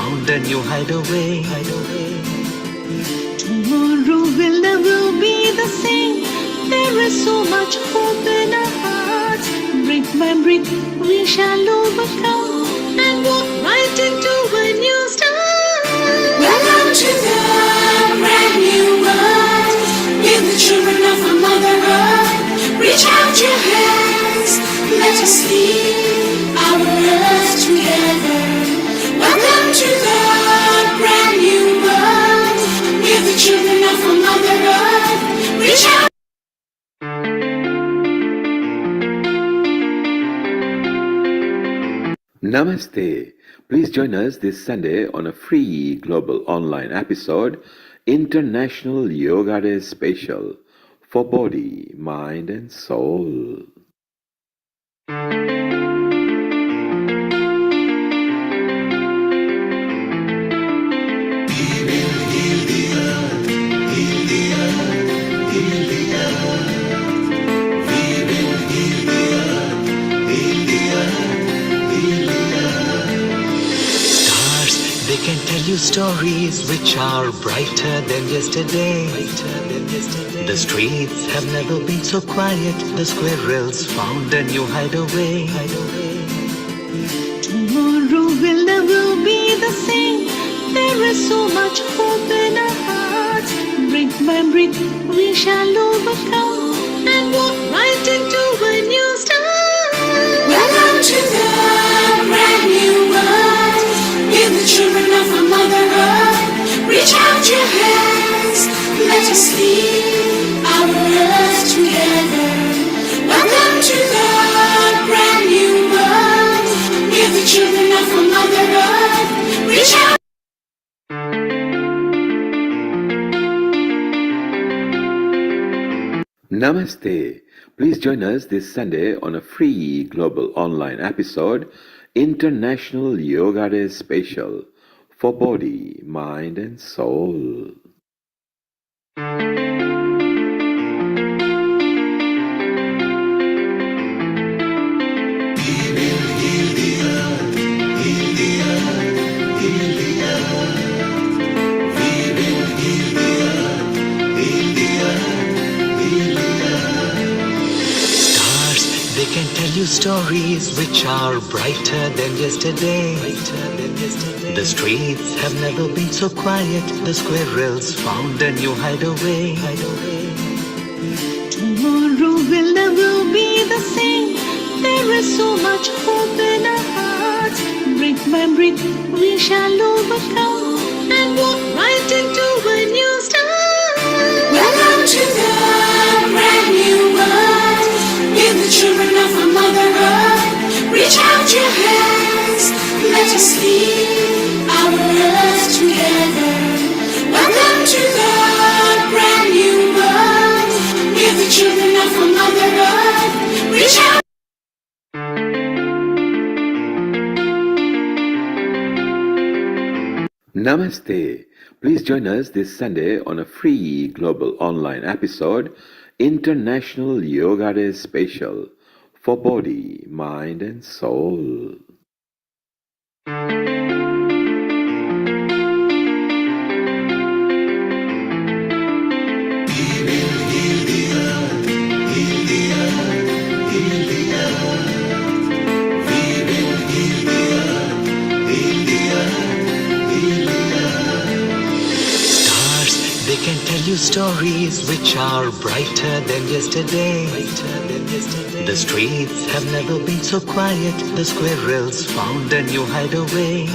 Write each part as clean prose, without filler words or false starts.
found a new hideaway. Tomorrow will never be the same. There is so much hope in our hearts. Brick by brick, we shall overcome and walk right into a new start. Welcome to the brand new world. We're the children of our Mother Earth. Reach out your hands, let us lead our earth together. Welcome to the brand new world. We're the children of our Mother Earth. Reach out. Namaste. Please join us this Sunday on a free global online episode, International Yoga Day Special, for body, mind and soul. They can tell you stories which are brighter than yesterday. The streets have never been so quiet. The squirrels found a new hideaway. Tomorrow will never be the same. There is so much hope in our hearts. Brick by brick, we shall overcome and walk right into a new start. Welcome to the brand new world. We're the children of our Mother Earth. Reach out your hands, let us lead our earth together. Welcome to the brand new world. We're the children of our Mother Earth. Reach out. Namaste. Please join us this Sunday on a free global online episode, International Yoga Day Special, for body, mind and soul. They can tell you stories which are brighter than yesterday. The streets have never been so quiet. The squirrels found a new hideaway. Tomorrow will never be the same. There is so much hope in our hearts. Brick by brick, we shall overcome and walk right into a new start. Welcome to the brand new world. We're the children of our Mother Earth. Reach out your hands, let us lead our earth together. Welcome to the brand new world. We're the children of our Mother Earth. Reach out. Namaste. Please join us this Sunday on a free global online episode, International Yoga Day Special, for body, mind and soul. They can tell you stories which are brighter than yesterday. The streets have never been so quiet. The squirrels found a new hideaway.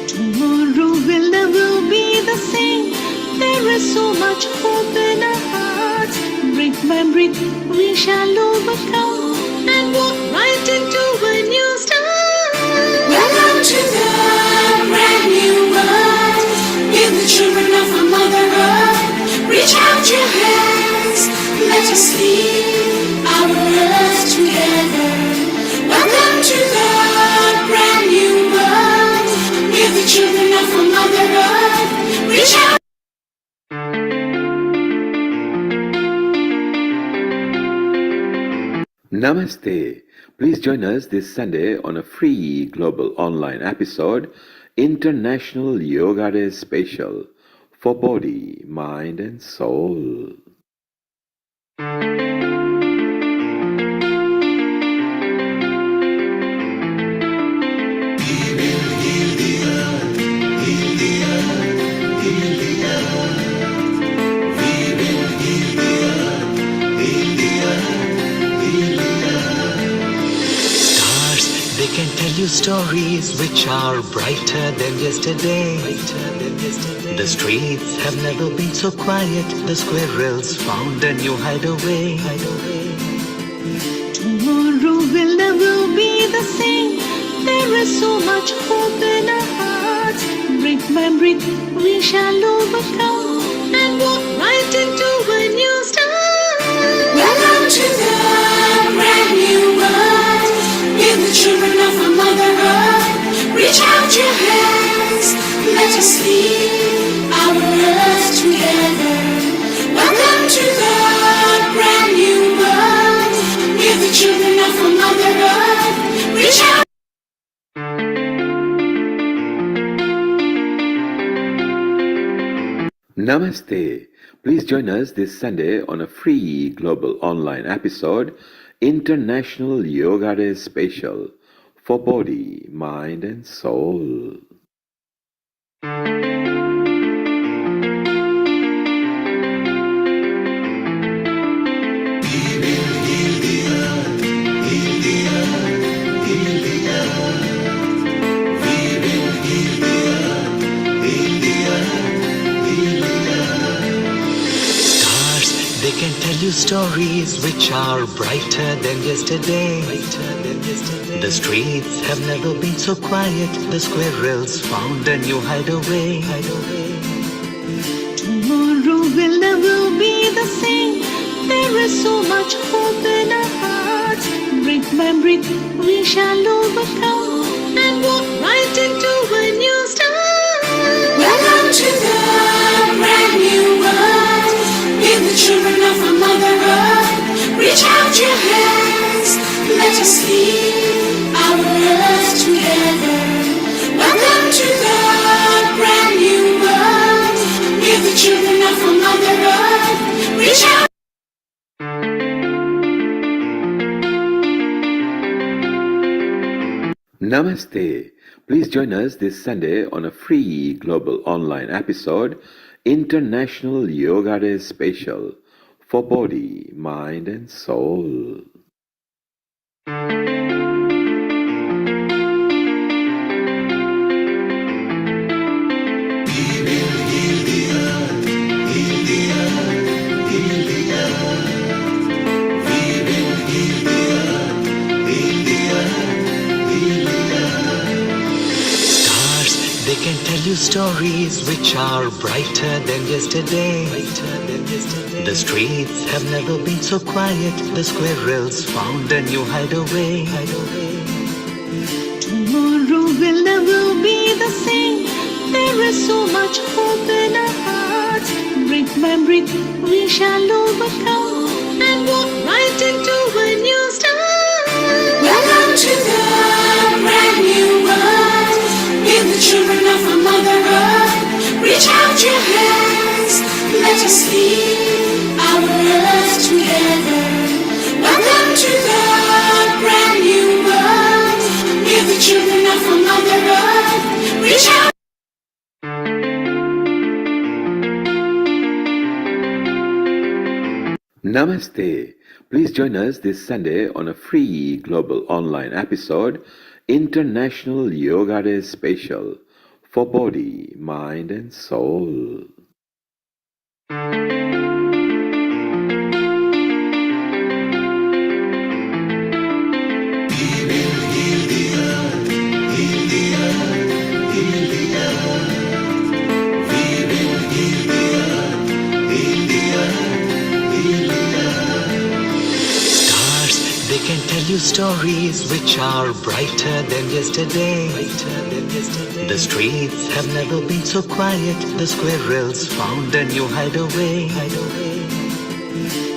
Tomorrow will never be the same. There is so much hope in our hearts. Brick by brick, we shall overcome and walk right into a new start. Welcome to the brand new world. We're the children of our Mother Earth. Reach out your hands, let us lead our earth together. Welcome to the brand new world. We're the children of our Mother Earth. Reach out. Namaste. Please join us this Sunday on a free global online episode, International Yoga Day Special, for body, mind and soul. They can tell you stories which are brighter than yesterday. The streets have never been so quiet. The squirrels found a new hideaway. Tomorrow will never be the same. There is so much hope in our hearts. Brick by brick, we shall overcome and walk right into a new start. Welcome to the brand new world. Give the children of our Mother Earth. Reach out your hands. Let us lead our earth together. Welcome to the brand new world. Give the children of our Mother Earth. Reach out. Namaste. Please join us this Sunday on a free global online episode, International Yoga Day Special, for body, mind and soul. They can tell you stories which are brighter than yesterday. The streets have never been so quiet. The squirrels found a new hideaway. Tomorrow will never be the same. There is so much hope in our hearts. Brick by brick, we shall overcome and walk right into a new start. Welcome to the brand new world. Give the children of our Mother Earth. Reach out your hands. Let us lead our earth together. Welcome to the brand new world. Give the children of our Mother Earth. Reach out. Namaste. Please join us this Sunday on a free global online episode, International Yoga Day Special, for body, mind and soul. They can tell you stories which are brighter than yesterday. The streets have never been so quiet. The squirrels found a new hideaway. Tomorrow will never be the same. There is so much hope in our hearts. Brick by brick, we shall overcome and walk right into a new start. Welcome to the brand new world. Give the children of our Mother Earth. Reach out your hands. Let us lead our earth together. Welcome to the brand new world. Give the children of our Mother Earth. Reach out. Namaste. Please join us this Sunday on a free global online episode, International Yoga Day Special, for body, mind and soul. They can tell you stories which are brighter than yesterday. The streets have never been so quiet. The squirrels found a new hideaway.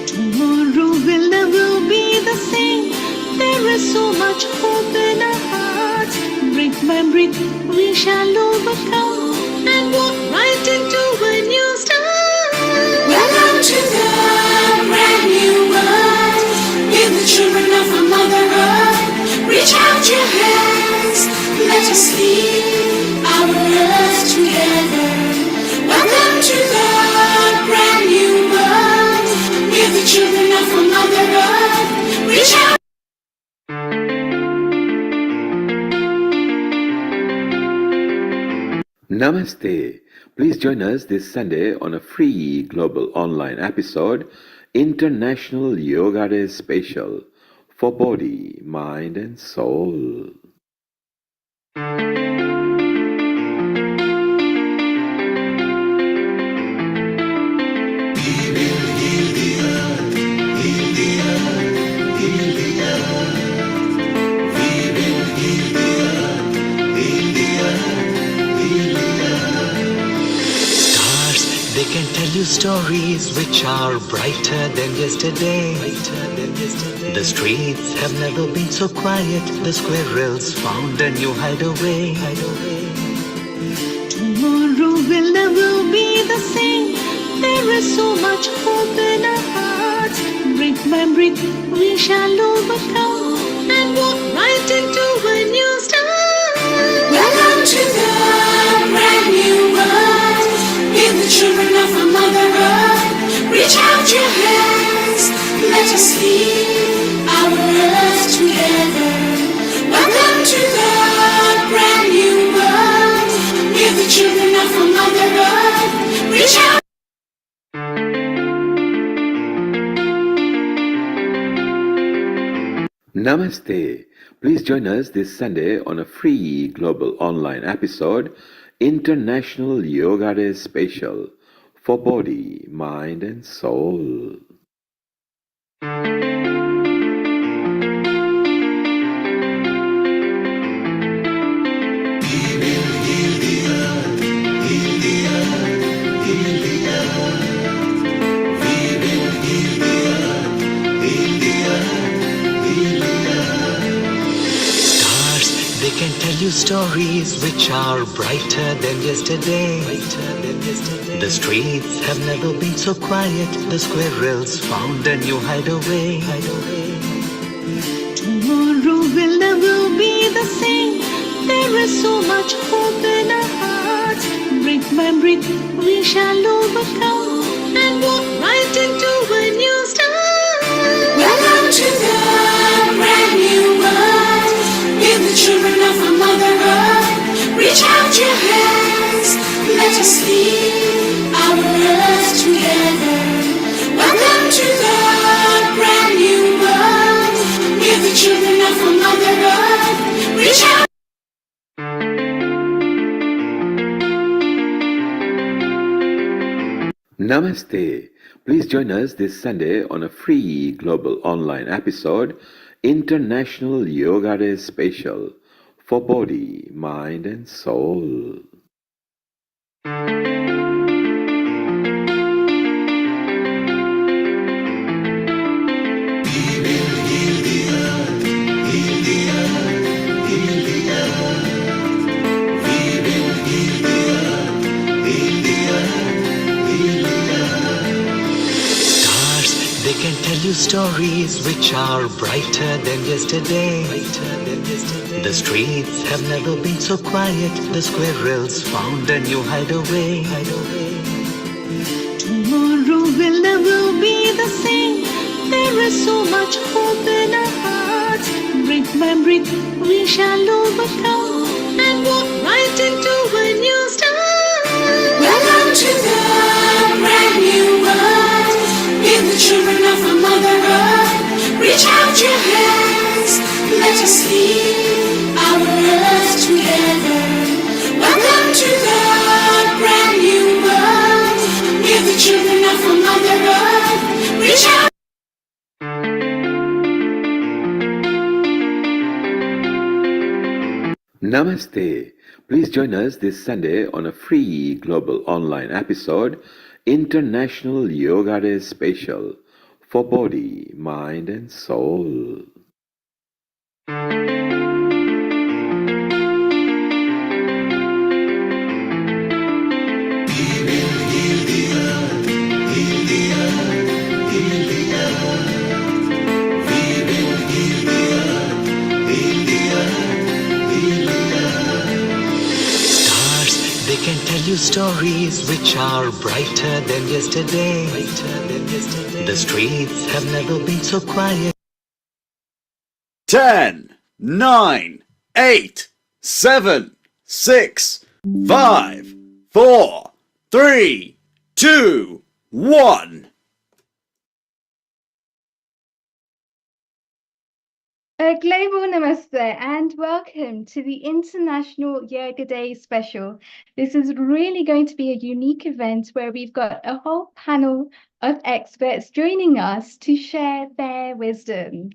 Tomorrow will never be the same. There is so much hope in our hearts. Brick by brick, we shall overcome and walk right into a new start. Welcome to the brand new world. Give the children of our Mother Earth. Reach out your hands. Let us lead our earth together. Welcome to the brand new world. Give the children of our Mother Earth. Reach out. Namaste. Please join us this Sunday on a free global online episode, International Yoga Day Special, for body, mind and soul. Stars, they can tell you stories which are brighter than yesterday. The streets have never been so quiet. The squirrels found a new hideaway. Tomorrow will never be the same. There is so much hope in our hearts. Brick by brick, we shall overcome and walk right into a new start. Welcome to the brand new world. Give the children of our Mother Earth. Reach out your hands. Let us lead our earth together. Welcome to the brand new world. Give the children of our Mother Earth. Reach out. Namaste. Please join us this Sunday on a free global online episode, International Yoga Day Special, for body, mind and soul. Stars, they can tell you stories which are brighter than yesterday. The streets have never been so quiet. The squirrels found a new hideaway. Tomorrow will never be the same. There is so much hope in our hearts. Brick by brick, we shall overcome and walk right into a new start. Welcome to the brand new world. Give the children of our Mother Earth. Reach out your hands. Let us lead our earth together. Welcome to the brand new world. Give the children of our Mother Earth. Reach out. Namaste. Please join us this Sunday on a free global online episode, International Yoga Day Special, for body, mind and soul. Stars, they can tell you stories which are brighter than yesterday. The streets have never been so quiet. The squirrels found a new hideaway. Tomorrow will never be the same. There is so much hope in our hearts. Brick by brick, we shall overcome and walk right into a new start. Welcome to the brand new world. Give the children of our Mother Earth. Reach out your hands. Let us lead our earth together. Welcome to the brand new world. Give the children of our Mother Earth. Reach out. Namaste. Please join us this Sunday on a free global online episode, International Yoga Day Special, for body, mind and soul. Stars, they can tell you stories which are brighter than yesterday. The streets have never been so quiet. 10, 9, 8, 7, 6, 5, 4, 3, 2, 1. A global namaste and welcome to the International Yoga Day special. This is really going to be a unique event where we've got a whole panel of experts joining us to share their wisdom.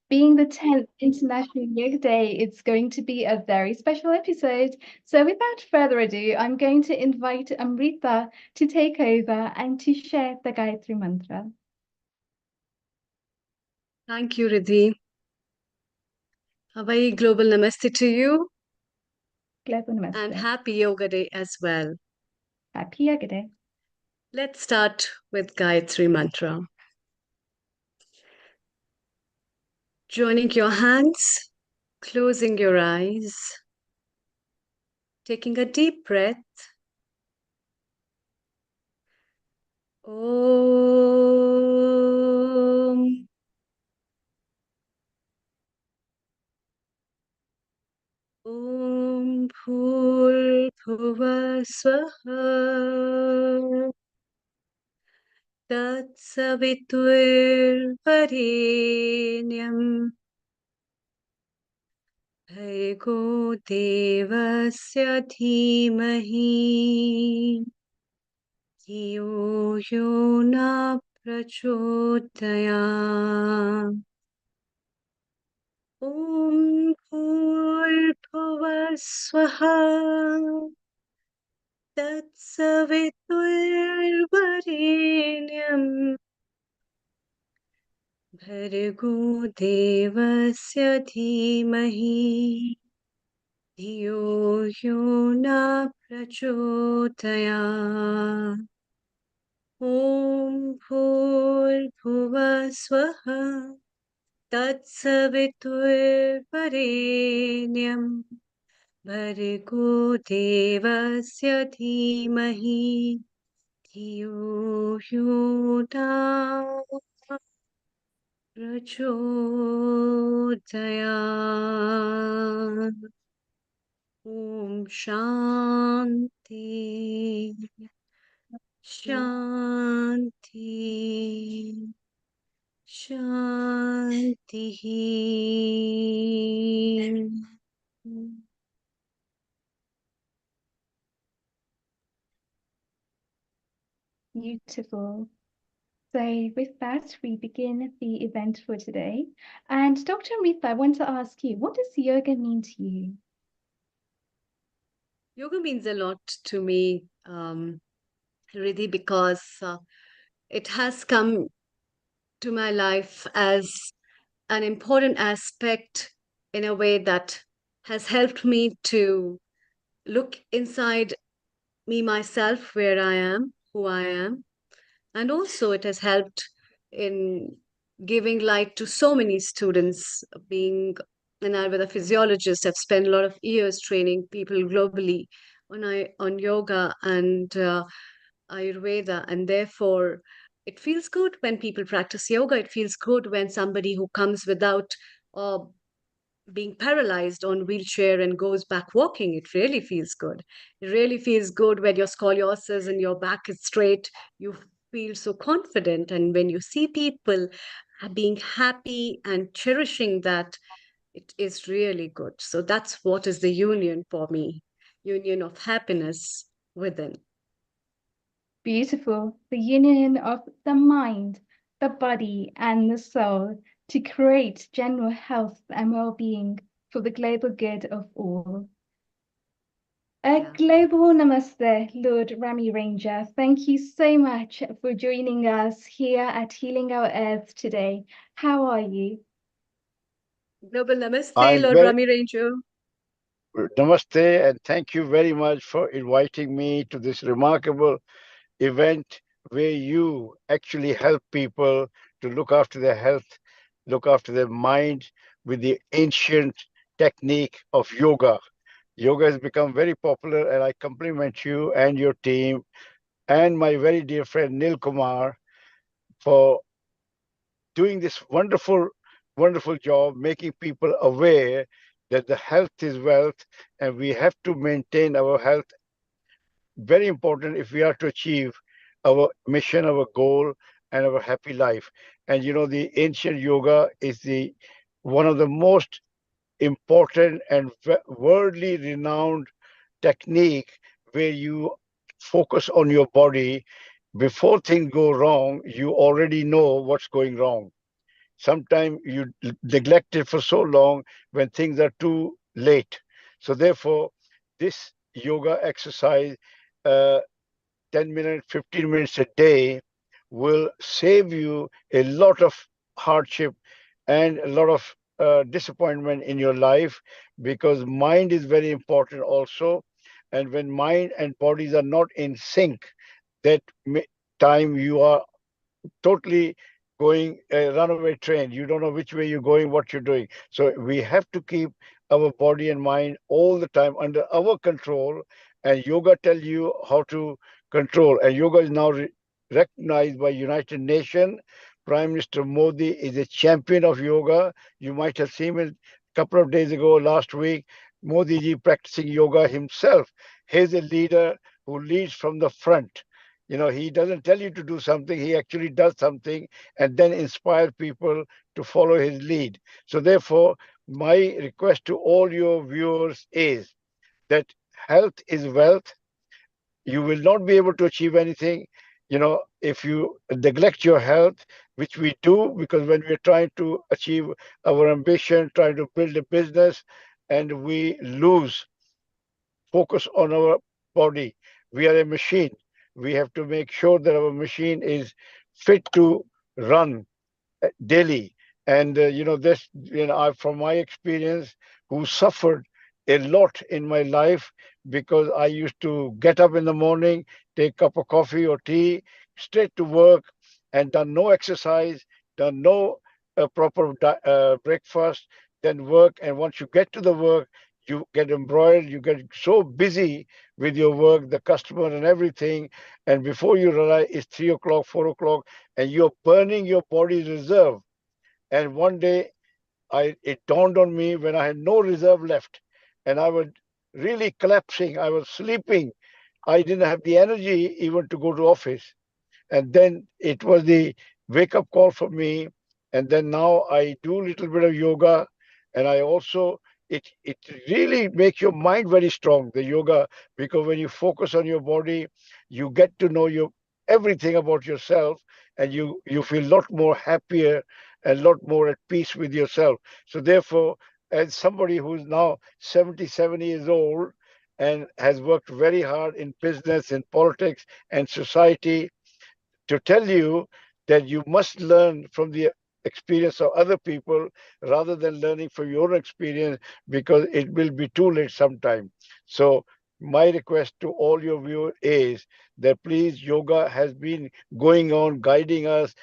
Being the 10th International Yoga Day, it's going to be a very special episode. So without further ado, I'm going to invite Amrita to take over and to share the Gayatri Mantra. Thank you, Riddhi. A very global namaste to you Global namaste. and happy Yoga Day as well. Happy Yoga Day. Let's start with Gayatri Mantra. Joining your hands, closing your eyes, taking a deep breath. Om. Om Bhul Bhuva Swaha Tat Savitur Varenyam Bhargo Devasya Dhimahi धियो यो न प्रचोदयात् ॐ भूर्भुवः स्वः तत्सवितुर्वरेण्यं भर्गो देवस्य धीमहि धियो यो न प्रचोदयात् ॐ भूर्भुवः स्वः तत्सवितुर्वरेण्यं भर्गो देवस्य धीमहि धियो यो न प्रचोदयात् ॐ शान्ति शान्ति शान्तिः Beautiful. So with that, we begin the event for today. And Dr. Amrita, I want to ask you, what does yoga mean to you? Yoga means a lot to me, Riddhi, because it has come to my life as an important aspect in a way that has helped me to look inside me, myself, where I am, who I am. And also, it has helped in giving light to so many students. Being an Ayurveda physiologist, I've spent a lot of years training people globally on yoga and Ayurveda, and therefore it feels good when people practice yoga. It feels good when somebody who comes without uh, being paralyzed on wheelchair and goes back walking. It really feels good. It really feels good when your scoliosis and your back is straight. You feel so confident, and when you see people being happy and cherishing that, it is really good. So that's what is the union for me, union of happiness within. Beautiful. The union of the mind, the body, and the soul to create general health and well-being for the global good of all. A Yeah. global namaste, Lord Rami Ranger. Thank you so much for joining us here at Healing Our Earth today. How are you? Global Namaste, I'm Lord very Rami Ranger. namaste and thank you very much for inviting me to this remarkable event where you actually help people to look after their health, look after their mind with the ancient technique of yoga. Yoga has become very popular, and I compliment you and your team and my very dear friend Nil Kumar for doing this wonderful job, making people aware that the health is wealth and we have to maintain our health. Very important if we are to achieve our mission, our goal, and our happy life. And you know, the ancient yoga is the one of the most important and worldly renowned technique where you focus on your body. Before things go wrong, you already know what's going wrong. Sometimes you neglect it for so long when things are too late. So therefore, this yoga exercise, uh, 10 minutes, 15 minutes a day, will save you a lot of hardship and a lot of disappointment in your life, because mind is very important also. And when mind and bodies are not in sync, that time you are totally going a runaway train. You don't know which way you're going, what you're doing. So we have to keep our body and mind all the time under our control. And yoga tell you how to control. And yoga is now recognized by United Nations. Prime Minister Modi is a champion of yoga. You might have seen it a couple of days ago, last week. Modi ji practicing yoga himself. He's a leader who leads from the front. You know, he doesn't tell you to do something, he actually does something and then inspire people to follow his lead. So, therefore, my request to all your viewers is that health is wealth. You will not be able to achieve anything, you know, if you neglect your health, which we do because when we're trying to achieve our ambition, trying to build a business, and we lose focus on our body. We are a machine. We have to make sure that our machine is fit to run daily. And you know, this, you know, from my experience, who suffered a lot in my life, because I used to get up in the morning, take a cup of coffee or tea, straight to work, and done no exercise, done no proper breakfast, then work. And once you get to the work, you get embroiled, you get so busy with your work, the customer and everything, and before you realize it's 3 o'clock, 4 o'clock, and you're burning your body's reserve. And one day, it dawned on me when I had no reserve left, and I was really collapsing. I was sleeping. I didn't have the energy even to go to office. And then it was the wake up call for me. And then now I do a little bit of yoga, and I also, it really makes your mind very strong, the yoga, because when you focus on your body, you get to know your everything about yourself, and you feel a lot more happier and a lot more at peace with yourself. So therefore, as somebody who's now 77 years old and has worked very hard in business, in politics and society, to tell you that you must learn from the experience of other people rather than learning from your experience, because it will be too late sometime. So my request to all your viewers is that please, yoga has been going on, guiding us,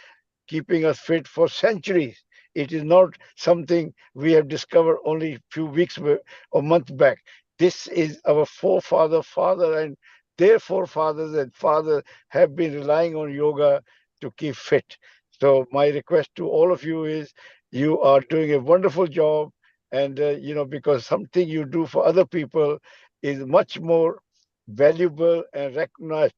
keeping us fit for centuries. It is not something we have discovered only a few weeks or months back. This is our father, and their forefathers and fathers have been relying on yoga to keep fit. So my request to all of you is, you are doing a wonderful job, and you know, because something you do for other people is much more valuable and recognized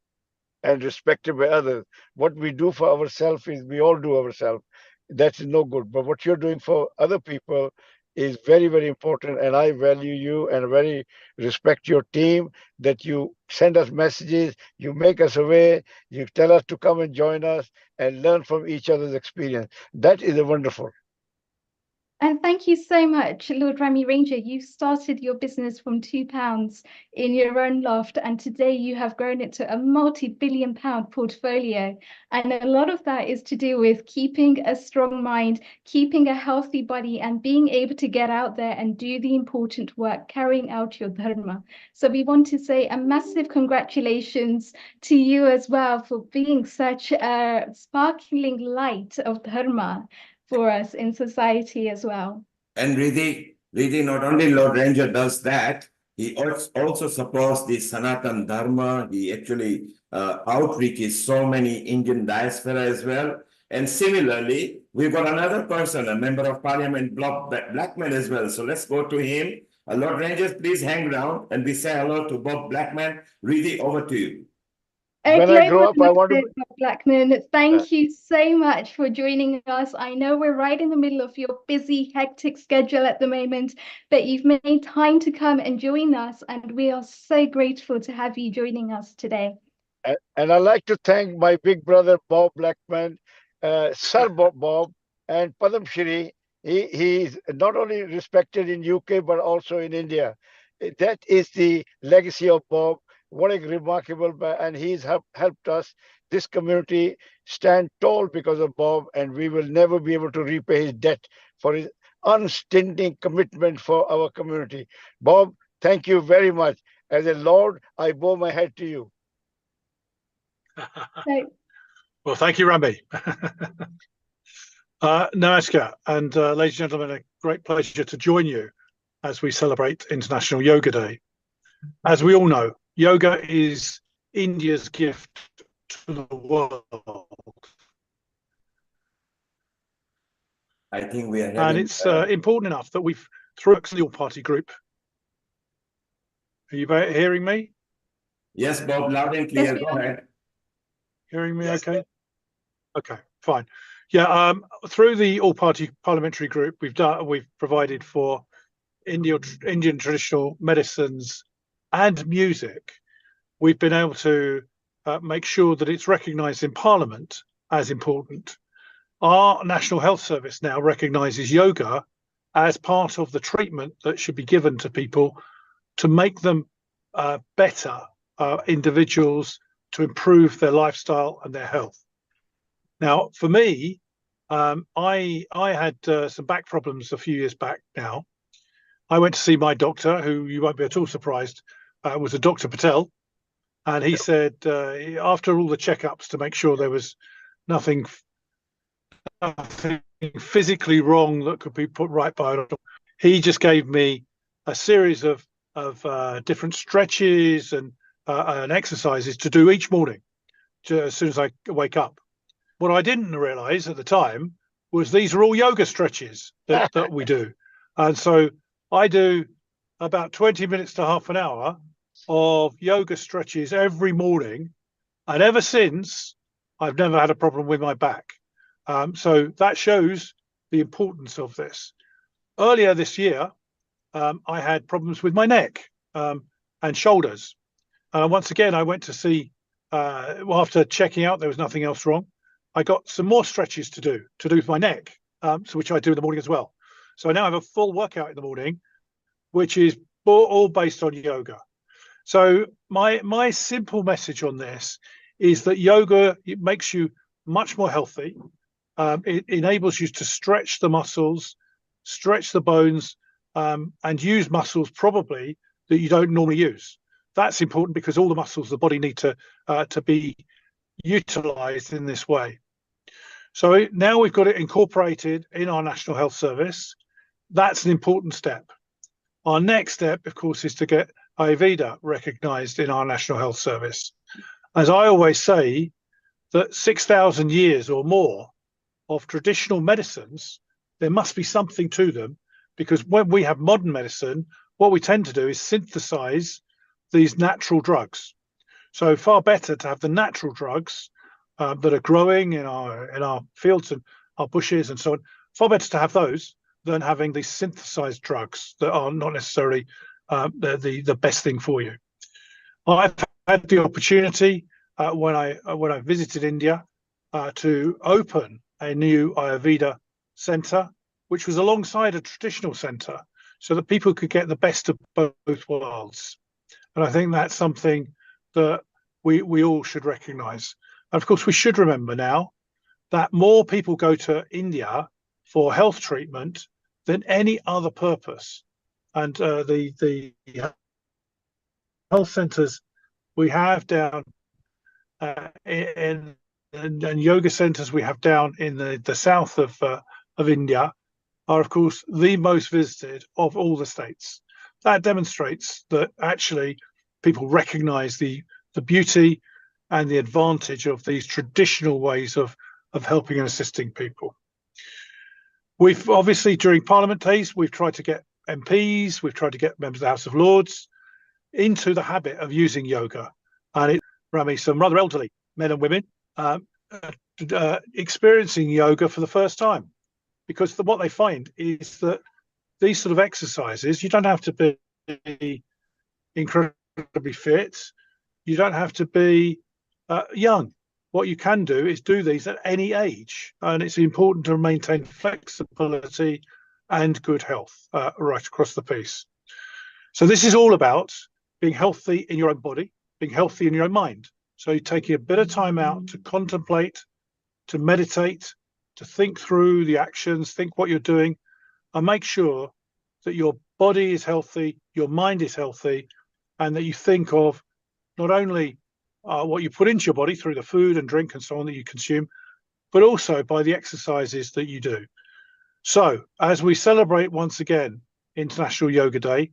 and respected by others. What we do for ourselves is we all do ourselves. That's no good. But what you're doing for other people is very, very important. And I value you and very respect your team, that you send us messages, you make us aware, you tell us to come and join us and learn from each other's experience. That is a wonderful. And thank you so much, Lord Rami Ranger. You started your business from £2 in your own loft, and today you have grown it to a multi-billion pound portfolio. And a lot of that is to do with keeping a strong mind, keeping a healthy body, and being able to get out there and do the important work, carrying out your dharma. So we want to say a massive congratulations to you as well for being such a sparkling light of dharma for us in society as well. And Riddhi, not only Lord Ranger does that, he also supports the Sanatan Dharma. He actually outreaches so many Indian diaspora as well. And similarly, we've got another person, a member of parliament, Bob Blackman as well. So let's go to him. Lord Rangers, please hang around and we say hello to Bob Blackman. Riddhi, over to you. When I grow up, I want to. Blackman, thank you so much for joining us. I know we're right in the middle of your busy, hectic schedule at the moment, but you've made time to come and join us, and we are so grateful to have you joining us today. And I'd like to thank my big brother, Bob Blackman, Sir Bob, and Padam Shri. He's not only respected in UK, but also in India. That is the legacy of Bob. What a remarkable, and he's helped us, this community, stand tall because of Bob, and we will never be able to repay his debt for his unstinting commitment for our community. Bob, thank you very much. As a Lord, I bow my head to you. Well, thank you, Rami. Namaskar, and ladies and gentlemen, a great pleasure to join you as we celebrate International Yoga Day. As we all know, yoga is India's gift to the world. I think we are having, and it's important enough that we've, through a party group. Are you hearing me? Yes, Bob, loud and clear. Go ahead. Hearing me okay? Okay, fine. Yeah, through the all-party parliamentary group, we've provided for Indian traditional medicines and music. We've been able to make sure that it's recognised in Parliament as important. Our National Health Service now recognises yoga as part of the treatment that should be given to people to make them better individuals, to improve their lifestyle and their health. Now, for me, I had some back problems a few years back now. I went to see my doctor, who you won't be at all surprised, was a Dr. Patel. And he said, after all the checkups to make sure there was nothing physically wrong that could be put right by a doctor, he just gave me a series of different stretches and exercises to do each morning as soon as I wake up. What I didn't realize at the time was these are all yoga stretches that we do. And so I do about 20 minutes to half an hour of yoga stretches every morning. And ever since, I've never had a problem with my back. So that shows the importance of this. Earlier this year, I had problems with my neck and shoulders. Once again, I went to see, after checking out there was nothing else wrong, I got some more stretches to do with my neck, which I do in the morning as well. So I now have a full workout in the morning, which is all based on yoga. So my simple message on this is that yoga, it makes you much more healthy. It enables you to stretch the muscles, stretch the bones, and use muscles probably that you don't normally use. That's important because all the muscles of the body need to be utilized in this way. So now we've got it incorporated in our National Health Service. That's an important step. Our next step, of course, is to get Ayurveda recognized in our National Health Service. As I always say, that 6,000 years or more of traditional medicines, there must be something to them, because when we have modern medicine, what we tend to do is synthesize these natural drugs. So far better to have the natural drugs that are growing in our fields and our bushes and so on. Far better to have those than having these synthesized drugs that are not necessarily the best thing for you. I've had the opportunity when I visited India to open a new Ayurveda center which was alongside a traditional centre, so that people could get the best of both worlds. And I think that's something that we all should recognise. And of course, we should remember now that more people go to India for health treatment than any other purpose. And the health centres we have down and yoga centres we have down in the south of India are, of course, the most visited of all the states. That demonstrates that actually people recognise the beauty and the advantage of these traditional ways of helping and assisting people. We've obviously, during Parliament days, we've tried to get MPs, we've tried to get members of the House of Lords into the habit of using yoga. And Rami, some rather elderly men and women experiencing yoga for the first time. Because what they find is that these sort of exercises, you don't have to be incredibly fit. You don't have to be young. What you can do is do these at any age. And it's important to maintain flexibility and good health right across the piece. So this is all about being healthy in your own body, being healthy in your own mind. So you're taking a bit of time out to contemplate, to meditate, to think through the actions, think what you're doing, and make sure that your body is healthy, your mind is healthy, and that you think of not only what you put into your body through the food and drink and so on that you consume, but also by the exercises that you do. So as we celebrate once again International Yoga Day,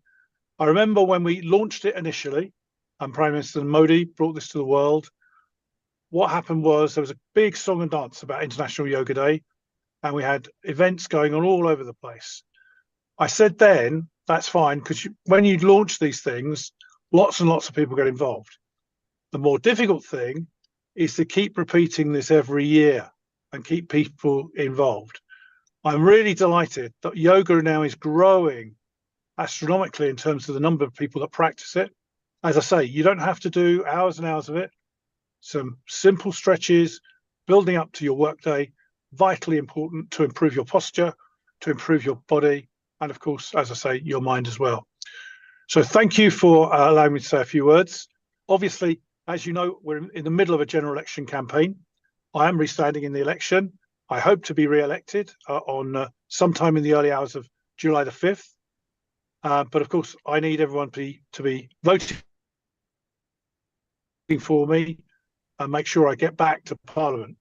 I remember when we launched it initially, and Prime Minister Modi brought this to the world, what happened was there was a big song and dance about International Yoga Day, and we had events going on all over the place. I said then, that's fine, because when you launch these things, lots and lots of people get involved. The more difficult thing is to keep repeating this every year and keep people involved. I'm really delighted that yoga now is growing astronomically in terms of the number of people that practice it. As I say, you don't have to do hours and hours of it. Some simple stretches, building up to your workday, vitally important to improve your posture, to improve your body, and of course, as I say, your mind as well. So thank you for allowing me to say a few words. Obviously, as you know, we're in the middle of a general election campaign. I am restanding in the election. I hope to be re-elected on sometime in the early hours of July the 5th. But of course, I need everyone to be voting for me and make sure I get back to Parliament.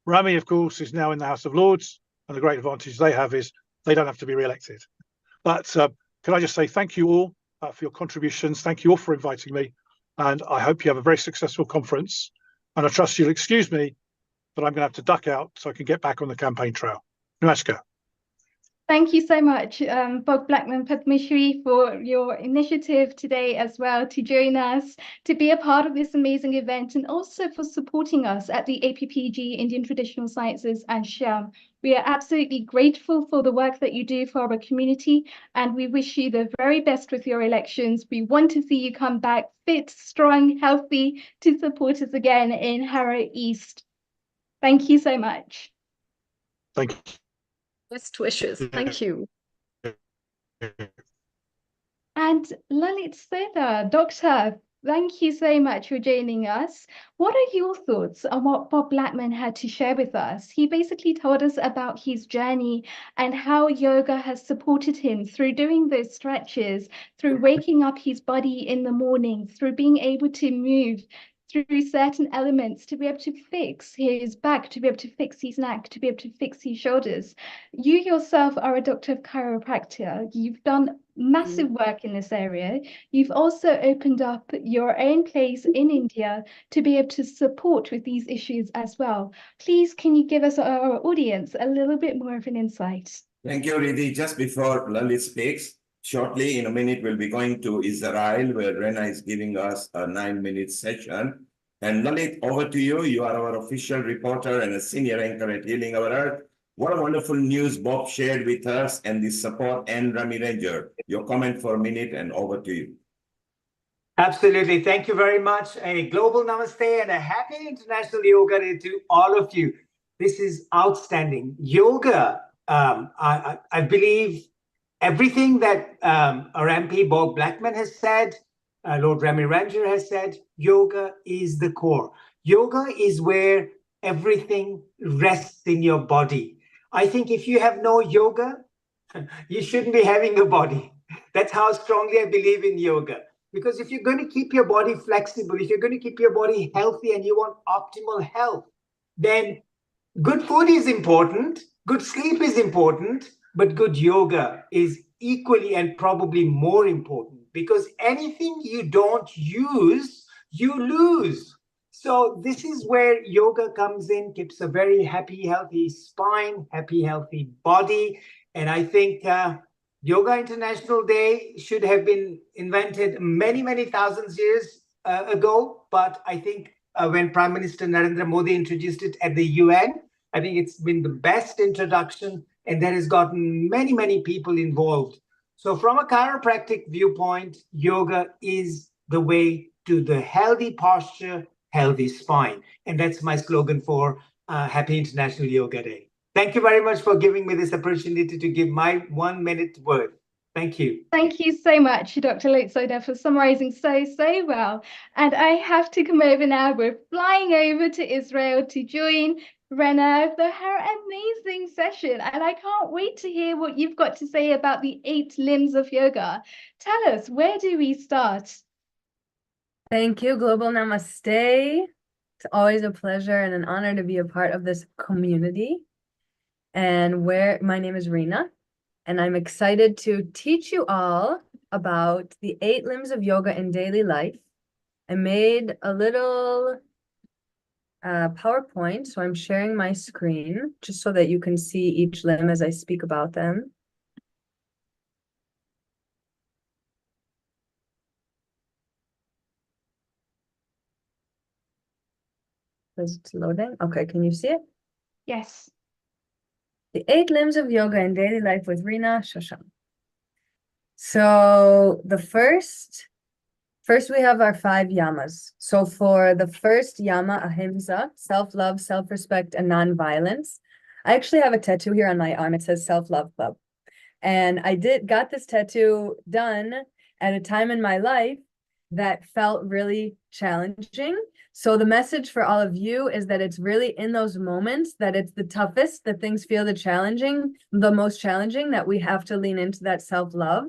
Rami, of course, is now in the House of Lords, and the great advantage they have is they don't have to be re-elected. But can I just say thank you all for your contributions. Thank you all for inviting me. And I hope you have a very successful conference. And I trust you'll excuse me, but I'm going to have to duck out so I can get back on the campaign trail. Namaskar. Thank you so much, Bob Blackman Padma Shri, for your initiative today as well to join us, to be a part of this amazing event, and also for supporting us at the APPG Indian Traditional Sciences and GYAN. We are absolutely grateful for the work that you do for our community, and we wish you the very best with your elections. We want to see you come back fit, strong, healthy to support us again in Harrow East. Thank you so much. Thank you. Best wishes. Thank you. And Lalit Sethar, Doctor, thank you so much for joining us. What are your thoughts on what Bob Blackman had to share with us? He basically told us about his journey and how yoga has supported him through doing those stretches, through waking up his body in the morning, through being able to move through certain elements to be able to fix his back, to be able to fix his neck, to be able to fix his shoulders. You yourself are a doctor of chiropractor. You've done massive work in this area. You've also opened up your own place in India to be able to support with these issues as well. Please, can you give us, our audience, a little bit more of an insight? Thank you, Riddhi. Just before Lalit speaks, shortly, in a minute, we'll be going to Israel, where Rena is giving us a 9-minute session. And Lalit, over to you. You are our official reporter and a senior anchor at Healing Our Earth. What a wonderful news Bob shared with us and the support and Rami Ranger. Your comment for a minute and over to you. Absolutely. Thank you very much. A global namaste and a happy International Yoga Day to all of you. This is outstanding. Yoga I believe everything that our MP Bob Blackman has said, Lord Remy Ranger has said, yoga is the core. Yoga is where everything rests in your body. I think if you have no yoga, you shouldn't be having a body. That's how strongly I believe in yoga. Because if you're going to keep your body flexible, if you're going to keep your body healthy and you want optimal health, then good food is important, good sleep is important, but good yoga is equally and probably more important, because anything you don't use, you lose. So this is where yoga comes in, keeps a very happy, healthy spine, happy, healthy body. And I think Yoga International Day should have been invented many, many thousands years ago. But I think when Prime Minister Narendra Modi introduced it at the UN, I think it's been the best introduction, and that has gotten many, many people involved. So from a chiropractic viewpoint, yoga is the way to the healthy posture, healthy spine. And that's my slogan for Happy International Yoga Day. Thank you very much for giving me this opportunity to give my 1 minute word. Thank you. Thank you so much, Dr. Lutzoda, for summarizing so well. And I have to come over now. We're flying over to Israel to join Rena for her amazing session. And I can't wait to hear what you've got to say about the 8 limbs of yoga. Tell us, where do we start? Thank you. Global Namaste. It's always a pleasure and an honor to be a part of this community. And my name is Rena, and I'm excited to teach you all about the 8 limbs of yoga in daily life. I made a little PowerPoint, so I'm sharing my screen just so that you can see each limb as I speak about them. Is it loading? Okay, can you see it? Yes. The 8 limbs of yoga in daily life with Rena Shoshan. So the first we have our 5 yamas. So for the first yama, ahimsa, self-love, self-respect, and non-violence. I actually have a tattoo here on my arm. It says Self-Love Club. And I got this tattoo done at a time in my life that felt really challenging. So the message for all of you is that it's really in those moments that it's the toughest, that things feel the most challenging, that we have to lean into that self-love.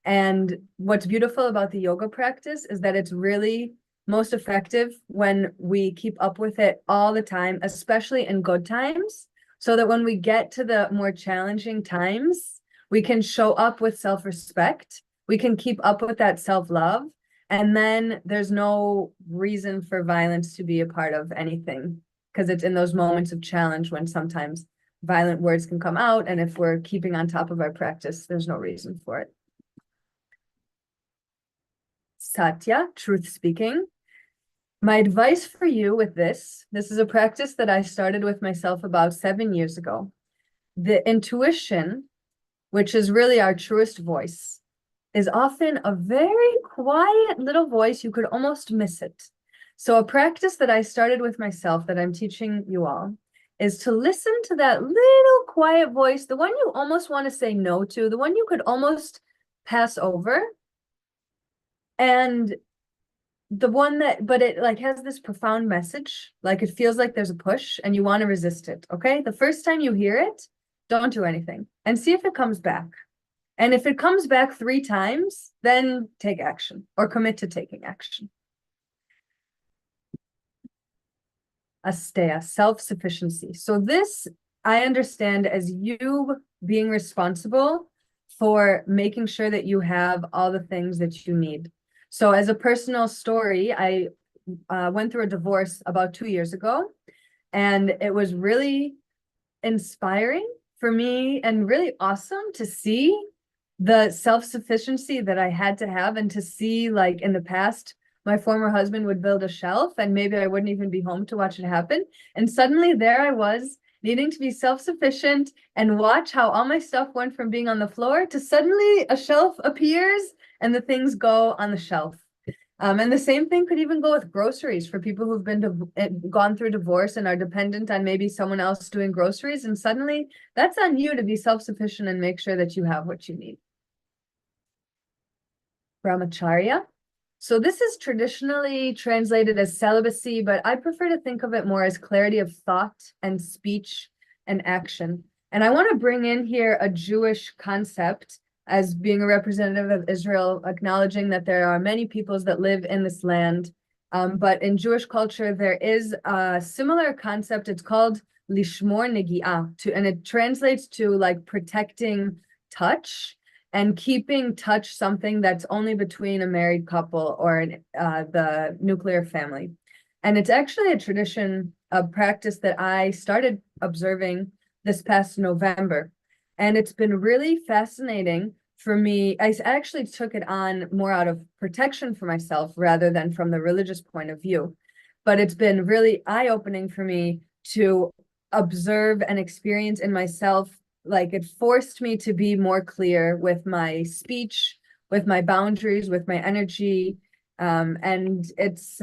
And what's beautiful about the yoga practice is that it's really most effective when we keep up with it all the time, especially in good times, so that when we get to the more challenging times, we can show up with self-respect, we can keep up with that self-love, and then there's no reason for violence to be a part of anything, because it's in those moments of challenge when sometimes violent words can come out, and if we're keeping on top of our practice, there's no reason for it. Satya, truth speaking. My advice for you with this is a practice that I started with myself about 7 years ago. The intuition, which is really our truest voice, is often a very quiet little voice. You could almost miss it. So a practice that I started with myself that I'm teaching you all is to listen to that little quiet voice, the one you almost want to say no to, the one you could almost pass over. And the one but it like has this profound message, like it feels like there's a push and you want to resist it. Okay. The first time you hear it, don't do anything and see if it comes back. And if it comes back 3 times, then take action or commit to taking action. Asteya, self-sufficiency. So this I understand as you being responsible for making sure that you have all the things that you need. So as a personal story, I went through a divorce about 2 years ago, and it was really inspiring for me and really awesome to see the self-sufficiency that I had to have, and to see, like, in the past, my former husband would build a shelf and maybe I wouldn't even be home to watch it happen. And suddenly there I was needing to be self-sufficient and watch how all my stuff went from being on the floor to suddenly a shelf appears and the things go on the shelf. And the same thing could even go with groceries for people who've gone through divorce and are dependent on maybe someone else doing groceries. And suddenly that's on you to be self-sufficient and make sure that you have what you need. Brahmacharya. So this is traditionally translated as celibacy, but I prefer to think of it more as clarity of thought and speech and action. And I want to bring in here a Jewish concept as being a representative of Israel, acknowledging that there are many peoples that live in this land. But in Jewish culture, there is a similar concept. It's called lishmor negi'ah, and it translates to like protecting touch and keeping touch something that's only between a married couple or the nuclear family. And it's actually a tradition, a practice that I started observing this past November. And it's been really fascinating for me. I actually took it on more out of protection for myself rather than from the religious point of view. But it's been really eye-opening for me to observe and experience in myself. Like it forced me to be more clear with my speech, with my boundaries, with my energy. And it's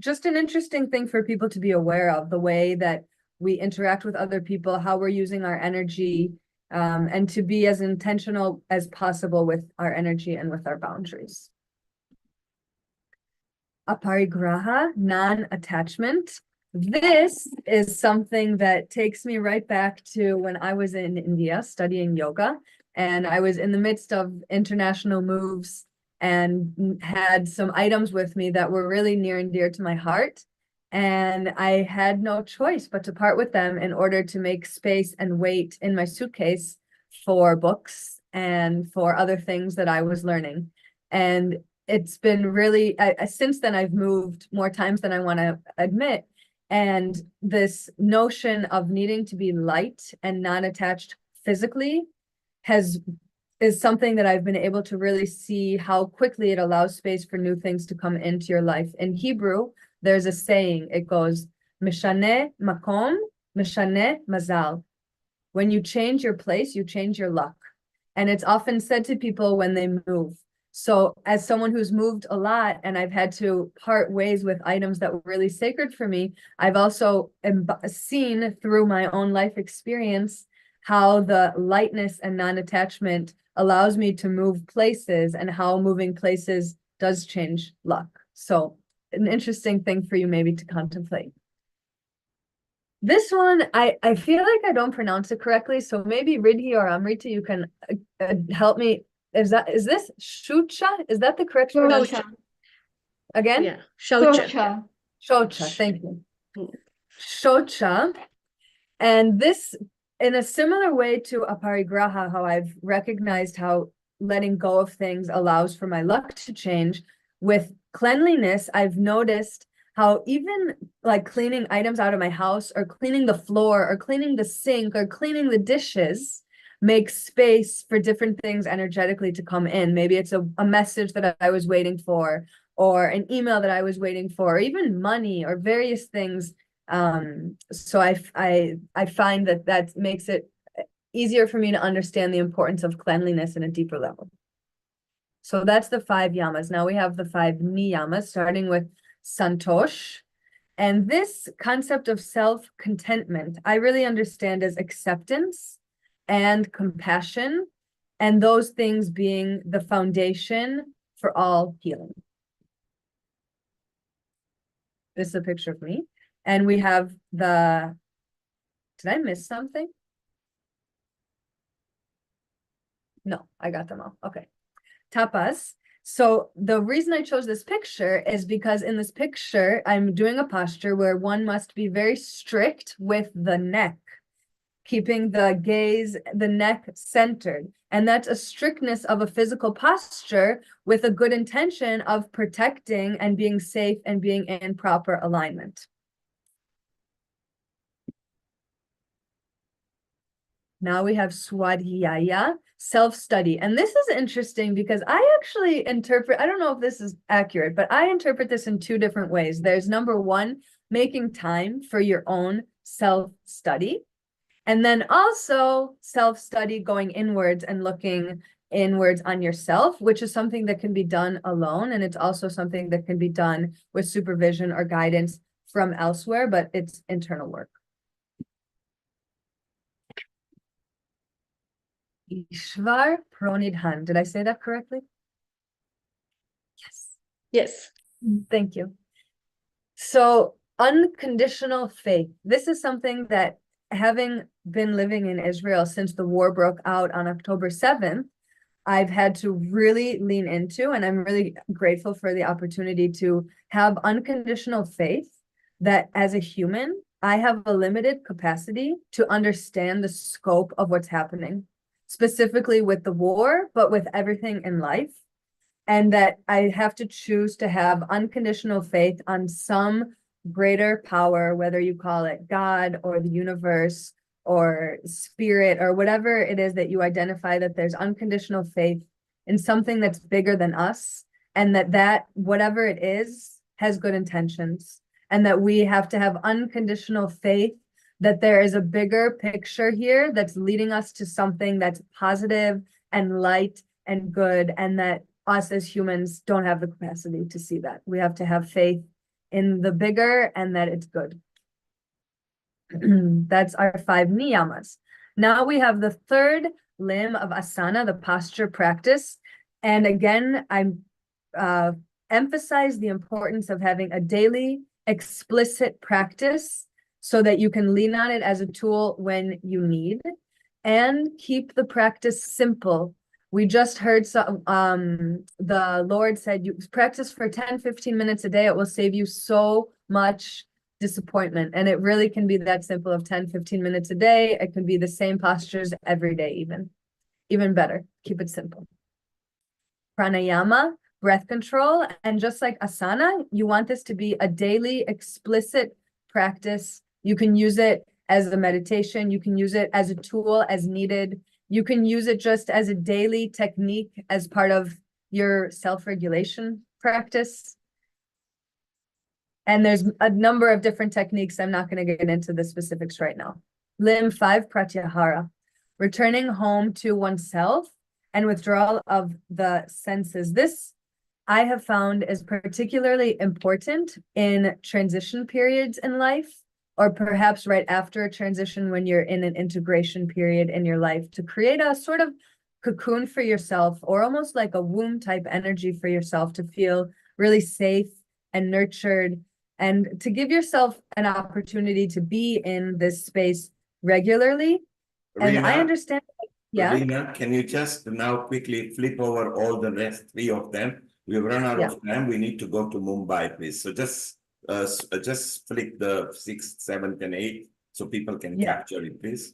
just an interesting thing for people to be aware of, the way that we interact with other people, how we're using our energy, and to be as intentional as possible with our energy and with our boundaries. Aparigraha, non-attachment. This is something that takes me right back to when I was in India studying yoga, and I was in the midst of international moves and had some items with me that were really near and dear to my heart. And I had no choice but to part with them in order to make space and weight in my suitcase for books and for other things that I was learning. And it's been really, since then I've moved more times than I want to admit. And this notion of needing to be light and not attached physically is something that I've been able to really see how quickly it allows space for new things to come into your life. In Hebrew, there's a saying, it goes, Mishaneh makom, mishaneh mazal. When you change your place, you change your luck. And it's often said to people when they move. So as someone who's moved a lot and I've had to part ways with items that were really sacred for me, I've also seen through my own life experience how the lightness and non-attachment allows me to move places and how moving places does change luck. So an interesting thing for you maybe to contemplate. This one, I feel like I don't pronounce it correctly, so maybe Ridhi or Amrita, you can help me. Is this Shucha? Is that the correct pronunciation? Again? Yeah, Shaucha. Shocha, thank you. Shocha. And this, in a similar way to aparigraha, how I've recognized how letting go of things allows for my luck to change, with cleanliness, I've noticed how even like cleaning items out of my house or cleaning the floor or cleaning the sink or cleaning the dishes makes space for different things energetically to come in. Maybe it's a message that I was waiting for, or an email that I was waiting for, or even money or various things. So I find that makes it easier for me to understand the importance of cleanliness in a deeper level. So that's the 5 yamas. Now we have the 5 niyamas, starting with Santosh. And this concept of self-contentment, I really understand as acceptance and compassion, and those things being the foundation for all healing. This is a picture of me. And we have did I miss something? No, I got them all. Okay. Tapas. So the reason I chose this picture is because in this picture, I'm doing a posture where one must be very strict with the neck, keeping the gaze, the neck centered. And that's a strictness of a physical posture with a good intention of protecting and being safe and being in proper alignment. Now we have Swadhyaya, self-study. And this is interesting because I actually interpret, I don't know if this is accurate, but I interpret this in 2 different ways. There's number 1, making time for your own self-study. And then also self-study, going inwards and looking inwards on yourself, which is something that can be done alone. And it's also something that can be done with supervision or guidance from elsewhere, but it's internal work. Ishvar Pronidhan. Did I say that correctly? Yes. Yes. Thank you. So unconditional faith. This is something that, having been living in Israel since the war broke out on October 7th, I've had to really lean into, and I'm really grateful for the opportunity to have unconditional faith that as a human, I have a limited capacity to understand the scope of what's happening, specifically with the war, but with everything in life. And that I have to choose to have unconditional faith on some greater power, whether you call it God or the universe or spirit or whatever it is that you identify, that there's unconditional faith in something that's bigger than us, and that whatever it is has good intentions, and that we have to have unconditional faith that there is a bigger picture here that's leading us to something that's positive and light and good, and that us as humans don't have the capacity to see that. We have to have faith in the bigger and that it's good. That's our 5 niyamas. Now we have the third limb of asana, the posture practice. And again, I'm emphasize the importance of having a daily explicit practice so that you can lean on it as a tool when you need, and keep the practice simple. We just heard the Lord said, you practice for 10-15 minutes a day. It will save you so much disappointment. And it really can be that simple, of 10-15 minutes a day. It can be the same postures every day, even better. Keep it simple. Pranayama, breath control. And just like asana, you want this to be a daily explicit practice. You can use it as a meditation. You can use it as a tool as needed. You can use it just as a daily technique as part of your self-regulation practice. And there's a number of different techniques. I'm not going to get into the specifics right now. Limb 5, pratyahara, returning home to oneself and withdrawal of the senses. This I have found is particularly important in transition periods in life, or perhaps right after a transition when you're in an integration period in your life, to create a sort of cocoon for yourself, or almost like a womb type energy for yourself, to feel really safe and nurtured, and to give yourself an opportunity to be in this space regularly. And I understand, yeah. Rina, can you just now quickly flip over all the rest 3 of them? We've run out of time. We need to go to Mumbai, please. So just flick the 6th, 7th, and 8th so people can capture it, please.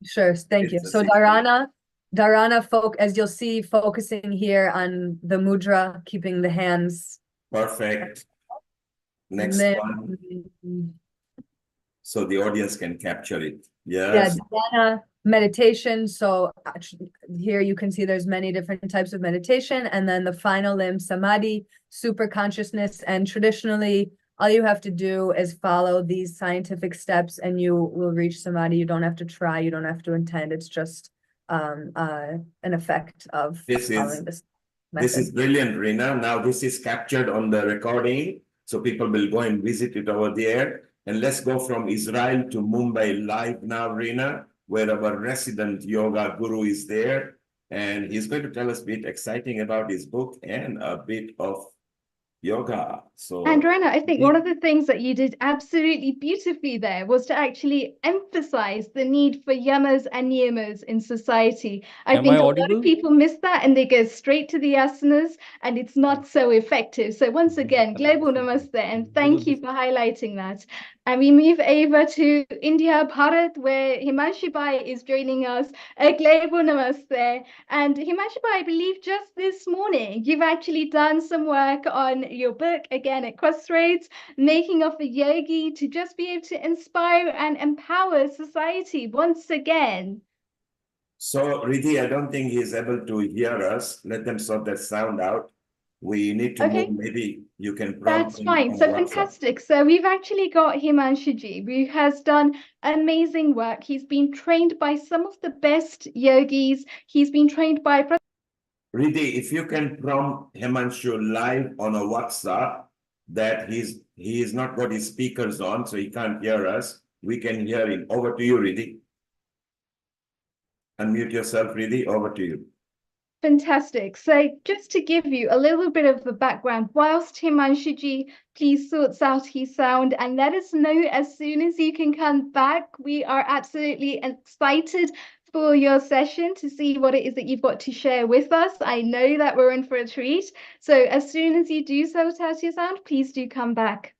Sure, thank you. So Dharana, as you'll see, focusing here on the mudra, keeping the hands. Perfect. Next one. So the audience can capture it. Yes. Yeah, Dharana, meditation. So here you can see there's many different types of meditation. And then the final limb, samadhi, super consciousness. And traditionally, all you have to do is follow these scientific steps and you will reach samadhi. You don't have to try, you don't have to intend. It's just an effect of following this method. This is brilliant, Rina. Now this is captured on the recording, so people will go and visit it over there. And let's go from Israel to Mumbai live now, Rina, where our resident yoga guru is there. And he's going to tell us a bit exciting about his book and a bit of yoga. And Rana, I think one of the things that you did absolutely beautifully there was to actually emphasize the need for yamas and niyamas in society. I think a lot of people miss that and they go straight to the asanas and it's not so effective. So once again, global namaste and thank you for highlighting that. And we move over to India, Bharat, where Himanshu Bhai is joining us. A global namaste. And Himanshu Bhai, I believe just this morning, you've actually done some work on your book, again at Crossroads, making of a yogi to just be able to inspire and empower society once again. So, Riddhi, I don't think he's able to hear us. Let them sort that sound out. We need to move. Maybe you can That's fine. So fantastic. So we've actually got Himanshuji, who has done amazing work. He's been trained by some of the best yogis. He's been trained by Riddhi, if you can prompt Himanshu live on a WhatsApp that he is not got his speakers on, so he can't hear us. We can hear him. Over to you, Riddhi. Unmute yourself, Riddhi. Over to you. Fantastic. So just to give you a little bit of the background, whilst Himanshuji please sorts out his sound and let us know as soon as you can come back. We are absolutely excited for your session to see what it is that you've got to share with us. I know that we're in for a treat. So as soon as you do sort out your sound, please do come back.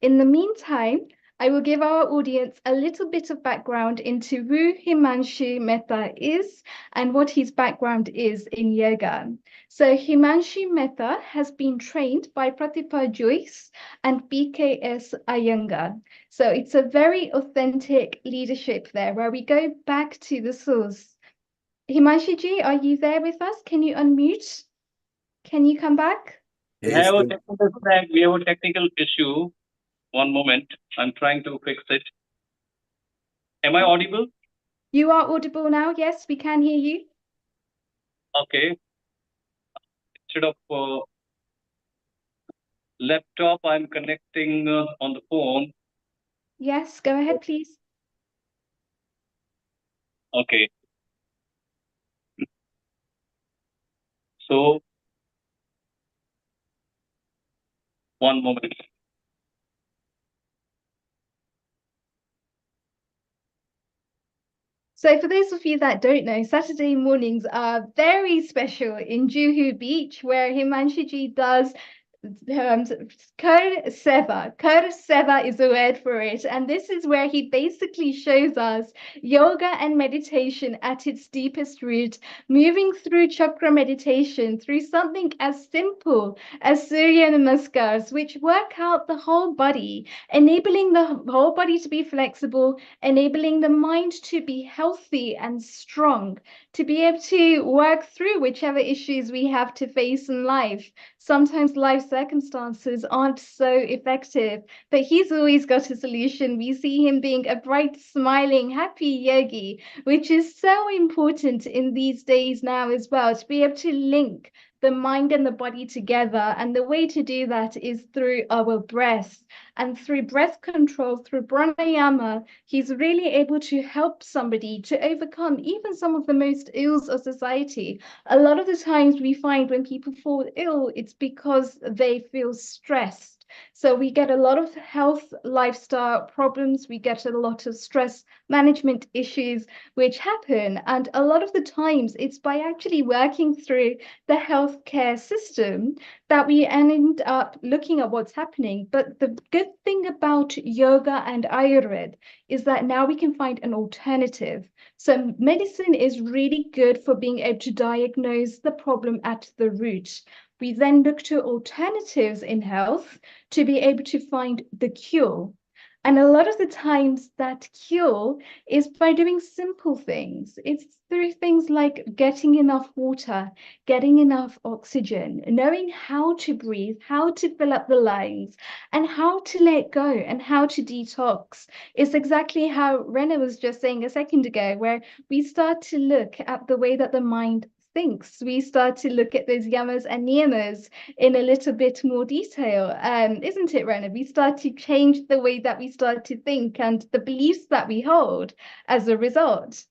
In the meantime, I will give our audience a little bit of background into who Himanshu Mehta is and what his background is in yoga. So Himanshu Mehta has been trained by Pratibha Joyce and BKS Iyengar. So it's a very authentic leadership there where we go back to the source. Himanshu ji, are you there with us? Can you unmute? Can you come back? We have a technical issue. One moment. I'm trying to fix it. Am I audible? You are audible now. Yes, we can hear you. Okay. Instead of laptop, I'm connecting on the phone. Yes, go ahead, please. Okay. So, one moment. So for those of you that don't know, Saturday mornings are very special in Juhu Beach, where Himanshuji does Kar Seva. Kar Seva is the word for it. And this is where he basically shows us yoga and meditation at its deepest root, moving through chakra meditation, through something as simple as Surya Namaskars, which work out the whole body, enabling the whole body to be flexible, enabling the mind to be healthy and strong, to be able to work through whichever issues we have to face in life. Sometimes life circumstances aren't so effective, but he's always got a solution. We see him being a bright, smiling, happy yogi, which is so important in these days now as well, to be able to link the mind and the body together. And the way to do that is through our breath. And through breath control, through pranayama, he's really able to help somebody to overcome even some of the most ills of society. A lot of the times we find when people fall ill, it's because they feel stressed. So we get a lot of health lifestyle problems. We get a lot of stress management issues which happen. And a lot of the times it's by actually working through the healthcare system that we end up looking at what's happening. But the good thing about yoga and Ayurveda is that now we can find an alternative. So medicine is really good for being able to diagnose the problem at the root. We then look to alternatives in health to be able to find the cure. And a lot of the times that cure is by doing simple things. It's through things like getting enough water, getting enough oxygen, knowing how to breathe, how to fill up the lungs, and how to let go and how to detox. It's exactly how Rena was just saying a second ago, where we start to look at the way that the mind thinks. We start to look at those yamas and niyamas in a little bit more detail, isn't it, Rena? We start to change the way that we start to think and the beliefs that we hold as a result.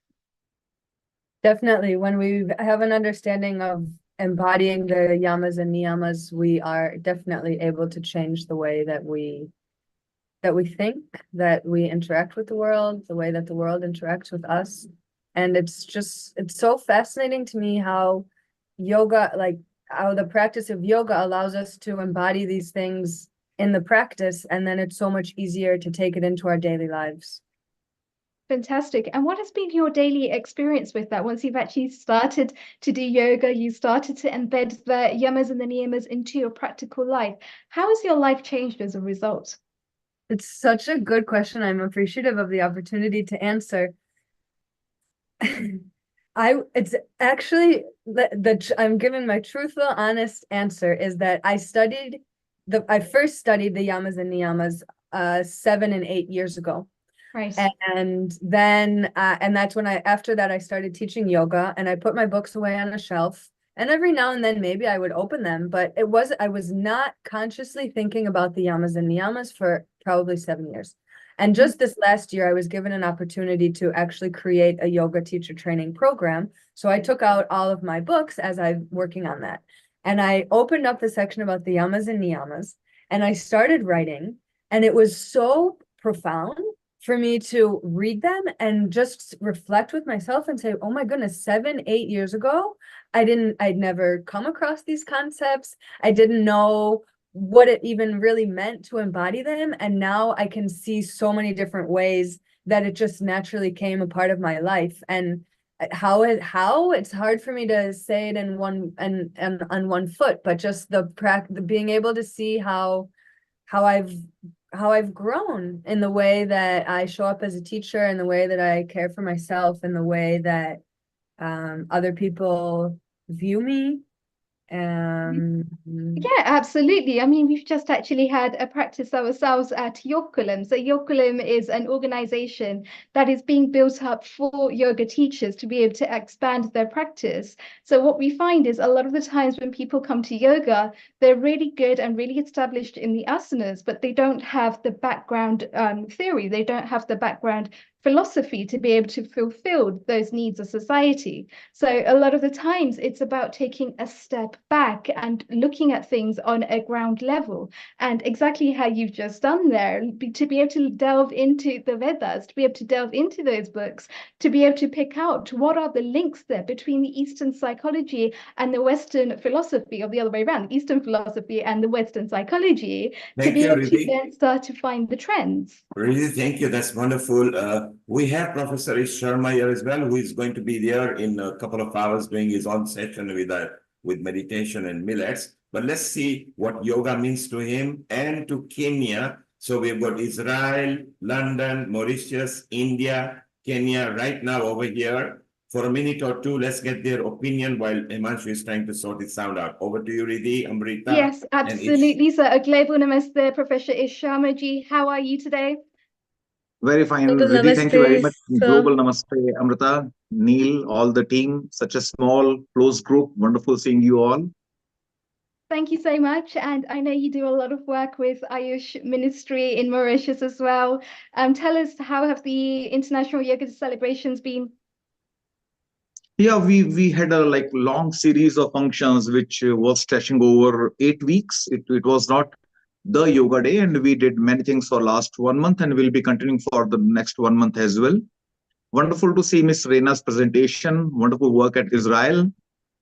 Definitely. When we have an understanding of embodying the yamas and niyamas, we are definitely able to change the way that we think, that we interact with the world, the way that the world interacts with us. And it's so fascinating to me how yoga, like how the practice of yoga allows us to embody these things in the practice, and then it's so much easier to take it into our daily lives. Fantastic. And what has been your daily experience with that? Once you've actually started to do yoga, you started to embed the yamas and the niyamas into your practical life. How has your life changed as a result? It's such a good question. I'm appreciative of the opportunity to answer. It's actually I'm giving my truthful, honest answer is that I first studied the yamas and niyamas 7 and 8 years ago. Right. And then and that's when after that I started teaching yoga, and I put my books away on a shelf And every now and then maybe I would open them, but I was not consciously thinking about the yamas and niyamas for probably 7 years. And just this last year, I was given an opportunity to actually create a yoga teacher training program. So I took out all of my books as I'm working on that. And I opened up the section about the yamas and niyamas, and I started writing, and it was so profound for me to read them and just reflect with myself and say, oh my goodness, 7, 8 years ago, I'd never come across these concepts. I didn't know what it even really meant to embody them. And now I can see so many different ways that it just naturally came a part of my life. And how it's hard for me to say it in one and on one foot, but just the being able to see how I've grown in the way that I show up as a teacher, and the way that I care for myself, and the way that other people view me. Yeah, absolutely. I mean, we've just actually had a practice ourselves at Yokulam. So Yokulam is an organization that is being built up for yoga teachers to be able to expand their practice. So what we find is a lot of the times when people come to yoga, they're really good and really established in the asanas, but they don't have the background theory. They don't have the background philosophy to be able to fulfill those needs of society. So a lot of the times it's about taking a step back and looking at things on a ground level, and exactly how you've just done there, to be able to delve into the Vedas, to be able to delve into those books, to be able to pick out what are the links there between the Eastern psychology and the Western philosophy, or the other way around, the Eastern philosophy and the Western psychology, to be able to then start to find the trends. Really, thank you. That's wonderful. We have Professor Ish Sharma here as well, who is going to be there in a couple of hours doing his own session with meditation and millets. But let's see what yoga means to him and to Kenya. So we've got Israel, London, Mauritius, India, Kenya right now over here. For a minute or two, let's get their opinion while Himanshu is trying to sort his sound out. Over to you, Riddhi, Amrita. Yes, absolutely. So a global namaste, Professor Ish Sharma ji. How are you today? Very fine, Global Riddhi. Thank you very namaste, much. sir. Global namaste, Amrita, Neil, all the team. Such a small, close group. Wonderful seeing you all. Thank you so much. And I know you do a lot of work with Ayush Ministry in Mauritius as well. Tell us, how have the International Yoga celebrations been? Yeah, we had a long series of functions which was stretching over 8 weeks. It was not the yoga day, and we did many things for last 1 month, and we'll be continuing for the next 1 month as well. Wonderful to see Miss Rena's presentation. Wonderful work at Israel.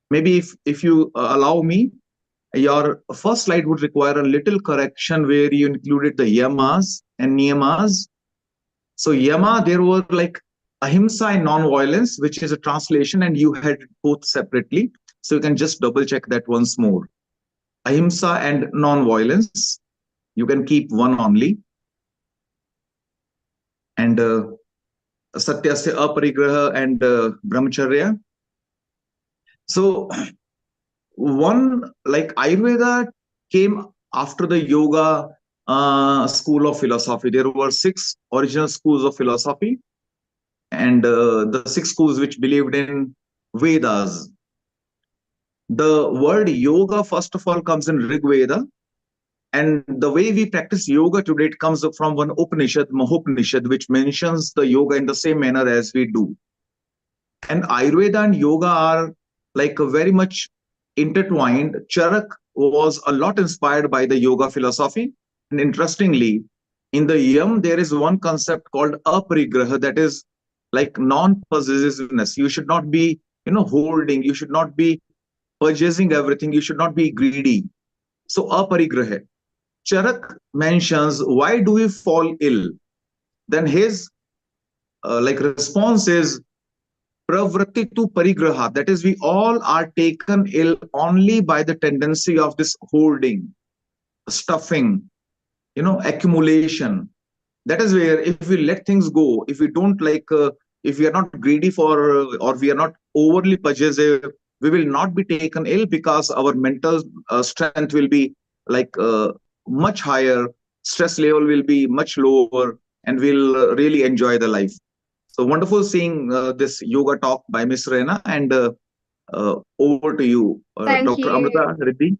Maybe if you allow me, your first slide would require a little correction where you included the yamas and niyamas. So yama, there were ahimsa and non-violence, which is a translation, and you had both separately. So you can just double check that once more. Ahimsa and non-violence, you can keep one only. And satyasya aparigraha and brahmacharya. So one, Ayurveda came after the yoga school of philosophy. There were 6 original schools of philosophy, and the 6 schools which believed in Vedas. The word yoga, first of all, comes in Rig Veda, and the way we practice yoga today, it comes from one Upanishad, Mahopanishad, which mentions the yoga in the same manner as we do. And Ayurveda and yoga are very much intertwined. Charak was a lot inspired by the yoga philosophy. And interestingly, in the yam, there is one concept called aparigraha, that is non-possessiveness. You should not be, holding. You should not be purchasing everything. You should not be greedy. So aparigraha. Charak mentions, why do we fall ill? Then his response is, pravritti tu parigraha. That is, we all are taken ill only by the tendency of this holding, stuffing, accumulation. That is where, if we let things go, if we don't if we are not greedy for, or we are not overly possessive, we will not be taken ill, because our mental strength will be much higher, stress level will be much lower, and we'll really enjoy the life. So wonderful seeing this yoga talk by Miss Rena, and Over to you, Thank Dr. you. Amrita Reddy.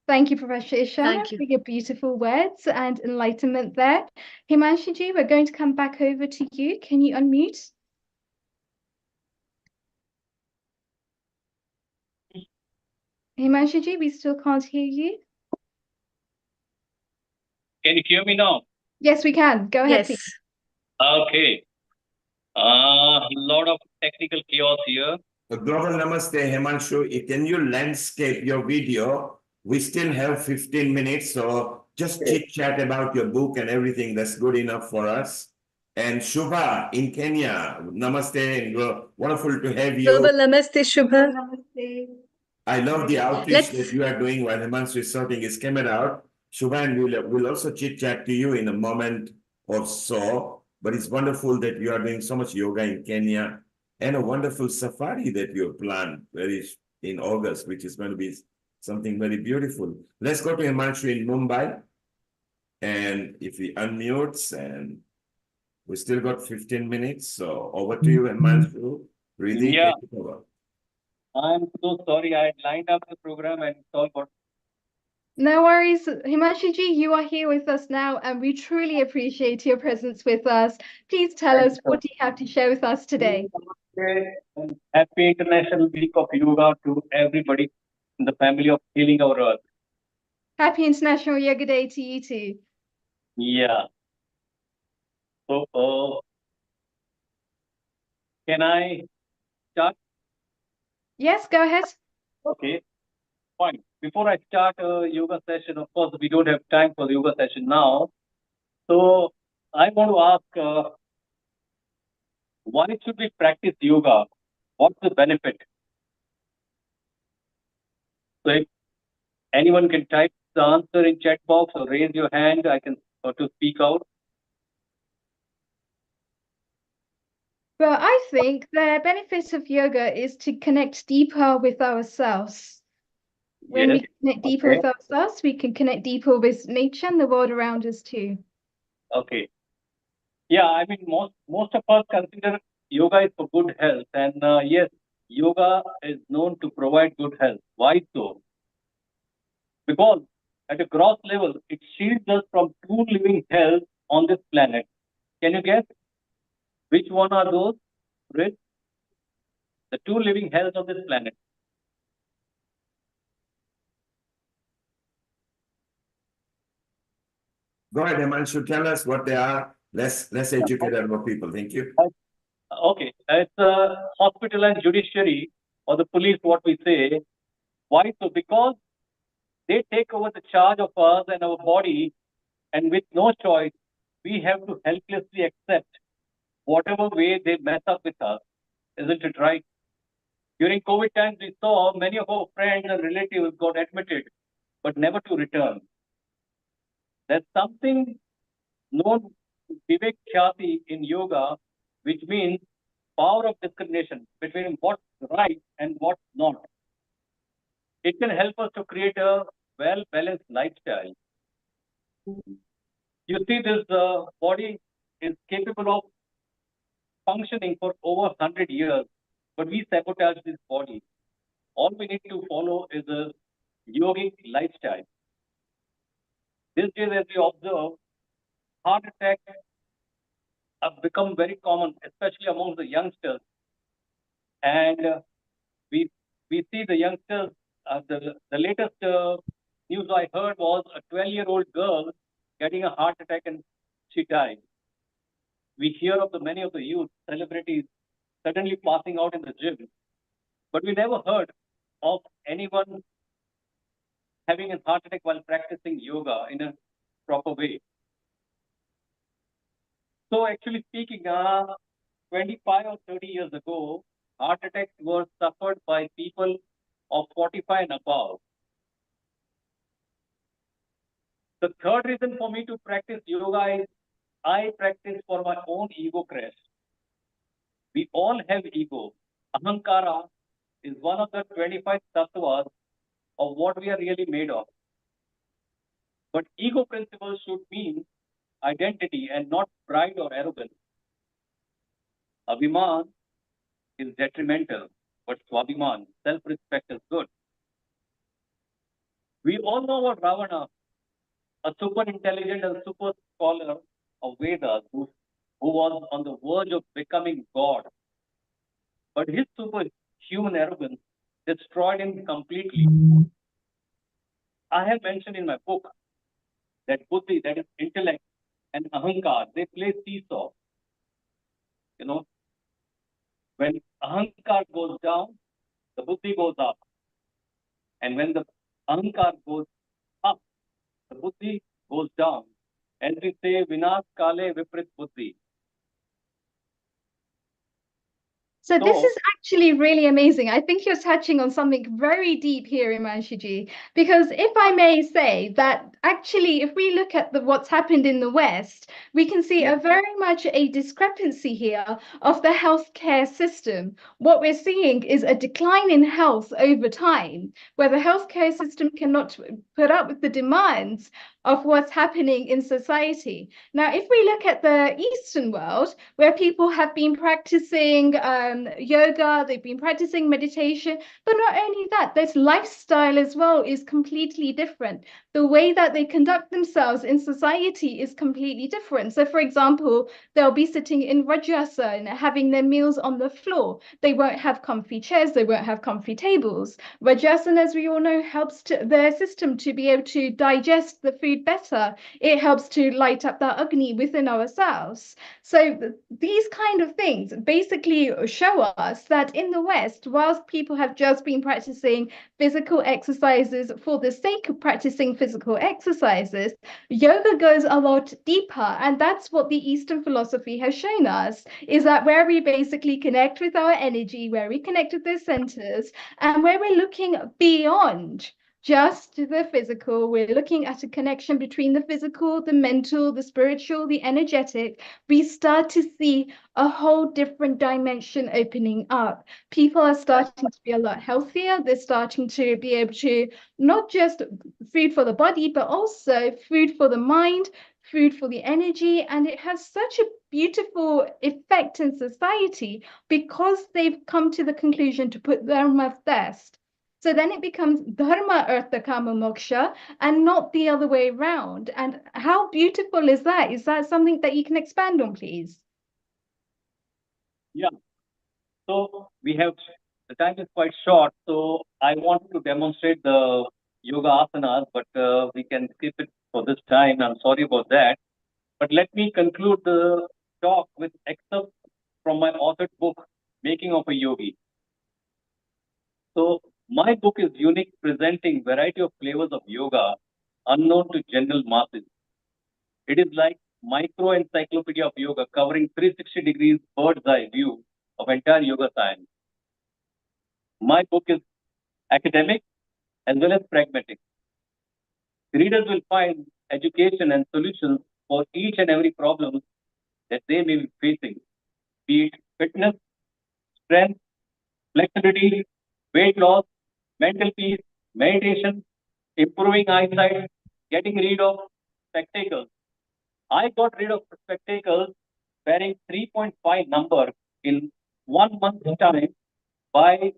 Thank you, Professor Isha, Thank you. for your beautiful words and enlightenment there. Himanshuji, we're going to come back over to you. Can you unmute? Himanshuji, we still can't hear you. Can you hear me now? Yes, we can. Go ahead, Yes. please. Okay. A lot of technical chaos here. Global Namaste, Himanshu. Can you landscape your video? We still have 15 minutes, so just chit chat about your book and everything. That's good enough for us. And Shubha in Kenya, Namaste, and wonderful to have you. Global Namaste, Shubha. I love the outreach Let's that you are doing while Himanshu is sorting his camera out. Shubhan will also chit chat to you in a moment or so. But it's wonderful that you are doing so much yoga in Kenya and a wonderful safari that you have planned in August, which is going to be something very beautiful. Let's go to Himanshu in Mumbai. And if he unmutes, and we still got 15 minutes. So over to you, Himanshu. Really Yeah. take it over. I'm so sorry. I had lined up the program and it's all got. No worries. Himanshuji, you are here with us now, and we truly appreciate your presence with us. Please tell us, what do you have to share with us today? And happy International Week of Yoga to everybody in the family of Healing Our Earth. Happy International Yoga Day to you too. Yeah. So, can I start? Yes, go ahead. Okay, fine. Before I start a yoga session, of course, we don't have time for the yoga session now. So, I want to ask, why should we practice yoga? What's the benefit? So, if anyone can type the answer in chat box or raise your hand, I can to speak out. Well, I think the benefit of yoga is to connect deeper with ourselves. When Yes. we connect deeper with ourselves, we can connect deeper with nature and the world around us too. Okay. Yeah, I mean, most of us consider yoga is for good health, and yes, yoga is known to provide good health. Why so? Because at a gross level, it shields us from two living hells on this planet. Can you guess which one are those? Rich? The two living hells on this planet. Go ahead, Himanshu. Tell us what they are. Let's educate our people. Thank you. Okay, it's hospital and judiciary or the police, what we say. Why so? Because they take over the charge of us and our body, and with no choice, we have to helplessly accept whatever way they mess up with us. Isn't it right? During COVID times, we saw many of our friends and relatives got admitted, but never to return. There's something known Vivek Khyati in yoga, which means power of discrimination between what's right and what's not. It can help us to create a well-balanced lifestyle. You see, this body is capable of functioning for over 100 years, but we sabotage this body. All we need to follow is a yogic lifestyle. These days, as we observe, heart attacks have become very common, especially among the youngsters. And we see the youngsters. The latest news I heard was a 12-year-old girl getting a heart attack and she died. We hear of the many of the youth celebrities suddenly passing out in the gym, but we never heard of anyone having a heart attack while practicing yoga in a proper way. So actually speaking, 25 or 30 years ago, heart attacks were suffered by people of 45 and above. The third reason for me to practice yoga is I practice for my own ego crash. We all have ego. Ahankara is one of the 25 tattvas of what we are really made of. But ego principles should mean identity and not pride or arrogance. Abhiman is detrimental, but Swabhiman, self-respect is good. We all know about Ravana, a super intelligent and super scholar of Vedas who was on the verge of becoming God. But his superhuman arrogance destroyed him completely. I have mentioned in my book that buddhi, that is intellect, and ahankar, they play seesaw. You know, when ahankar goes down, the buddhi goes up. And when the ahankar goes up, the buddhi goes down. As we say, vinas kale viprit buddhi. So this is actually really amazing. I think you're touching on something very deep here, Imanshiji, because if I may say that actually, if we look at what's happened in the West, we can see a very much a discrepancy here of the healthcare system. What we're seeing is a decline in health over time, where the healthcare system cannot put up with the demands of what's happening in society. Now, if we look at the Eastern world, where people have been practicing yoga, they've been practicing meditation, but not only that, their lifestyle as well is completely different. The way that they conduct themselves in society is completely different. So, for example, they'll be sitting in Rajasana, having their meals on the floor. They won't have comfy chairs, they won't have comfy tables. Rajasana, as we all know, helps their system to be able to digest the food better. It helps to light up the Agni within ourselves. So these kind of things basically show us that in the West, whilst people have just been practicing physical exercises for the sake of practicing physical exercises, yoga goes a lot deeper. And that's what the Eastern philosophy has shown us, is that where we basically connect with our energy, where we connect with those centers, and where we're looking beyond just the physical, we're looking at a connection between the physical, the mental, the spiritual, the energetic, we start to see a whole different dimension opening up. People are starting to be a lot healthier. They're starting to be able to not just food for the body, but also food for the mind, food for the energy. And it has such a beautiful effect in society because they've come to the conclusion to put dharma first. So then it becomes dharma, artha, kama, moksha, and not the other way around. And how beautiful is that? Is that something that you can expand on, please? Yeah. So the time is quite short. So I wanted to demonstrate the yoga asanas, but we can skip it for this time. I'm sorry about that. But let me conclude the talk with excerpts from my authored book, Making of a Yogi. So my book is unique, presenting variety of flavors of yoga unknown to general masses. It is like micro encyclopedia of yoga, covering 360 degrees bird's eye view of entire yoga science. My book is academic as well as pragmatic. Readers will find education and solutions for each and every problem that they may be facing, be it fitness, strength, flexibility, weight loss, mental peace, meditation, improving eyesight, getting rid of spectacles. I got rid of spectacles wearing 3.5 number in 1 month's time by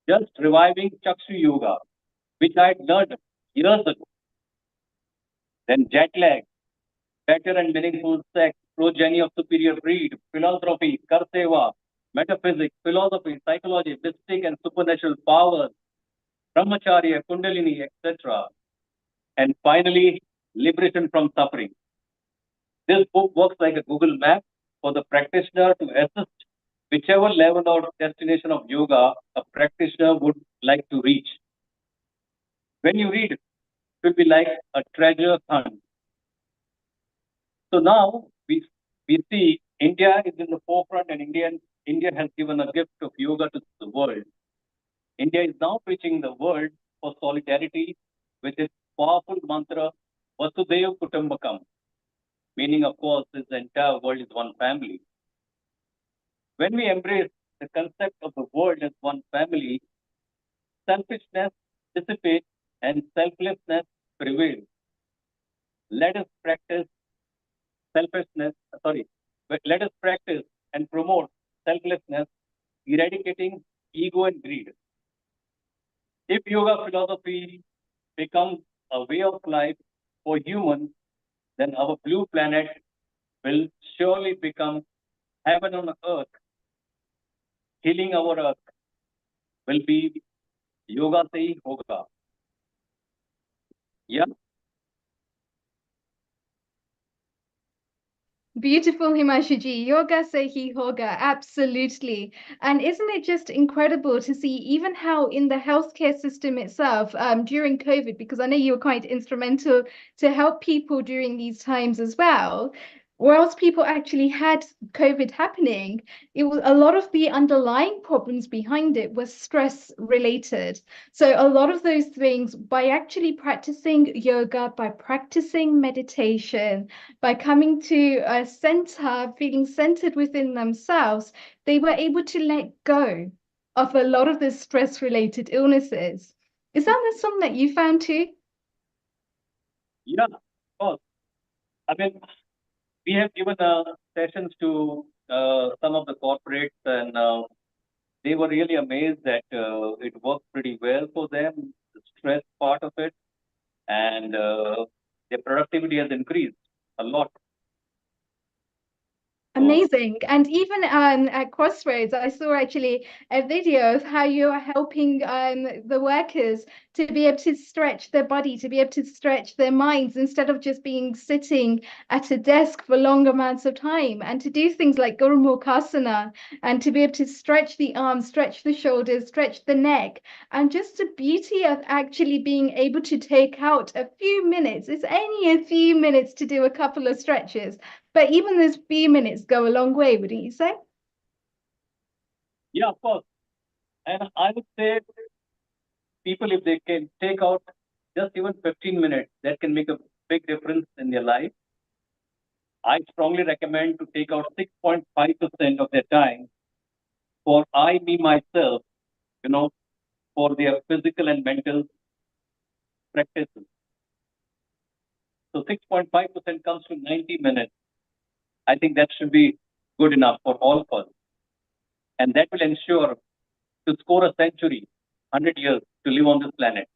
just reviving Chakshu Yoga, which I had learned years ago. Then jet lag, better and meaningful sex, progeny of superior breed, philanthropy, Karseva, metaphysics, philosophy, psychology, mystic and supernatural powers, brahmacharya, kundalini, etc. And finally, liberation from suffering. This book works like a Google map for the practitioner to assist whichever level or destination of yoga a practitioner would like to reach. When you read, it will be like a treasure hunt. So now we see India is in the forefront, and India has given a gift of yoga to the world. India is now preaching the world for solidarity with its powerful mantra, Vasudhaiva Kutumbakam, meaning, of course, this entire world is one family. When we embrace the concept of the world as one family, selfishness dissipates and selflessness prevails. Let us practice let us practice and promote selflessness, eradicating ego and greed. If yoga philosophy becomes a way of life for humans, then our blue planet will surely become heaven on earth. Healing our earth will be yoga se hi hoga. Yeah. Beautiful, Himashuji. Yoga Sehi Hoga, absolutely. And isn't it just incredible to see even how in the healthcare system itself, during COVID, because I know you were quite instrumental to help people during these times as well. Whilst people actually had COVID happening, it was a lot of the underlying problems behind it was stress related. So a lot of those things, by actually practicing yoga, by practicing meditation, by coming to a center, feeling centered within themselves, they were able to let go of a lot of the stress related illnesses. Is that something that you found too? Yeah, of course. I mean, we have given sessions to some of the corporates, and they were really amazed that it worked pretty well for them, the stress part of it, and their productivity has increased a lot. Amazing. And even at Crossroads, I saw actually a video of how you're helping the workers to be able to stretch their body, to be able to stretch their minds instead of just being sitting at a desk for long amounts of time, and to do things like Gurumukhasana and to be able to stretch the arms, stretch the shoulders, stretch the neck. And just the beauty of actually being able to take out a few minutes. It's only a few minutes to do a couple of stretches. But even those few minutes go a long way, wouldn't you say? Yeah, of course. And I would say people, if they can take out just even 15 minutes, that can make a big difference in their life. I strongly recommend to take out 6.5% of their time for me, myself, for their physical and mental practices. So 6.5% comes to 90 minutes. I think that should be good enough for all of us. And that will ensure to score a century, 100 years to live on this planet.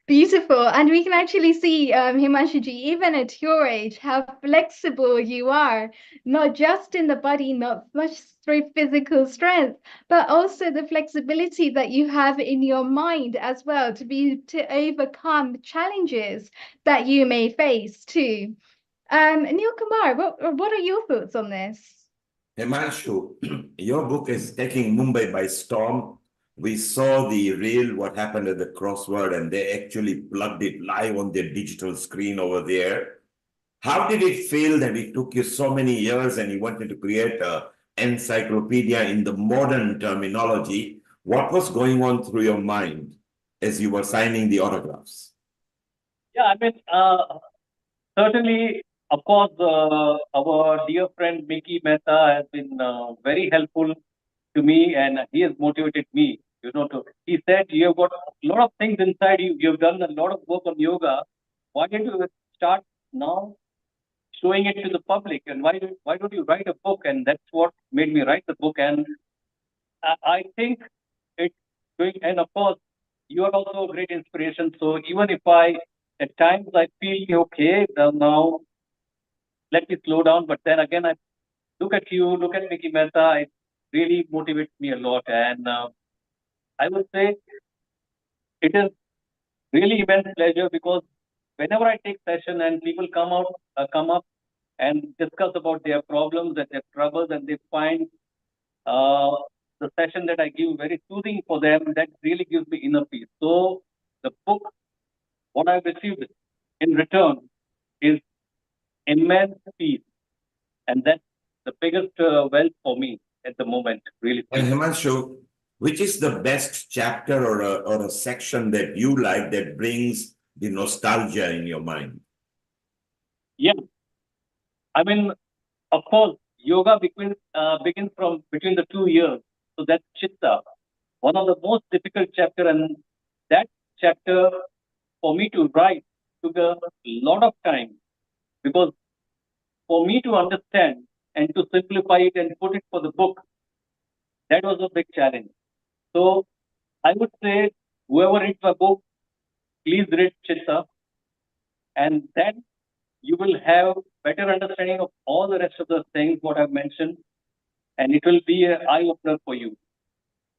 Beautiful. And we can actually see, Himanshuji, even at your age, how flexible you are, not just in the body, not much through physical strength, but also the flexibility that you have in your mind as well to overcome challenges that you may face too. Neil Kumar, what are your thoughts on this? Himanshu, your book is taking Mumbai by storm. We saw the reel, what happened at the crossword, and they actually plugged it live on their digital screen over there. How did it feel that it took you so many years and you wanted to create an encyclopedia in the modern terminology? What was going on through your mind as you were signing the autographs? Yeah, I mean, certainly, of course, our dear friend Mickey Mehta has been very helpful to me, and he has motivated me. He said, you have got a lot of things inside you. You've done a lot of work on yoga. Why don't you start now showing it to the public? And why don't you write a book? And that's what made me write the book. And I think it's doing. And of course, you are also a great inspiration. So even if at times I feel okay now, let me slow down. But then again, I look at you, look at Mickey Mehta. It really motivates me a lot. And I would say it is really immense pleasure, because whenever I take session and people come up and discuss about their problems and their troubles, and they find the session that I give very soothing for them, that really gives me inner peace. So the book, what I've received in return is immense peace, and that's the biggest wealth for me at the moment, really. And Himanshu, which is the best chapter or a section that you like that brings the nostalgia in your mind? Yeah, I mean, of course, yoga begins from between the 2 years. So that's Chitta, one of the most difficult chapter, and that chapter for me to write took a lot of time, because for me to understand and to simplify it and put it for the book, That was a big challenge. So I would say whoever reads my book, please read Chitta, and then you will have better understanding of all the rest of the things what I've mentioned, and it will be an eye opener for you.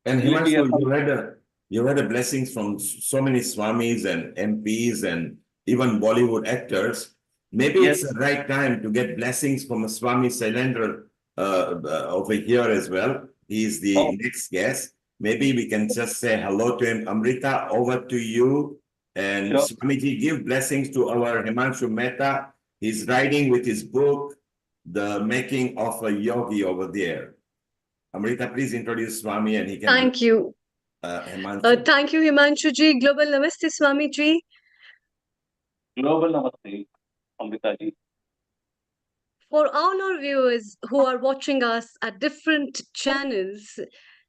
And It will be a Himanshu, you had the blessings from so many Swamis and MPs and even Bollywood actors. Maybe Yes. it's the right time to get blessings from a Swami Sailendra over here as well. He's the next guest. Maybe we can just say hello to him. Amrita, over to you. And Sure. Swamiji, give blessings to our Himanshu Mehta. He's writing with his book, The Making of a Yogi over there. Amrita, please introduce Swami and he can. Thank you. Himanshu. Thank you, Himanshu ji. Global Namaste, Swami ji. Global Namaste, Amrita ji. For all our viewers who are watching us at different channels,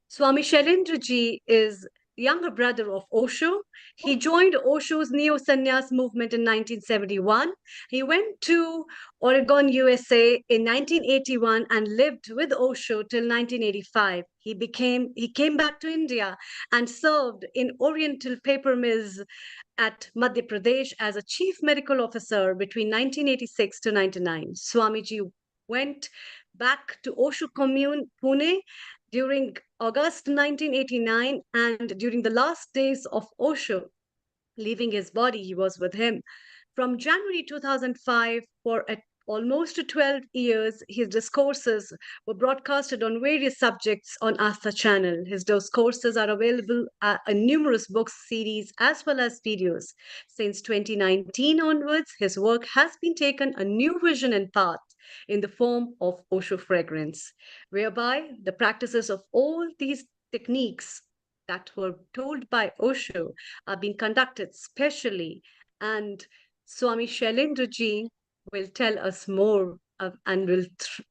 Swami Shailendra ji is younger brother of Osho. He joined Osho's Neo Sannyas movement in 1971. He went to Oregon, USA in 1981 and lived with Osho till 1985. He came back to India and served in Oriental paper mills at Madhya Pradesh as a chief medical officer between 1986 to 99. Swamiji went back to Osho commune, Pune, during August 1989, and during the last days of Osho, leaving his body, he was with him. From January 2005, for almost 12 years, his discourses were broadcasted on various subjects on Astha channel. His discourses are available in numerous books, series, as well as videos. Since 2019 onwards, his work has been taken a new vision and path in the form of Osho fragrance, whereby the practices of all these techniques that were told by Osho are being conducted specially, and Swami Shailendra ji will tell us more and will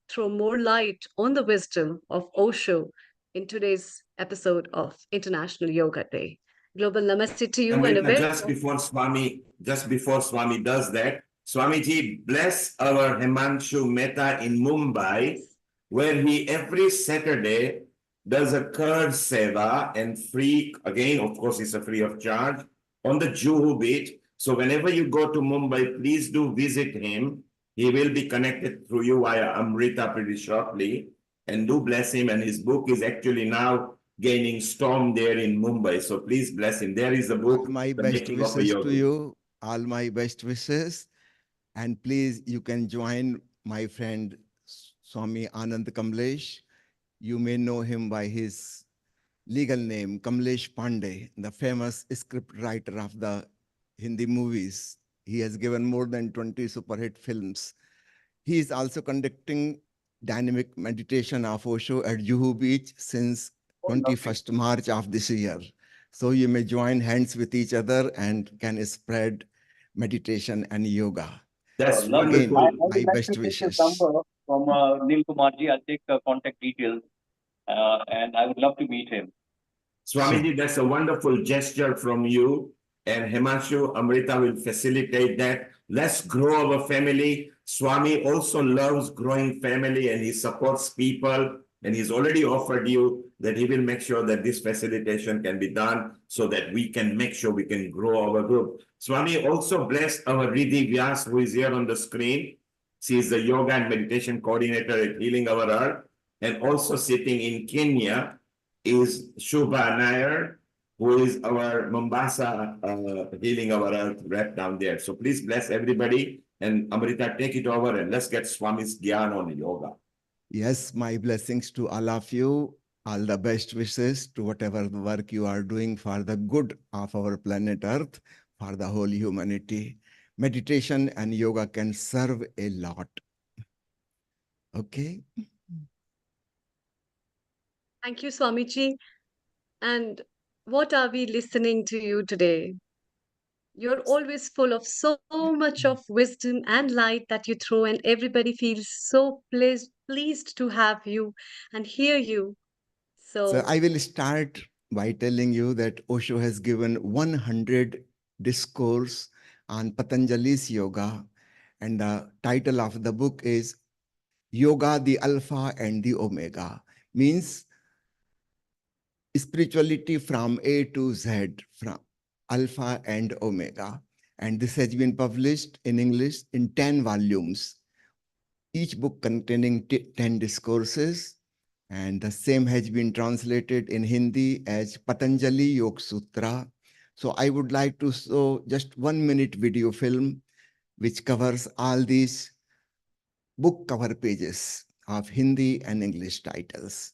throw more light on the wisdom of Osho in today's episode of International Yoga Day. Global namaste to you and a very Just before Swami does that, Swamiji bless our Himanshu Mehta in Mumbai, where he every Saturday does a curd seva and free, again, of course, it's a free of charge, on the Juhu beach. So whenever you go to Mumbai, please do visit him. He will be connected through you via Amrita pretty shortly. And do bless him. And his book is actually now gaining storm there in Mumbai. So please bless him. There is a book. My The best Making of a wishes to Yogi. you. All my best wishes. And please, you can join my friend Swami Anand Kamlesh. You may know him by his legal name, Kamlesh Pandey, the famous script writer of the Hindi movies. He has given more than 20 super hit films. He is also conducting dynamic meditation of Osho at Juhu Beach since 21st March of this year. So you may join hands with each other and can spread meditation and yoga. That's Lovely. wonderful. I would My like best to take his wishes. number from Neil Kumar ji. I'll take contact details, and I would love to meet him. Swamiji, that's a wonderful gesture from you. And Himanshu, Amrita will facilitate that. Let's grow our family. Swami also loves growing family and he supports people. And he's already offered you that he will make sure that this facilitation can be done so that we can make sure we can grow our group. Swami also blessed our Riddhi Vyas, who is here on the screen. She is the yoga and meditation coordinator at Healing Our Earth. And also sitting in Kenya is Shubha Nair, who is our Mombasa Healing Our Earth rep down there. So please bless everybody. And Amrita, take it over and let's get Swami's GYAN on yoga. Yes, my blessings to all of you. All the best wishes to whatever the work you are doing for the good of our planet Earth, for the whole humanity. Meditation and yoga can serve a lot. Okay? Thank you, Swamiji. And what are we listening to you today? You're always full of so much of wisdom and light that you throw, and everybody feels so pleased to have you and hear you. So I will start by telling you that Osho has given 100 discourse on Patanjali's yoga, and the title of the book is Yoga, the Alpha and the Omega. Means spirituality from A to Z, from Alpha and Omega. And this has been published in English in 10 volumes, each book containing 10 discourses. And the same has been translated in Hindi as Patanjali Yoga Sutra. So I would like to show just 1-minute video film which covers all these book cover pages of Hindi and English titles.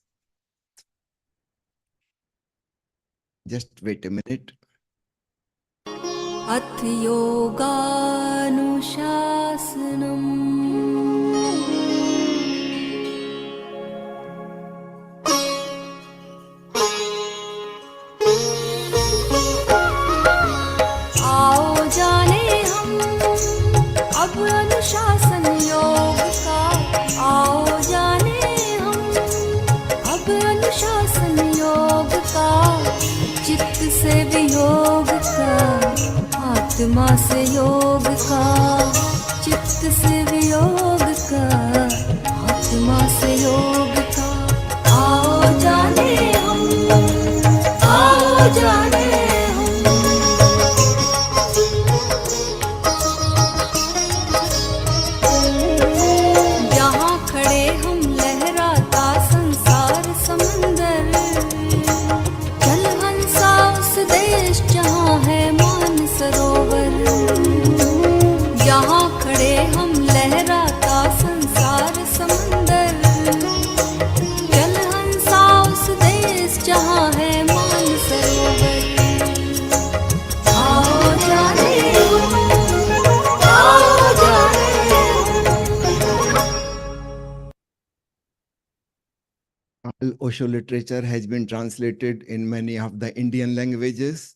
Just wait a minute. अथ योगानुशासनम् आओ जाने हम अब अनुशासन योग का आओ जाने हम अब अनुशासन योग का चित्त से वियोग का आत्मा से योग का चित्त से वियोग का आत्मा से योग का आओ जाने हम आओ जाने यहाँ खड़े हम लहराता संसार समंदर चल हंसा उस देश जहाँ है मान सरोवर यहाँ खड़े हम लहराता संसार समंदर चल हंसा उस देश जहाँ है मान सरोवर आओ जाने आओ जाने Osho literature has been translated in many of the Indian languages,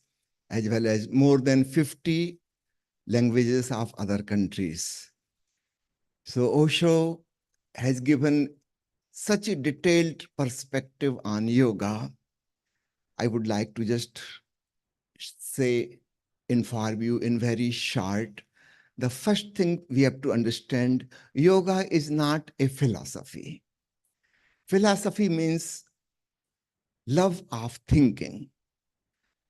as well as more than 50 languages of other countries. So Osho has given such a detailed perspective on yoga. I would like to just say, inform you in very short. The first thing we have to understand, yoga is not a philosophy. Philosophy means love of thinking.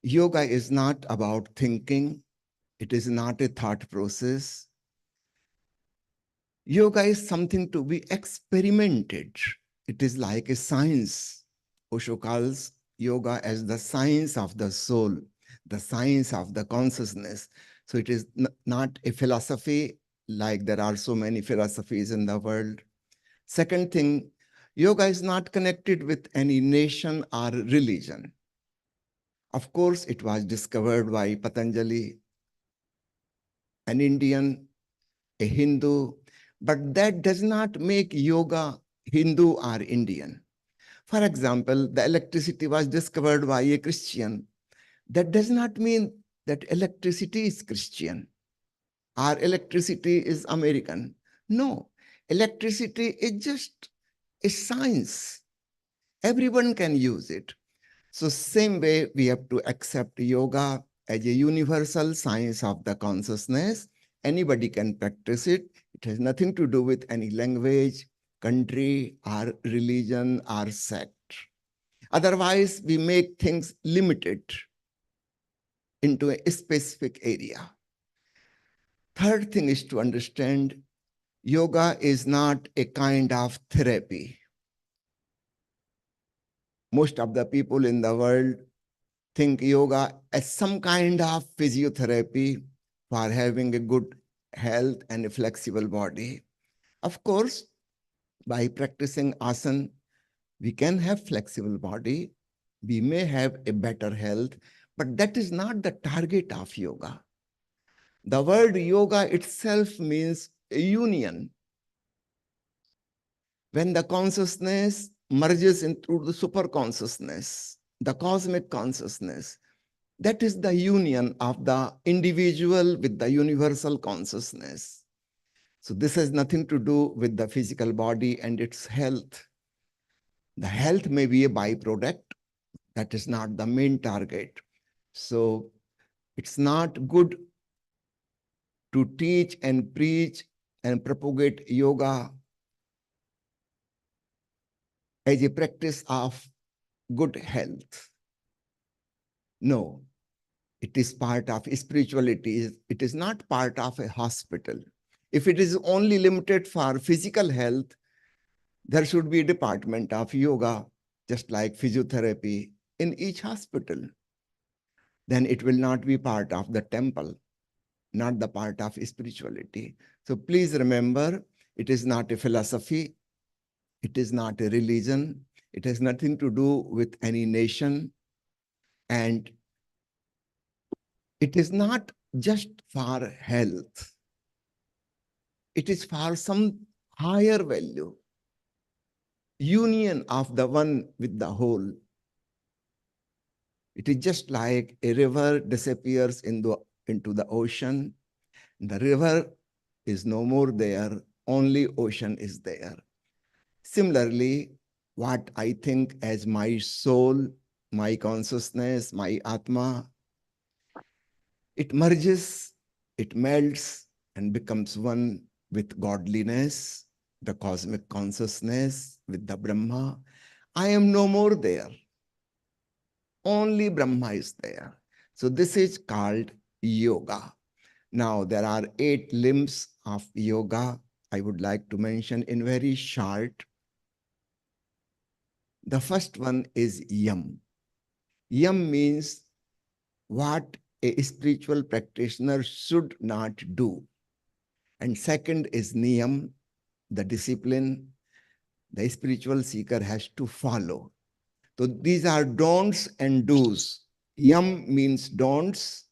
Yoga is not about thinking. It is not a thought process. Yoga is something to be experimented. It is like a science. Osho calls yoga as the science of the soul, the science of the consciousness. So it is not a philosophy like there are so many philosophies in the world. Second thing, yoga is not connected with any nation or religion. Of course, it was discovered by Patanjali, an Indian, a Hindu, but that does not make yoga Hindu or Indian. For example, the electricity was discovered by a Christian. That does not mean that electricity is Christian or electricity is American. No, electricity is just a science. Everyone can use it. So same way we have to accept yoga as a universal science of the consciousness. Anybody can practice it. It has nothing to do with any language, country, or religion, or sect. Otherwise, we make things limited into a specific area. Third thing is to understand yoga is not a kind of therapy. Most of the people in the world think yoga as some kind of physiotherapy for having a good health and a flexible body. Of course, by practicing asana, we can have flexible body. We may have a better health, but that is not the target of yoga. The word yoga itself means a union. When the consciousness merges into the super consciousness, the cosmic consciousness, that is the union of the individual with the universal consciousness. So this has nothing to do with the physical body and its health. The health may be a byproduct. That is not the main target. So it's not good to teach and preach and propagate yoga as a practice of good health. No, it is part of spirituality. It is not part of a hospital. If it is only limited for physical health, there should be a department of yoga, just like physiotherapy in each hospital. Then it will not be part of the temple, not the part of spirituality. So please remember, it is not a philosophy. It is not a religion. It has nothing to do with any nation. And it is not just for health. It is for some higher value, union of the one with the whole. It is just like a river disappears into the ocean. The river is no more there, only ocean is there. Similarly, what I think as my soul, my consciousness, my Atma, it merges, it melts and becomes one with godliness, the cosmic consciousness, with the Brahma. I am no more there. Only Brahma is there. So this is called yoga. Now, there are 8 limbs of yoga I would like to mention in very short. The first one is yam. Yam means what a spiritual practitioner should not do. And second is niyam, the discipline the spiritual seeker has to follow. So these are don'ts and do's. Yam means don'ts,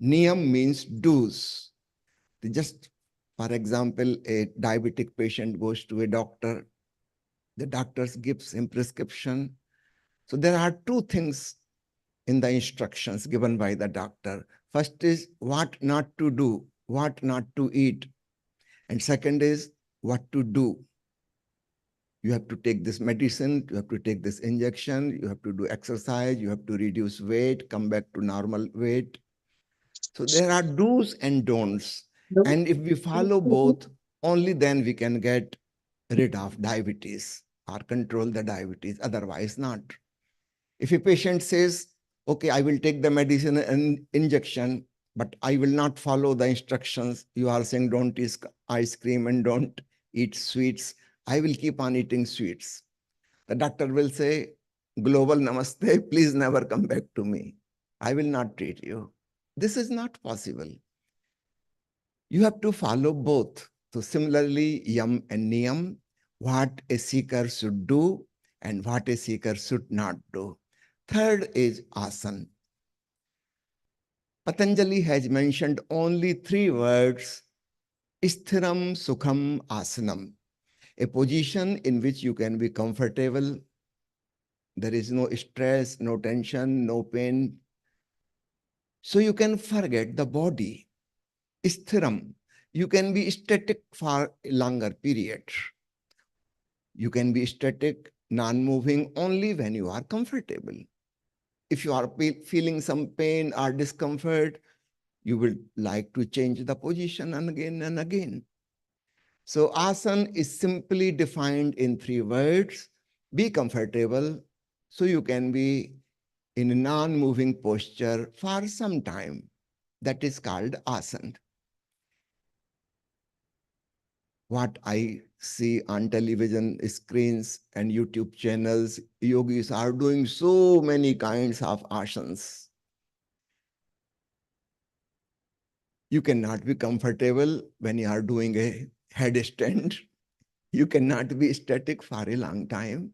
niyam means do's. Just for example, a diabetic patient goes to a doctor, the doctor gives him prescription. So there are 2 things in the instructions given by the doctor. First is what not to do, what not to eat. And second is what to do. You have to take this medicine, you have to take this injection, you have to do exercise, you have to reduce weight, come back to normal weight. So there are do's and don'ts. And if we follow both, only then we can get rid of diabetes or control the diabetes, otherwise not. If a patient says, okay, I will take the medicine and injection, but I will not follow the instructions. You are saying don't eat ice cream and don't eat sweets. I will keep on eating sweets. The doctor will say, global namaste, please never come back to me. I will not treat you. This is not possible. You have to follow both. So similarly, yam and niyam, what a seeker should do and what a seeker should not do. Third is asana. Patanjali has mentioned only 3 words, sthiram sukham asanam, a position in which you can be comfortable. There is no stress, no tension, no pain. So you can forget the body. Sthiram, you can be static for a longer period. You can be static, non-moving only when you are comfortable. If you are feeling some pain or discomfort, you will like to change the position and again and again. So asana is simply defined in 3 words. Be comfortable so you can be in a non-moving posture for some time. That is called asana. What I see on television screens and YouTube channels, yogis are doing so many kinds of asanas. You cannot be comfortable when you are doing a headstand. You cannot be static for a long time.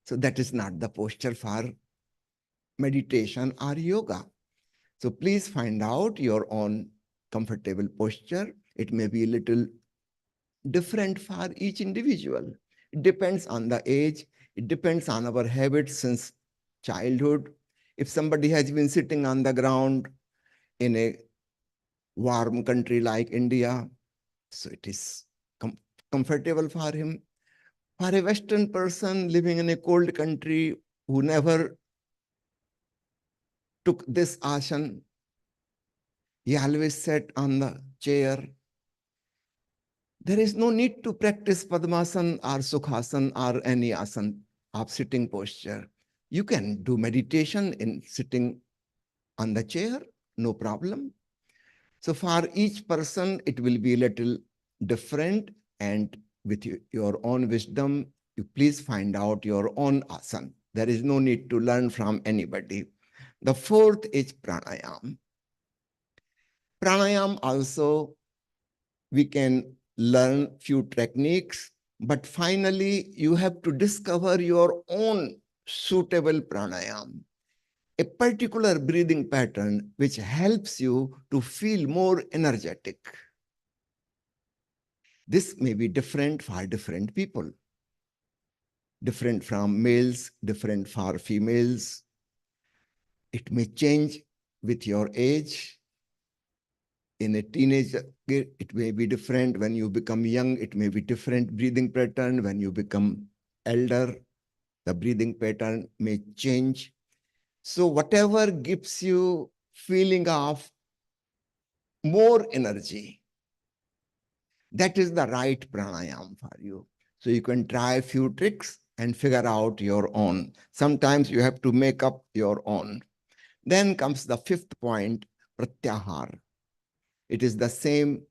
So that is not the posture for meditation or yoga. So please find out your own comfortable posture. It may be a little different for each individual. It depends on the age. It depends on our habits since childhood. If somebody has been sitting on the ground in a warm country like India, so it is comfortable for him. For a Western person living in a cold country who never took this asana, he always sat on the chair. There is no need to practice Padmasana or Sukhasana or any asana of sitting posture. You can do meditation in sitting on the chair, no problem. So for each person, it will be a little different, and with your own wisdom, you please find out your own asana. There is no need to learn from anybody. The fourth is pranayam. Pranayam also, we can learn few techniques, but finally you have to discover your own suitable pranayam, a particular breathing pattern which helps you to feel more energetic. This may be different for different people, different from males, different for females. It may change with your age. In a teenager, it may be different. When you become young, it may be different breathing pattern. When you become elder, the breathing pattern may change. So whatever gives you feeling of more energy, that is the right pranayam for you. So you can try a few tricks and figure out your own. Sometimes you have to make up your own. Then comes the fifth point, pratyahar. It is the same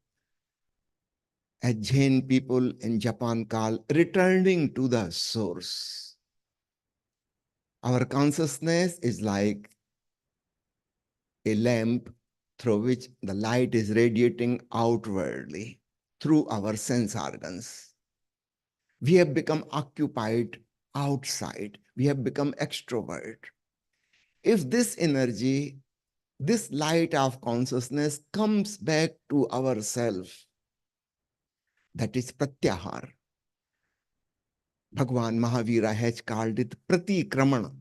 as Jain people in Japan call returning to the source. Our consciousness is like a lamp through which the light is radiating outwardly through our sense organs. We have become occupied outside. We have become extrovert. If this energy, this light of consciousness comes back to ourself, that is pratyahar. Bhagwan Mahavira has called it pratikraman.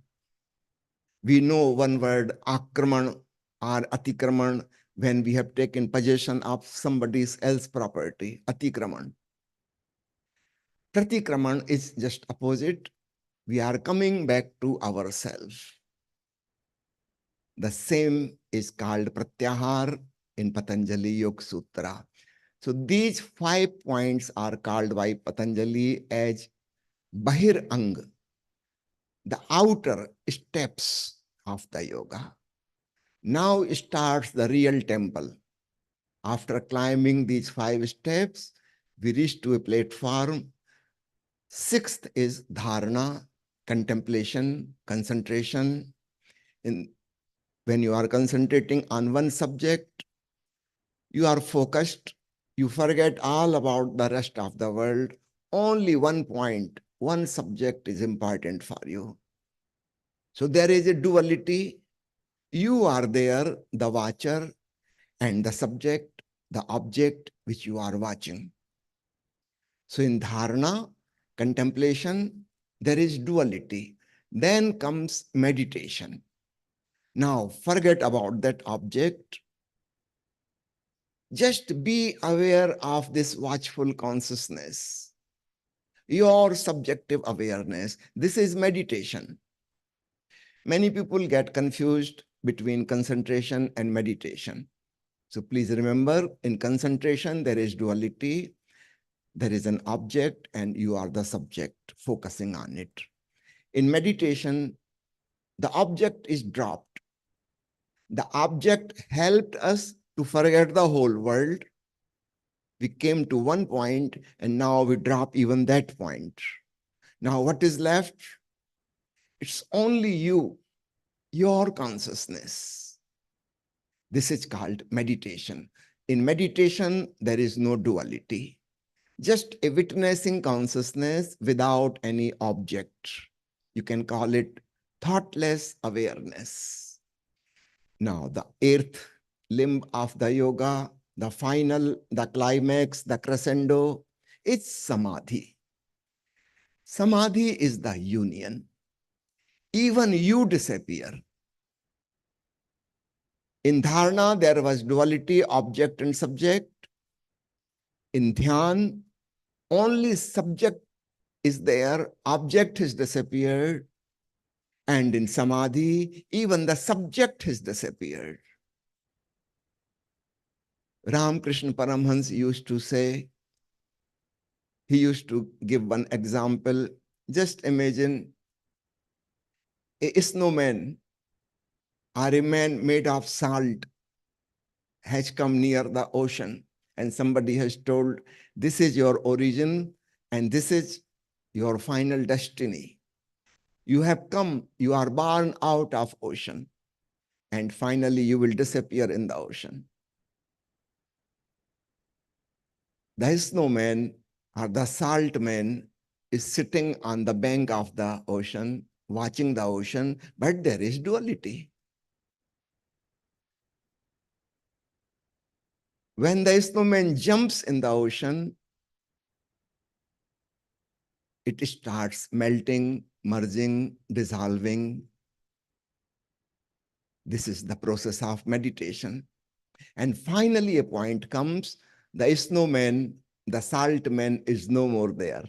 We know one word, akraman or atikraman, when we have taken possession of somebody else's property, atikraman. Pratikraman is just opposite. We are coming back to ourselves. The same is called pratyahar in Patanjali Yoga Sutra. So these 5 points are called by Patanjali as Bahir Ang, the outer steps of the yoga. Now starts the real temple. After climbing these 5 steps, we reach to a platform. Sixth is dharana, contemplation, concentration. When you are concentrating on one subject, you are focused. You forget all about the rest of the world. Only one point, one subject is important for you. So there is a duality. You are there, the watcher, and the subject, the object which you are watching. So in dharana, contemplation, there is duality. Then comes meditation. Now forget about that object. Just be aware of this watchful consciousness, your subjective awareness. This is meditation. Many people get confused between concentration and meditation. So please remember, in concentration, there is duality. There is an object and you are the subject focusing on it. In meditation, the object is dropped. The object helped us to forget the whole world. We came to one point and now we drop even that point. Now what is left? It's only you, your consciousness. This is called meditation. In meditation, there is no duality. Just a witnessing consciousness without any object. You can call it thoughtless awareness. Now, the eighth limb of the yoga, the final, the climax, the crescendo, it's samadhi. Samadhi is the union. Even you disappear. In dharana, there was duality, object and subject. In dhyan, only subject is there, object has disappeared. And in samadhi, even the subject has disappeared. Ramakrishna Paramhans used to say, he used to give one example. Just imagine a snowman or a man made of salt has come near the ocean and somebody has told, this is your origin and this is your final destiny. You have come, you are born out of ocean, and finally you will disappear in the ocean. The snowman or the salt man is sitting on the bank of the ocean, watching the ocean, but there is duality. When the snowman jumps in the ocean, it starts melting, merging, dissolving. This is the process of meditation. And finally, a point comes, the snowman, the salt man is no more there.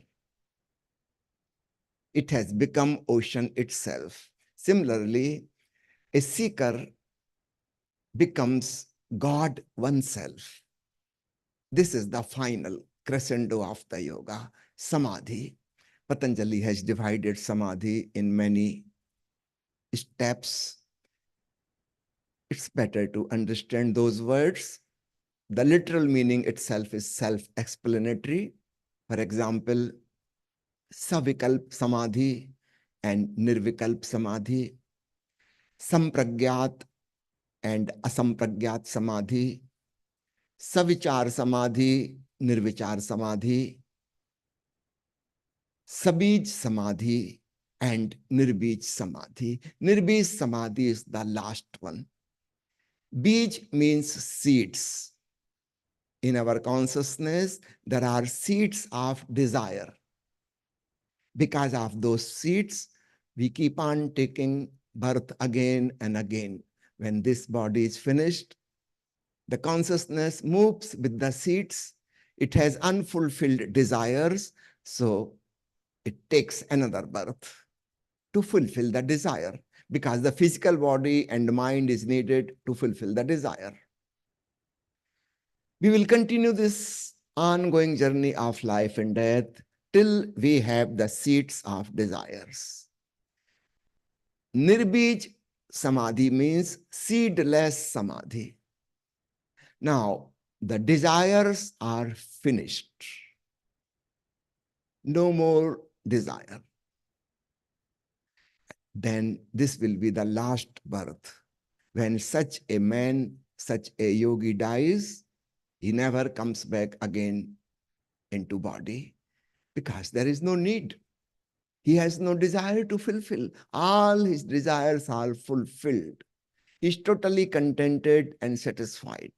It has become ocean itself. Similarly, a seeker becomes God oneself. This is the final crescendo of the yoga, samadhi. Patanjali has divided samadhi in many steps. It's better to understand those words. The literal meaning itself is self-explanatory. For example, savikalp samadhi and nirvikalp samadhi, sampragyat and asampragyat samadhi, savichar samadhi, nirvichar samadhi, sabij samadhi, and nirbij samadhi. Nirbij samadhi is the last one. Bij means seeds. In our consciousness, there are seeds of desire. Because of those seeds, we keep on taking birth again and again. When this body is finished, the consciousness moves with the seeds. It has unfulfilled desires, so it takes another birth to fulfill the desire, because the physical body and mind is needed to fulfill the desire. We will continue this ongoing journey of life and death till we have the seeds of desires. Nirbij samadhi means seedless samadhi. Now, the desires are finished. No more desire. Then this will be the last birth. When such a man, such a yogi dies, he never comes back again into body because there is no need. He has no desire to fulfill. All his desires are fulfilled. He is totally contented and satisfied.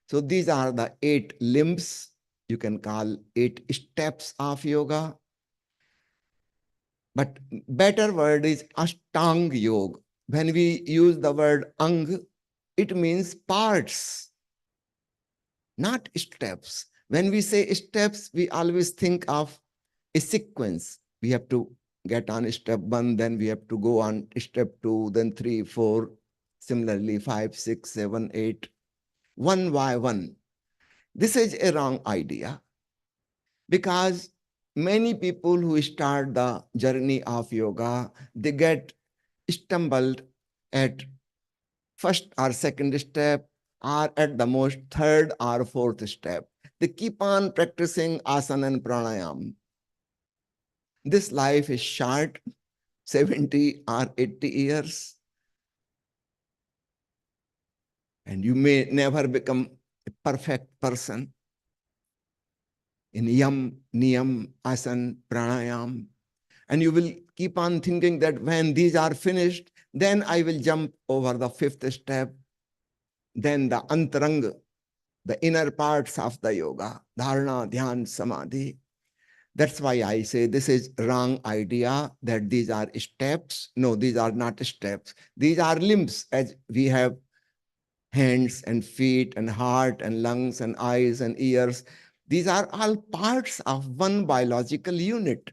So these are the 8 limbs, you can call 8 steps of yoga. But better word is Ashtang Yoga. When we use the word Ang, it means parts, not steps. When we say steps, we always think of a sequence. We have to get on step 1, then we have to go on step 2, then 3, 4, similarly 5, 6, 7, 8, one by one. This is a wrong idea because many people who start the journey of yoga, they get stumbled at first or second step, or at the most third or fourth step. They keep on practicing asana and pranayam. This life is short, 70 or 80 years. And you may never become a perfect person in yam, niyam, asan, pranayam. And you will keep on thinking that when these are finished, then I will jump over the 5th step. Then the antaranga, the inner parts of the yoga, dharana, dhyan, samadhi. That's why I say this is wrong idea that these are steps. No, these are not steps. These are limbs, as we have hands and feet and heart and lungs and eyes and ears. These are all parts of one biological unit.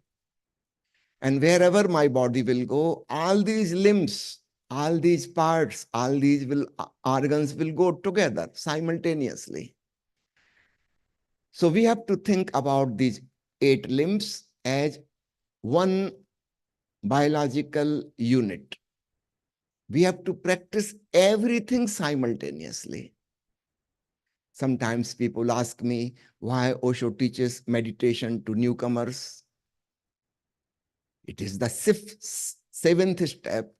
And wherever my body will go, all these limbs, all these parts, all these organs will go together simultaneously. So we have to think about these 8 limbs as one biological unit. We have to practice everything simultaneously. Sometimes people ask me why Osho teaches meditation to newcomers. It is the seventh step.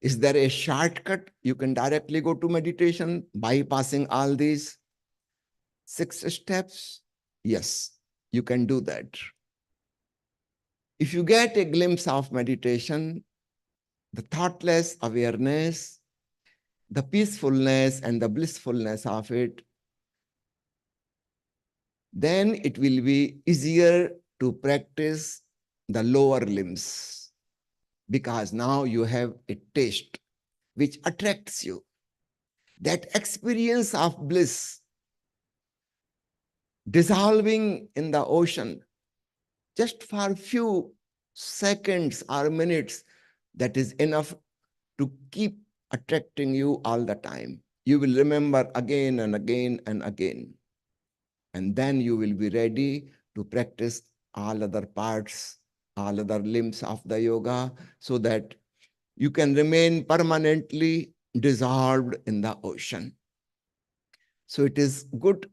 Is there a shortcut? You can directly go to meditation bypassing all these 6 steps? Yes, you can do that. If you get a glimpse of meditation, the thoughtless awareness, the peacefulness and the blissfulness of it, then it will be easier to practice the lower limbs, because now you have a taste which attracts you. That experience of bliss dissolving in the ocean just for a few seconds or minutes, that is enough to keep attracting you all the time. You will remember again and again and again. And then you will be ready to practice all other parts, all other limbs of the yoga, so that you can remain permanently dissolved in the ocean. So it is good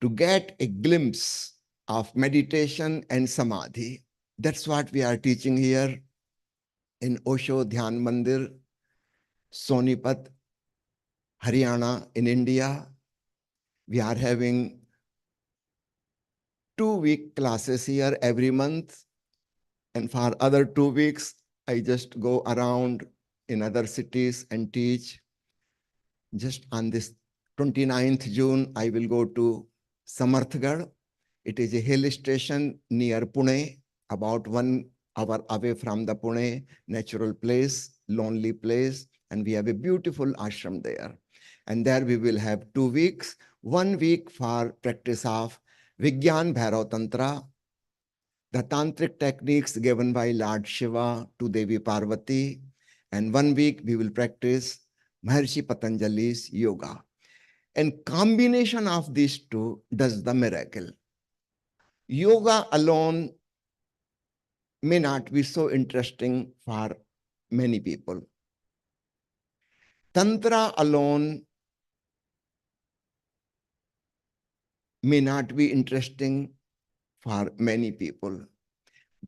to get a glimpse of meditation and samadhi. That's what we are teaching here in Osho Dhyan Mandir, Sonipat, Haryana in India. We are having 2-week classes here every month. And for other 2 weeks, I just go around in other cities and teach. Just on this 29th June, I will go to Samarthgarh. It is a hill station near Pune, about 1 hour away from the Pune, natural place, lonely place. And we have a beautiful ashram there. And there we will have 2 weeks, 1 week for practice of GYAN Bhairav Tantra, the tantric techniques given by Lord Shiva to Devi Parvati, and 1 week we will practice Maharshi Patanjali's yoga. And combination of these two does the miracle. Yoga alone may not be so interesting for many people. Tantra alone may not be interesting for many people.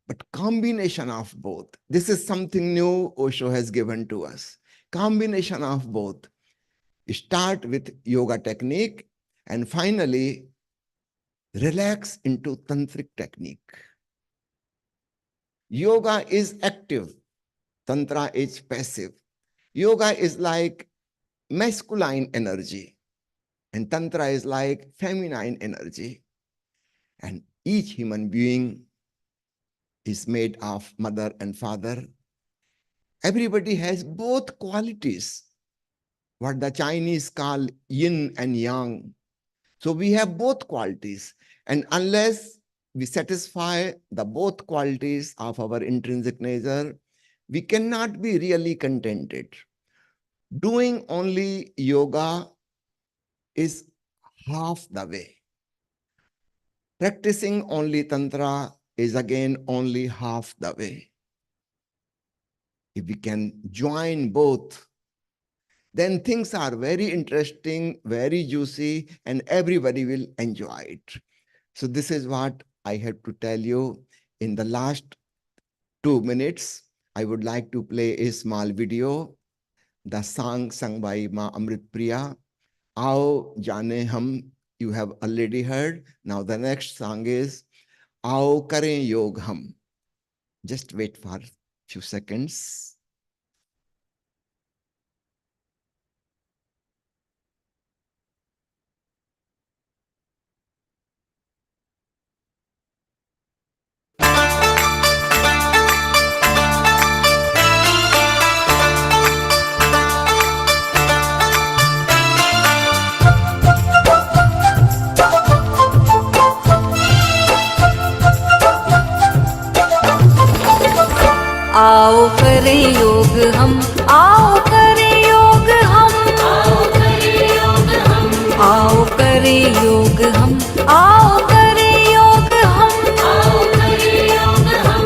But combination of both, this is something new Osho has given to us. Combination of both. Start with yoga technique and finally relax into tantric technique. Yoga is active, tantra is passive. Yoga is like masculine energy and tantra is like feminine energy. And each human being is made of mother and father. Everybody has both qualities, what the Chinese call yin and yang. So we have both qualities. And unless we satisfy the both qualities of our intrinsic nature, we cannot be really contented. Doing only yoga is half the way. Practicing only tantra is again only half the way. If we can join both, then things are very interesting, very juicy, and everybody will enjoy it. So this is what I have to tell you. In the last 2 minutes, I would like to play a small video. The song sung by Ma Amrit Priya, Aao Jaane Hum, you have already heard. Now the next song is Aao Kare Yog Hum. Just wait for a few seconds. आओ करें योग हम, आओ करें योग हम, आओ करें योग हम, आओ करें योग हम, आओ करें योग हम, आओ करें योग हम,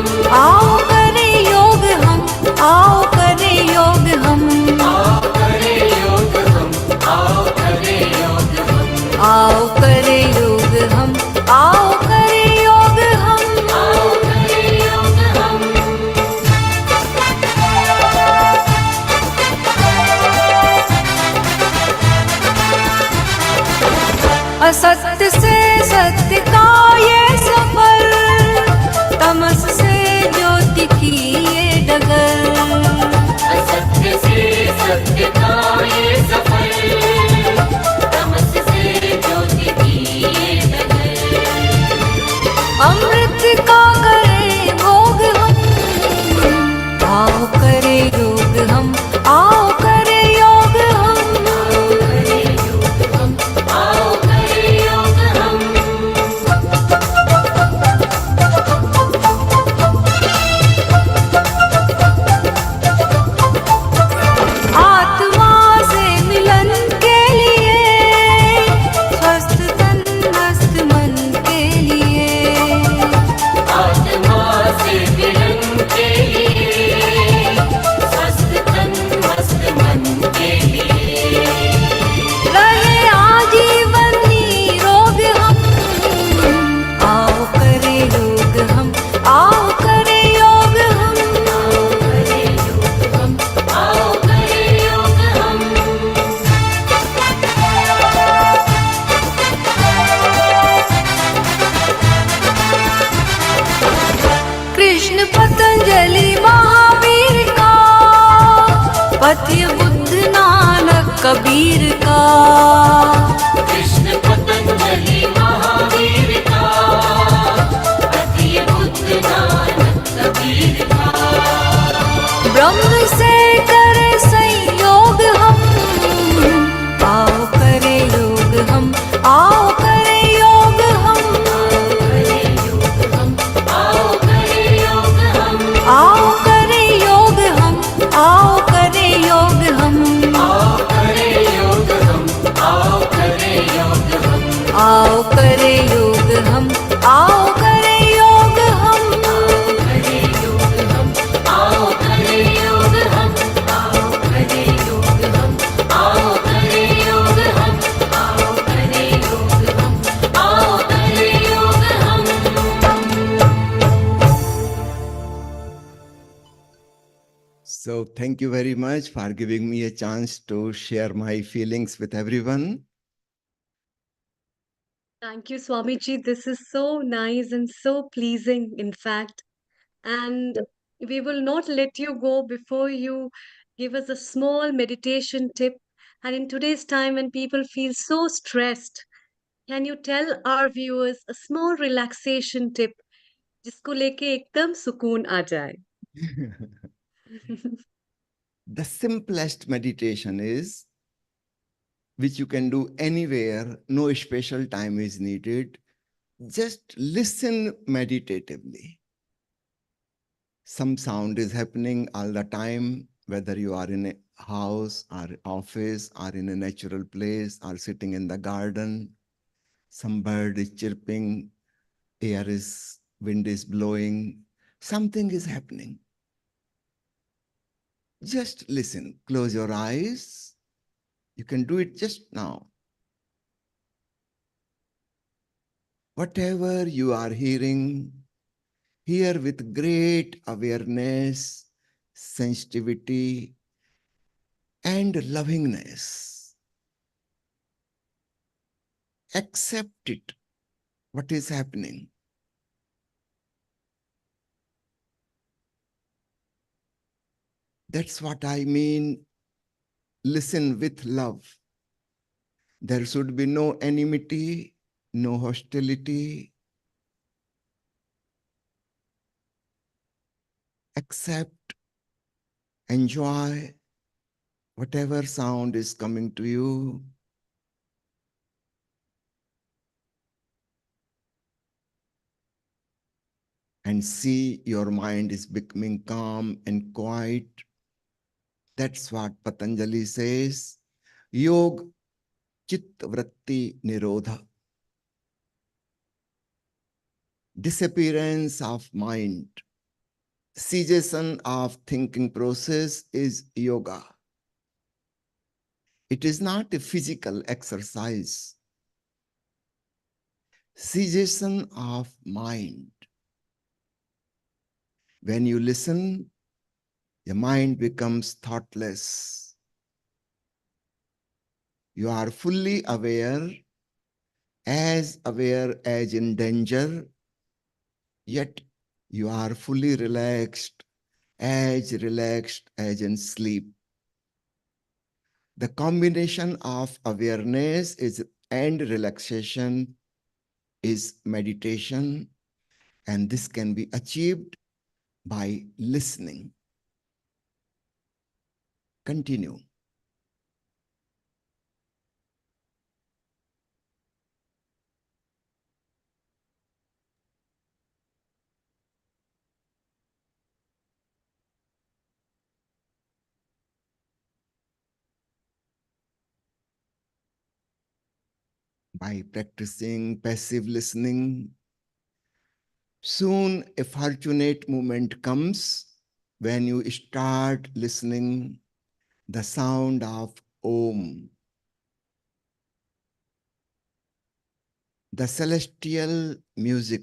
अमृत का करे भोग हम, आओ करे योग हम, आओ करे योग हम, आओ करे योग हम। आत्मा से मिलन के लिए, स्वस्थ तन मस्त मन के लिए, आत्मा से मिलन के लिए, स्वस्थ तन मस्त मन के लिए, रहे आजीवन निरोग हम, आओ करे योग हम, आओ करे योग हम, आओ करे योग हम। कृष्ण पतंजलि महावीर का, पति बुद्ध नानक कबीर का, कृष्ण पतंजलि महावीर का, पति बुद्ध नानक कबीर का, ब्रह्म से करे संयोग हम, आओ करे योग हम, आओ करे योग हम, आओ करे योग हम, आओ करे योग हम, आओ करे योग हम, आओ करे योग हम, आओ करे योग हम, आओ करे योग हम, आओ करे योग हम, आओ करे योग हम, आओ करे योग हम, आओ करे योग हम, आओ करे योग हम, आओ करे योग हम। So thank you very much for giving me a chance to share my feelings with everyone. Thank you, Swamiji. This is so nice and so pleasing, in fact. And we will not let you go before you give us a small meditation tip. And in today's time, when people feel so stressed, can you tell our viewers a small relaxation tip जिसको लेके एकदम सुकून आ जाए? The simplest meditation is, which you can do anywhere, no special time is needed. Just listen meditatively. Some sound is happening all the time, whether you are in a house or office or in a natural place or sitting in the garden. Some bird is chirping, wind is blowing, something is happening. Just listen, close your eyes. You can do it just now. Whatever you are hearing, hear with great awareness, sensitivity, and lovingness. Accept it, what is happening. That's what I mean. Listen with love. There should be no enmity, no hostility. Accept, enjoy whatever sound is coming to you. And see your mind is becoming calm and quiet. That's what Patanjali says. Yog Chit Vritti Nirodha. Disappearance of mind, cessation of thinking process is yoga. It is not a physical exercise. Cessation of mind. When you listen, your mind becomes thoughtless. You are fully aware as in danger, yet you are fully relaxed as in sleep. The combination of awareness and relaxation is meditation. And this can be achieved by listening. Continue. By practicing passive listening, soon a fortunate moment comes when you start listening the sound of Om, the celestial music,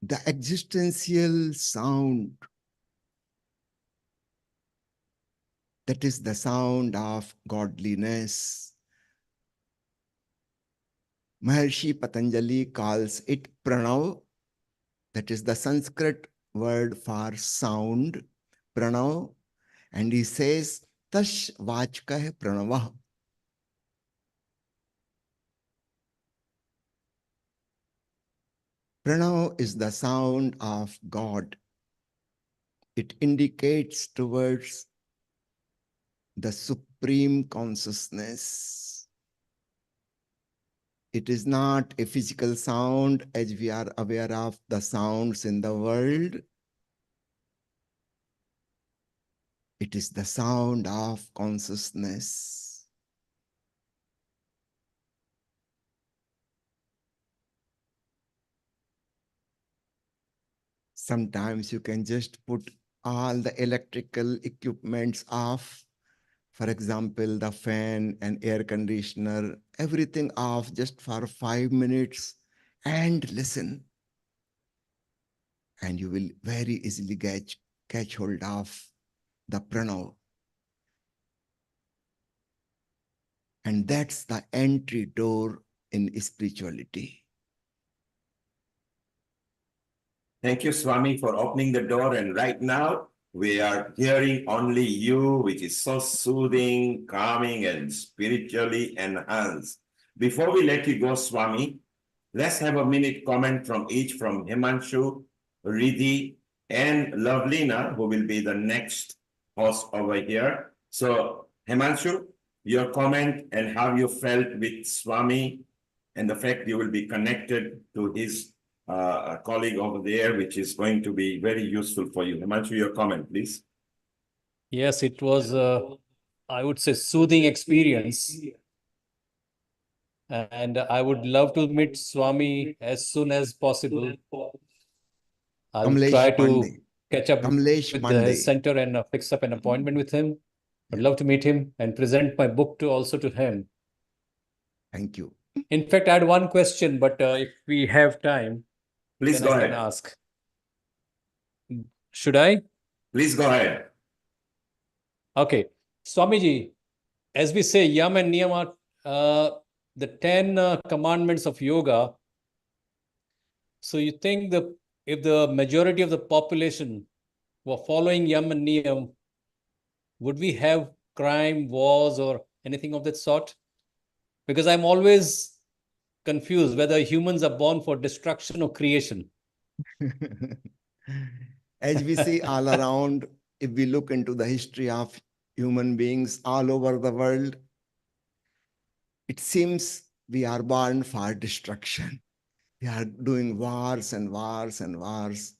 the existential sound, that is the sound of godliness. Maharshi Patanjali calls it pranav, that is the Sanskrit word for sound, pranav, and he says, Tash vachkah pranavah. Pranav is the sound of God. It indicates towards the supreme consciousness. It is not a physical sound as we are aware of the sounds in the world. It is the sound of consciousness. Sometimes you can just put all the electrical equipments off. For example, the fan and air conditioner, everything off just for 5 minutes and listen. And you will very easily catch hold of the pranav. And that's the entry door in spirituality. Thank you, Swami, for opening the door. And right now, we are hearing only you, which is so soothing, calming, and spiritually enhanced. Before we let you go, Swami, let's have a minute comment from each, from Himanshu, Riddhi, and Lovelina, who will be the next host over here. So, Himanshu, your comment and how you felt with Swami and the fact you will be connected to his colleague over there, which is going to be very useful for you. Himanshu, your comment, please. Yes, it was, I would say, soothing experience. And I would love to meet Swami as soon as possible. I'll try to catch up with his center and fix up an appointment with him. I'd love to meet him and present my book also to him. Thank you. In fact, I had one question, but if we have time, please go ahead. I can ask. Should I? Please go ahead. Okay. Swamiji, as we say, Yam and Niyam are the 10 commandments of yoga. So you think if the majority of the population were following Yam and Niyam, would we have crime, wars, or anything of that sort? Because I'm always confused whether humans are born for destruction or creation. As we see all around, if we look into the history of human beings all over the world, it seems we are born for destruction. We are doing wars and wars and wars.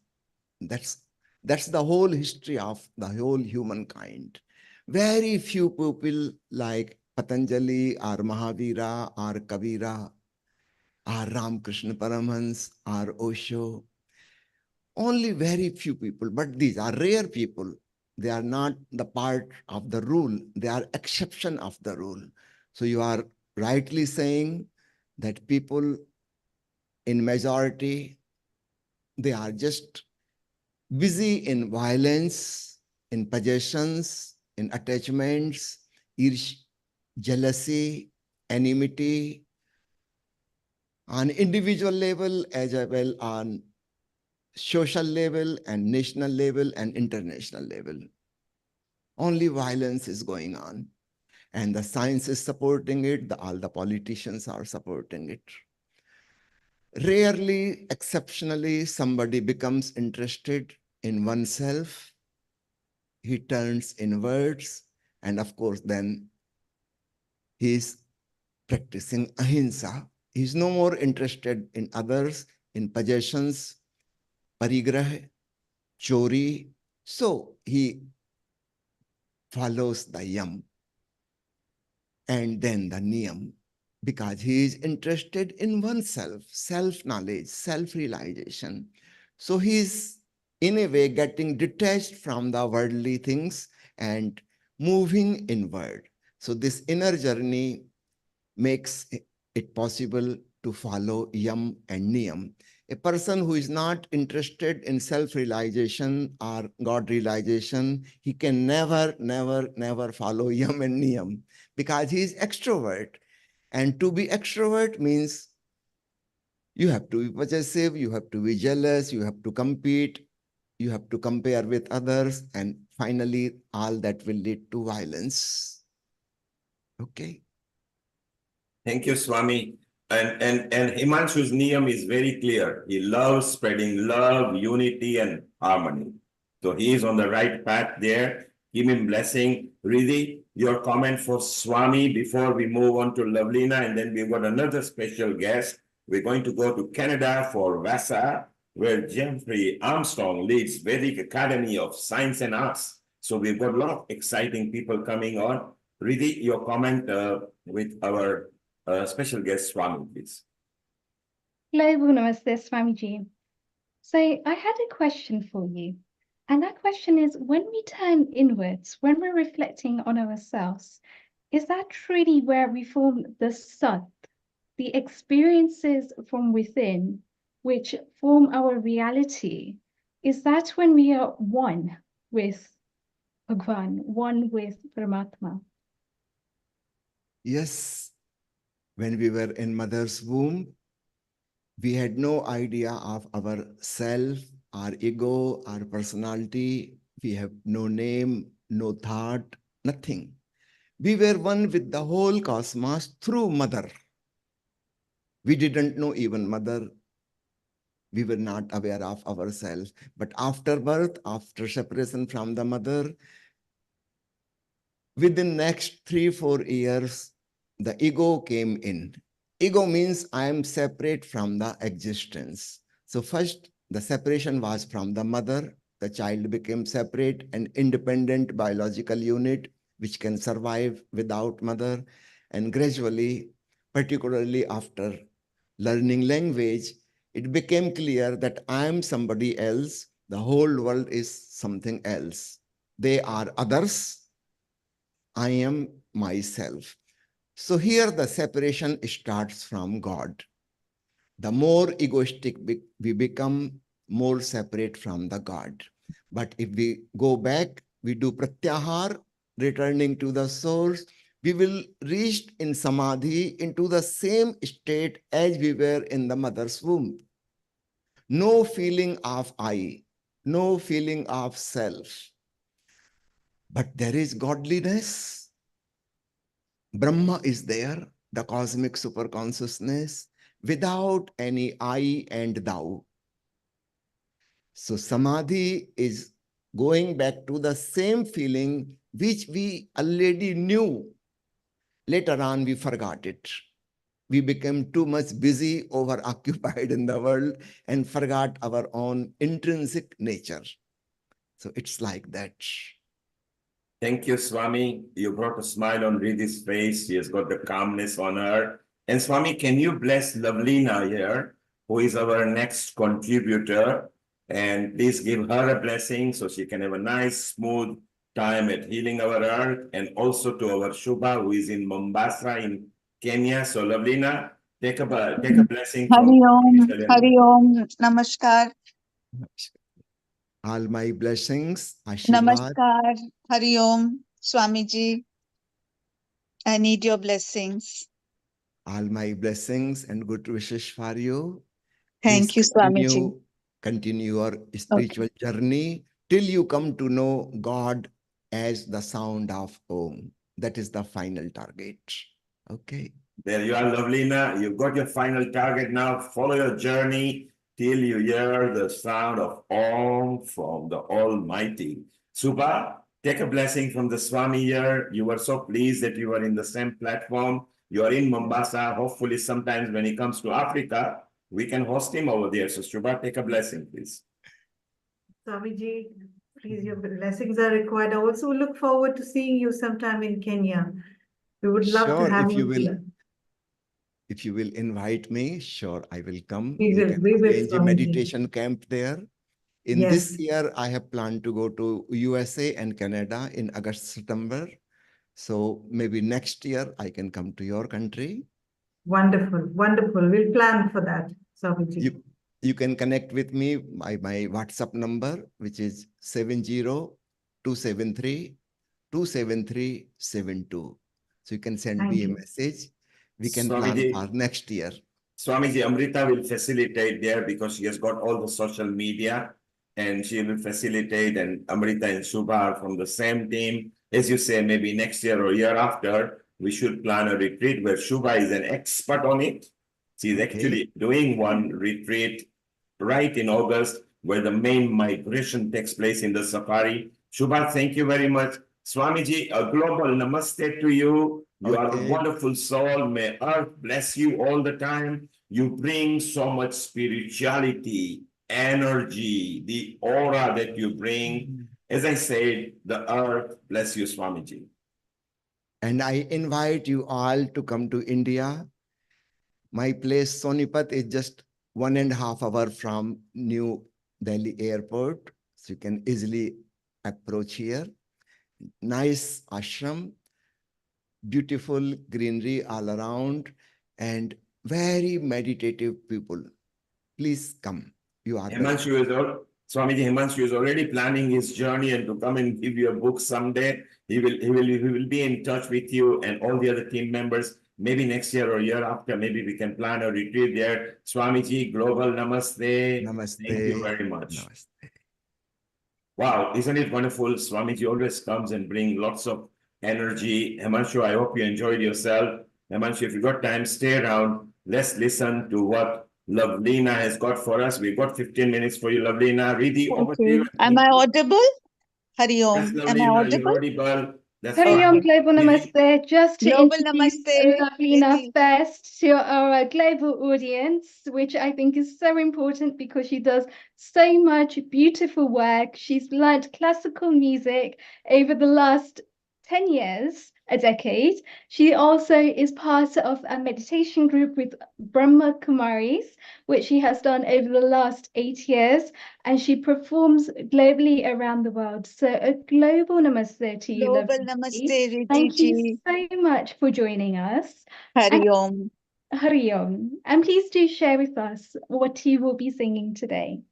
That's the whole history of the whole humankind. Very few people like Patanjali or Mahavira or Kabira or Ramakrishna Paramhans or Osho. Only very few people, but these are rare people. They are not the part of the rule. They are exception of the rule. So you are rightly saying that people in majority, they are just busy in violence, in possessions, in attachments, jealousy, enmity, on individual level as well on social level and national level and international level. Only violence is going on. And the science is supporting it, all the politicians are supporting it. Rarely, exceptionally, somebody becomes interested in oneself. He turns inwards, and of course, then he's practicing ahimsa. He's no more interested in others, in possessions, parigraha, chori. So he follows the yam and then the niyam because he is interested in oneself, self-knowledge, self-realization. So he's in a way getting detached from the worldly things and moving inward. So this inner journey makes it possible to follow yam and niyam. A person who is not interested in self-realization or God realization, he can never, never, never follow yam and niyam because he is extrovert. And to be extrovert means you have to be possessive, you have to be jealous, you have to compete, you have to compare with others, and finally, all that will lead to violence. Okay. Thank you, Swami. And Himanshu's niyam is very clear. He loves spreading love, unity, and harmony. So he is on the right path there. Give him blessing. Riddhi, your comment for Swami before we move on to Lovelina, and then we've got another special guest. We're going to go to Canada for Vasa, where Jeffrey Armstrong leads Vedic Academy of Science and Arts. So we've got a lot of exciting people coming on. Riddhi, your comment with our special guest Swami, please. Global Namaste, Swamiji. So I had a question for you. And that question is, when we turn inwards, when we're reflecting on ourselves, is that truly where we form the Sat, the experiences from within, which form our reality? Is that when we are one with Bhagwan, one with Paramatma? Yes, when we were in mother's womb, we had no idea of our self, our ego, our personality. We have no name, no thought, nothing. We were one with the whole cosmos through mother. We didn't know even mother. We were not aware of ourselves. But after birth, after separation from the mother, within next 3-4 years, the ego came in. Ego means I am separate from the existence. So first, the separation was from the mother. The child became separate and independent biological unit, which can survive without mother. And gradually, particularly after learning language, it became clear that I am somebody else. The whole world is something else. They are others. I am myself. So here the separation starts from God. The more egoistic we become, more separate from the God. But if we go back, we do pratyahar, returning to the source, we will reach in samadhi into the same state as we were in the mother's womb. No feeling of I, no feeling of self. But there is godliness. Brahma is there, the cosmic superconsciousness, without any I and thou. So samadhi is going back to the same feeling which we already knew. Later on, we forgot it. We became too much busy, over-occupied in the world, and forgot our own intrinsic nature. So it's like that. Thank you, Swami. You brought a smile on Riddhi's face. She has got the calmness on her. And Swami, can you bless Lovelina here, who is our next contributor? And please give her a blessing so she can have a nice, smooth time at healing our earth. And also to our Shubha, who is in Mombasa in Kenya. So Lovelina, take a blessing from Hari Om, Namaskar, All my blessings, Ashirwad. Namaskar, Hari Om, Swamiji. I need your blessings. All my blessings and good wishes for you. Thank you, Swamiji. Continue your spiritual journey till you come to know God as the sound of Om. That is the final target. Okay. There you are, Lovelina. You've got your final target now. Follow your journey till you hear the sound of Om from the Almighty. Subha, take a blessing from the Swami here. You were so pleased that you were in the same platform. You are in Mombasa. Hopefully, sometimes when he comes to Africa, we can host him over there. So, Subha, take a blessing, please. Swamiji, please, your blessings are required. I also look forward to seeing you sometime in Kenya. We would love to Sure, have you here. if you will invite me, sure, I will come. We will, Can we will, arrange a Swamiji. meditation camp there. In this Yes. year, I have planned to go to USA and Canada in August, September. So maybe next year I can come to your country. Wonderful, wonderful. We'll plan for that, Swamiji. You can connect with me by my WhatsApp number, which is 70-273-27372. So you can send Thank me a you. message. We can plan Swamiji, for next year. Swamiji Amrita will facilitate there because she has got all the social media and she will facilitate, and Amrita and Subha are from the same team. As you say, maybe next year or year after, we should plan a retreat where Shubha is an expert on it. She's actually doing one retreat right in August where the main migration takes place in the safari. Shubha, thank you very much. Swamiji, a global namaste to you. You are a wonderful soul. May Earth bless you all the time. You bring so much spirituality, energy, the aura that you bring. As I said, the Earth bless you, Swamiji. And I invite you all to come to India. My place, Sonipat, is just 1.5 hours from New Delhi airport. So you can easily approach here. Nice ashram, beautiful greenery all around, and very meditative people. Please come. You are Himanshu Swamiji Himanshu is already planning his journey and to come and give you a book someday. He will be in touch with you and all the other team members. Maybe next year or year after, maybe we can plan a retreat there. Swamiji, global namaste. Namaste. Thank you very much. Namaste. Wow, isn't it wonderful? Swamiji always comes and brings lots of energy. Himanshu, I hope you enjoyed yourself. Himanshu, if you got time, stay around. Let's listen to what Lovelina has got for us. We've got 15 minutes for you, Lovelina. Riddhi, over to Okay. you. Am I audible? Hari Om. Yes, Am I Lovelina, you're audible? audible. That's Hari Om fine. Global Riddhi, Namaste. Just to Global introduce Namaste, Lavina Riddhi. first to our global audience, which I think is so important because she does so much beautiful work. She's learnt classical music over the last 10 years, a decade. She also is part of a meditation group with Brahma Kumaris, which she has done over the last 8 years, and she performs globally around the world. So a global namaste to you, Global lovely. Namaste, Riddhi Thank you ji. so much for joining us. Hari Om. Hari Om. And please do share with us what you will be singing today.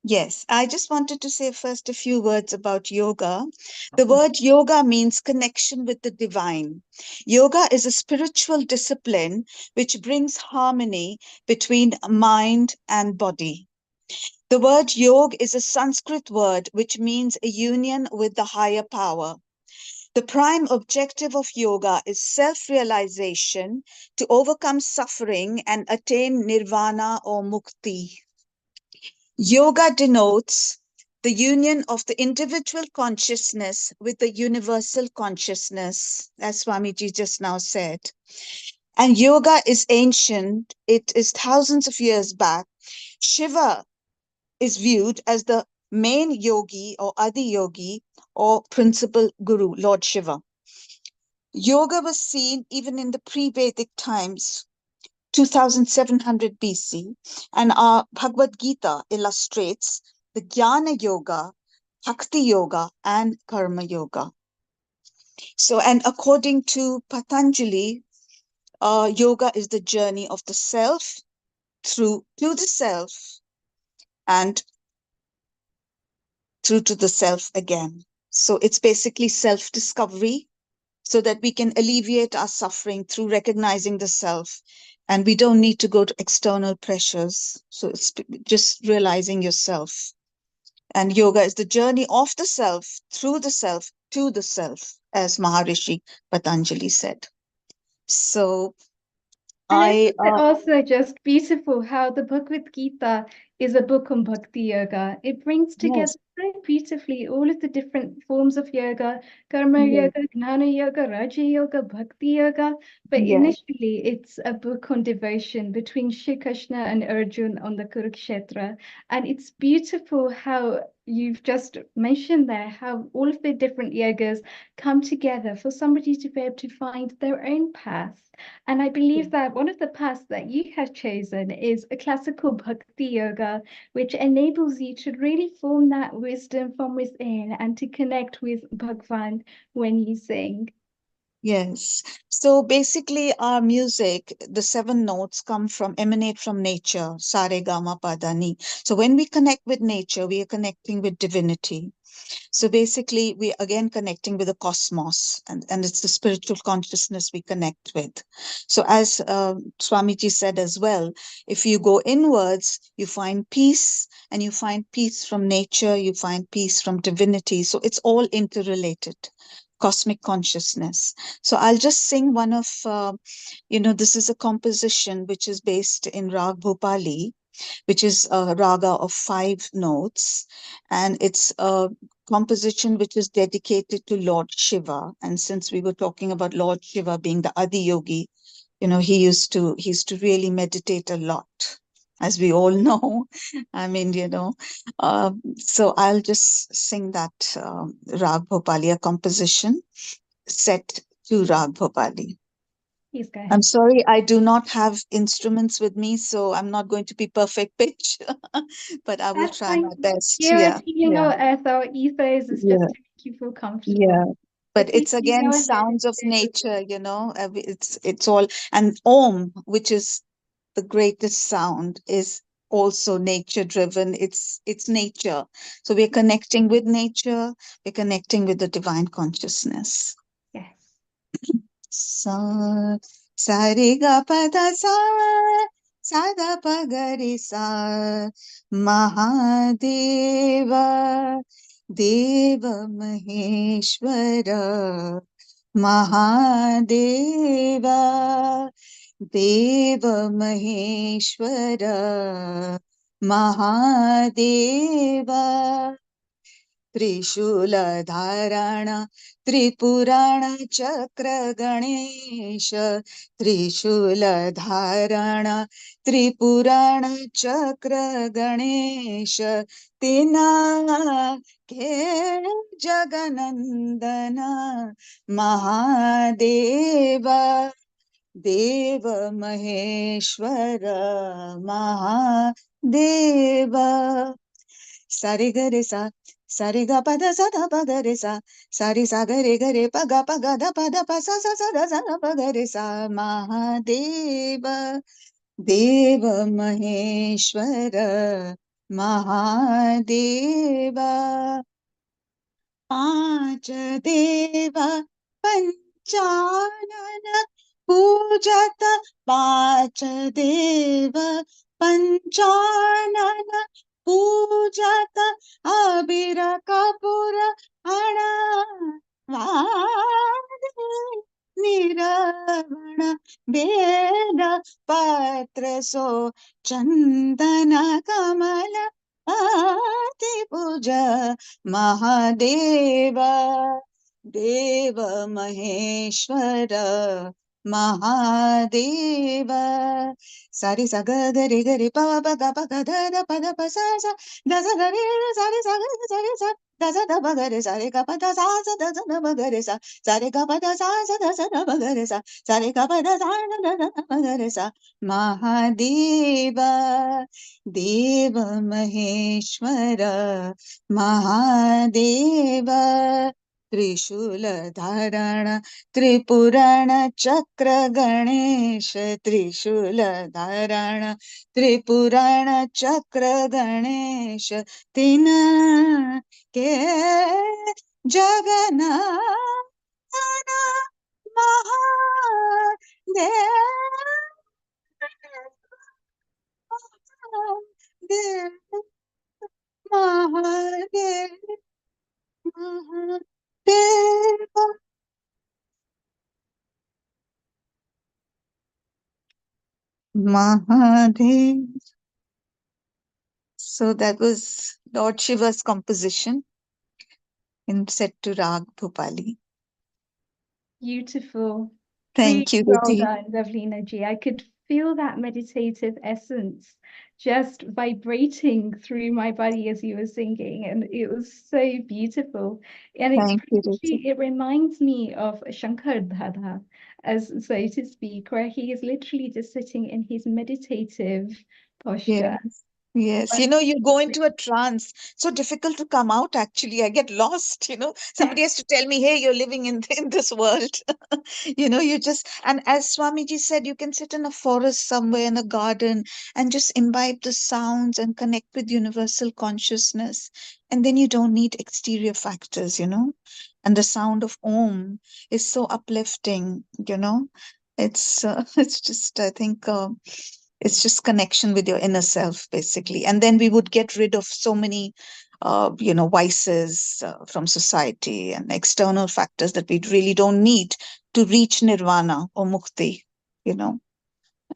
Yes, I just wanted to say first a few words about yoga. The word yoga means connection with the divine. Yoga is a spiritual discipline which brings harmony between mind and body. The word yog is a Sanskrit word which means a union with the higher power. The prime objective of yoga is self-realization to overcome suffering and attain nirvana or mukti. Yoga denotes the union of the individual consciousness with the universal consciousness, as Swamiji just now said. And yoga is ancient, it is thousands of years back. Shiva is viewed as the main yogi or Adi yogi or principal guru, Lord Shiva. Yoga was seen even in the pre-Vedic times, 2700 BC, and our Bhagavad Gita illustrates the Jnana Yoga, Bhakti Yoga, and Karma Yoga. So, and according to Patanjali, yoga is the journey of the self through to the self and through to the self again. So it's basically self-discovery so that we can alleviate our suffering through recognizing the self. And we don't need to go to external pressures. So it's just realizing yourself. And yoga is the journey of the self, through the self, to the self, as Maharishi Patanjali said. So And I isn't it also just beautiful how the Bhagavad Gita is a book on Bhakti Yoga? It brings together yes, so beautifully all of the different forms of yoga, Karma yes, Yoga, Gnana Yoga, Raja Yoga, Bhakti Yoga. But yes. initially, it's a book on devotion between Shri Krishna and Arjun on the Kurukshetra. And it's beautiful how you've just mentioned there how all of the different yogas come together for somebody to be able to find their own path. And I believe that one of the paths that you have chosen is a classical bhakti yoga, which enables you to really form that wisdom from within and to connect with Bhagwan when you sing. Yes. So basically, our music, the seven notes emanate from nature, sare, gama, pada, ni. So when we connect with nature, we are connecting with divinity. So basically, we again connecting with the cosmos, and it's the spiritual consciousness we connect with. So as Swamiji said as well, if you go inwards, you find peace, and you find peace from nature, you find peace from divinity. So it's all interrelated. Cosmic consciousness. So I'll just sing one of, this is a composition which is based in Rag Bhopali, which is a raga of 5 notes. And it's a composition which is dedicated to Lord Shiva. And since we were talking about Lord Shiva being the Adi Yogi, he used to really meditate a lot, as we all know. I mean, so I'll just sing that Rag Bhopali, a composition set to Rag Bhopali. Please go I'm ahead. sorry, I do not have instruments with me, so I'm not going to be perfect pitch, but I will That's try fine. my best. Here Yeah, at Healing yeah, Our Earth, our ethos is just yeah, to make you feel comfortable. yeah. So But please it's do again go ahead and sounds of share with us. nature, it's all, and Om, which is the greatest sound, is also nature driven. It's nature. So we're connecting with nature, we're connecting with the divine consciousness. Yes. Sa sa re ga pa da sa da pa ga re sa Mahadeva Deva Maheshwara Mahadeva Deva Maheshwara Mahadeva त्रिशूलधारण त्रिपुराण चक्र गणेश त्रिशूलधारण त्रिपुराण चक्र गणेश तेना के जगनंदन महादेव देव महेश्वर महादेव सारे गरे सा सारे गा पद सा धा प ग रे सा सारे सा गरे प ग ध प ध प सा ध सा ध प ग रे सा महादेव देव महेश्वर महादेव पांच देव पंचानन पूजत पांच देव पंचानन पूजत अबीर कपूर हणा निरवण बेल पत्र सो चंदन कमल आति पूजा महादेव देव महेश्वर महादेव सारे सा ग रे प प ग प ग ध ध प ध प सा सा द सा ग रे सारे सा ग सारे सा द सा ध प ग रे सारे ग प ध सा सा द सा ध प ग रे सा सारे ग प ध सा सा द सा ध प ग रे सा सारे ग प ध सा द ध प ग रे सा महादेव देव महेश्वर महादेव त्रिशूलधारण त्रिपुराण चक्र गणेश त्रिशूलधारण त्रिपुराण चक्र गणेश तीन के Jagannath Mahadev Mahadev Mahadev Mahadev. So that was Lord Shiva's composition in set to Rag Bhupali. Beautiful. Thank you, Really well Riddhi. done, Ravlina Ji. I could feel that meditative essence just vibrating through my body as you were singing, and it was so beautiful. And Thank you, Riddhi. it reminds me of Shankar Dada, as so to speak, where he is literally just sitting in his meditative posture. Yes. Yes, you know, you go into a trance. So difficult to come out, actually. I get lost, you know. Somebody has to tell me, hey, you're living in this world. You know, you just, and as Swamiji said, you can sit in a forest somewhere in a garden and just imbibe the sounds and connect with universal consciousness. And then you don't need exterior factors, you know. And the sound of Om is so uplifting, you know. It's it's just, I think, it's just connection with your inner self, basically. And then we would get rid of so many, you know, vices from society and external factors that we really don't need to reach nirvana or mukti, you know.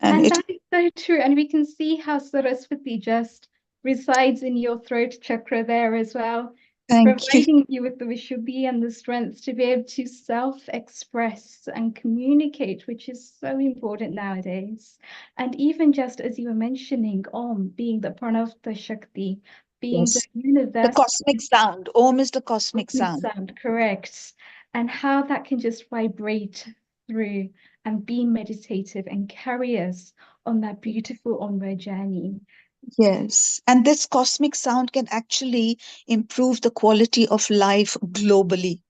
And And it, that is so true. And we can see how Saraswati just resides in your throat chakra there as well, thank you. providing you with the Vishuddhi and the strength to be able to self-express and communicate, which is so important nowadays. And even just as you were mentioning, Om being the Pranavta Shakti, being the Yes. The universal cosmic sound. Om is the cosmic sound. sound, correct. And how that can just vibrate through and be meditative and carry us on that beautiful onward journey. Yes. And this cosmic sound can actually improve the quality of life globally.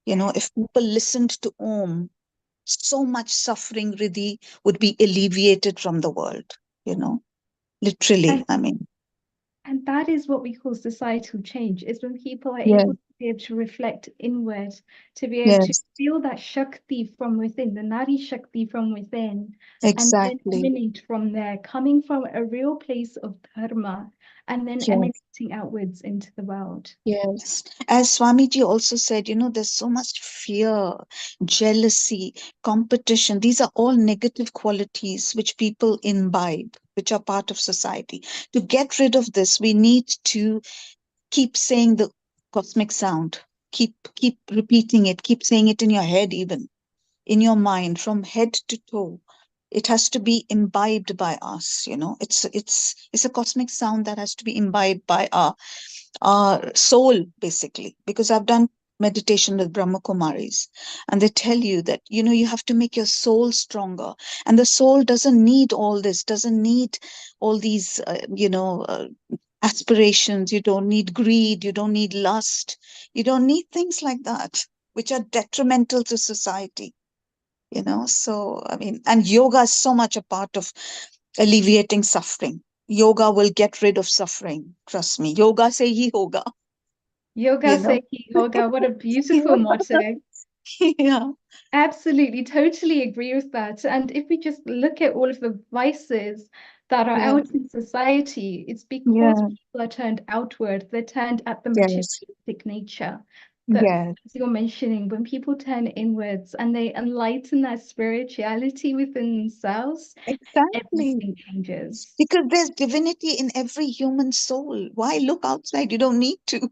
You know, if people listened to Om, so much suffering, Riddhi, would be alleviated from the world, you know, literally. And I mean, and that is what we call societal change, is when people are yeah, able to be able to reflect inward, to be able to yes, feel that Shakti from within, the Nari Shakti from within, and then exactly. emanate from there, coming from a real place of dharma, and then Yes, emanating outwards into the world. yes. As Swamiji also said, you know, there's so much fear, jealousy, competition. These are all negative qualities which people imbibe, which are part of society. To get rid of this, we need to keep saying the cosmic sound. Keep repeating it. Keep saying it in your head, even in your mind, from head to toe. It has to be imbibed by us. You know, it's a cosmic sound that has to be imbibed by our soul, basically. Because I've done meditation with Brahma Kumaris, and they tell you that, you know, you have to make your soul stronger, and the soul doesn't need all this, doesn't need all these, aspirations. You don't need greed, you don't need lust, you don't need things like that, which are detrimental to society, you know. So, I mean, and yoga is so much a part of alleviating suffering. Yoga will get rid of suffering. Trust me. Yoga se hi hoga, Yoga you know. Seiki Yoga, what a beautiful Yeah. motto. Yeah. Absolutely, totally agree with that. And if we just look at all of the vices that are Yeah. out in society, it's because Yeah. people are turned outward, they're turned at the Yes. materialistic nature. But Yes. as you're mentioning, when people turn inwards and they enlighten their spirituality within themselves, Exactly. everything changes. Because there's divinity in every human soul. Why look outside? You don't need to.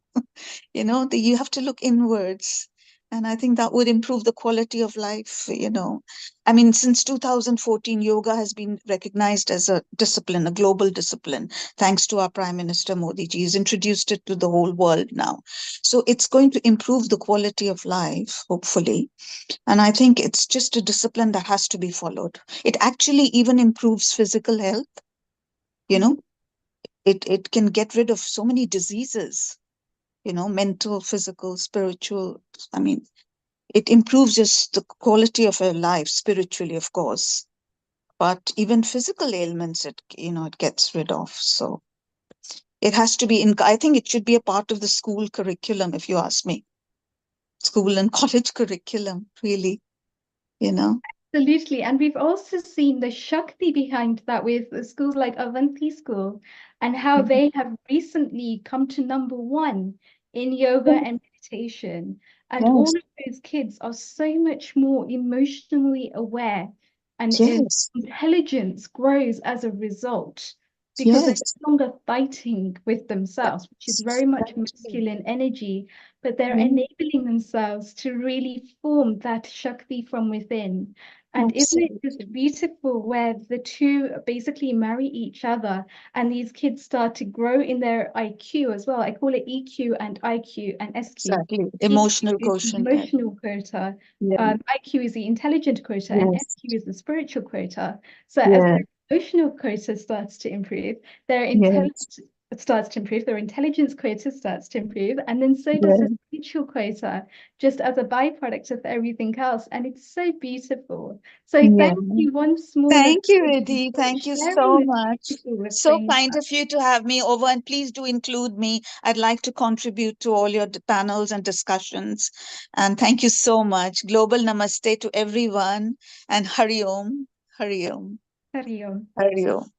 You know, you have to look inwards. And I think that would improve the quality of life, you know. I mean, since 2014, yoga has been recognized as a discipline, a global discipline, thanks to our Prime Minister Modi ji. He's introduced it to the whole world now. So it's going to improve the quality of life, hopefully. And I think it's just a discipline that has to be followed. It actually even improves physical health, you know. It can get rid of so many diseases, you know, mental, physical, spiritual. I mean, it improves just the quality of our life spiritually, of course, but even physical ailments, it gets rid of. So it has to be in, I think it should be a part of the school curriculum, if you ask me. School and college curriculum, really, you know. Absolutely. And we've also seen the Shakti behind that with the schools like Avanti School and how Mhm. they have recently come to number one in yoga and meditation. And all Yes. of those kids are so much more emotionally aware and Yes. intelligence grows as a result because they're Yes. no longer fighting with themselves, which is very much masculine energy, but they're enabling themselves to really form that Shakti from within. And isn't it just beautiful where the two basically marry each other and these kids start to grow in their IQ as well? I call it EQ and IQ and SQ. Exactly. Emotional EQ is the quotient. emotional quota. Yeah. IQ is the intelligent quota, and Yes. SQ is the spiritual quota. So as Yeah. their emotional quota starts to improve, their Yes. intelligence starts to improve, their intelligence quota starts to improve, and then so does Yeah. the spiritual quota, just as a byproduct of everything else. And it's so beautiful. So Yeah. thank you once more, Thank you, Lavanya, Riddhi. for Thank you sharing so this much. beautiful So thing. kind of you to have me over, and please do include me. I'd like to contribute to all your panels and discussions. And thank you so much. Global namaste to everyone, and Hari Om, Hari Om, Hari Om. Hari Om.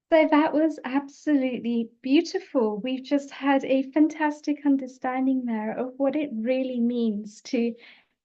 So that was absolutely beautiful. We've just had a fantastic understanding there of what it really means to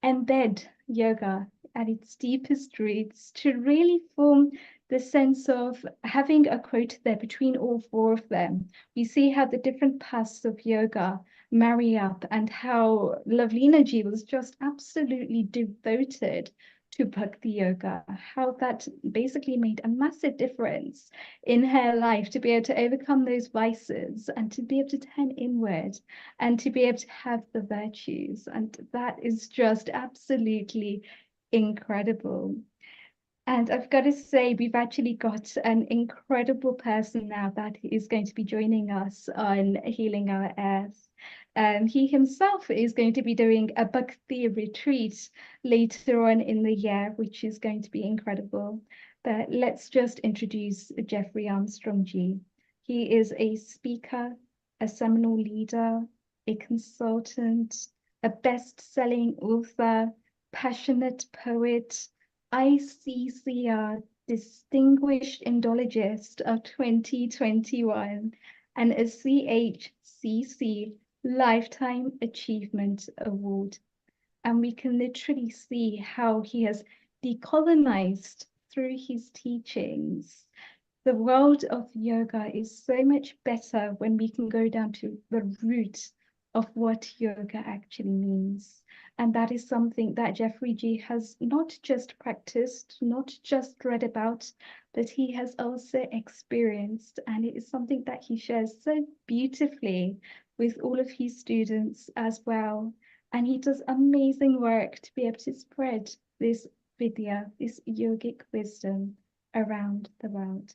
embed yoga at its deepest roots, to really form the sense of having a quota there between all four of them. We see how the different paths of yoga marry up and how Lavlina ji was just absolutely devoted to Bhakti Yoga, how that basically made a massive difference in her life to be able to overcome those vices and to be able to turn inward and to be able to have the virtues. And that is just absolutely incredible. And I've got to say, we've actually got an incredible person now that is going to be joining us on Healing Our Earth. He himself is going to be doing a Bhakti retreat later on in the year, which is going to be incredible. But let's just introduce Jeffrey Armstrong G. He is a speaker, a seminal leader, a consultant, a best-selling author, passionate poet, ICCR Distinguished Indologist of 2021, and a CHCC Lifetime Achievement Award. And we can literally see how he has decolonized through his teachings. The world of yoga is so much better when we can go down to the root of what yoga actually means. And that is something that Jeffrey G has not just practiced, not just read about, but he has also experienced. And it is something that he shares so beautifully with all of his students as well. And he does amazing work to be able to spread this vidya, this yogic wisdom around the world.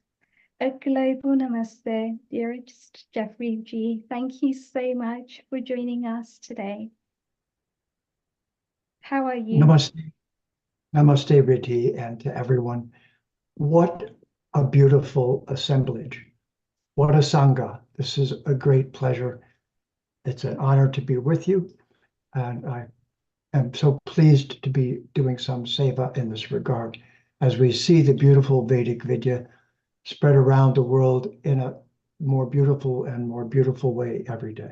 A global namaste, dearest Jeffrey G. Thank you so much for joining us today. How are you? Namaste, namaste, Riddhi, and to everyone. What a beautiful assemblage. What a Sangha. This is a great pleasure. It's an honor to be with you. And I am so pleased to be doing some seva in this regard as we see the beautiful Vedic Vidya spread around the world in a more beautiful way every day.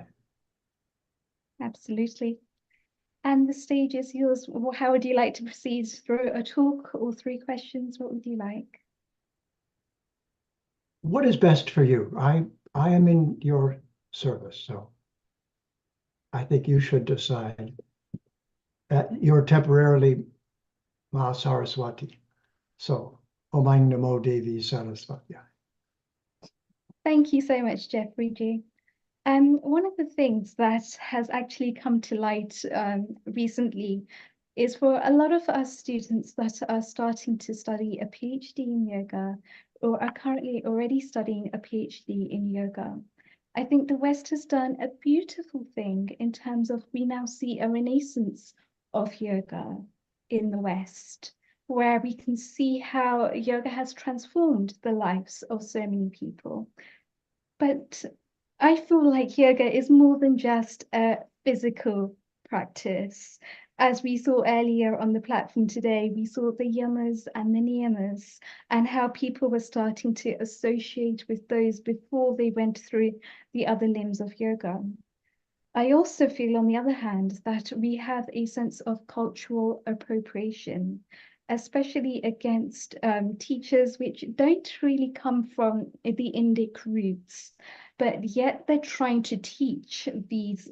Absolutely. And the stage is yours. How would you like to proceed, through a talk or 3 questions? What would you like? What is best for you? I am in your service, so I think you should decide. You're temporarily Mahasaraswati. So, Om Namo Devi Saraswati. Thank you so much, Jeffrey G. One of the things that has actually come to light recently is for a lot of us students that are starting to study a PhD in yoga or are currently already studying a PhD in yoga. I think the West has done a beautiful thing in terms of we now see a renaissance of yoga in the West, where we can see how yoga has transformed the lives of so many people. But I feel like yoga is more than just a physical practice. As we saw earlier on the platform today, we saw the yamas and the niyamas and how people were starting to associate with those before they went through the other limbs of yoga. I also feel, on the other hand, that we have a sense of cultural appropriation, especially against teachers which don't really come from the Indic roots, but yet they're trying to teach these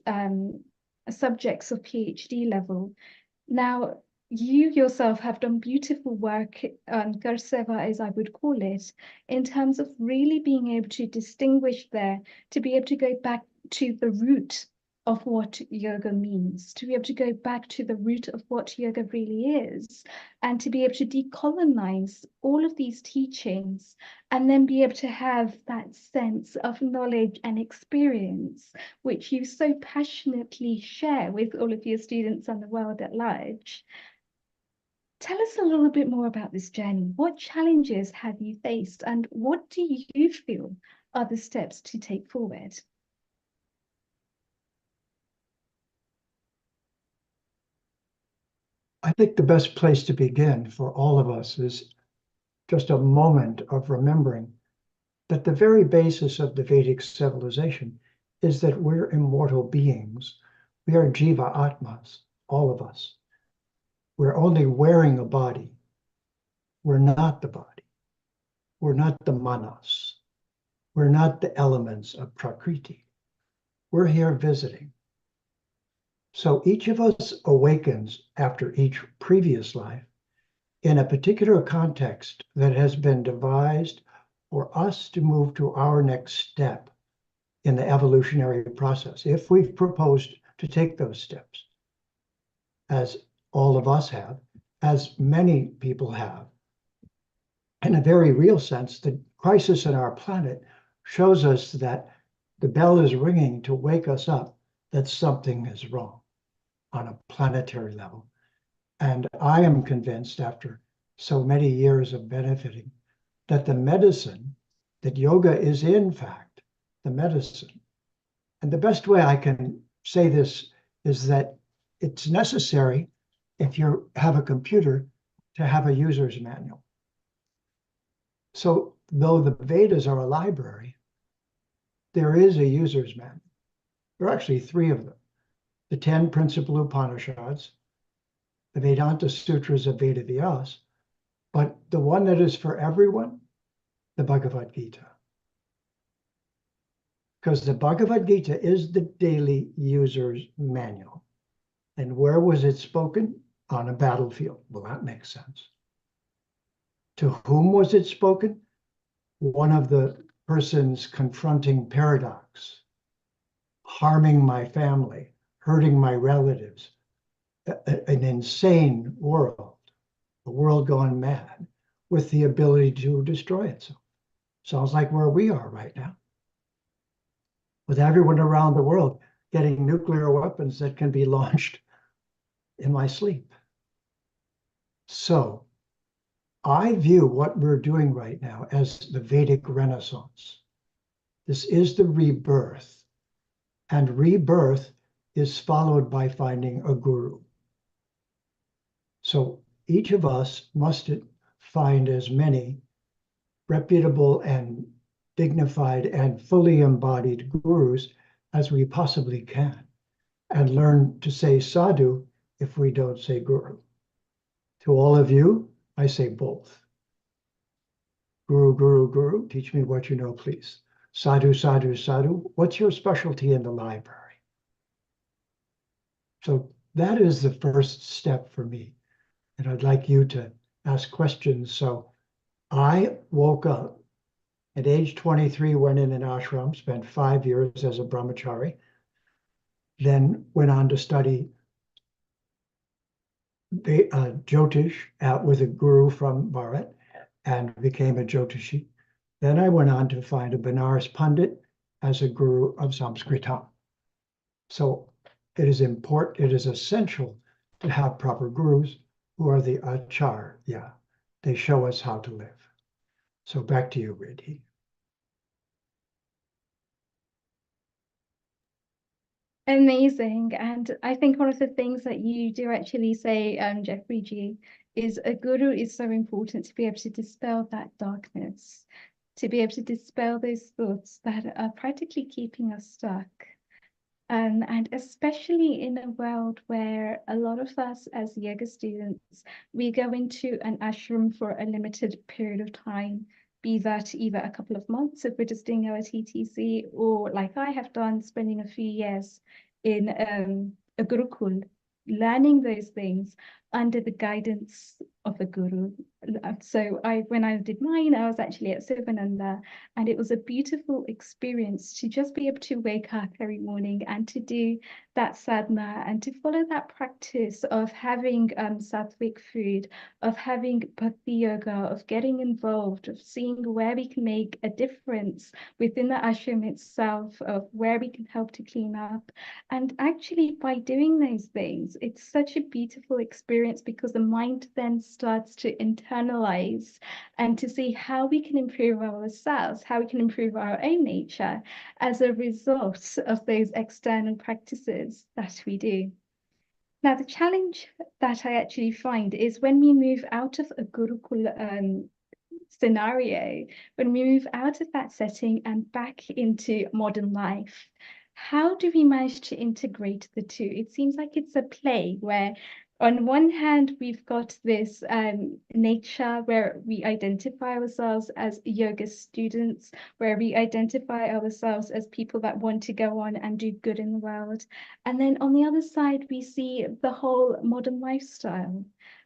subjects of PhD level. Now, you yourself have done beautiful work, Karseva, as I would call it, in terms of really being able to distinguish there, to be able to go back to the root of what yoga means, to be able to go back to the root of what yoga really is, and to be able to decolonize all of these teachings, and then be able to have that sense of knowledge and experience, which you so passionately share with all of your students and the world at large. Tell us a little bit more about this journey. What challenges have you faced, and what do you feel are the steps to take forward? I think the best place to begin for all of us is just a moment of remembering that the very basis of the Vedic civilization is that we're immortal beings. We are Jiva Atmas, all of us. We're only wearing a body. We're not the body. We're not the manas. We're not the elements of Prakriti. We're here visiting. So each of us awakens after each previous life in a particular context that has been devised for us to move to our next step in the evolutionary process. If we've proposed to take those steps, as all of us have, as many people have, in a very real sense, the crisis in our planet shows us that the bell is ringing to wake us up that something is wrong on a planetary level. And I am convinced, after so many years of benefiting, that the medicine, that yoga is in fact the medicine. And the best way I can say this is that it's necessary, if you have a computer, to have a user's manual. So though the Vedas are a library, there is a user's manual. There are actually 3 of them: the 10 principal Upanishads, the Vedanta Sutras of Veda Vyas, but the one that is for everyone, the Bhagavad Gita. Because the Bhagavad Gita is the daily user's manual. And where was it spoken? On a battlefield. Well, that makes sense. To whom was it spoken? One of the persons confronting paradox, harming my family, hurting my relatives, an insane world, a world gone mad, with the ability to destroy itself. Sounds like where we are right now, with everyone around the world getting nuclear weapons that can be launched in my sleep. So I view what we're doing right now as the Vedic Renaissance. This is the rebirth, and rebirth is followed by finding a guru. So each of us must find as many reputable and dignified and fully embodied gurus as we possibly can, and learn to say sadhu if we don't say guru. To all of you, I say both. Guru, guru, guru, teach me what you know, please. Sadhu, sadhu, sadhu, what's your specialty in the library? So that is the first step for me. And I'd like you to ask questions. So I woke up at age 23, went in an ashram, spent 5 years as a brahmachari, then went on to study Jyotish with a guru from Bharat and became a Jyotishi. Then I went on to find a Benares Pandit as a guru of Sanskritam. So it is important, it is essential to have proper gurus who are the acharya. They show us how to live. So back to you, Riddhi. Amazing. And I think one of the things that you do actually say, Jeffrey G, is a guru is so important to be able to dispel that darkness, to be able to dispel those thoughts that are practically keeping us stuck. And especially in a world where a lot of us as yoga students, we go into an ashram for a limited period of time, be that either a couple of months if we're just doing our TTC, or like I have done, spending a few years in a gurukul, learning those things under the guidance of a guru. So when I did mine, I was actually at Sivananda, and it was a beautiful experience to just be able to wake up every morning and to do that sadhana and to follow that practice of having sattvic food, of having bhakti yoga, of getting involved, of seeing where we can make a difference within the ashram itself, of where we can help to clean up. And actually, by doing those things, it's such a beautiful experience because the mind then starts to internalize and to see how we can improve ourselves, how we can improve our own nature as a result of those external practices that we do. Now, the challenge that I actually find is when we move out of a Gurukul scenario, when we move out of that setting and back into modern life, how do we manage to integrate the two? It seems like it's a play where on one hand, we've got this nature where we identify ourselves as yoga students, where we identify ourselves as people that want to go on and do good in the world. And then on the other side, we see the whole modern lifestyle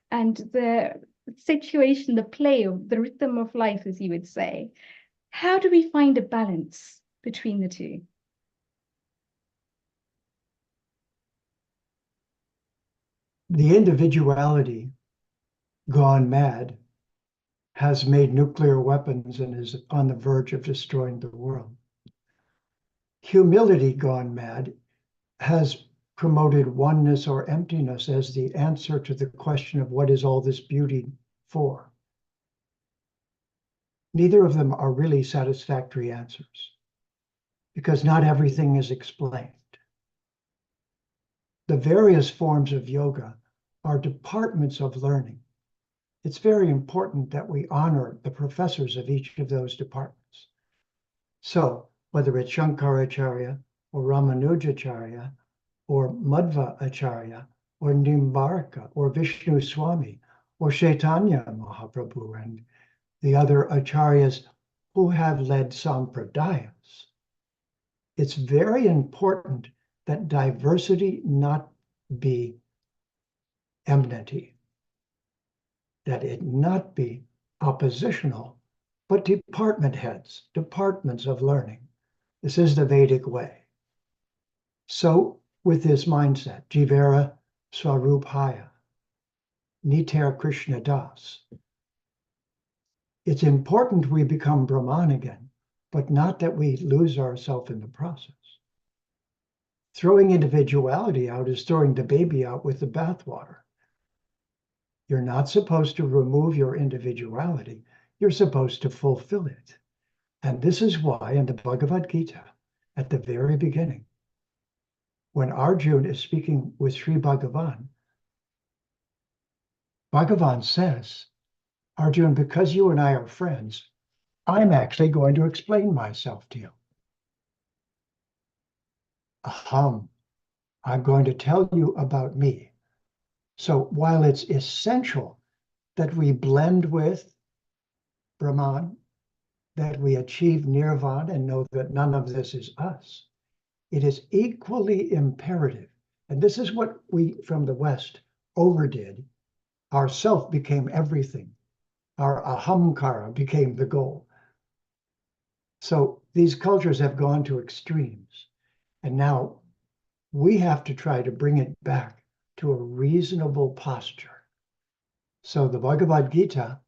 and the situation, the play, the rhythm of life, as you would say. How do we find a balance between the two? The individuality gone mad has made nuclear weapons and is on the verge of destroying the world. Humility gone mad has promoted oneness or emptiness as the answer to the question of what is all this beauty for. Neither of them are really satisfactory answers because not everything is explained. The various forms of yoga are departments of learning. It's very important that we honor the professors of each of those departments. So whether it's Shankaracharya or Ramanujacharya or Madhva Acharya or Nimbarka or Vishnu Swami or Chaitanya Mahaprabhu and the other acharyas who have led sampradayas, it's very important that diversity not be enmity, that it not be oppositional, but department heads, departments of learning. This is the Vedic way. So with this mindset, Jivera Swarupaya, Niter Krishna Das, it's important we become Brahman again, but not that we lose ourselves in the process. Throwing individuality out is throwing the baby out with the bathwater. You're not supposed to remove your individuality. You're supposed to fulfill it. And this is why in the Bhagavad Gita, at the very beginning, when Arjuna is speaking with Sri Bhagavan, Bhagavan says, Arjuna, because you and I are friends, I'm actually going to explain myself to you. Aham, I'm going to tell you about me. So while it's essential that we blend with Brahman, that we achieve nirvana and know that none of this is us, it is equally imperative. And this is what we from the West overdid. Our self became everything. Our ahamkara became the goal. So these cultures have gone to extremes. And now we have to try to bring it back to a reasonable posture. So the Bhagavad Gita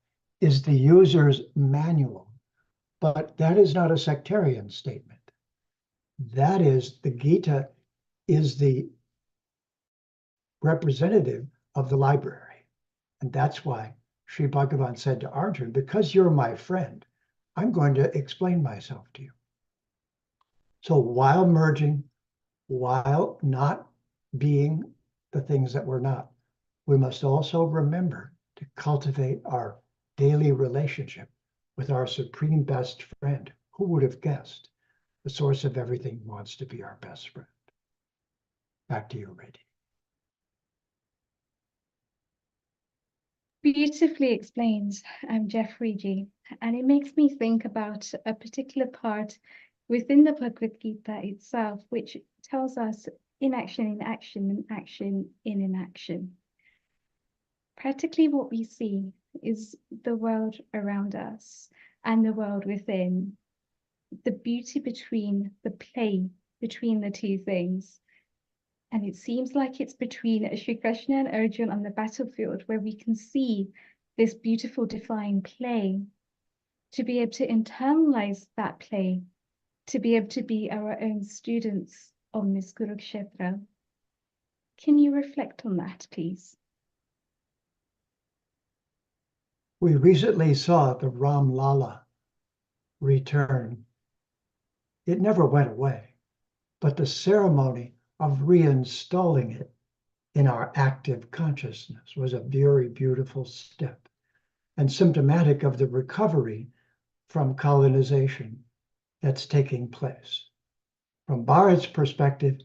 is the user's manual, but that is not a sectarian statement. That is, the Gita is the representative of the library. And that's why Sri Bhagavan said to Arjuna, because you're my friend, I'm going to explain myself to you. So while merging, while not being the things that we're not, we must also remember to cultivate our daily relationship with our supreme best friend. Who would have guessed? The source of everything wants to be our best friend. Back to you, Reddy. Beautifully explained, Jeffrey G. And it makes me think about a particular part within the Bhagavad Gita itself, which tells us inaction in action and action in inaction. Practically what we see is the world around us and the world within, the beauty between the play between the two things. And it seems like it's between Shri Krishna and Arjun on the battlefield where we can see this beautiful divine play, to be able to internalize that play, to be able to be our own students on this Kurukshetra. Can you reflect on that, please? We recently saw the Ram Lala return. It never went away, but the ceremony of reinstalling it in our active consciousness was a very beautiful step and symptomatic of the recovery from colonization that's taking place. From Bharat's perspective,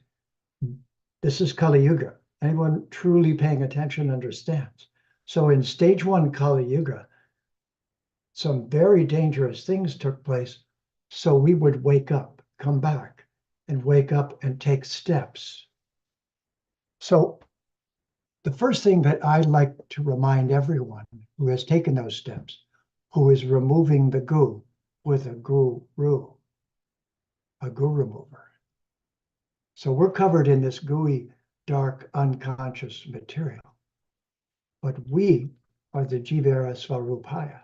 this is Kali Yuga. Anyone truly paying attention understands. So in stage 1 Kali Yuga, some very dangerous things took place, so we would wake up, come back, and wake up and take steps. So the first thing that I'd like to remind everyone who has taken those steps, who is removing the goo with a guru, a goo remover. So we're covered in this gooey, dark, unconscious material. But we are the Jivara Svarupaya.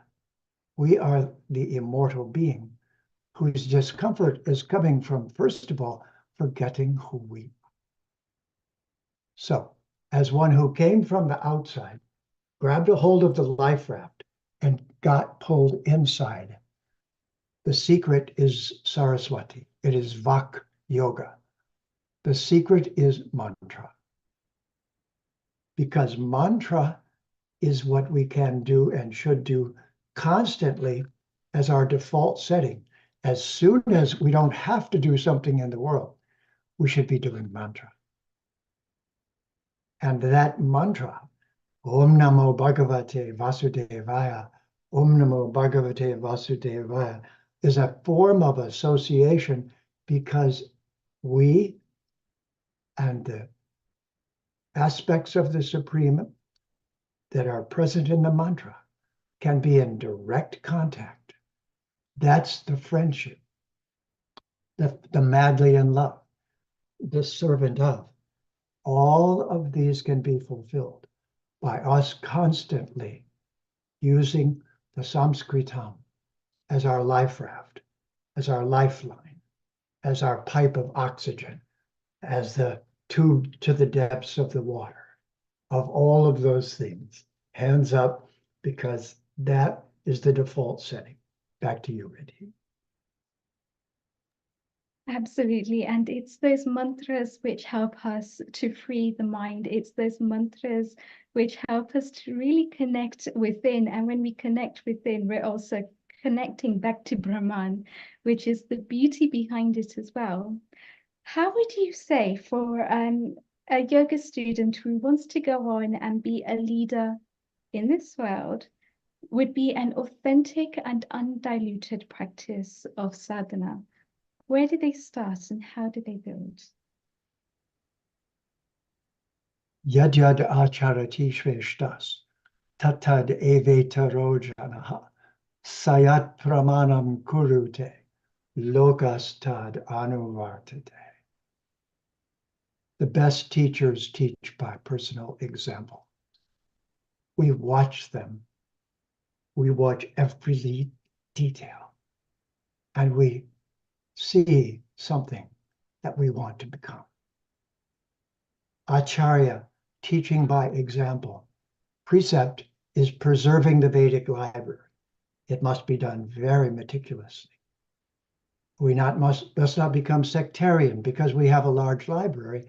We are the immortal being whose discomfort is coming from, first of all, forgetting who we are. So, as one who came from the outside, grabbed a hold of the life raft, and got pulled inside, the secret is Saraswati. It is Vak Yoga. The secret is mantra. Because mantra is what we can do and should do constantly as our default setting. As soon as we don't have to do something in the world, we should be doing mantra. And that mantra, Om Namo Bhagavate Vasudevaya, Om Namo Bhagavate Vasudevaya, is a form of association because we and the aspects of the Supreme that are present in the mantra can be in direct contact. That's the friendship, the madly in love, the servant of. All of these can be fulfilled by us constantly using the Samskritam as our life raft, as our lifeline, as our pipe of oxygen, as the tube to the depths of the water. Of all of those things, hands up, because that is the default setting. Back to you, Riddhi. Absolutely. And it's those mantras which help us to free the mind. It's those mantras which help us to really connect within. And when we connect within, we're also connecting back to Brahman, which is the beauty behind it as well. How would you say for a yoga student who wants to go on and be a leader in this world would be an authentic and undiluted practice of sadhana? Where do they start and how do they build? Yad yad acharati shveshtas, tatad evetaro janaha, sayat pramanam kurute, lokastad anuvartate. The best teachers teach by personal example. We watch them. We watch every detail. And we see something that we want to become. Acharya, teaching by example. Precept is preserving the Vedic library. It must be done very meticulously. We must not become sectarian because we have a large library.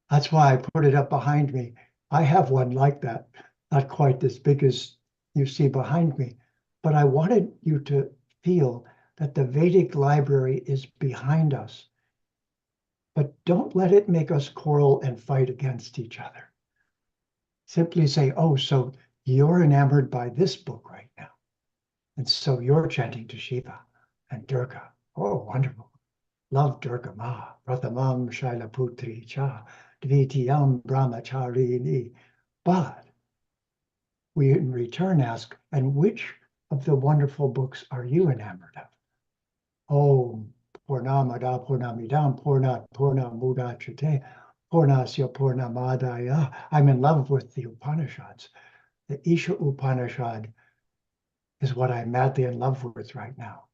That's why I put it up behind me. I have one like that, not quite as big as you see behind me, but I wanted you to feel that the Vedic library is behind us. but don't let it make us quarrel and fight against each other. Simply say, oh, so you're enamored by this book right now. And so you're chanting to Shiva and Durga. Oh, wonderful. Love Durga Ma, Prathamam Shailaputri Cha, Dvitiyam Brahmacharini. But we in return ask, and which of the wonderful books are you enamored of? Oh, Purnamada Purnamidam Purnat Purnamudachate Purnasya Purnamadaya. I'm in love with the Upanishads. The Isha Upanishad is what I'm madly in love with right now.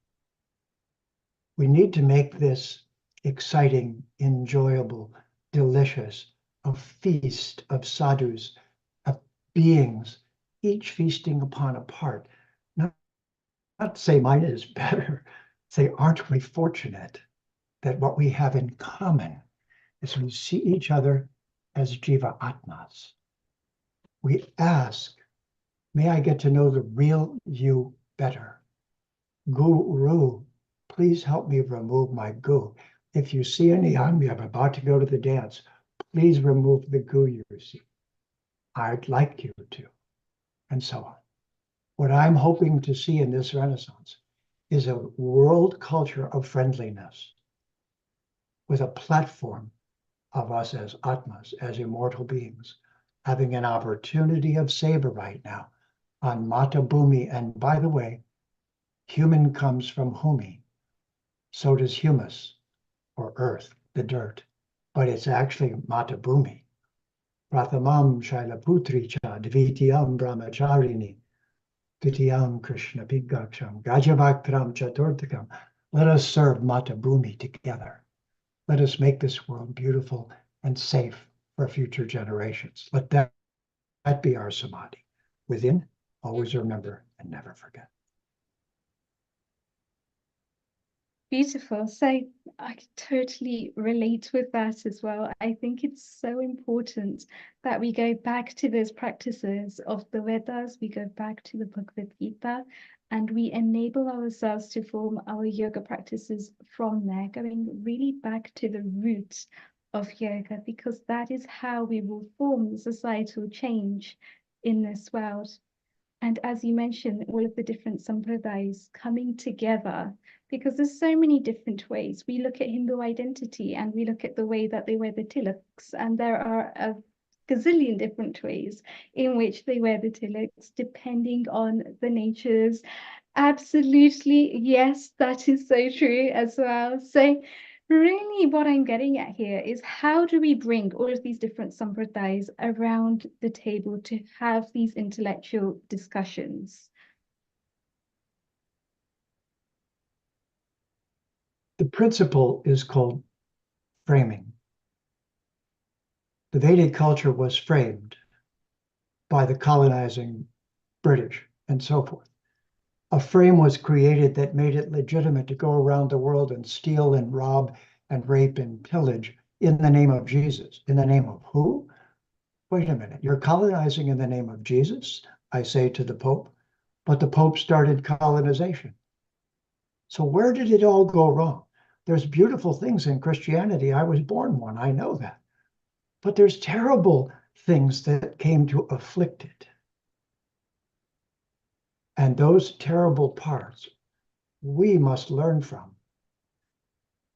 We need to make this exciting, enjoyable, delicious, a feast of sadhus, of beings, each feasting upon a part. Not say mine is better, say, aren't we fortunate that what we have in common is we see each other as Jiva Atmas. We ask, may I get to know the real you better? Guru, please help me remove my gu. If you see any on me, I'm about to go to the dance, please remove the gu you see. I'd like you to, and so on. What I'm hoping to see in this Renaissance is a world culture of friendliness with a platform of us as Atmas, as immortal beings, having an opportunity of savor right now on Mata Bhumi. And by the way, human comes from humi. So does humus, or earth, the dirt. But it's actually Mata Bhumi. Prathamam Shailaputri Cha, Dvitiyam Brahmacharini, Titiyam Krishna Pigaksham, Gajavaktram Chaturthakam. Let us serve Mata Bhumi together. Let us make this world beautiful and safe for future generations. Let that be our samadhi. Within, always remember and never forget. Beautiful. So I totally relate with that as well. I think it's so important that we go back to those practices of the Vedas, we go back to the Bhagavad Gita, and we enable ourselves to form our yoga practices from there, going really back to the roots of yoga, because that is how we will form the societal change in this world. And as you mentioned, all of the different sampradayas coming together, because there's so many different ways. We look at Hindu identity and we look at the way that they wear the tilaks, and there are a gazillion different ways in which they wear the tilaks, depending on the natures. Absolutely, yes, that is so true as well. So really what I'm getting at here is, how do we bring all of these different sampradayas around the table to have these intellectual discussions? The principle is called framing. The Vedic culture was framed by the colonizing British and so forth. A frame was created that made it legitimate to go around the world and steal and rob and rape and pillage in the name of Jesus. In the name of who? Wait a minute, you're colonizing in the name of Jesus, I say to the Pope, but the Pope started colonization. So where did it all go wrong? There's beautiful things in Christianity. I was born one, I know that. But there's terrible things that came to afflict it. And those terrible parts we must learn from.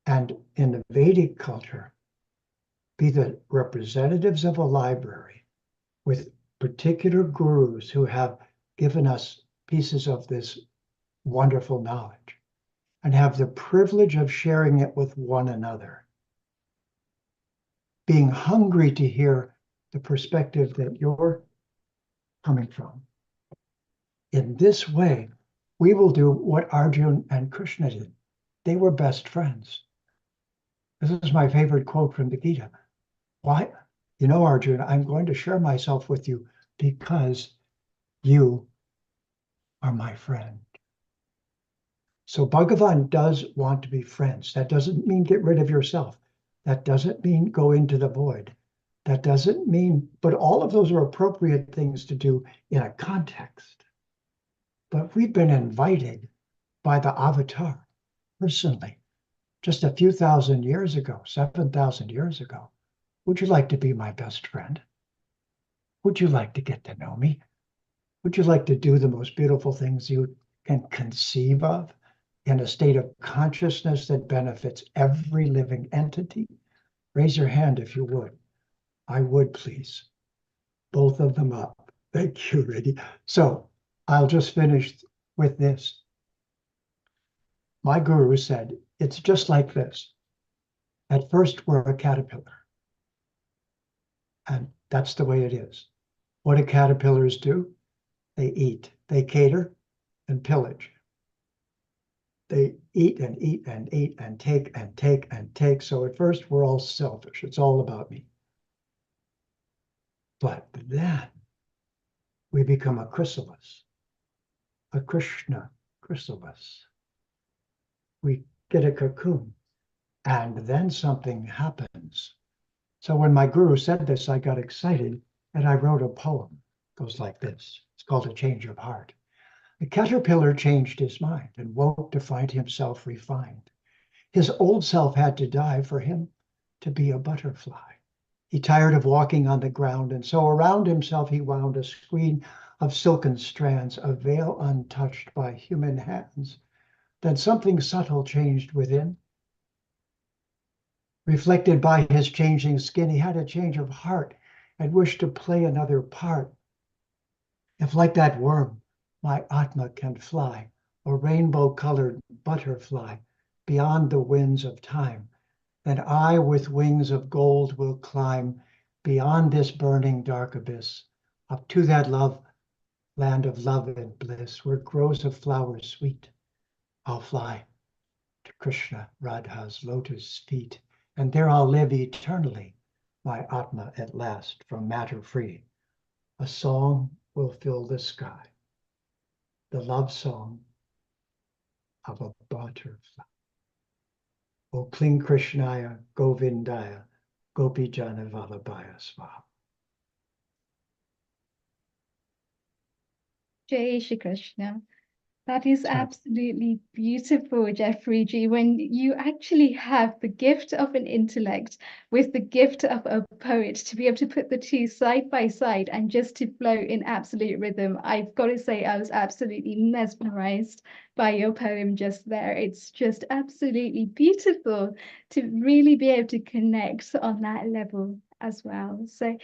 And in the Vedic culture, be the representatives of a library with particular gurus who have given us pieces of this wonderful knowledge and have the privilege of sharing it with one another. Being hungry to hear the perspective that you're coming from. In this way, we will do what Arjuna and Krishna did. They were best friends. This is my favorite quote from the Gita. Why? You know, Arjuna, I'm going to share myself with you because you are my friend. So Bhagavan does want to be friends. That doesn't mean get rid of yourself. That doesn't mean go into the void. That doesn't mean, but all of those are appropriate things to do in a context. But we've been invited by the avatar personally just a few thousand years ago, 7,000 years ago. Would you like to be my best friend? Would you like to get to know me? Would you like to do the most beautiful things you can conceive of in a state of consciousness that benefits every living entity? Raise your hand if you would. I would, please. Both of them up. Thank you, Riddhi. So I'll just finish with this. My guru said, it's just like this. At first, we're a caterpillar. And that's the way it is. What do caterpillars do? They eat, they cater and pillage. They eat and eat and eat and take and take and take. So at first, we're all selfish. It's all about me. But then we become a chrysalis, a Krishna chrysalis. We get a cocoon, and then something happens. So when my guru said this, I got excited and I wrote a poem. It goes like this. It's called A Change of Heart. The caterpillar changed his mind and woke to find himself refined. His old self had to die for him to be a butterfly. He tired of walking on the ground, and so around himself he wound a screen of silken strands, a veil untouched by human hands. Then something subtle changed within. Reflected by his changing skin, he had a change of heart and wished to play another part. If like that worm, my Atma can fly, a rainbow-colored butterfly, beyond the winds of time, then I with wings of gold will climb beyond this burning dark abyss, up to that land of love and bliss, where grows a flower sweet. I'll fly to Krishna Radha's lotus feet, and there I'll live eternally, my Atma at last, from matter free. A song will fill the sky, the love song of a butterfly. O Kling Krishnaya, Govindaya, Gopijana Vallabhaya Swaha. Jai Shri Krishna. That is absolutely beautiful, Jeffrey G. When you actually have the gift of an intellect with the gift of a poet to be able to put the two side by side and just to flow in absolute rhythm, I've got to say I was absolutely mesmerized by your poem just there. It's just absolutely beautiful to really be able to connect on that level as well. So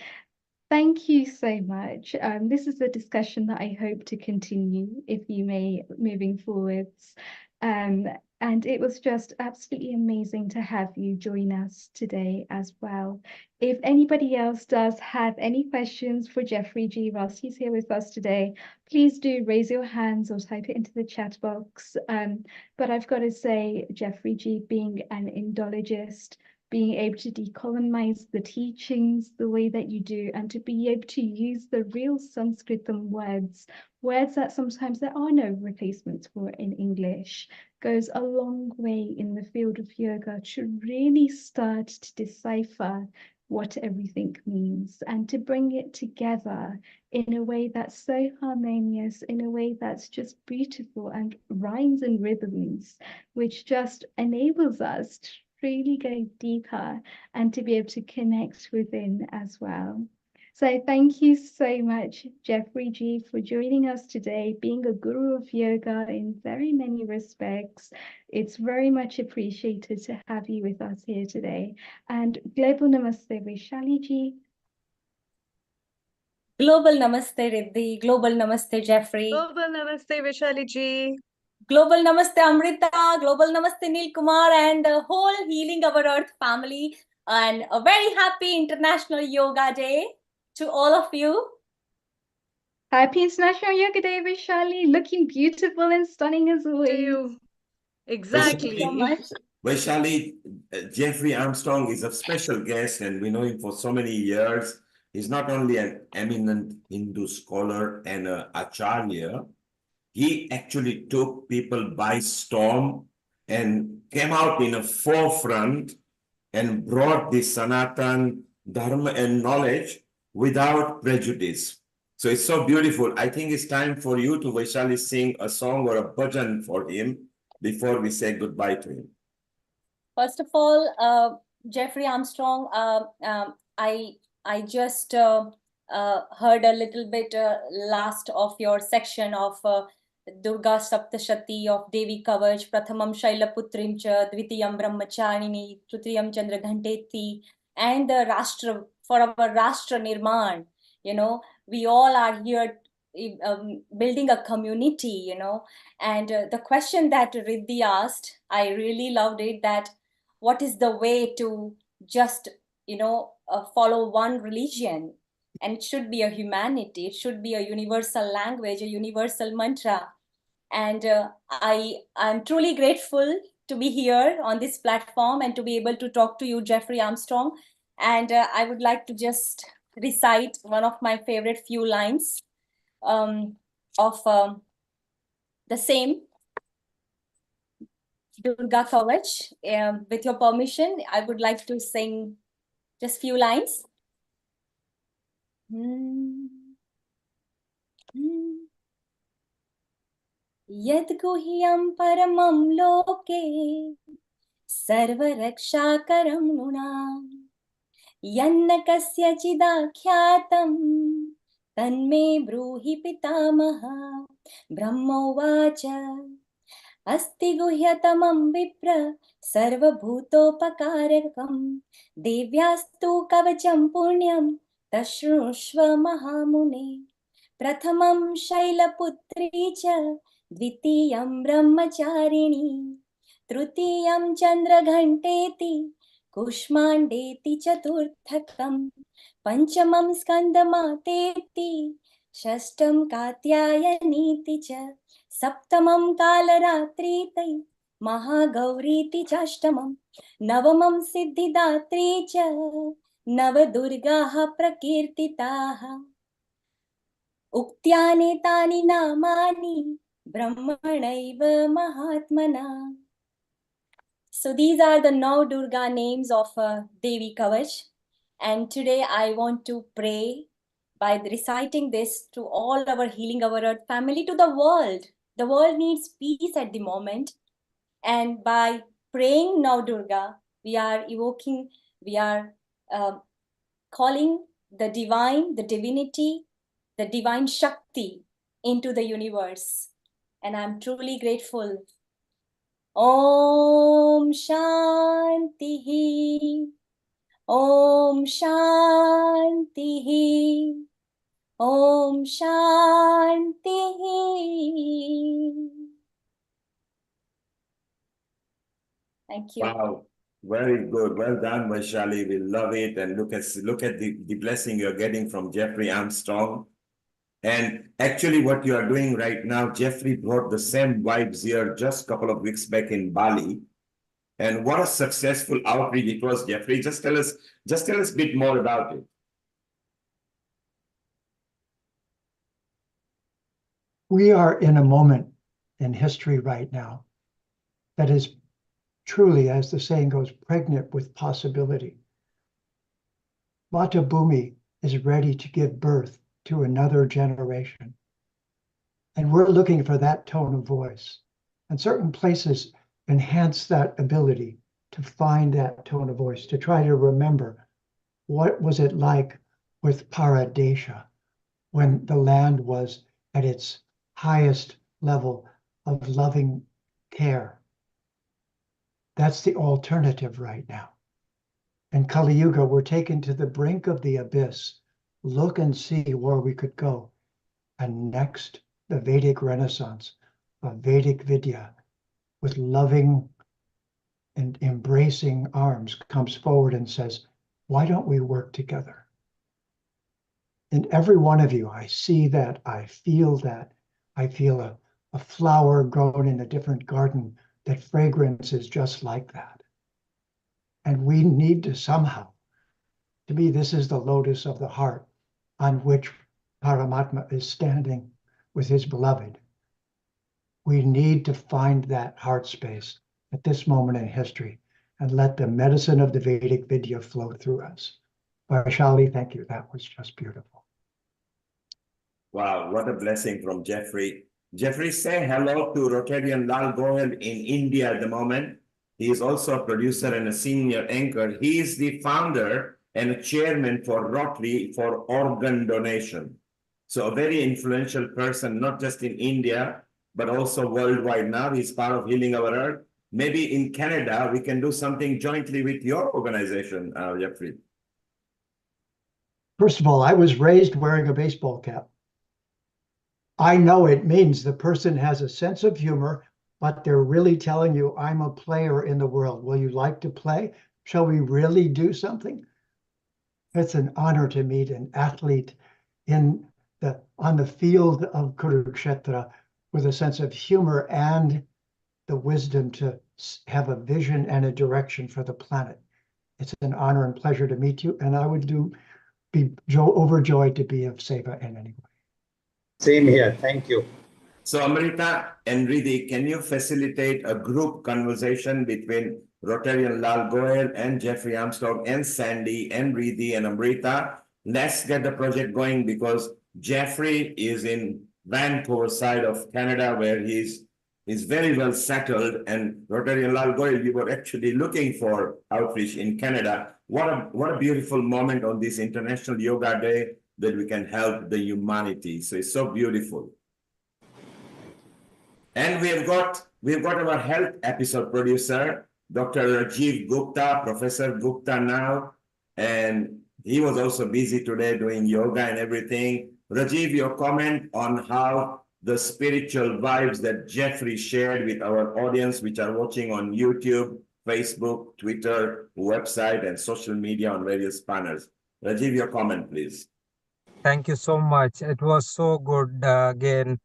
thank you so much. This is a discussion that I hope to continue, if you may, moving forwards. And it was just absolutely amazing to have you join us today as well. If anybody else does have any questions for Jeffrey G. whilst he's here with us today, please do raise your hands or type it into the chat box. But I've got to say, Jeffrey G. being an Indologist, being able to decolonize the teachings the way that you do, and to be able to use the real Sanskritam words that sometimes there are no replacements for in English, goes a long way in the field of yoga to really start to decipher what everything means and to bring it together in a way that's so harmonious, in a way that's just beautiful and rhymes and rhythms, which just enables us to really go deeper and to be able to connect within as well. So thank you so much, Jeffrey G, for joining us today, being a guru of yoga in very many respects. It's very much appreciated to have you with us here today. And Global Namaste, Vaishali Ji. Global Namaste, Riddhi. Global Namaste, Jeffrey. Global Namaste, Vaishali ji. Global Namaste, Amrita. Global Namaste, Neil Kumar, and the whole Healing Our Earth family. And a very happy International Yoga Day to all of you. Happy International Yoga Day, Vaishali. Looking beautiful and stunning as always. To you. Exactly. Thank you so much. Vaishali, Jeffrey Armstrong is a special guest, and we know him for so many years. He's not only an eminent Hindu scholar and an acharya, he actually took people by storm and came out in a forefront and brought the Sanatan Dharma and knowledge without prejudice. So it's so beautiful. I think it's time for you to, Vaishali, sing a song or a bhajan for him before we say goodbye to him. First of all, Jeffrey Armstrong, I just heard a little bit last of your section of Durga Saptashati of Devi Kavach, Prathamam Shailaputrim Cha, Dvitiyam Brahmacharini, Trutiyam Chandra Ghanteti, and the Rashtra, for our Rashtra Nirman. You know, we all are here building a community, you know. And the question that Riddhi asked, I really loved it, that what is the way to just, you know, follow one religion? And it should be a humanity, it should be a universal language, a universal mantra. And I'm truly grateful to be here on this platform and to be able to talk to you, Jeffrey Armstrong. And I would like to just recite one of my favorite few lines of the same Durga Kavach. With your permission, I would like to sing just few lines. Yad guhyam paramam loke sarvarakshakaram nunam yanna kasya chidakhyatam tanme bruhi pitamaha brahma vacha अस्ति गुह्यतमं विप्र सर्वभूतोपकारकं देव्यास्तु कवचं पुण्यं तशृणुष्व महामुने प्रथमं शैलपुत्री च द्वितीयं ब्रह्मचारिणी तृतीयं चन्द्रघण्टेति कुष्माण्डेति चतुर्थकं पंचमं स्कन्दमातेति षष्ठं कात्यायनीति च सप्तमं कालरात्रीतै महागौरीति चाष्टमं नवमं सिद्धिदात्री च नवदुर्गाः प्रकीर्तिताः उक्त्यानेतानि नामानि ब्रह्मणैव महात्मना. So these are the now Durga names of Devi Kavach, and today I want to pray by reciting this to all our Healing Our Earth family, to the world. The world needs peace at the moment, and by praying now Durga, we are evoking, we are calling the divine, the divinity, the divine Shakti into the universe. And I'm truly grateful. Om Shanti, Om Shanti, Om Shanti. Thank you. Wow, very good. Well done, Vaishali. We love it. And look at the blessing you're getting from Jeffrey Armstrong. And actually what you are doing right now, Jeffrey brought the same vibes here just a couple of weeks back in Bali. And what a successful outreach it was, Jeffrey. Just tell us a bit more about it. We are in a moment in history right now that is truly, as the saying goes, pregnant with possibility. Mata Bhumi is ready to give birth to another generation. And we're looking for that tone of voice. And certain places enhance that ability to find that tone of voice, to try to remember what was it like with Paradesha when the land was at its highest level of loving care. That's the alternative right now. In Kali Yuga, we're taken to the brink of the abyss. Look and see where we could go. And next, the Vedic Renaissance of Vedic Vidya with loving and embracing arms comes forward and says, why don't we work together? In every one of you, I see that, I feel that. I feel a flower grown in a different garden, that fragrance is just like that. And we need to somehow, to me, this is the lotus of the heart on which Paramatma is standing with his beloved. We need to find that heart space at this moment in history and let the medicine of the Vedic Vidya flow through us. Vaishali, thank you. That was just beautiful. Wow, what a blessing from Jeffrey. Jeffrey, say hello to Rotarian Lal Gohel in India at the moment. He is also a producer and a senior anchor. He is the founder and a chairman for Rotary for Organ Donation. So a very influential person, not just in India, but also worldwide now. He's part of Healing Our Earth. Maybe in Canada, we can do something jointly with your organization, Jeffrey. First of all, I was raised wearing a baseball cap. I know it means the person has a sense of humor, but they're really telling you, I'm a player in the world. Will you like to play? Shall we really do something? It's an honor to meet an athlete on the field of Kurukshetra with a sense of humor and the wisdom to have a vision and a direction for the planet. It's an honor and pleasure to meet you, and I would be overjoyed to be of seva in any way. Same here. Thank you. So Amrita and Riddhi, can you facilitate a group conversation between Rotarian Lal Goyal and Jeffrey Armstrong and Sandy and Riddhi and Amrita? Let's get the project going because Jeffrey is in Vancouver side of Canada where he's very well settled, and Rotarian Lal Goyal, we were actually looking for outreach in Canada. What a beautiful moment on this International Yoga Day that we can help the humanity. So it's so beautiful. And we've got our health episode producer, Dr. Rajiv Gupta, Professor Gupta now, and he was also busy today doing yoga and everything. Rajiv, your comment on how the spiritual vibes that Jeffrey shared with our audience, which are watching on YouTube, Facebook, Twitter, website, and social media on various banners. Rajiv, your comment, please. Thank you so much. It was so good. Again,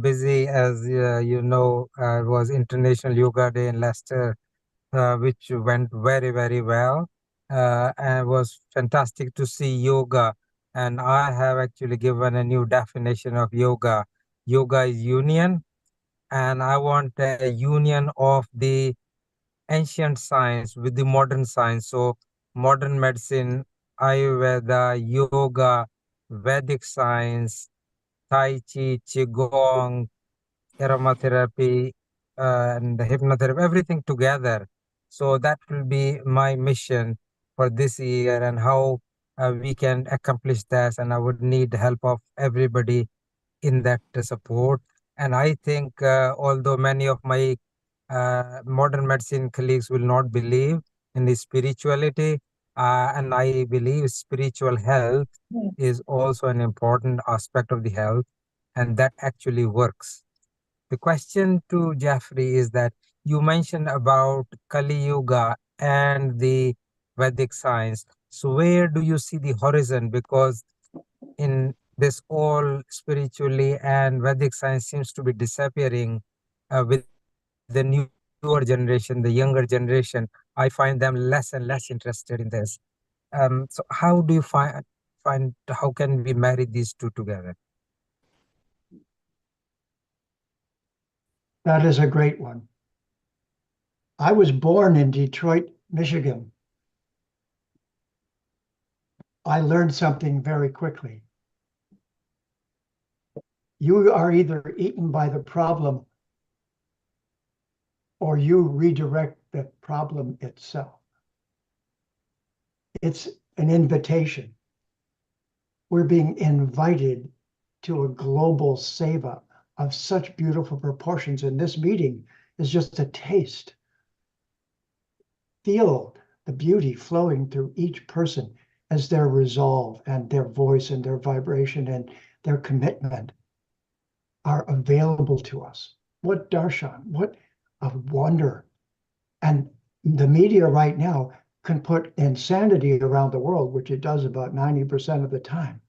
busy as you know, it was International Yoga Day in Leicester, which went very, very well. And it was fantastic to see yoga. And I have actually given a new definition of yoga. Yoga is union, and I want a union of the ancient science with the modern science. So modern medicine, Ayurveda, yoga, Vedic science, Tai Chi, Qigong, aromatherapy, and hypnotherapy, everything together. So that will be my mission for this year and how we can accomplish that. And I would need the help of everybody in that support. And I think although many of my modern medicine colleagues will not believe in the spirituality, and I believe spiritual health is also an important aspect of the health, and that actually works. The question to Jeffrey is that you mentioned about Kali Yuga and the Vedic science. So where do you see the horizon? Because in this all spiritually and Vedic science seems to be disappearing with the newer generation, the younger generation. I find them less and less interested in this. So how do you find how can we marry these two together? That is a great one. I was born in Detroit, Michigan. I learned something very quickly. You are either eaten by the problem or you redirect the problem itself. It's an invitation. We're being invited to a global seva of such beautiful proportions, and this meeting is just a taste. Feel the beauty flowing through each person as their resolve and their voice and their vibration and their commitment are available to us. What darshan, what a wonder. And the media right now can put insanity around the world, which it does about 90% of the time.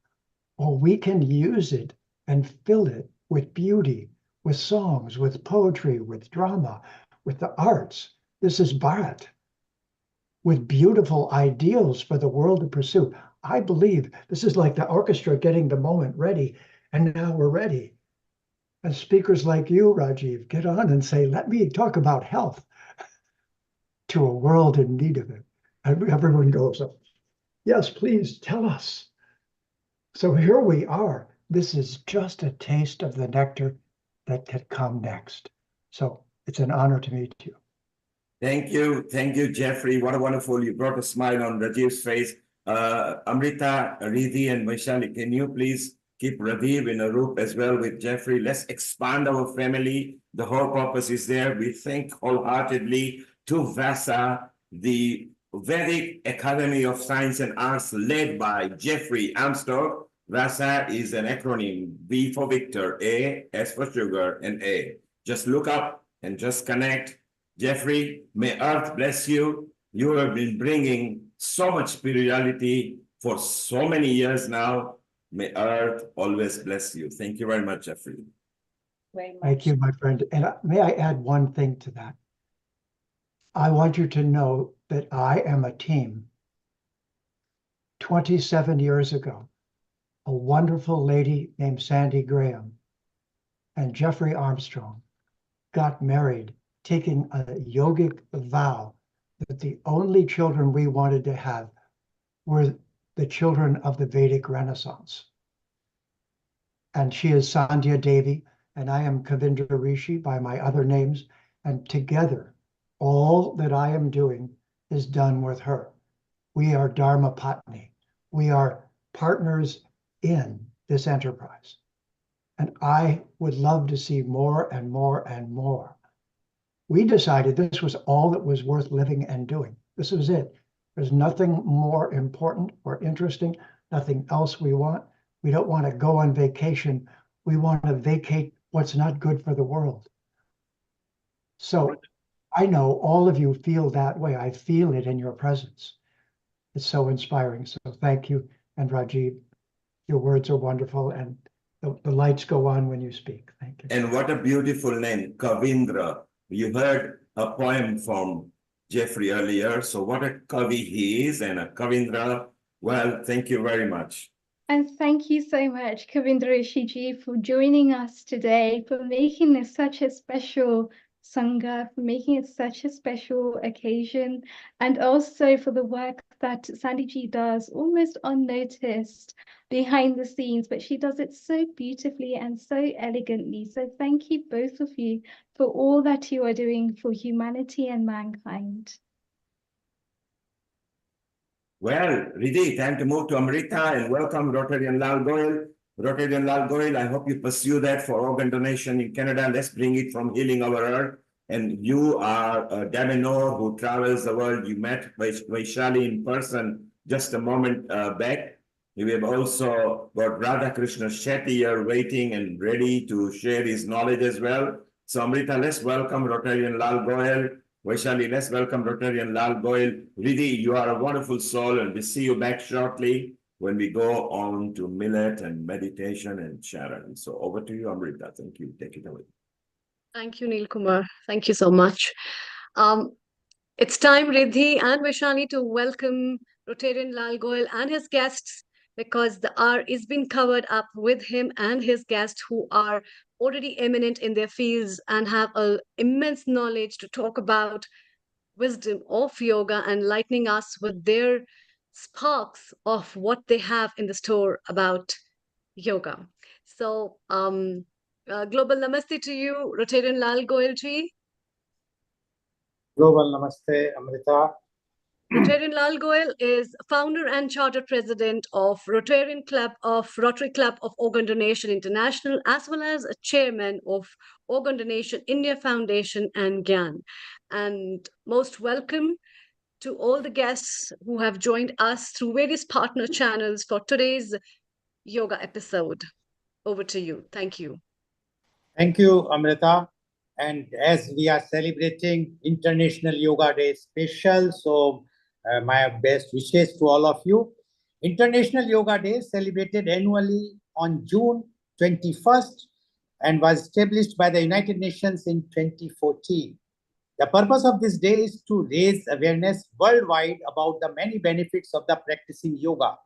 Or we can use it and fill it with beauty, with songs, with poetry, with drama, with the arts. This is Bharat, with beautiful ideals for the world to pursue. I believe this is like the orchestra getting the moment ready, and now we're ready. And speakers like you, Rajiv, get on and say, let me talk about health to a world in need of it. And everyone goes, yes, please tell us. So here we are. This is just a taste of the nectar that could come next. So it's an honor to meet you. Thank you, Jeffrey. What a wonderful, you brought a smile on Rajiv's face. Amrita, Riddhi, and Vaishali, can you please keep Rajiv in a group as well with Jeffrey? Let's expand our family. The whole purpose is there. We thank wholeheartedly to VASA, the Vedic Academy of Science and Arts led by Jeffrey Armstrong. VASA is an acronym, V for Victor, A, S for sugar, and A. Just look up and just connect. Jeffrey, may Earth bless you. You have been bringing so much spirituality for so many years now. May Earth always bless you. Thank you very much, Jeffrey. Thank you, my friend. And may I add one thing to that? I want you to know that I am a team. 27 years ago, a wonderful lady named Sandy Graham and Jeffrey Armstrong got married, taking a yogic vow that the only children we wanted to have were the children of the Vedic Renaissance. And she is Sandhya Devi, and I am Kavindra Rishi by my other names. And together, all that I am doing is done with her. We are Dharma Patni. We are partners in this enterprise. And I would love to see more and more and more. We decided this was all that was worth living and doing. This was it. There's nothing more important or interesting, nothing else we want. We don't want to go on vacation. We want to vacate what's not good for the world. So I know all of you feel that way. I feel it in your presence. It's so inspiring. So thank you. And Rajiv, your words are wonderful, and the lights go on when you speak. Thank you. And what a beautiful name, Kavindra. You heard a poem from Jeffrey earlier. So what a Kavi he is, and a Kavindra. Well, thank you very much. And thank you so much, Kavindra Rishiji, for joining us today, for making this such a special Sangha, for making it such a special occasion, and also for the work that Sandhiji does almost unnoticed behind the scenes, but she does it so beautifully and so elegantly. So thank you, both of you, for all that you are doing for humanity and mankind. Well, Riddhi, time to move to Amrita and welcome Rotarian Lal Goyal. Rotarian Lal Goyal, I hope you pursue that for organ donation in Canada. Let's bring it from Healing Our Earth. And you are a Daminor who travels the world. You met Vaishali in person just a moment back. We have also got Radha Krishna Shetty here waiting and ready to share his knowledge as well. So Amrita, let's welcome Rotarian Lal Goyal. Vaishali, let's welcome Rotarian Lal Goyal. Riddhi, you are a wonderful soul, and we'll see you back shortly when we go on to millet and meditation and Sharon. So over to you, Amrita. Thank you. Take it away. Thank you, Neil Kumar. Thank you so much. It's time, Riddhi and Vaishali, to welcome Rotarian Lal Goyal and his guests, because the hour is being covered up with him and his guests, who are already eminent in their fields and have an immense knowledge to talk about wisdom of yoga and lightening us with their sparks of what they have in the store about yoga. So, global namaste to you, Rotarian Lal Goyal ji. Global namaste, Amrita. Rotarian Lal Goyal is founder and charter president of Rotary Club of Organ Donation International, as well as a chairman of Organ Donation India Foundation and GYAN. And most welcome to all the guests who have joined us through various partner channels for today's yoga episode. Over to you. Thank you. Thank you, Amrita. And as we are celebrating International Yoga Day special, so my best wishes to all of you. International Yoga Day is celebrated annually on June 21st and was established by the United Nations in 2014. The purpose of this day is to raise awareness worldwide about the many benefits of the practicing yoga.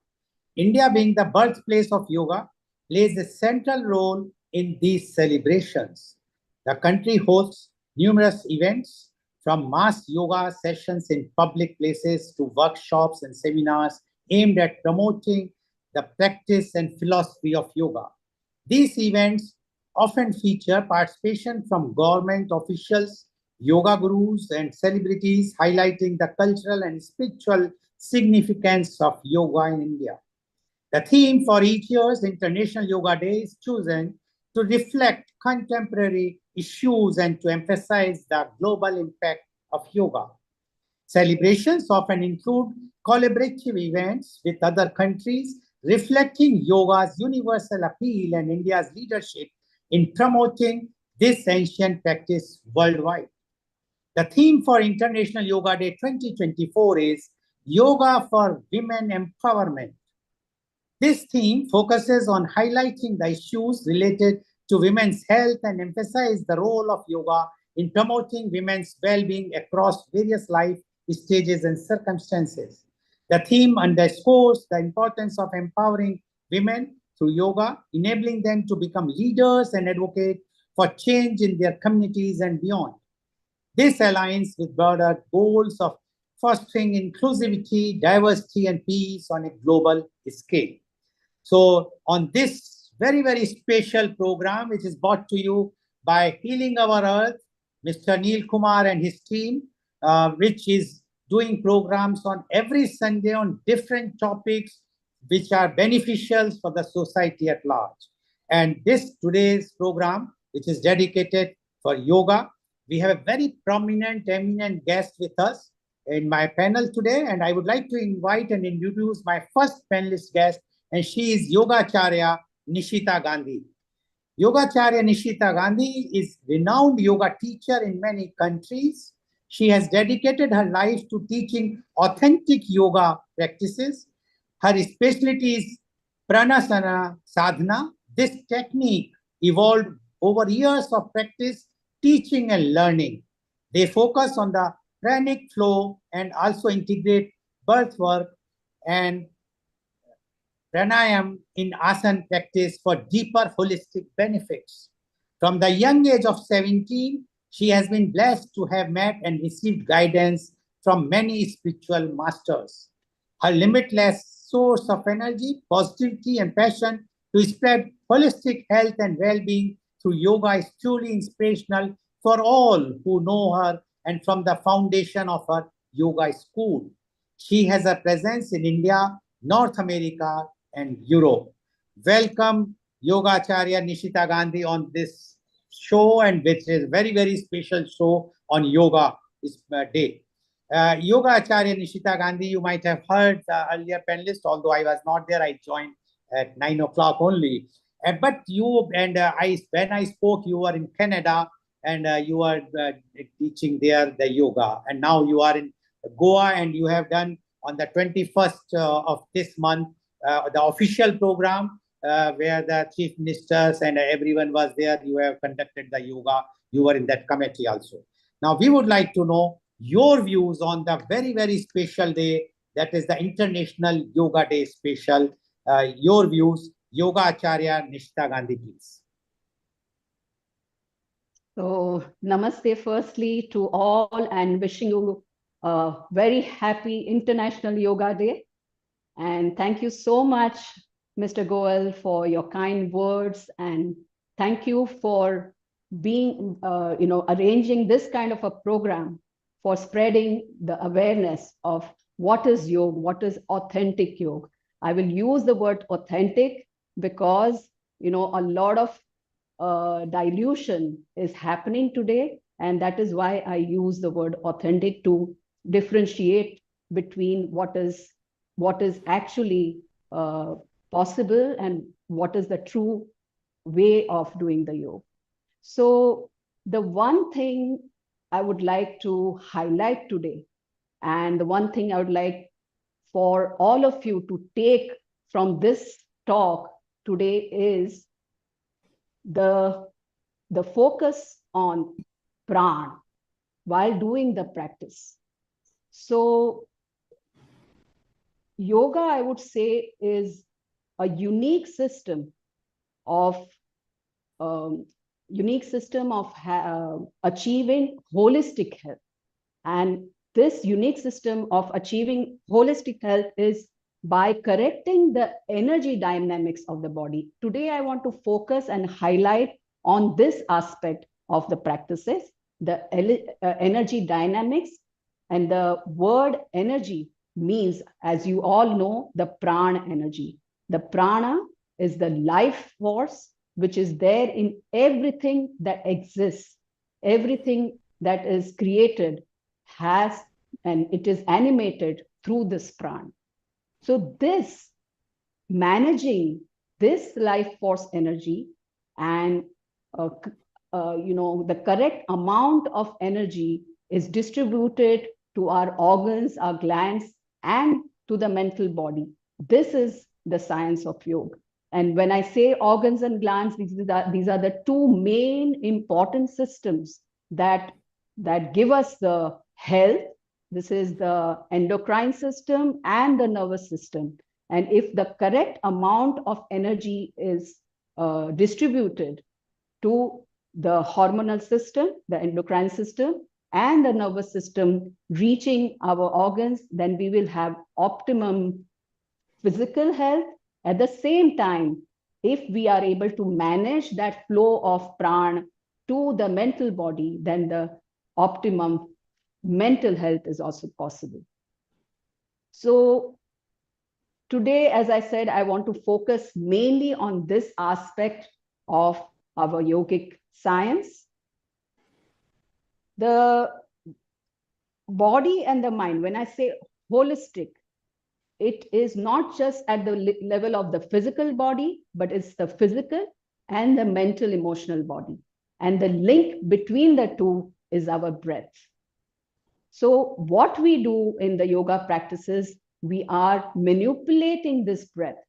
India, being the birthplace of yoga, plays a central role in these celebrations. The country hosts numerous events, from mass yoga sessions in public places to workshops and seminars aimed at promoting the practice and philosophy of yoga. These events often feature participation from government officials, yoga gurus and celebrities highlighting the cultural and spiritual significance of yoga in India. The theme for each year's International Yoga Day is chosen to reflect contemporary issues and to emphasize the global impact of yoga. Celebrations often include collaborative events with other countries, reflecting yoga's universal appeal and India's leadership in promoting this ancient practice worldwide. The theme for International Yoga Day 2024 is Yoga for Women Empowerment. This theme focuses on highlighting the issues related to women's health and emphasize the role of yoga in promoting women's well-being across various life stages and circumstances. The theme underscores the importance of empowering women through yoga, enabling them to become leaders and advocate for change in their communities and beyond. This aligns with broader goals of fostering inclusivity, diversity, and peace on a global scale. So on this very, very special program, which is brought to you by Healing Our Earth, Mr. Neil Kumar and his team, which is doing programs on every Sunday on different topics which are beneficial for the society at large. And this today's program, which is dedicated for yoga, we have a very prominent, eminent guest with us in my panel today. And I would like to invite and introduce my first panelist guest, and she is Yogacharya Nishita Gandhi. Yogacharya Nishita Gandhi is renowned yoga teacher in many countries. She has dedicated her life to teaching authentic yoga practices. Her specialty is pranasana sadhana. This technique evolved over years of practice, teaching and learning. They focus on the pranic flow and also integrate birth work and pranayam in asana practice for deeper holistic benefits. From the young age of 17, she has been blessed to have met and received guidance from many spiritual masters. Her limitless source of energy, positivity, and passion to spread holistic health and well-being through yoga is truly inspirational for all who know her and from the foundation of her yoga school. She has a presence in India, North America, and Europe. Welcome, Yogacharya Nishita Gandhi, on this show, and which is a very, very special show on yoga this day. Yogacharya Nishita Gandhi, you might have heard the earlier panelist, although I was not there, I joined at 9 o'clock only. But you and when I spoke, you were in Canada and you are teaching there the yoga. And now you are in Goa and you have done on the 21st of this month the official program where the chief ministers and everyone was there. You have conducted the yoga. You were in that committee also. Now we would like to know your views on the very, very special day, that is the International Yoga Day special. Your views, Yogacharya Nishita Gandhi, please. So, namaste firstly to all and wishing you a very happy International Yoga Day. And thank you so much, Mr. Goel, for your kind words. And thank you for being, arranging this kind of a program for spreading the awareness of what is yoga, what is authentic yoga. I will use the word authentic because, a lot of dilution is happening today. And that is why I use the word authentic to differentiate between what is actually possible and what is the true way of doing the yoga. So the one thing I would like to highlight today, and the one thing I would like for all of you to take from this talk today is the focus on pran while doing the practice. So yoga, I would say, is a unique system of achieving holistic health. And this unique system of achieving holistic health is by correcting the energy dynamics of the body. Today, I want to focus and highlight on this aspect of the practices. the energy dynamics. And the word energy means, as you all know, the prana energy. The prana is the life force which is there in everything that exists. Everything that is created has, and it is animated through this prana. So this, managing this life force energy and the correct amount of energy is distributed to our organs, our glands, and to the mental body. This is the science of yoga. And when I say organs and glands, these are the two main important systems that give us the health. This is the endocrine system and the nervous system. And if the correct amount of energy is distributed to the hormonal system, the endocrine system, and the nervous system reaching our organs, then we will have optimum physical health. At the same time, if we are able to manage that flow of prana to the mental body, then the optimum mental health is also possible. So today, as I said, I want to focus mainly on this aspect of our yogic science. The body and the mind, when I say holistic, it is not just at the level of the physical body, but it's the physical and the mental, emotional body. And the link between the two is our breath. So what we do in the yoga practices, we are manipulating this breath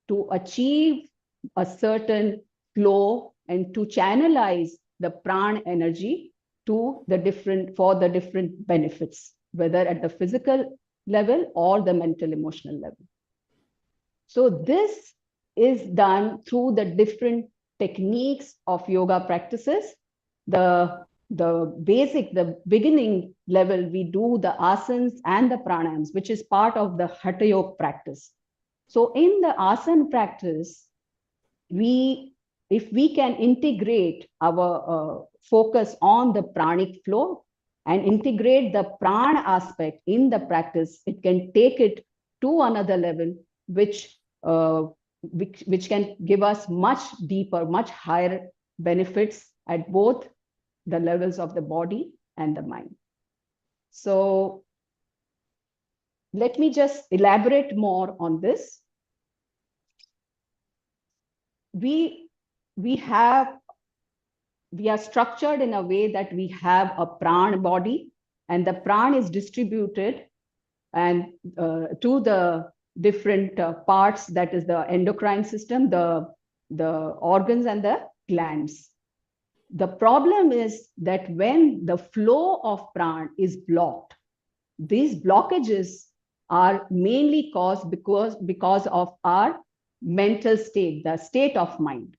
to achieve a certain flow and to channelize the prana energy to the different benefits, whether at the physical level or the mental emotional level. So this is done through the different techniques of yoga practices. The beginning level, we do the asanas and the pranayams, which is part of the Hatha Yoga practice. So in the asana practice, if we can integrate our focus on the pranic flow and integrate the prana aspect in the practice, it can take it to another level, which can give us much deeper, much higher benefits at both the levels of the body and the mind. So let me just elaborate more on this. We are structured in a way that we have a prana body, and the prana is distributed and to the different parts, that is the endocrine system, the organs and the glands. The problem is that when the flow of prana is blocked, these blockages are mainly caused because of our mental state, the state of mind.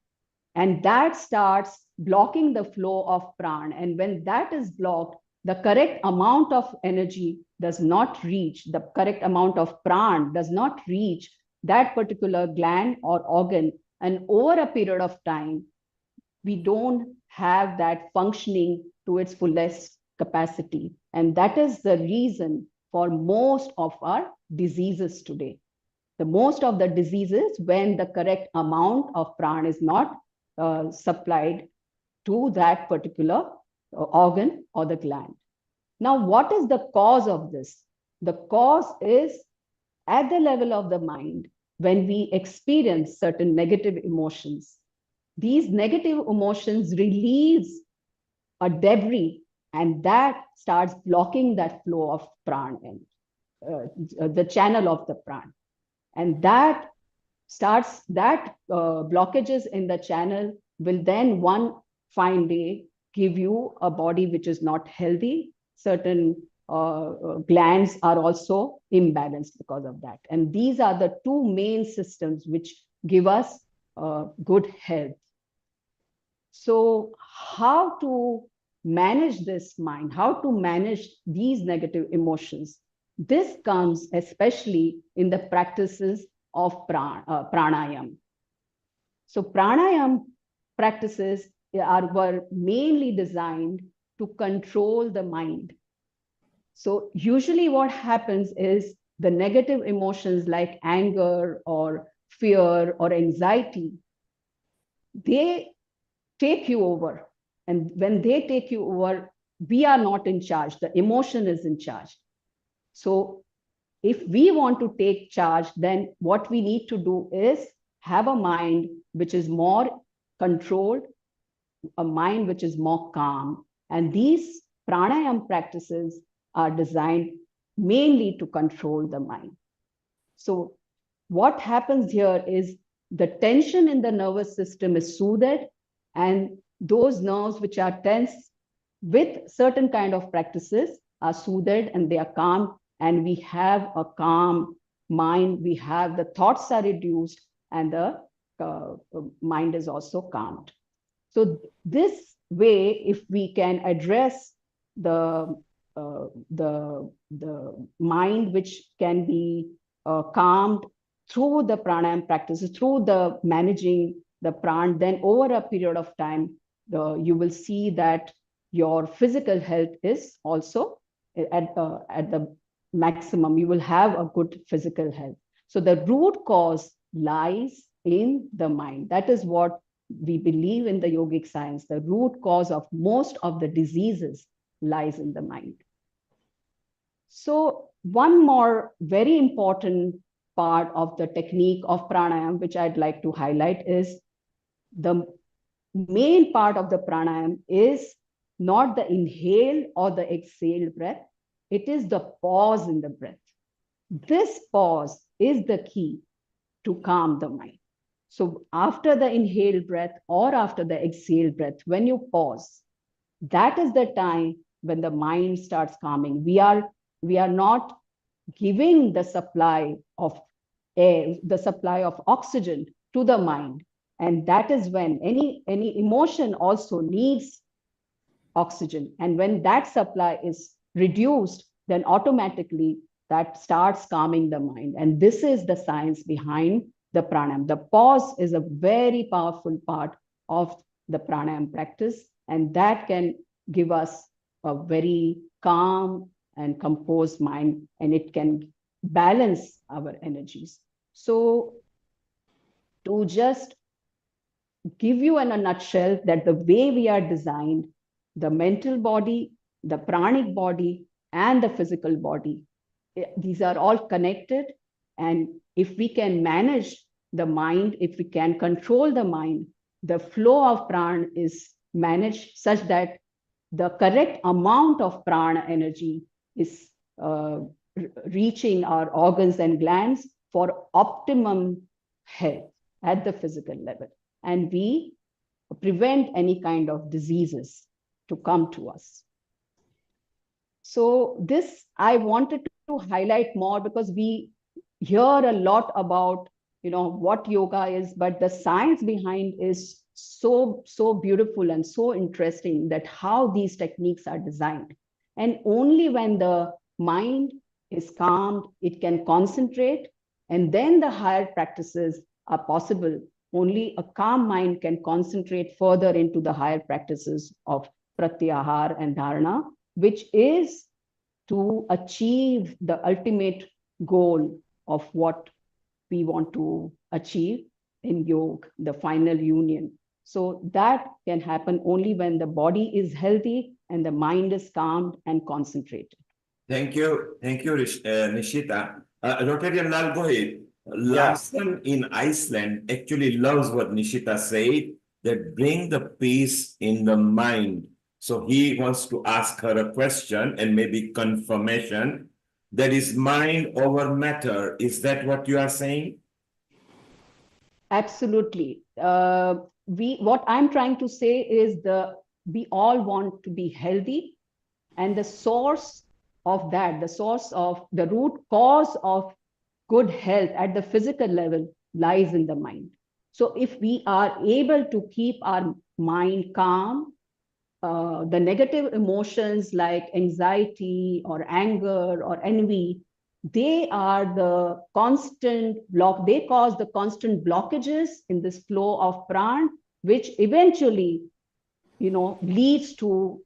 And that starts blocking the flow of prana. And when that is blocked, the correct amount of energy does not reach, the correct amount of prana does not reach that particular gland or organ. And over a period of time, we don't have that functioning to its fullest capacity. And that is the reason for most of our diseases today. The most of the diseases, when the correct amount of prana is not supplied to that particular organ or the gland. Now, what is the cause of this? The cause is at the level of the mind. When we experience certain negative emotions, these negative emotions release a debris, and that starts blocking that flow of prana and the channel of the prana. And that blockages in the channel will then one fine day give you a body which is not healthy. Certain glands are also imbalanced because of that. And these are the two main systems which give us good health. So how to manage this mind, how to manage these negative emotions? This comes especially in the practices of pranayam. So pranayam practices were mainly designed to control the mind. So usually what happens is the negative emotions like anger or fear or anxiety, they take you over. And when they take you over, we are not in charge. The emotion is in charge. So if we want to take charge, then what we need to do is have a mind which is more controlled, a mind which is more calm. And these pranayama practices are designed mainly to control the mind. So what happens here is the tension in the nervous system is soothed, and those nerves which are tense with certain kind of practices are soothed and they are calm, and we have a calm mind, we have the thoughts are reduced, and the mind is also calmed. So this way, if we can address the mind which can be calmed through the pranayama practices, through the managing the pran, then over a period of time, you will see that your physical health is also at the maximum. You will have a good physical health. So the root cause lies in the mind. That is what we believe in the yogic science. The root cause of most of the diseases lies in the mind. So one more very important part of the technique of pranayama, which I'd like to highlight, is the main part of the pranayama is not the inhale or the exhale breath. It is the pause in the breath. This pause is the key to calm the mind. So after the inhale breath or after the exhale breath, when you pause, that is the time when the mind starts calming. We are not giving the supply of air, the supply of oxygen to the mind. And that is when any emotion also needs oxygen. And when that supply is reduced, then automatically that starts calming the mind. And this is the science behind the pranayama. The pause is a very powerful part of the pranayama practice, and that can give us a very calm and composed mind, and it can balance our energies. So to just give you in a nutshell that the way we are designed, the mental body, the pranic body, and the physical body, these are all connected. And if we can manage the mind, if we can control the mind, the flow of prana is managed such that the correct amount of prana energy is reaching our organs and glands for optimum health at the physical level. And we prevent any kind of diseases to come to us. So this I wanted to highlight more because we hear a lot about, what yoga is, but the science behind is so beautiful and so interesting, that how these techniques are designed. And only when the mind is calmed, it can concentrate, and then the higher practices are possible. Only a calm mind can concentrate further into the higher practices of pratyahar and dharana, which is to achieve the ultimate goal of what we want to achieve in yoga, the final union. So that can happen only when the body is healthy and the mind is calmed and concentrated. Thank you, Nishita. Dr. Yamlal, go ahead. Larson in Iceland actually loves what Nishita said, that bring the peace in the mind. So he wants to ask her a question and maybe confirmation. That is mind over matter. Is that what you are saying? Absolutely. What I'm trying to say is we all want to be healthy, and the source of that, the root cause of good health at the physical level lies in the mind. So if we are able to keep our mind calm, the negative emotions like anxiety or anger or envy, they are the constant block. They cause the constant blockages in this flow of prana, which eventually, leads to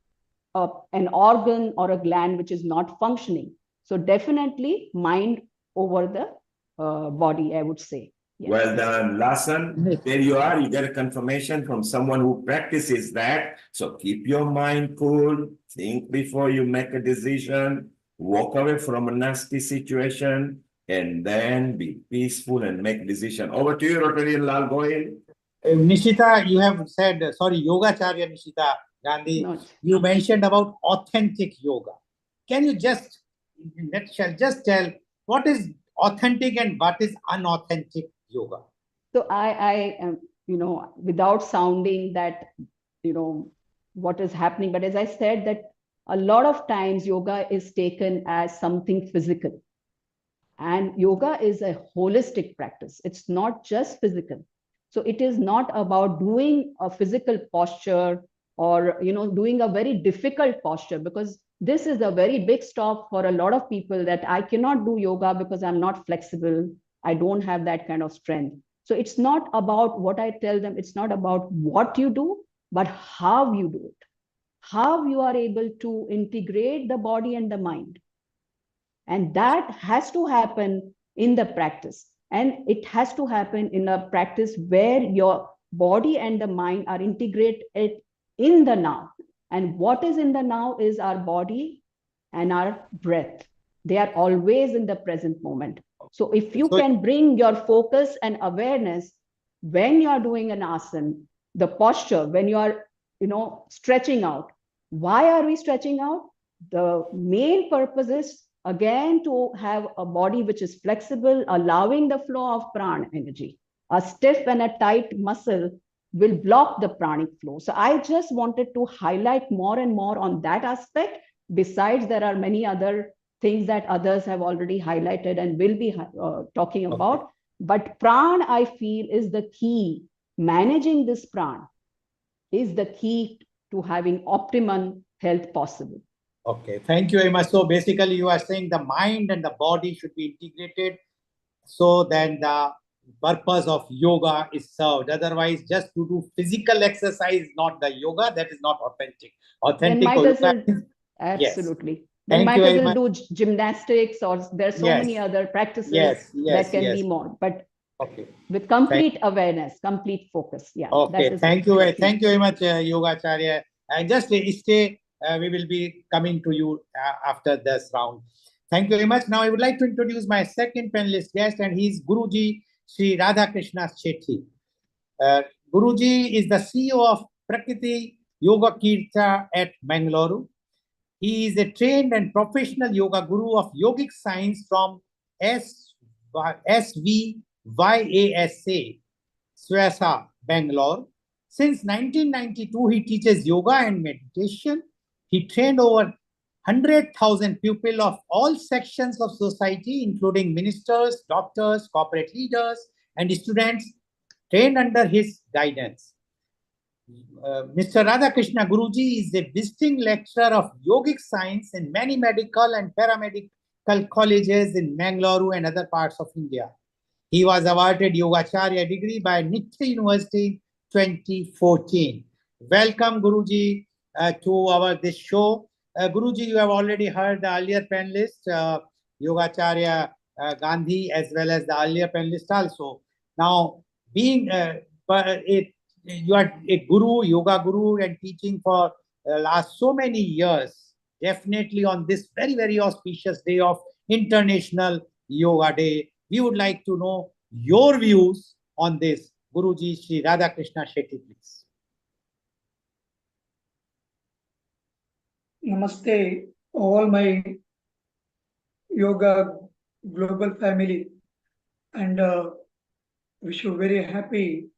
an organ or a gland which is not functioning. So definitely mind over the body, I would say. Yes. Well done, Lasan. There you are. You get a confirmation from someone who practices that. So keep your mind cool. Think before you make a decision. Walk away from a nasty situation, and then be peaceful and make a decision. Over to you, Rotarian Lal. Go ahead. Nishita, you have said, sorry, Yogacharya Nishita Gandhi, you mentioned about authentic yoga. Can you just, in a nutshell, just tell what is authentic and what is unauthentic yoga? So I am, without sounding that, what is happening, but as I said that a lot of times yoga is taken as something physical. And yoga is a holistic practice. It's not just physical. So it is not about doing a physical posture or doing a very difficult posture, because this is a very big stop for a lot of people, that I cannot do yoga because I'm not flexible. I don't have that kind of strength. So it's not about what I tell them. It's not about what you do, but how you do it, how you are able to integrate the body and the mind. And that has to happen in the practice. And it has to happen in a practice where your body and the mind are integrated in the now. And what is in the now is our body and our breath. They are always in the present moment. So if you can bring your focus and awareness when you are doing an asana, the posture, when you are, stretching out. Why are we stretching out? The main purpose is, again, to have a body which is flexible, allowing the flow of prana energy. A stiff and a tight muscle will block the pranic flow. So I just wanted to highlight more and more on that aspect. Besides, there are many other things that others have already highlighted and will be talking about. But prana, I feel, is the key. Managing this prana is the key to having optimum health possible. Okay, thank you very much. So basically you are saying the mind and the body should be integrated, so then the purpose of yoga is served. Otherwise, just to do physical exercise, not the yoga, that is not authentic. Authentic Then might as well, yoga is, absolutely. Yes. Then Thank might you as very well much. do gymnastics, or there's so many other practices that can be more. But with complete awareness, complete focus. Yeah. Okay, that is thank you. the key. Thank you very much, Yogacharya. And just stay, we will be coming to you after this round. Thank you very much. Now I would like to introduce my second panelist guest, and he's Guruji Sri Radhakrishna Shetty. Guruji is the CEO of Prakriti Yoga Kirta at Mangalore. He is a trained and professional yoga guru of yogic science from SVYASA, Swasa, Bangalore. Since 1992, he teaches yoga and meditation. He trained over 100,000 people of all sections of society, including ministers, doctors, corporate leaders, and students trained under his guidance. Mr. Radhakrishna Guruji is a visiting lecturer of yogic science in many medical and paramedical colleges in Mangalore and other parts of India. He was awarded Yogacharya degree by Nitya University 2014. Welcome, Guruji, to this show. Guruji, you have already heard the earlier panelist, Yogacharya Gandhi, as well as the earlier panelist also. Now, being you are a guru, yoga guru, and teaching for last so many years, definitely on this very, very auspicious day of International Yoga Day, we would like to know your views on this. Guruji Sri Radhakrishna Shetty, please. Namaste, all my yoga global family, and wish you very happy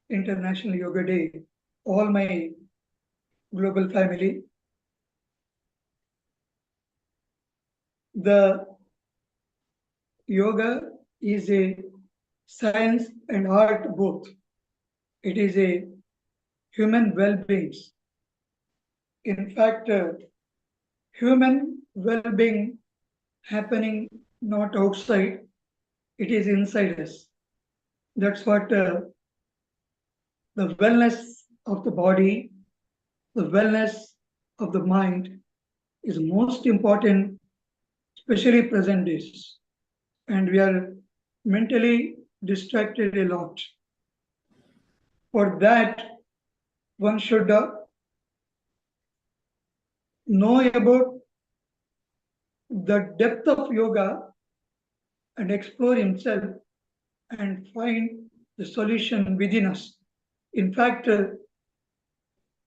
International Yoga Day, all my global family. The yoga is a science and art both. It is a human well-being. In fact, human well-being happening not outside, it is inside us. That's what the wellness of the body, the wellness of the mind is most important, especially present days. And we are mentally distracted a lot. For that, one should know about the depth of yoga and explore himself and find the solution within us. In fact,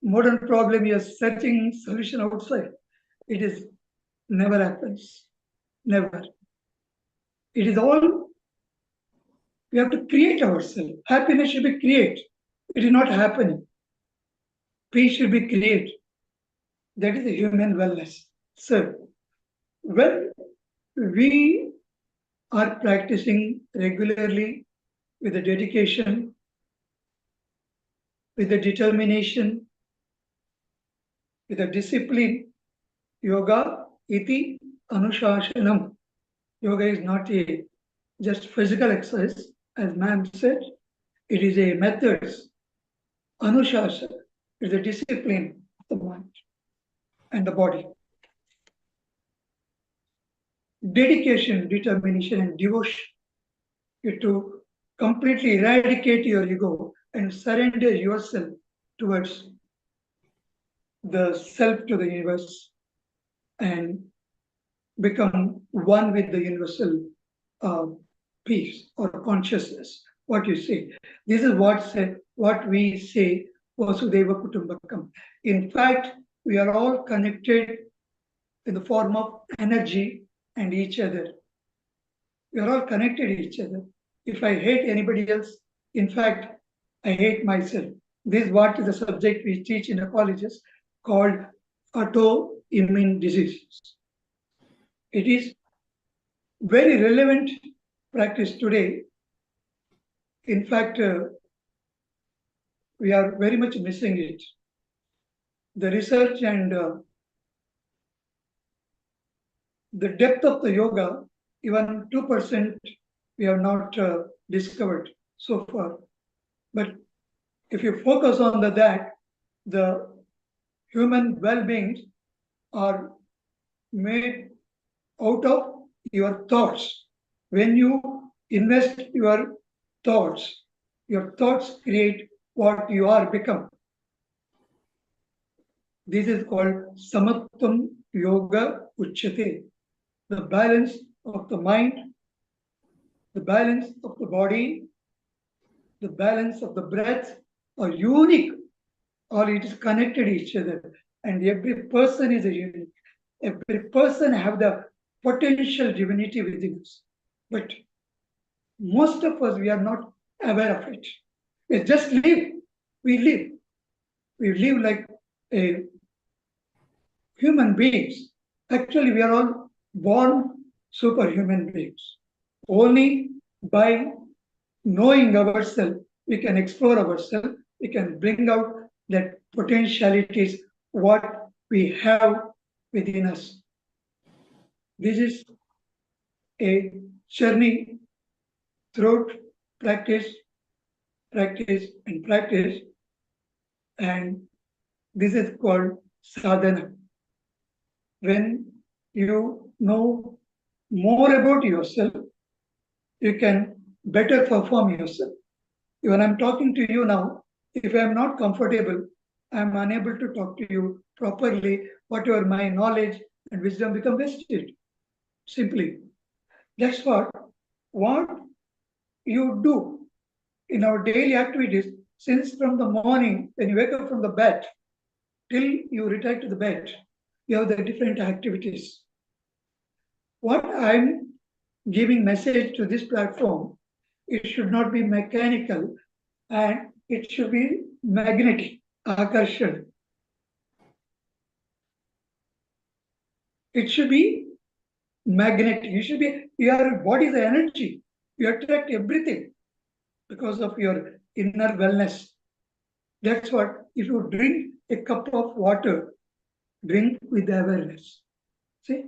modern problem is searching solution outside. It is never happens. Never. It is all we have to create ourselves. Happiness should be created. It is not happening. Peace should be created. That is the human wellness. So, when we are practicing regularly with the dedication, with the determination, with the discipline, yoga iti anushashanam. Yoga is not a just physical exercise, as ma'am said. It is a method. Anushasana is a discipline of the mind and the body. Dedication, determination, and devotion is to completely eradicate your ego and surrender yourself towards the self to the universe and become one with the universal peace or consciousness. What you say. This is what we say Vasudeva Kutumbakam. In fact, we are all connected in the form of energy and each other. We are all connected to each other. If I hate anybody else, in fact, I hate myself. This is what is the subject we teach in the colleges called autoimmune diseases. It is very relevant practice today. In fact, we are very much missing it. The research and the depth of the yoga, even 2% we have not discovered so far. But if you focus on that, the human well-beings are made out of your thoughts. When you invest your thoughts create what you are become. This is called Samatvam Yoga Uchyate. The balance of the mind, the balance of the body, the balance of the breath are unique, or it is connected to each other. And every person is a unique. Every person have the potential divinity within us. But most of us, we are not aware of it. We just live. We live. We live like a human beings. Actually, we are all born superhuman beings. Only by knowing ourselves, we can explore ourselves, we can bring out that potentialities, what we have within us. This is a journey throughout practice, and practice. And this is called sadhana. When you know more about yourself, you can better perform yourself. When I'm talking to you now, if I'm not comfortable, I'm unable to talk to you properly, whatever my knowledge and wisdom become wasted. Simply. That's what you do in our daily activities, since from the morning, when you wake up from the bed, till you retire to the bed, you have the different activities. What I'm giving message to this platform, it should not be mechanical and it should be magnetic, akarshan. It should be magnetic. Your body is energy. You attract everything because of your inner wellness. That's what, if you drink a cup of water, drink with awareness. See?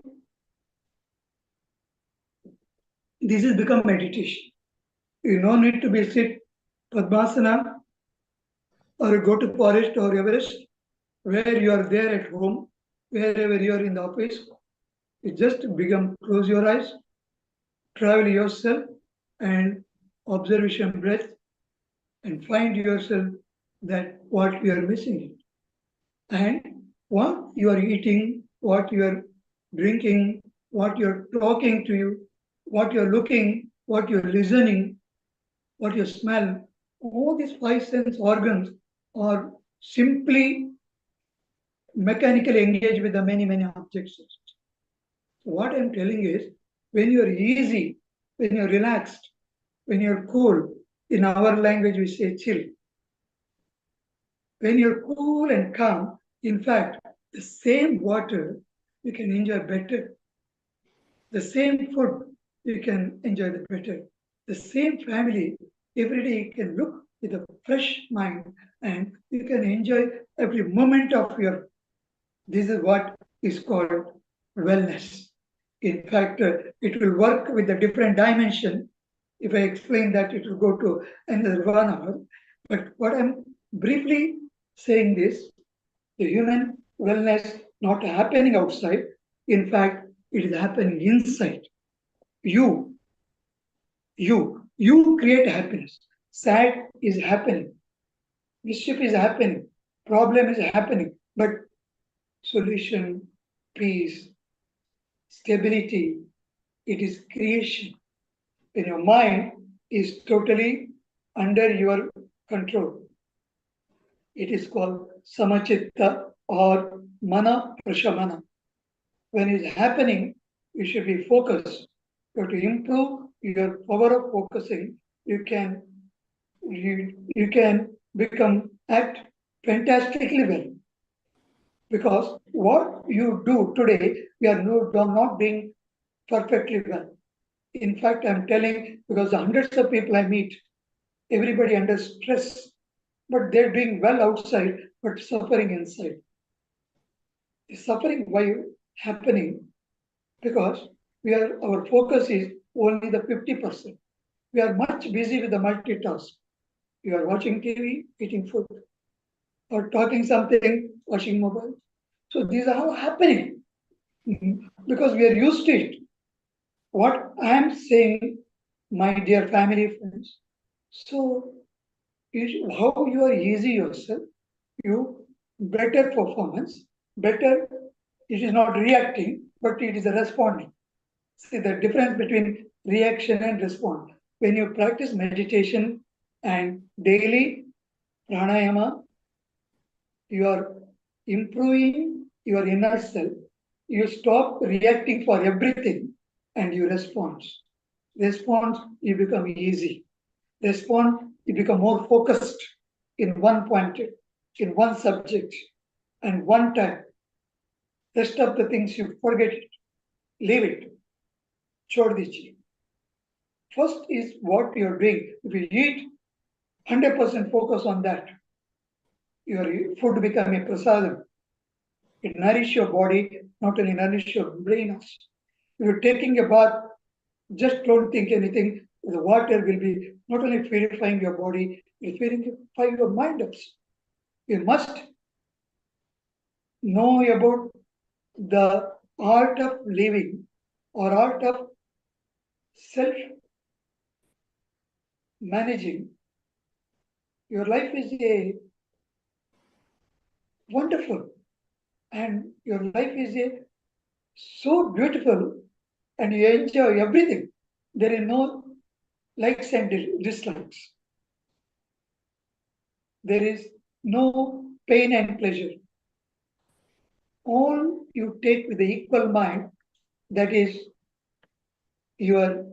This has become meditation. You no need to be sit Padmasana or go to forest or Everest, where you are there at home wherever you are in the office, you just close your eyes, travel yourself and observation breath and find yourself that what you are missing. And what you are eating, what you are drinking, what you are talking to you, what you are looking, what you are listening, what you smell, all these five sense organs are simply mechanically engaged with the many objects. What I'm telling is, when you're easy, when you're relaxed, when you're cool, in our language we say chill. When you're cool and calm, in fact, the same water you can enjoy better. The same food you can enjoy better. The same family, every day you can look with a fresh mind and you can enjoy every moment of your. This is what is called wellness. In fact, it will work with a different dimension. If I explain that, it will go to another 1 hour. But what I'm briefly saying this, the human wellness not happening outside. In fact, it is happening inside. You create happiness. Sad is happening. Mischief is happening. Problem is happening. But solution, peace, stability, it is creation. When your mind is totally under your control, it is called samachitta or mana prashamana. When it is happening, you should be focused. You have to improve your power of focusing. You can act fantastically well. Because what you do today, we are not being perfectly well. In fact, I'm telling, because hundreds of people I meet, everybody under stress, but they're doing well outside, but suffering inside. The suffering why happening? Because our focus is only the 50%. We are much busy with the multitask. You are watching TV, eating food, or talking something, watching mobile. So these are all happening because we are used to it. What I am saying, my dear family friends, so how you are easy yourself, you better performance, better, it is not reacting, but it is responding. See the difference between reaction and response. When you practice meditation and daily pranayama, you are improving your inner self. You stop reacting for everything and you respond. Respond, you become easy. Respond, you become more focused in one point, in one subject, and one time. Rest of the things you forget it, leave it. Chhod dijiye. First is what you're doing. If you eat, 100% focus on that. Your food become a prasadam. It nourishes your body, not only nourish your brain also. If you're taking a bath, just don't think anything. The water will be not only purifying your body, it will purify your mind also. You must know about the art of living or art of self managing. Your life is a wonderful and your life is a so beautiful and you enjoy everything. There is no likes and dislikes. There is no pain and pleasure. All you take with the equal mind, that is your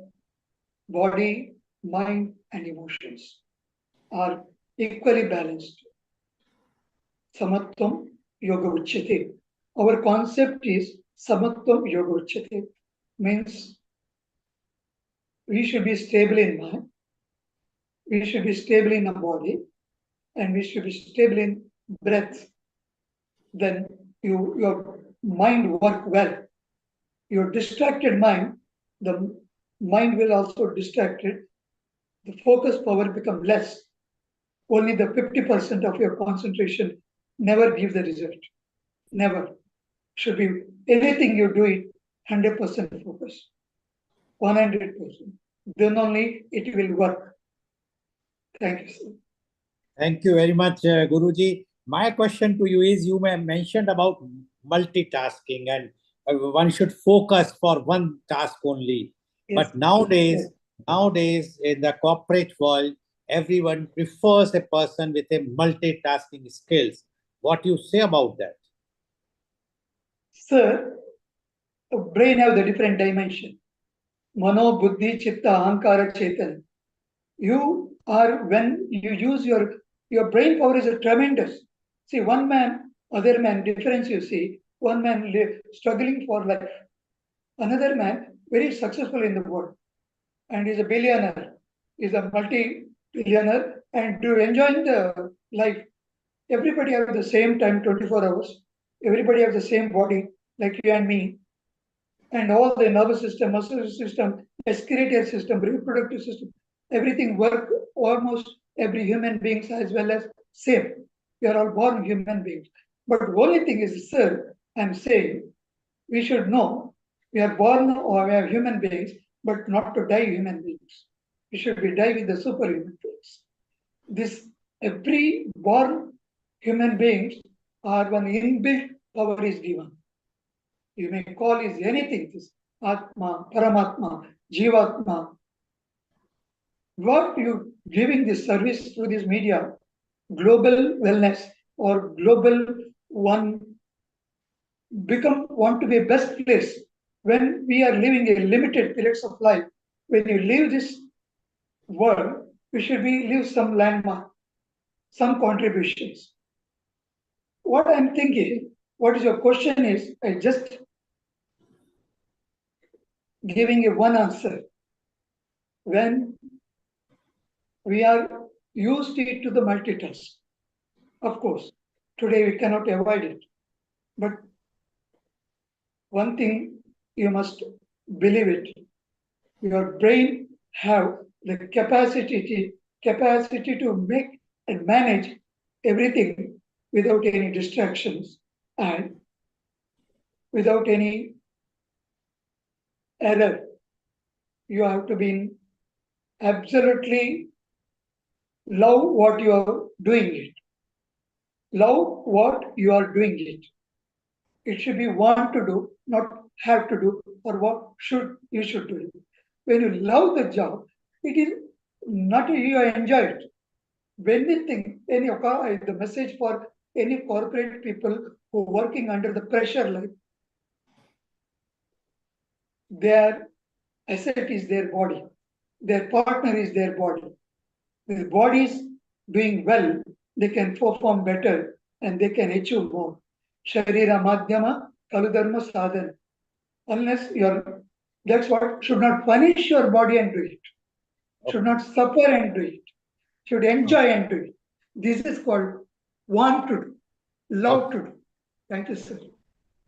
body, mind, and emotions are equally balanced. Samatvam yoga uchyate. Our concept is samatvam yoga uchyate. Means we should be stable in mind, we should be stable in our body, and we should be stable in breath. Then your mind work well. Your distracted mind, the mind will also distracted. The focus power become less. Only the 50% of your concentration never gives the result. Never. Should be anything you do it 100% focus, 100%. Then only it will work. Thank you, sir. Thank you very much, Guruji. My question to you is, you mentioned about multitasking and one should focus for one task only. Yes. But nowadays in the corporate world, everyone prefers a person with a multitasking skills. What you say about that? Sir, the brain have the different dimension. Mano, buddhi, chitta, ahankara, chetan. You are, when you use your brain power is a tremendous. See, one man, other man, difference you see. One man struggling for life. Another man, very successful in the world. And is a billionaire. Is a multi-billionaire and do enjoying the life. Everybody have the same time, 24 hours. Everybody have the same body, like you and me. And all the nervous system, muscular system, excretory system, reproductive system, everything work almost every human beings as well as same. We are all born human beings. But only thing is, sir, I'm saying we should know we are born or we are human beings, but not to die human beings. We should be die with the superhuman beings. This every born human beings are one inbuilt power is given. You may call is anything, this Atma, Paramatma, Jivatma. What you giving this service through this media, global wellness or global one want to be a best place when we are living a limited periods of life. When you leave this world, you should leave some landmark, some contributions. What I'm thinking, what is your question is, I just giving you one answer. When we are used to the multitask, of course, today we cannot avoid it. But one thing you must believe it, your brain have the capacity to make and manage everything without any distractions and without any error. You have to be absolutely love what you are doing it. Love what you are doing it. It should be want to do, not have to do, or what you should do. When you love the job, it is not you enjoy it. Anything, the message for any corporate people who are working under the pressure, like their asset is their body, their partner is their body. The body is doing well, they can perform better and they can achieve more. Sharira Madhyama Kaludharma Sadhana. Unless that's what should not punish your body and do it. Should not suffer and do it. Should enjoy and do it. This is called want to do, love to do. Thank you, sir.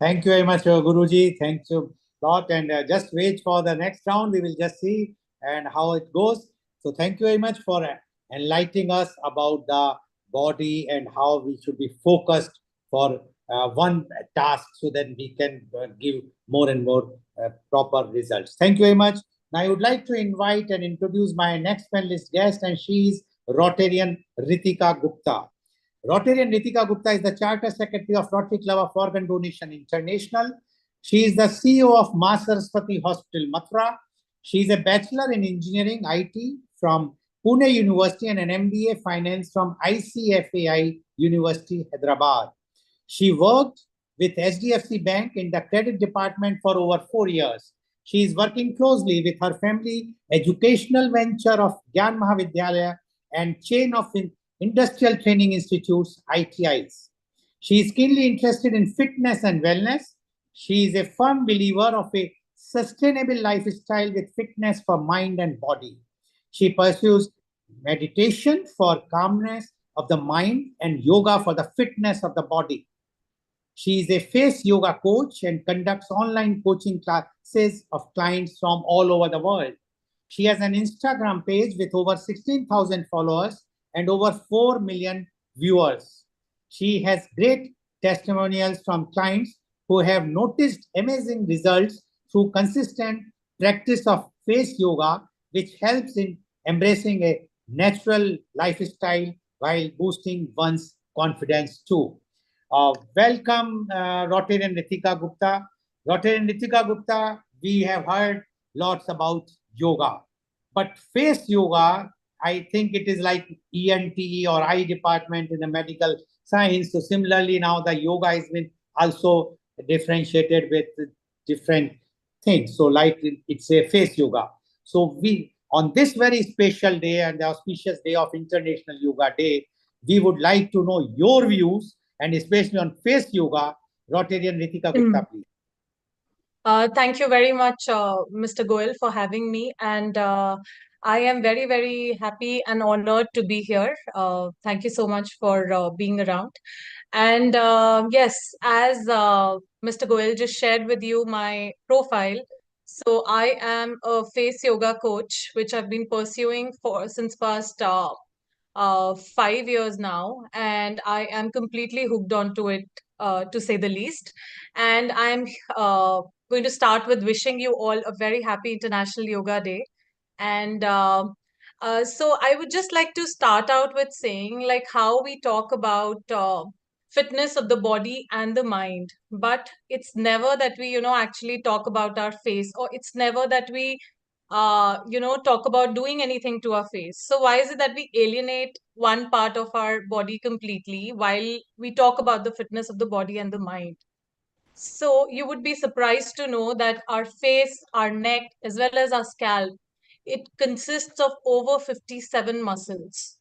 Thank you very much, Guruji. Thanks a lot. And just wait for the next round. We will just see and how it goes. So thank you very much for enlightening us about the body and how we should be focused for one task so that we can give more and more proper results. Thank you very much. Now I would like to invite and introduce my next panelist guest, and she is Rotarian Ritika Gupta. Rotarian Ritika Gupta is the Charter Secretary of Rotary Club of Organ Donation International. She is the CEO of Ma Saraswati Hospital, Mathura. She is a Bachelor in Engineering IT from Pune University and an MBA Finance from ICFAI University, Hyderabad. She worked with HDFC Bank in the credit department for over 4 years. She is working closely with her family educational venture of GYAN Mahavidyalaya and chain of Industrial Training Institutes, ITIs. She is keenly interested in fitness and wellness. She is a firm believer of a sustainable lifestyle with fitness for mind and body. She pursues meditation for calmness of the mind and yoga for the fitness of the body. She is a face yoga coach and conducts online coaching classes of clients from all over the world. She has an Instagram page with over 16,000 followers and over 4 million viewers. She has great testimonials from clients who have noticed amazing results through consistent practice of face yoga, which helps in embracing a natural lifestyle while boosting one's confidence too. Welcome, Rotarian Ritika Gupta. Rotarian Ritika Gupta, we have heard lots about yoga, but face yoga, I think it is like ENT or eye department in the medical science. So similarly, now the yoga has been also differentiated with different things. So like it's a face yoga. So we, on this very special day and the auspicious day of International Yoga Day, we would like to know your views and especially on face yoga. Rotarian Ritika Gupta, please. Thank you very much, Mr. Goel, for having me. And I am very, very happy and honored to be here. Thank you so much for being around. And yes, as Mr. Goel just shared with you my profile. So I am a face yoga coach, which I've been pursuing for since past 5 years now, and I am completely hooked onto it, to say the least. And I'm going to start with wishing you all a very happy International Yoga Day. And so I would just like to start out with saying, like, how we talk about fitness of the body and the mind, but it's never that we, actually talk about our face, or it's never that we talk about doing anything to our face. So why is it that we alienate one part of our body completely while we talk about the fitness of the body and the mind? So you would be surprised to know that our face, our neck, as well as our scalp, it consists of over 57 muscles.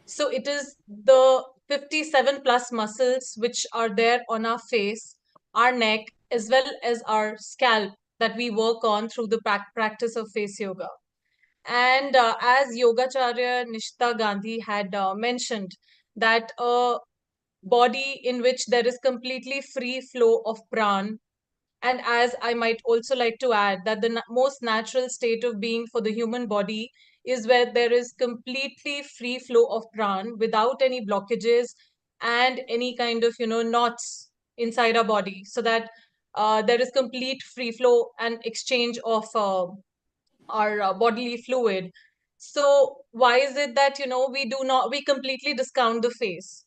So it is the 57 plus muscles which are there on our face, our neck, as well as our scalp that we work on through the practice of face yoga. And as Yogacharya Nishita Gandhi had mentioned, that a body in which there is completely free flow of pran, and as I might also like to add, that the most natural state of being for the human body is where there is completely free flow of pran without any blockages and any kind of, knots inside our body, so that there is complete free flow and exchange of our bodily fluid. So why is it that, we completely discount the face?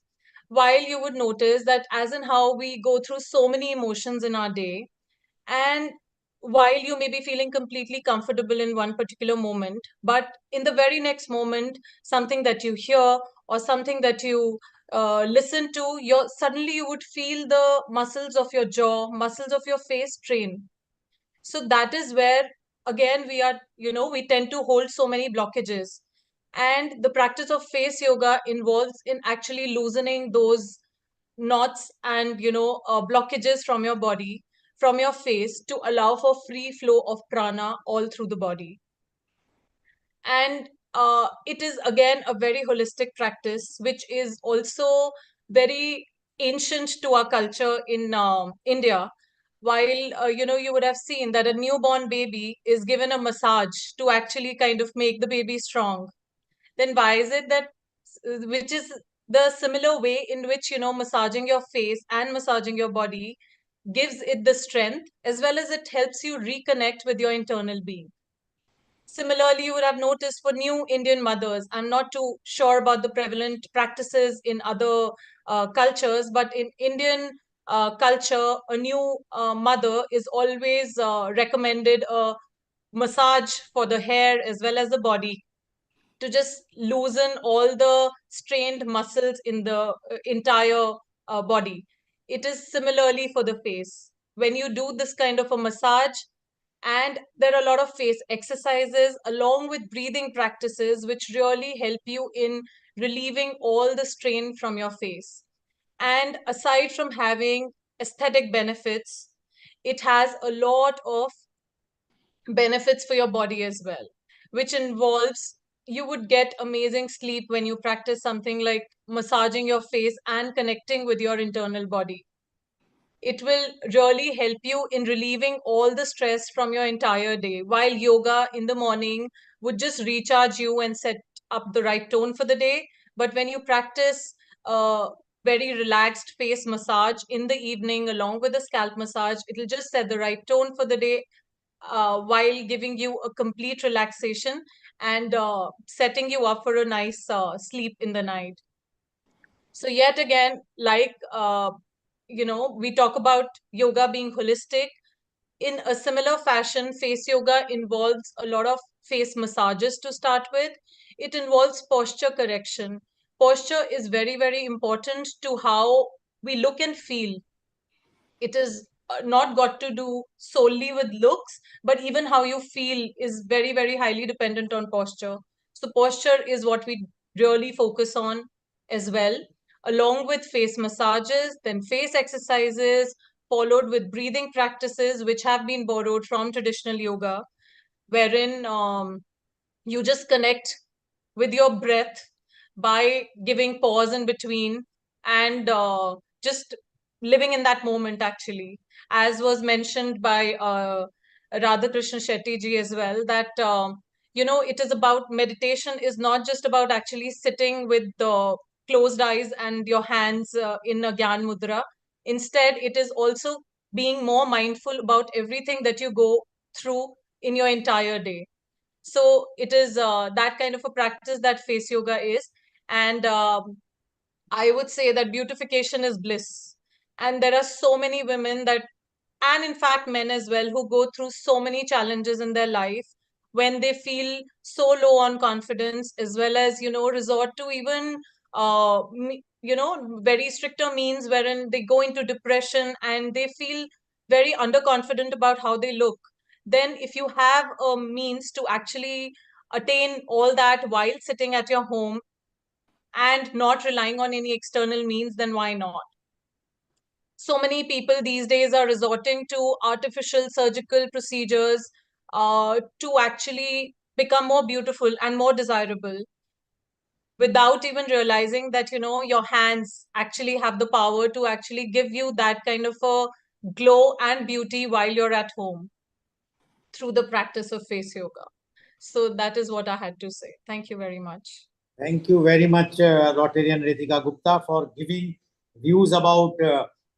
While you would notice that as in how we go through so many emotions in our day, and while you may be feeling completely comfortable in one particular moment, but in the very next moment, something that you hear or something that you listen to, suddenly you would feel the muscles of your jaw, muscles of your face strain. So that is where, again, we are, we tend to hold so many blockages. And the practice of face yoga involves in actually loosening those knots and, blockages from your body, from your face, to allow for free flow of prana all through the body. And it is again a very holistic practice, which is also very ancient to our culture in India. While you would have seen that a newborn baby is given a massage to actually kind of make the baby strong, then why is it that, which is the similar way in which, massaging your face and massaging your body gives it the strength, as well as it helps you reconnect with your internal being. Similarly, you would have noticed for new Indian mothers, I'm not too sure about the prevalent practices in other cultures, but in Indian culture, a new mother is always recommended a massage for the hair as well as the body, to just loosen all the strained muscles in the entire body. It is similarly for the face. When you do this kind of a massage, and there are a lot of face exercises along with breathing practices which really help you in relieving all the strain from your face. And aside from having aesthetic benefits, it has a lot of benefits for your body as well, which involves, you would get amazing sleep when you practice something like massaging your face and connecting with your internal body. It will really help you in relieving all the stress from your entire day. While yoga in the morning would just recharge you and set up the right tone for the day, but when you practice very relaxed face massage in the evening along with a scalp massage. It'll just set the right tone for the day while giving you a complete relaxation and setting you up for a nice sleep in the night. So yet again, like, we talk about yoga being holistic. In a similar fashion, face yoga involves a lot of face massages to start with. It involves posture correction. Posture is very, very important to how we look and feel. It is not got to do solely with looks, but even how you feel is very, very highly dependent on posture. So posture is what we really focus on as well, along with face massages, then face exercises, followed with breathing practices, which have been borrowed from traditional yoga, wherein you just connect with your breath by giving pause in between and just living in that moment, actually. As was mentioned by Radhakrishna Shetty ji as well, that, it is about meditation is not just about actually sitting with the closed eyes and your hands in a GYAN mudra. Instead, it is also being more mindful about everything that you go through in your entire day. So it is that kind of a practice that face yoga is. And I would say that beautification is bliss. And there are so many women that, and in fact, men as well, who go through so many challenges in their life when they feel so low on confidence, as well as, resort to even, very stricter means wherein they go into depression and they feel very underconfident about how they look. Then, if you have a means to actually attain all that while sitting at your home and not relying on any external means, then why not? So many people these days are resorting to artificial surgical procedures to actually become more beautiful and more desirable without even realizing that, your hands actually have the power to actually give you that kind of a glow and beauty while you're at home through the practice of face yoga. So that is what I had to say. Thank you very much. Thank you very much, Rotarian Ritika Gupta, for giving views about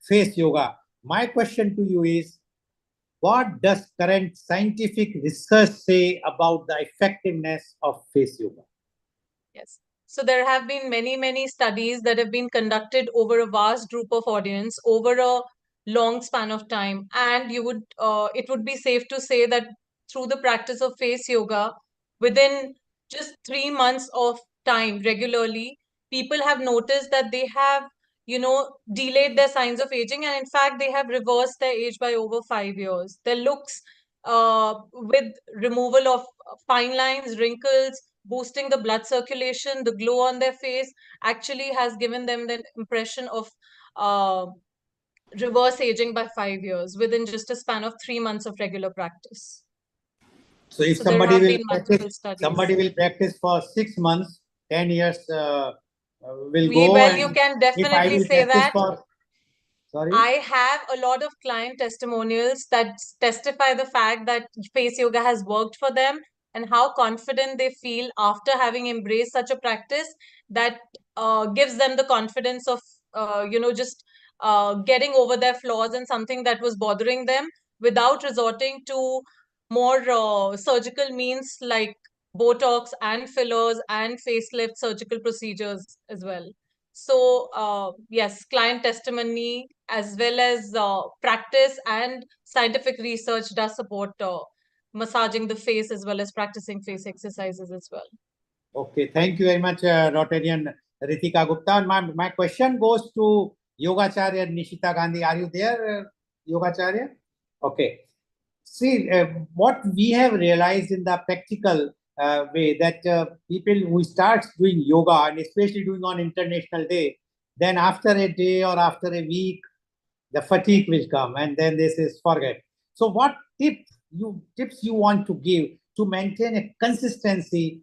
face yoga. My question to you is, what does current scientific research say about the effectiveness of face yoga? Yes. So there have been many, many studies that have been conducted over a vast group of audience over a long span of time. And it would be safe to say that through the practice of face yoga, within just 3 months of time regularly, people have noticed that they have, delayed their signs of aging. And in fact, they have reversed their age by over 5 years. Their looks, with removal of fine lines, wrinkles, boosting the blood circulation, the glow on their face, actually has given them the impression of reverse aging by 5 years within just a span of 3 months of regular practice. So if So there somebody have will been multiple practice, studies. somebody will practice for 6 months, 10 years will You go. And can if I definitely will say practice that. for, sorry? I have a lot of client testimonials that testify the fact that face yoga has worked for them and how confident they feel after having embraced such a practice that gives them the confidence of, just getting over their flaws and something that was bothering them without resorting to more surgical means like Botox and fillers and facelift surgical procedures as well. So yes, client testimony as well as practice and scientific research does support massaging the face as well as practicing face exercises as well. Okay, thank you very much, Rotarian Ritika Gupta. And my question goes to Yogacharya Nishita Gandhi. Are you there, Yogacharya? Okay. See, what we have realized in the practical way that people who start doing yoga and especially doing on International Day, then after a day or after a week, the fatigue will come and then this is forget. So what tips you want to give to maintain a consistency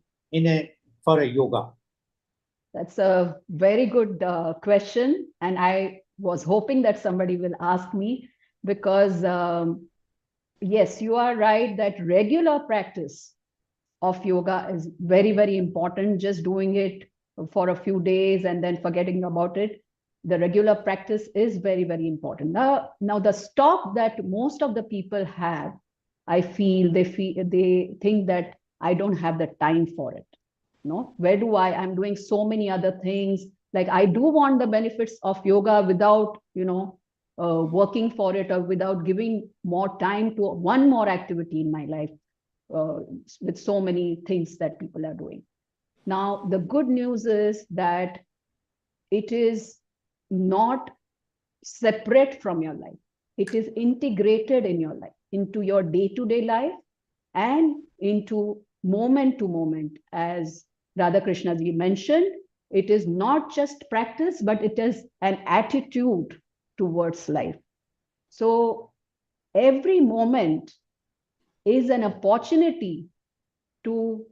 for a yoga? That's a very good question. And I was hoping that somebody will ask me because, yes, you are right that regular practice of yoga is very, very important. Just doing it for a few days and then forgetting about it the regular practice is very, very important. Now the stop that most of the people have, I feel they think that I don't have the time for it. No, where do I'm doing so many other things. Like I do want the benefits of yoga without, working for it, or without giving more time to one more activity in my life, with so many things that people are doing. Now, the good news is that it is not separate from your life. It is integrated in your life, into your day-to-day life, and into moment to moment. As Radhakrishna ji mentioned, it is not just practice, but it is an attitude towards life. So every moment is an opportunity to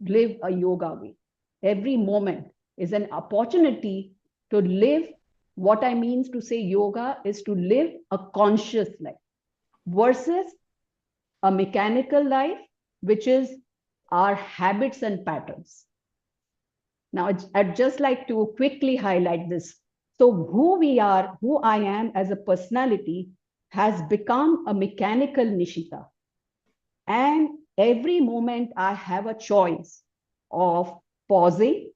live a yoga way. Every moment is an opportunity to live. What I mean to say yoga is to live a conscious life versus a mechanical life, which is our habits and patterns. Now, I'd just like to quickly highlight this. So who we are, who I am as a personality, has become a mechanical Nishita. And every moment I have a choice of pausing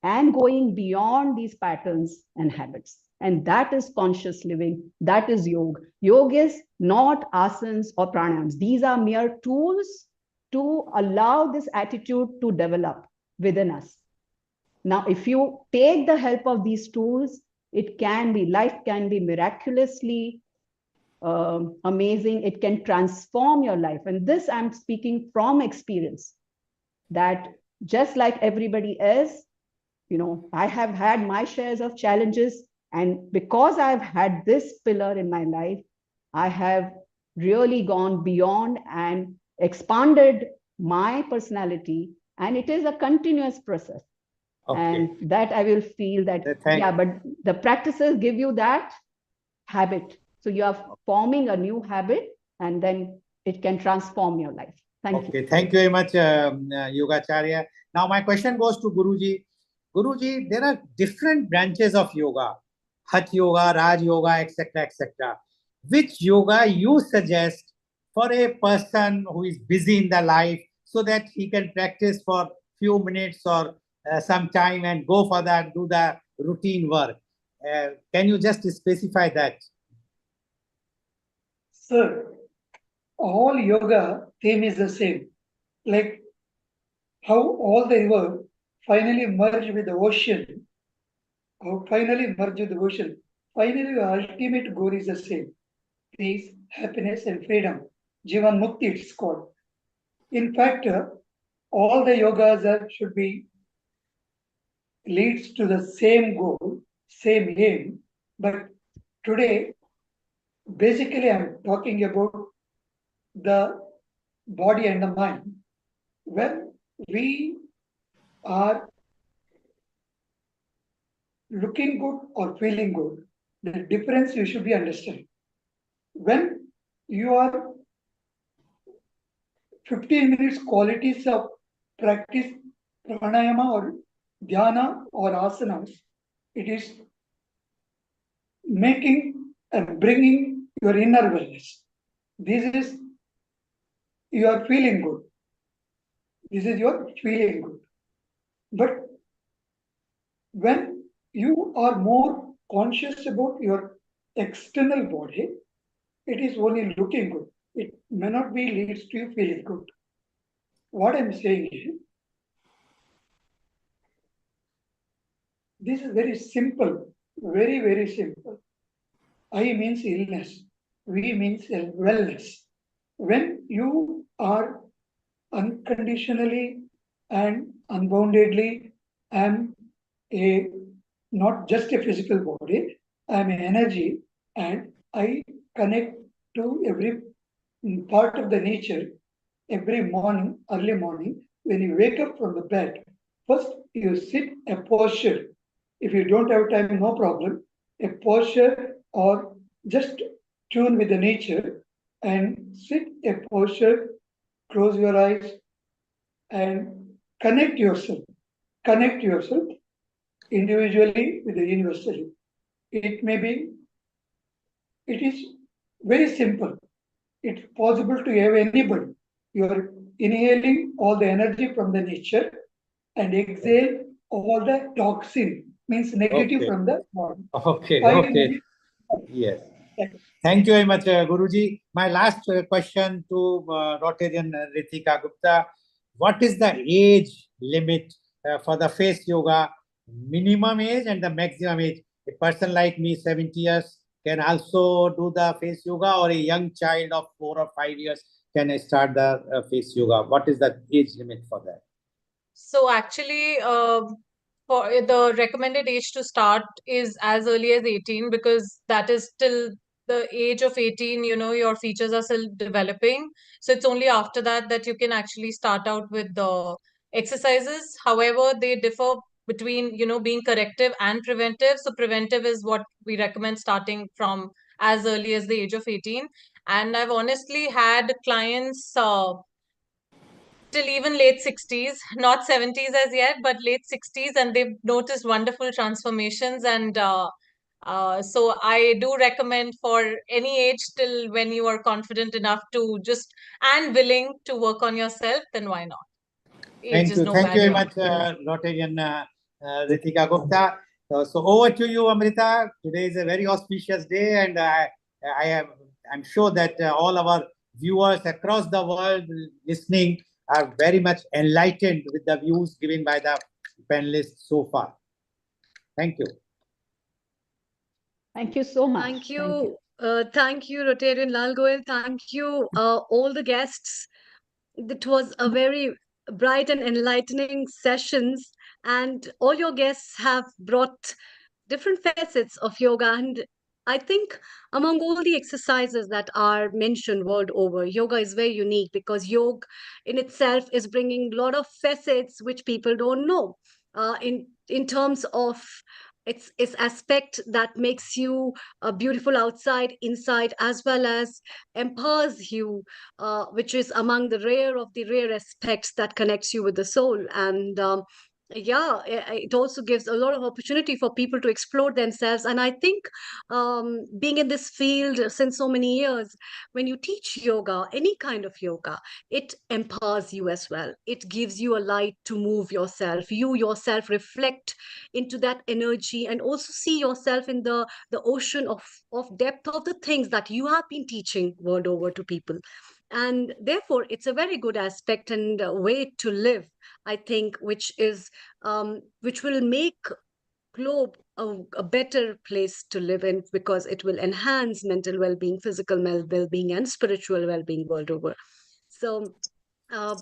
and going beyond these patterns and habits. And that is conscious living. That is yoga. Yoga is not asanas or pranayams. These are mere tools to allow this attitude to develop within us. Now, if you take the help of these tools, life can be miraculously amazing. It can transform your life. And this I'm speaking from experience, that just like everybody else, I have had my shares of challenges. And because I've had this pillar in my life, I have really gone beyond and expanded my personality. And it is a continuous process. Okay. And that I will feel that, but the practices give you that habit. So you are forming a new habit, and then it can transform your life. Thank you. Thank you very much, Yogacharya. Now my question goes to Guruji. Guruji, there are different branches of yoga, Hatha Yoga, Raj Yoga, etc., etc. Which yoga you suggest for a person who is busy in the life, so that he can practice for few minutes or some time and go for that, do the routine work? Can you just specify that? Sir, all yoga theme is the same. Like how all the river finally merge with the ocean. Finally, the ultimate goal is the same: peace, happiness, and freedom. Jivan Mukti, it's called. In fact, all the yogas should be leads to the same goal, same aim. But today, basically, I'm talking about the body and the mind. When we are looking good or feeling good, the difference you should be understanding. When you are 15 minutes qualities of practice pranayama or dhyana or asanas, it is making and bringing your inner wellness. This is you are feeling good. This is your feeling good. But when you are more conscious about your external body, it is only looking good. It may not be leads to you feeling good. What I'm saying is, this is very simple, very, very simple. I means illness. We means wellness. When you are unconditionally and unboundedly, am a not just a physical body, I am an energy, and I connect to every part of the nature every morning, early morning, when you wake up from the bed. First, you sit a posture. If you don't have time, no problem. A posture or just tune with the nature and sit a posture, close your eyes and connect yourself. Connect yourself individually with the universally. It may be, it is very simple. It's possible to have anybody. You are inhaling all the energy from the nature and exhale all the toxin, means negative Okay. from the body. Okay. 5 Okay. minutes. Yes. Thank you very much, Guruji. My last question to Rotarian Ritika Gupta. What is the age limit for the face yoga? Minimum age and the maximum age. A person like me, 70 years, can also do the face yoga, or a young child of 4 or 5 years can start the face yoga. What is the age limit for that? So actually, for the recommended age to start is as early as 18, because that is till the age of 18, your features are still developing. So it's only after that that you can actually start out with the exercises. However, they differ between, being corrective and preventive. So preventive is what we recommend starting from as early as the age of 18. And I've honestly had clients till even late 60s, not 70s as yet, but late 60s, and they've noticed wonderful transformations. And so I do recommend for any age till when you are confident enough to just and willing to work on yourself, then why not? Age is no Thank you very barrier. much, Rotarian Ritika Gupta. So over to you, Amrita. Today is a very auspicious day, and I'm sure that all our viewers across the world listening are very much enlightened with the views given by the panelists so far. Thank you. Thank you so much. Thank you. Thank you, Rotarian Lal Goyal. Thank you, all the guests. It was a very bright and enlightening sessions, and all your guests have brought different facets of yoga. And I think among all the exercises that are mentioned world over, yoga is very unique because yoga in itself is bringing a lot of facets which people don't know. In terms of its aspect that makes you beautiful outside, inside, as well as empowers you, which is among the rare of the rare aspects that connects you with the soul. And yeah, it also gives a lot of opportunity for people to explore themselves. And I think being in this field since so many years, when you teach yoga, any kind of yoga, it empowers you as well. It gives you a light to move yourself. You yourself reflect into that energy and also see yourself in the ocean of depth of the things that you have been teaching world over to people. And therefore, it's a very good aspect and a way to live, I think, which will make globe a better place to live in, because it will enhance mental well-being, physical well-being, and spiritual well-being world over. So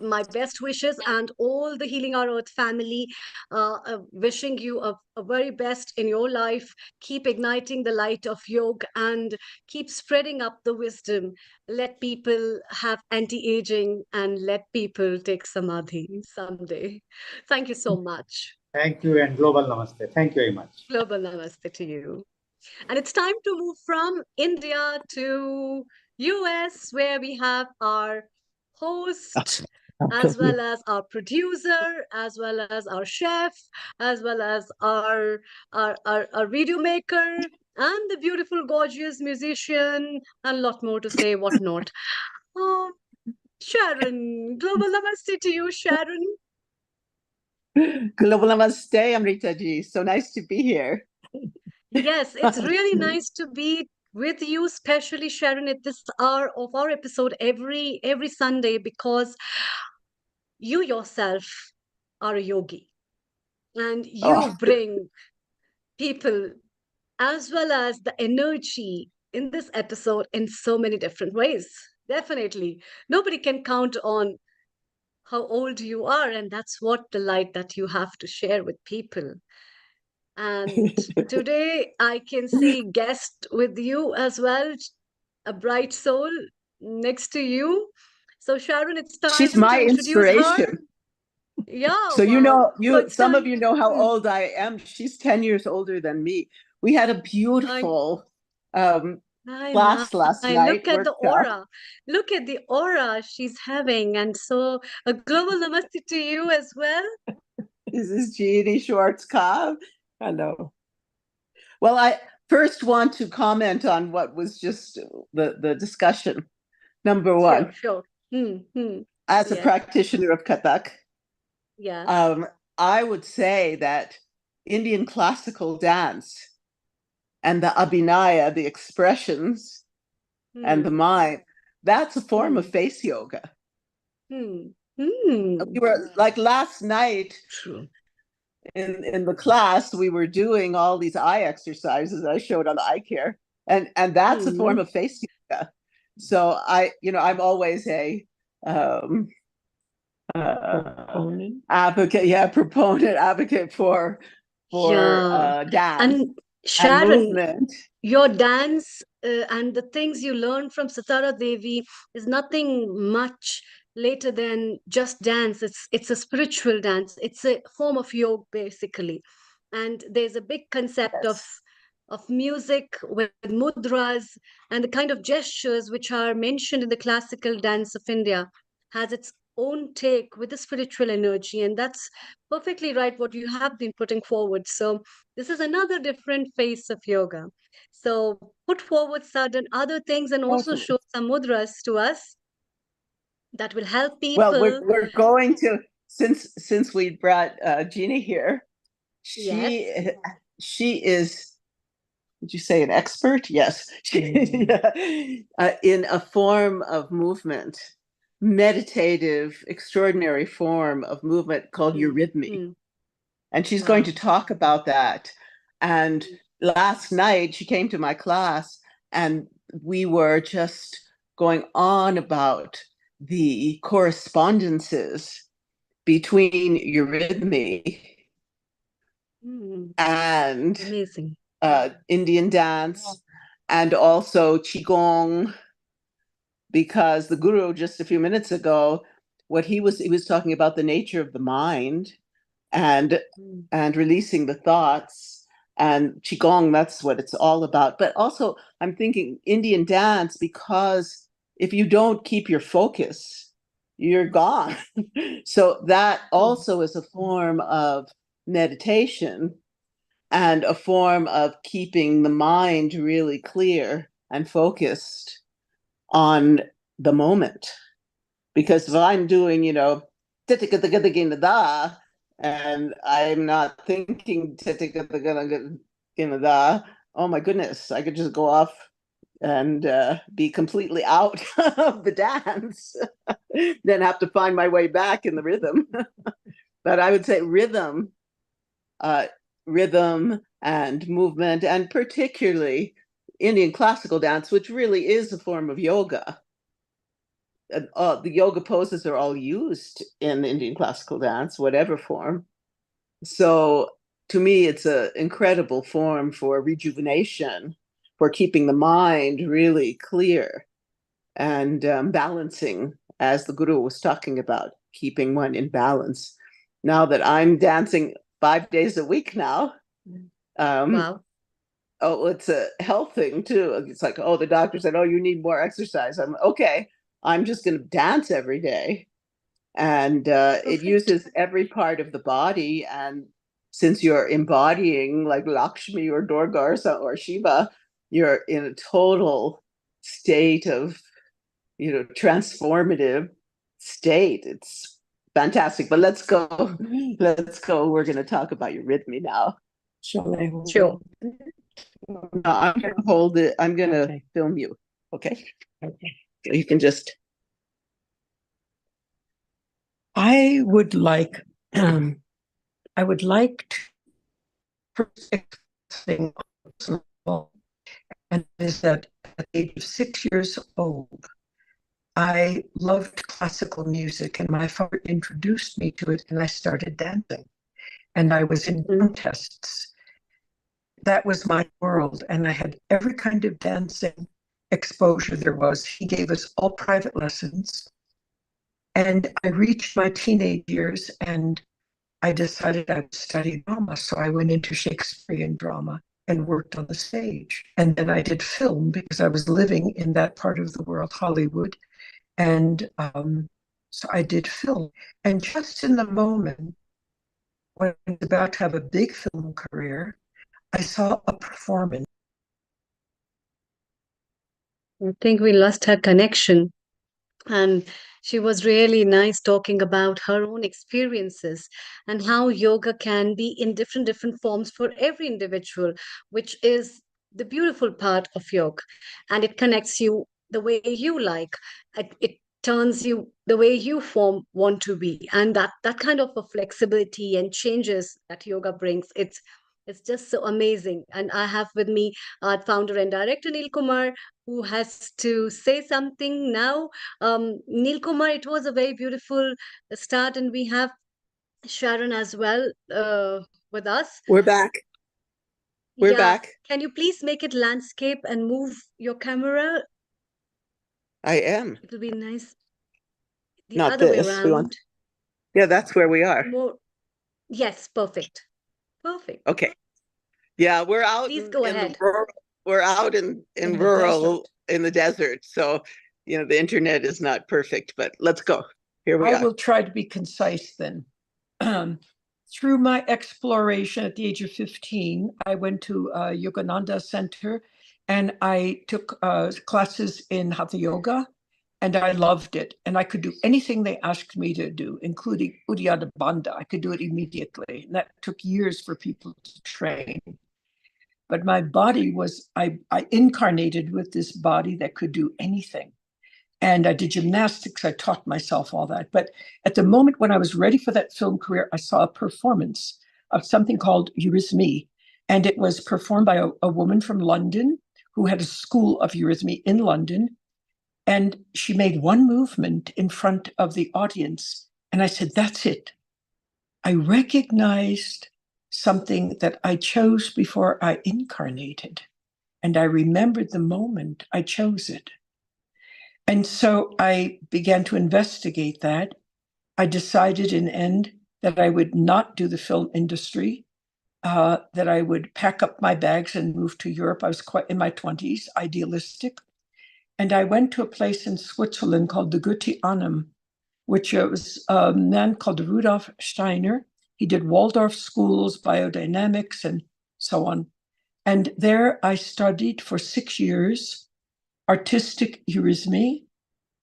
my best wishes, and all the Healing Our Earth family, wishing you a very best in your life. Keep igniting the light of yoga and keep spreading up the wisdom. Let people have anti-aging and let people take samadhi someday. Thank you so much. Thank you, and global namaste. Thank you very much. Global namaste to you. And it's time to move from India to US, where we have our host, as well as our producer, as well as our chef, as well as our video maker, and the beautiful, gorgeous musician, and a lot more to say, whatnot. Sharon, global namaste to you, Sharon. Global namaste, Amrita ji. So nice to be here. Yes, it's really nice to be with you, especially Sharon, at this hour of our episode every Sunday, because you yourself are a yogi and you bring people as well as the energy in this episode in so many different ways. Definitely. Nobody can count on how old you are, and that's what the light that you have to share with people. And today I can see guest with you as well, a bright soul next to you. So Sharon, it's time She's to my introduce inspiration. her. Yeah. So Wow. So some of you know how old I am. She's 10 years older than me. We had a beautiful class last night. Look at the aura. Look at the aura she's having. And so a global namaste to you as well. This is Jeannie Schwartz-Cobb. Hello. Well, first want to comment on what was just the discussion. Number one, Sure. as a Yes. practitioner of Kathak, Yeah. I would say that Indian classical dance and the abhinaya, the expressions, and the mind, that's a form of face yoga. We were like last night. True. In the class, we were doing all these eye exercises I showed on eye care, and that's a form of face yoga. So I'm always a proponent advocate for dance And Sharon, movement. your dance and the things you learn from Satara Devi is nothing much later than just dance. It's a spiritual dance. It's a form of yoga, basically. And there's a big concept of music with mudras, and the kind of gestures which are mentioned in the classical dance of India has its own take with the spiritual energy, and that's perfectly right what you have been putting forward. So this is another different face of yoga. So put forward certain other things and also show some mudras to us that will help people. Well, we're going to, since we brought Jeannie here, she is, would you say an expert? Yes. In a form of movement, meditative, extraordinary form of movement called eurythmy. And she's going to talk about that. And last night she came to my class and we were just going on about the correspondences between eurythmy and amazing. Indian dance and also Qigong, because the Guru just a few minutes ago, he was talking about the nature of the mind and releasing the thoughts, and Qigong, that's what it's all about. But also I'm thinking Indian dance, because if you don't keep your focus, you're gone. So that also is a form of meditation and a form of keeping the mind really clear and focused on the moment. Because if I'm doing, and I'm not thinking, oh my goodness, I could just go off and be completely out of the dance, then have to find my way back in the rhythm. But I would say rhythm and movement, and particularly Indian classical dance, which really is a form of yoga. The yoga poses are all used in Indian classical dance, whatever form. So to me, it's an incredible form for rejuvenation, for keeping the mind really clear and balancing, as the Guru was talking about, keeping one in balance. Now that I'm dancing 5 days a week now, it's a health thing too. It's like, the doctor said, you need more exercise. I'm okay. I'm just going to dance every day. And it uses every part of the body. And since you're embodying like Lakshmi or Durga or Shiva, you're in a total state of, transformative state. It's fantastic. But let's go. We're going to talk about eurythmy now. Shall I hold Sure. No, I'm going to hold it. I'm going to film you. Okay. You can just. I would like to first thing, and is that at the age of 6 years old, I loved classical music, and my father introduced me to it, and I started dancing, and I was in contests. That was my world, and I had every kind of dancing exposure there was. He gave us all private lessons. And I reached my teenage years and I decided I would study drama. So I went into Shakespearean drama and worked on the stage. And then I did film because I was living in that part of the world, Hollywood. And so I did film. And just in the moment when I was about to have a big film career, I saw a performance I think we lost her connection. And she was really nice talking about her own experiences and how yoga can be in different forms for every individual, which is the beautiful part of yoga. And it connects you the way you like. It turns you the way you want to be. And that kind of a flexibility and changes that yoga brings, it's just so amazing. And I have with me our founder and director, Neil Kumar, who has to say something now. Neil Kumar, it was a very beautiful start, and we have Sharon as well with us. We're back. We're back. Can you please make it landscape and move your camera? I am. It will be nice. The Not other way this. We want. around. Yeah, that's where we are. More. Yes, perfect. Perfect. Okay. Yeah, we're out Please in, go in the ahead. rural. We're out in the rural in the desert, so the internet is not perfect. But let's go. Here we I are. will try to be concise then. Through my exploration at the age of 15, I went to Yogananda Center and I took classes in Hatha Yoga, and I loved it. And I could do anything they asked me to do, including Uddiyana Bandha. I could do it immediately. And that took years for people to train. But my body was, I incarnated with this body that could do anything. And I did gymnastics. I taught myself all that. But at the moment when I was ready for that film career, I saw a performance of something called Eurythmy. And it was performed by a woman from London who had a school of eurythmy in London. And she made one movement in front of the audience. And I said, that's it. I recognized something that I chose before I incarnated. And I remembered the moment I chose it. And so I began to investigate that. I decided in end that I would not do the film industry, that I would pack up my bags and move to Europe. I was quite in my 20s, idealistic. And I went to a place in Switzerland called the Goethe Annum, which was a man called Rudolf Steiner. He did Waldorf schools, biodynamics, and so on. And there I studied for 6 years artistic eurythmy,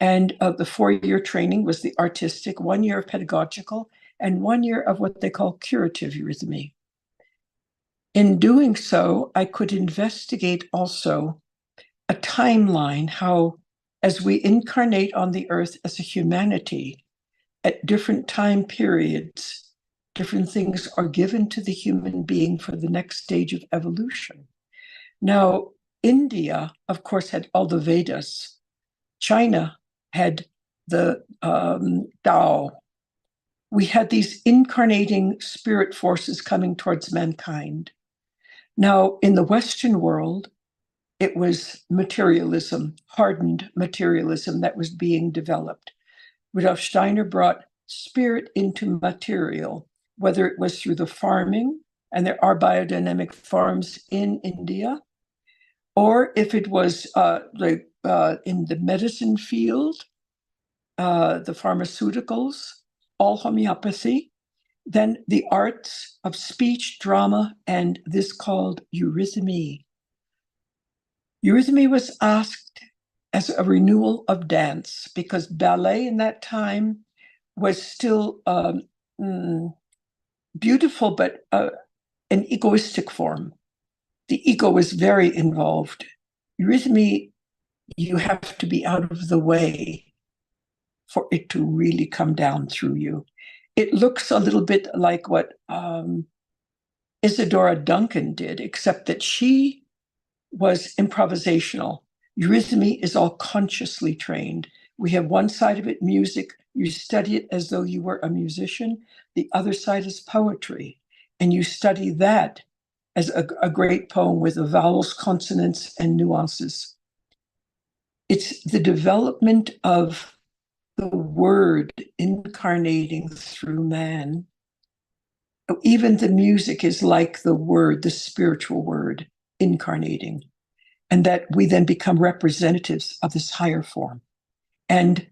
and the 4-year training was the artistic, 1 year of pedagogical, and 1 year of what they call curative eurythmy. In doing so, I could investigate also a timeline, how as we incarnate on the earth as a humanity, at different time periods, different things are given to the human being for the next stage of evolution. Now, India, of course, had all the Vedas. China had the Tao. We had these incarnating spirit forces coming towards mankind. Now, in the Western world, it was materialism, hardened materialism that was being developed. Rudolf Steiner brought spirit into material, whether it was through the farming, and there are biodynamic farms in India, or if it was in the medicine field, the pharmaceuticals, all homeopathy, then the arts of speech, drama, and this called eurythmy. Eurythmy was asked as a renewal of dance because ballet in that time was still beautiful, but an egoistic form. The ego was very involved. Eurythmy, you have to be out of the way for it to really come down through you. It looks a little bit like what Isadora Duncan did, except that she was improvisational. Eurythmy is all consciously trained. We have one side of it, music. You study it as though you were a musician. The other side is poetry. And you study that as a great poem with the vowels, consonants, and nuances. It's the development of the word incarnating through man. Even the music is like the word, the spiritual word, incarnating. And that we then become representatives of this higher form. And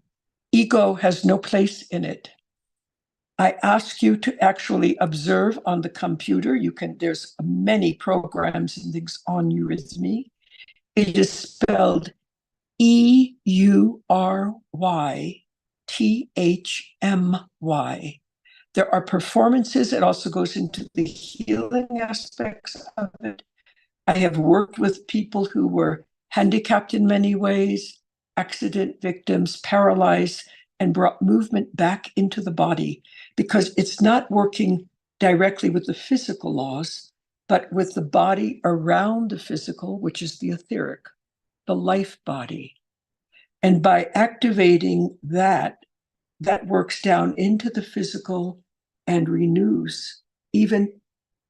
ego has no place in it. I ask you to actually observe on the computer. There's many programs and things on eurythmy. It is spelled EURYTHMY. There are performances. It also goes into the healing aspects of it. I have worked with people who were handicapped in many ways, accident victims, paralyzed, and brought movement back into the body, because it's not working directly with the physical laws, but with the body around the physical, which is the etheric, the life body. And by activating that, that works down into the physical and renews. Even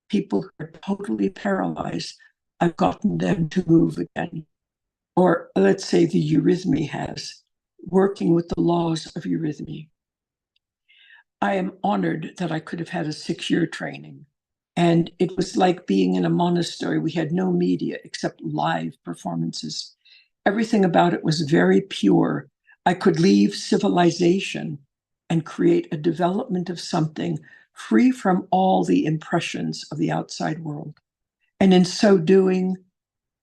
people who are totally paralyzed, I've gotten them to move again. Or let's say the eurythmy has, working with the laws of eurythmy. I am honored that I could have had a 6-year training. And it was like being in a monastery. We had no media except live performances. Everything about it was very pure. I could leave civilization and create a development of something free from all the impressions of the outside world. And in so doing,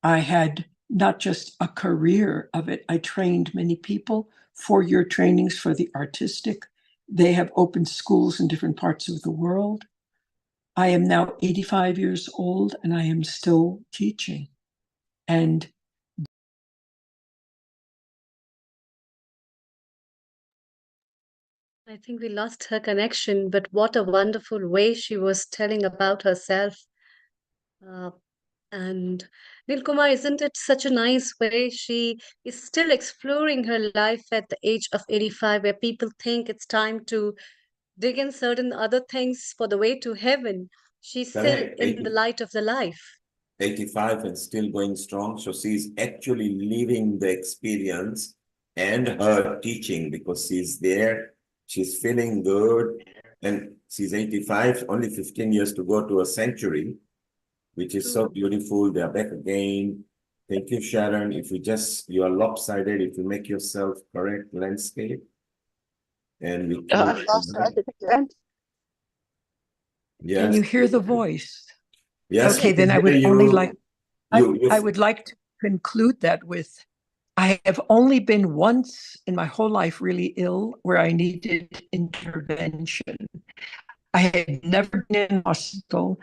I had not just a career of it. I trained many people, 4-year trainings for the artistic. They have opened schools in different parts of the world. I am now 85 years old and I am still teaching. And I think we lost her connection, but what a wonderful way she was telling about herself. And Nilkumar, isn't it such a nice way? She is still exploring her life at the age of 85, where people think it's time to dig in certain other things for the way to heaven. She's still Correct. in the light of the life. 85 and still going strong. So she's actually living the experience and her teaching, because she's there, she's feeling good, and she's 85, only 15 years to go to a century, which is so beautiful. They're back again. Thank you, Sharon. If you are lopsided, if you make yourself correct landscape. And we can. Yes. Can you hear the voice? Yes. Okay, then I would only like, I would like to conclude that with, I have only been once in my whole life really ill where I needed intervention. I had never been in a hospital.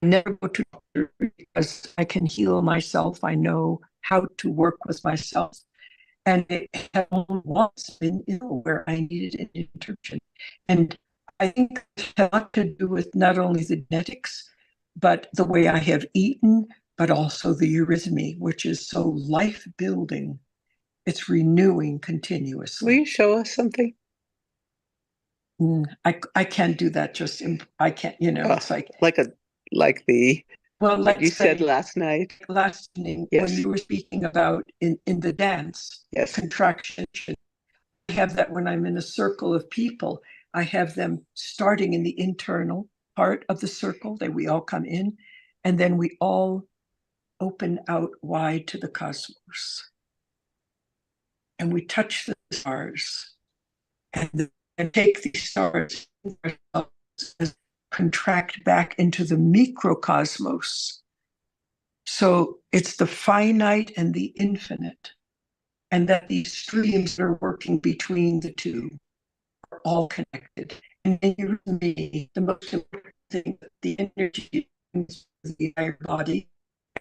I never go to doctor because I can heal myself. I know how to work with myself. And it had only once been ill where I needed an intervention. And I think it had a lot to do with not only the genetics, but the way I have eaten, but also the eurythmy, which is so life-building. It's renewing continuously. Will you show us something? I can't do that. I can't. It's like the well, like you said last night. Last evening, Yes. when you were speaking about in the dance, yes, contraction. I have that when I'm in a circle of people. I have them starting in the internal part of the circle. That we all come in, and then we all open out wide to the cosmos, and we touch the stars, and take these stars and contract back into the microcosmos. So it's the finite and the infinite, and that these streams that are working between the two are all connected. And in eurythmy, the most important thing, the energy is the entire body.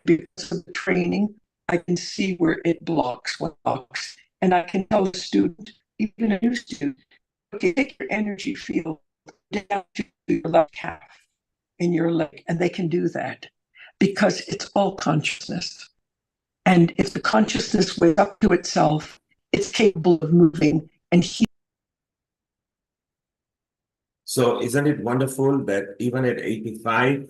Because of the training, I can see where it blocks, what blocks. And I can tell a student, even a new student, okay, take your energy field down to your left half in your leg, and they can do that because it's all consciousness. And if the consciousness wakes up to itself, it's capable of moving and healing. So isn't it wonderful that even at 85,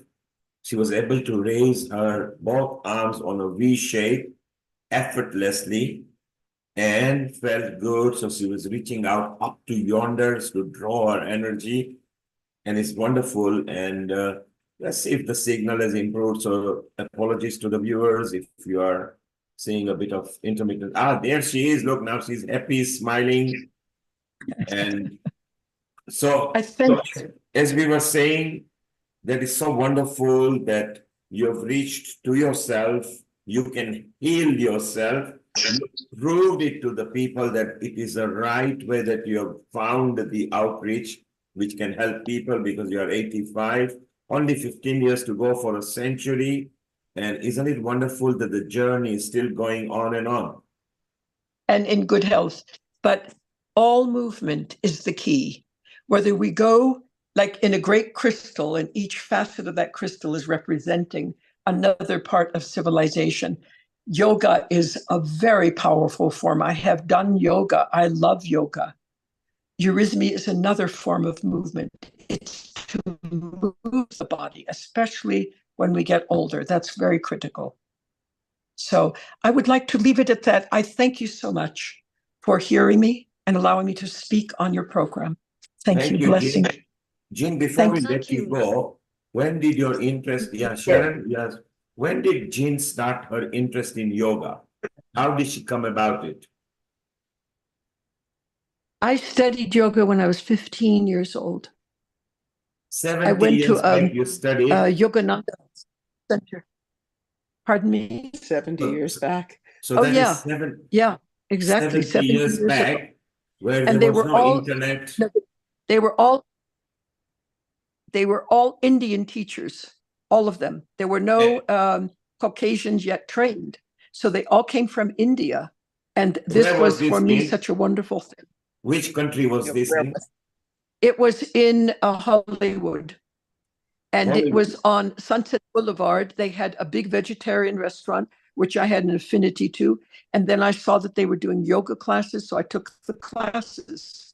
she was able to raise her both arms on a V shape effortlessly and felt good. So she was reaching out up to yonder to draw her energy. And it's wonderful. And let's see if the signal has improved. So apologies to the viewers if you are seeing a bit of intermittent. There she is. Look, now she's happy, smiling. And so as we were saying, that is so wonderful that you have reached to yourself. You can heal yourself. you proved it to the people that it is the right way, that you have found the outreach which can help people, because you are 85, only 15 years to go for a century. And isn't it wonderful that the journey is still going on and on? And in good health. But all movement is the key. Whether we go like in a great crystal, and each facet of that crystal is representing another part of civilization. Yoga is a very powerful form. I have done yoga. I love yoga. Eurythmy is another form of movement. It's to move the body, especially when we get older. That's very critical. So I would like to leave it at that. I thank you so much for hearing me and allowing me to speak on your program. Thank you. Blessing. Jean. Jean, before we let you go, when did your interest, Sharon, yes, when did Jean start her interest in yoga? How did she come about it? I studied yoga when I was 15 years old. 70 I went years to back you studied? Yogananda Center. Pardon me? 70 years back. So Oh, that yeah. is seven, Yeah, exactly. 70 years ago. back, where And there they was were no all internet. no, they were all Indian teachers, all of them. There were no Caucasians yet trained. So they all came from India. And this Where was was for this me in? such a wonderful thing. Which country was this in? It was in Hollywood. And it was on Sunset Boulevard. They had a big vegetarian restaurant, which I had an affinity to. And then I saw that they were doing yoga classes, so I took the classes.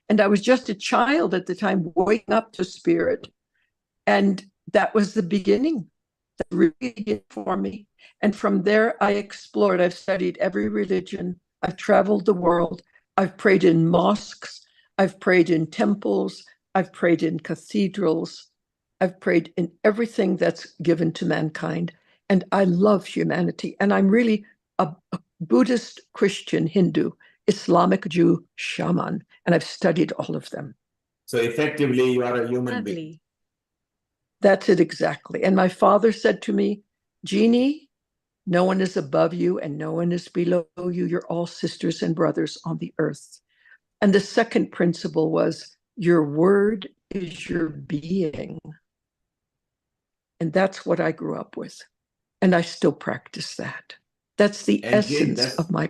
And I was just a child at the time, waking up to spirit. And that was the beginning. That really did for me. And from there, I explored. I've studied every religion. I've traveled the world. I've prayed in mosques. I've prayed in temples. I've prayed in cathedrals. I've prayed in everything that's given to mankind. And I love humanity. And I'm really a Buddhist, Christian, Hindu, Islamic Jew, shaman. And I've studied all of them. So effectively, you are a human being. That's it exactly. And my father said to me, Jeannie, no one is above you and no one is below you. You're all sisters and brothers on the earth. And the second principle was, your word is your being. And that's what I grew up with. And I still practice that. That's the essence of my.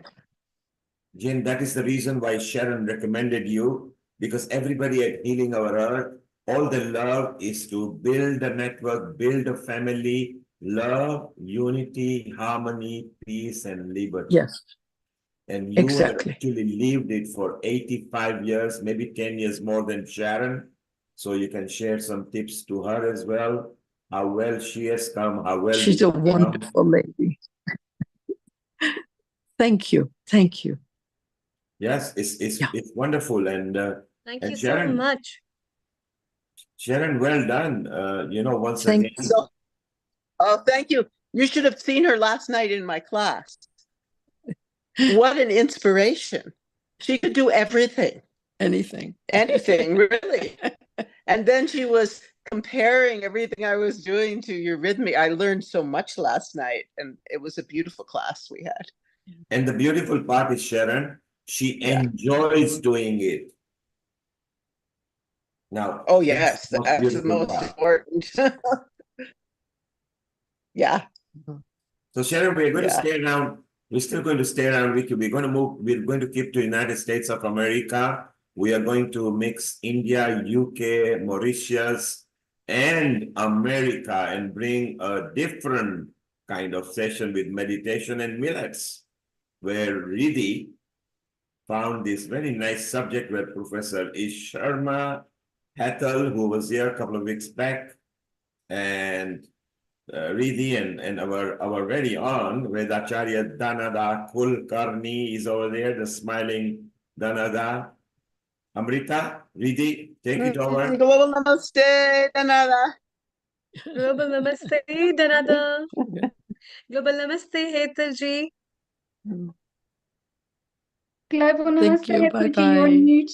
Jane, that is the reason why Sharon recommended you, because everybody at Healing Our Earth, all the love is to build a network, build a family, love, unity, harmony, peace, and liberty. Yes. And you exactly. have actually lived it for 85 years, maybe 10 years more than Sharon. So you can share some tips to her as well, how well she has come, how well she's a wonderful lady. Thank you. Thank you. Yes, it's wonderful. And thank and you Sharon, so much. Sharon, well done. Once Thank again. So, oh, thank you. You should have seen her last night in my class. What an inspiration. She could do everything. Anything. Anything, really. And then she was comparing everything I was doing to Eurythmy. I learned so much last night, and it was a beautiful class we had. And the beautiful part is, Sharon, she enjoys doing it. Now, oh yes, that's the most part. important. Yeah. So Sharon, we're going to stay around. We're still going to stay around with you. We're going to move. We're going to keep to United States of America. We are going to mix India, UK, Mauritius, and America, and bring a different kind of session with meditation and millets, where Riddhi found this very nice subject where Professor Ish Sharma Hathal, who was here a couple of weeks back, and Riddhi and our very own Vedacharya Dhanada Kulkarni is over there, the smiling Dhanada. Amrita, Riddhi, take it over. Global Namaste, Dhanada. Global Namaste, Dhanada. Global Namaste, Hetalji. Global Thank Namaste, you. Hetalji, you're on mute.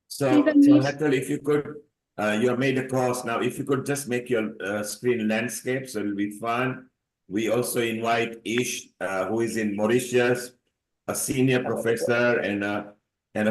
So Hathal, if you could, you have made a course now. If you could just make your screen landscape, so it'll be fun. We also invite Ish, who is in Mauritius, a senior professor and a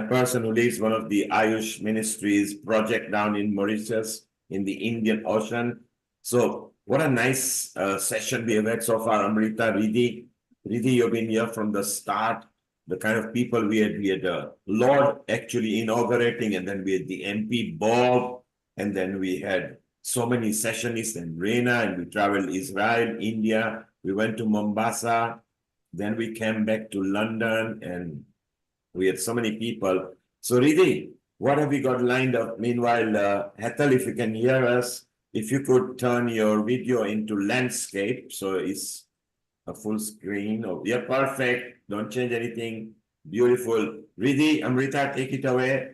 person who leads one of the Ayush Ministries project down in Mauritius in the Indian Ocean. So what a nice session we have had so far, Amrita, Riddhi. Riddhi, you've been here from the start. The kind of people we had Lord actually inaugurating, and then we had the MP Bob, and then we had so many sessionists and Reina, and we traveled Israel, India. We went to Mombasa. Then we came back to London, and we had so many people. So Riddhi, what have we got lined up? Meanwhile, Hetal, if you can hear us, if you could turn your video into landscape, so it's a full screen. Oh, yeah, perfect. Don't change anything. Beautiful. Riddhi, Amrita, take it away.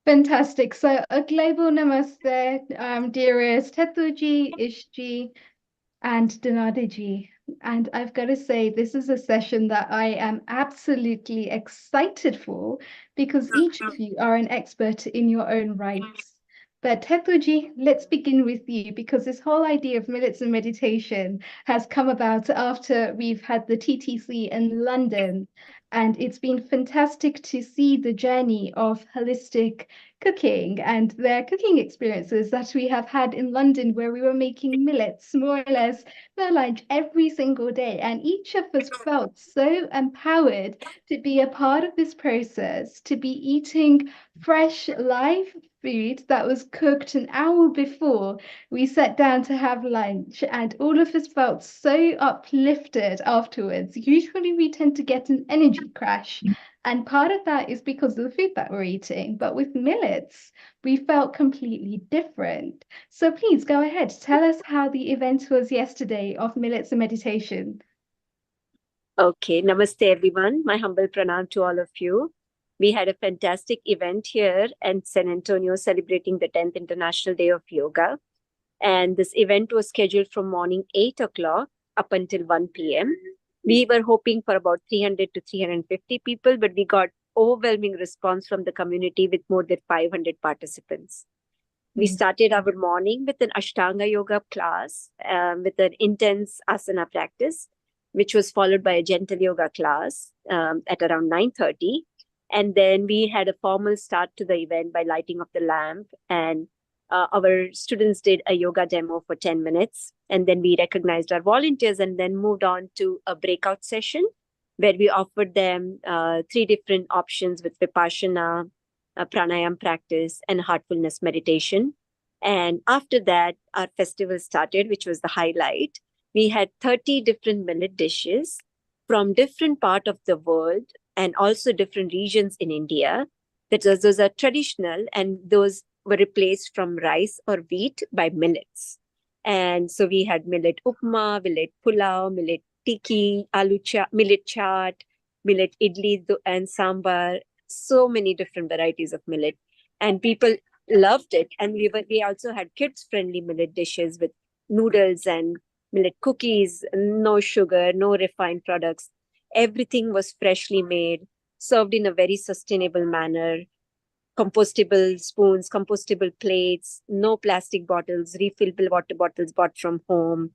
Fantastic. So a global namaste, dearest Hetuji, Ishji, and Dinadiji. And I've got to say, this is a session that I am absolutely excited for because each of you are an expert in your own rights. But Hetuji, let's begin with you because this whole idea of millets and meditation has come about after we've had the TTC in London. And it's been fantastic to see the journey of holistic cooking and their cooking experiences that we have had in London, where we were making millets more or less for lunch every single day. And each of us felt so empowered to be a part of this process, to be eating fresh, live food that was cooked an hour before we sat down to have lunch. And all of us felt so uplifted afterwards. Usually we tend to get an energy crash. And part of that is because of the food that we're eating. But with millets, we felt completely different. So please go ahead. Tell us how the event was yesterday of Millets and Meditation. Okay, namaste everyone. My humble pranam to all of you. We had a fantastic event here in San Antonio celebrating the 10th International Day of Yoga. And this event was scheduled from morning 8 o'clock up until 1 p.m. We were hoping for about 300 to 350 people, but we got overwhelming response from the community with more than 500 participants. We started our morning with an Ashtanga Yoga class with an intense asana practice, which was followed by a gentle yoga class at around 9:30. And then we had a formal start to the event by lighting of the lamp. And our students did a yoga demo for 10 minutes. And then we recognized our volunteers and then moved on to a breakout session where we offered them 3 different options with Vipassana, pranayam practice, and heartfulness meditation. And after that, our festival started, which was the highlight. We had 30 different millet dishes from different parts of the world and also different regions in India. Those are traditional, and those were replaced from rice or wheat by millets. And so we had millet upma, millet pulao, millet tikki, millet chaat, millet idli and sambar, so many different varieties of millet. And people loved it. And we also had kids-friendly millet dishes with noodles and millet cookies, no sugar, no refined products. Everything was freshly made, served in a very sustainable manner. Compostable spoons, compostable plates, no plastic bottles, refillable water bottles bought from home.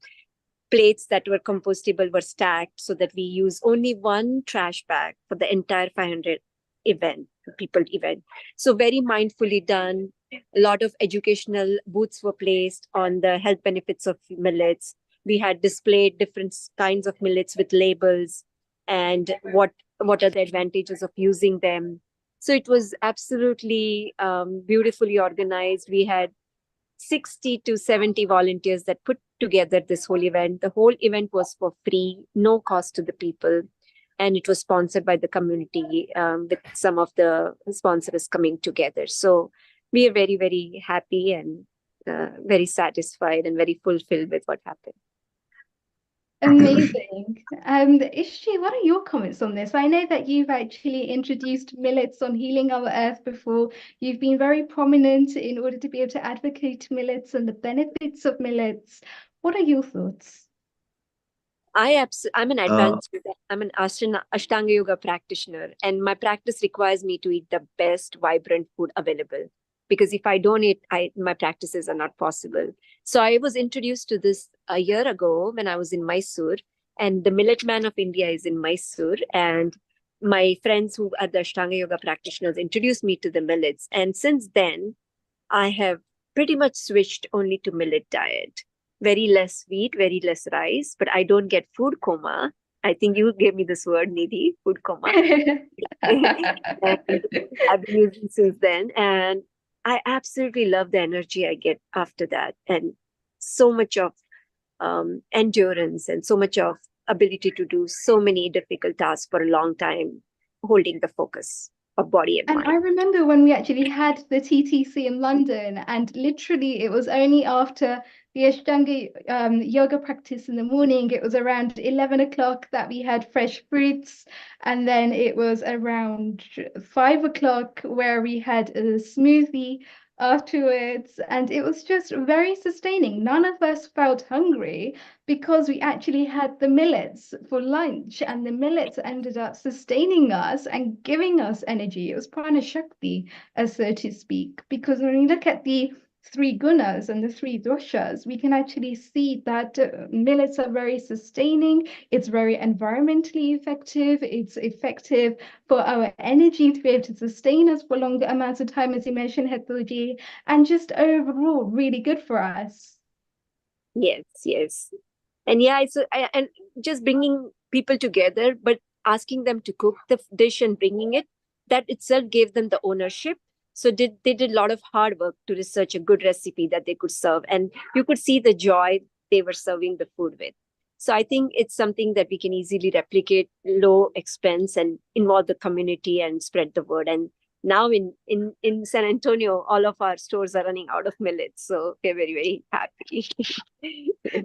Plates that were compostable were stacked so that we use only one trash bag for the entire 500 people event. So very mindfully done. A lot of educational booths were placed on the health benefits of millets. We had displayed different kinds of millets with labels and what are the advantages of using them. So it was absolutely beautifully organized. We had 60 to 70 volunteers that put together this whole event. The whole event was for free, no cost to the people. And it was sponsored by the community with some of the sponsors coming together. So we are very, very happy and very satisfied and very fulfilled with what happened. Amazing. Ishji, what are your comments on this? I know that you've actually introduced millets on Healing Our Earth before. You've been very prominent in order to be able to advocate millets and the benefits of millets. What are your thoughts? I'm an advanced, I'm an Ashtanga Yoga practitioner, and my practice requires me to eat the best, vibrant food available. Because if I don't eat, my practices are not possible. So I was introduced to this a year ago when I was in Mysore, and the Millet Man of India is in Mysore, and my friends who are the Ashtanga Yoga practitioners introduced me to the millets. And since then, I have pretty much switched only to millet diet. Very less wheat, very less rice, but I don't get food coma. I think you gave me this word, Nidhi, food coma. And I've been using since then. And I absolutely love the energy I get after that. And so much of endurance and so much of ability to do so many difficult tasks for a long time, holding the focus of body and And mind. I remember when we actually had the TTC in London, and literally it was only after the Ashtanga yoga practice in the morning, it was around 11 o'clock that we had fresh fruits. And then it was around 5 o'clock where we had a smoothie afterwards. And it was just very sustaining. None of us felt hungry because we actually had the millets for lunch, and the millets ended up sustaining us and giving us energy. It was prana shakti, so to speak, because when we look at the three gunas and the three doshas, we can actually see that millets are very sustaining. It's very environmentally effective. It's effective for our energy to be able to sustain us for longer amounts of time, as you mentioned, Hethalji, and just overall really good for us. Yes, yes. And yeah, and just bringing people together, but asking them to cook the dish and bringing it, that itself gave them the ownership. So they did a lot of hard work to research a good recipe that they could serve. And you could see the joy they were serving the food with. So I think it's something that we can easily replicate, low expense, and involve the community and spread the word. And now in San Antonio, all of our stores are running out of millets. So we're very, very happy.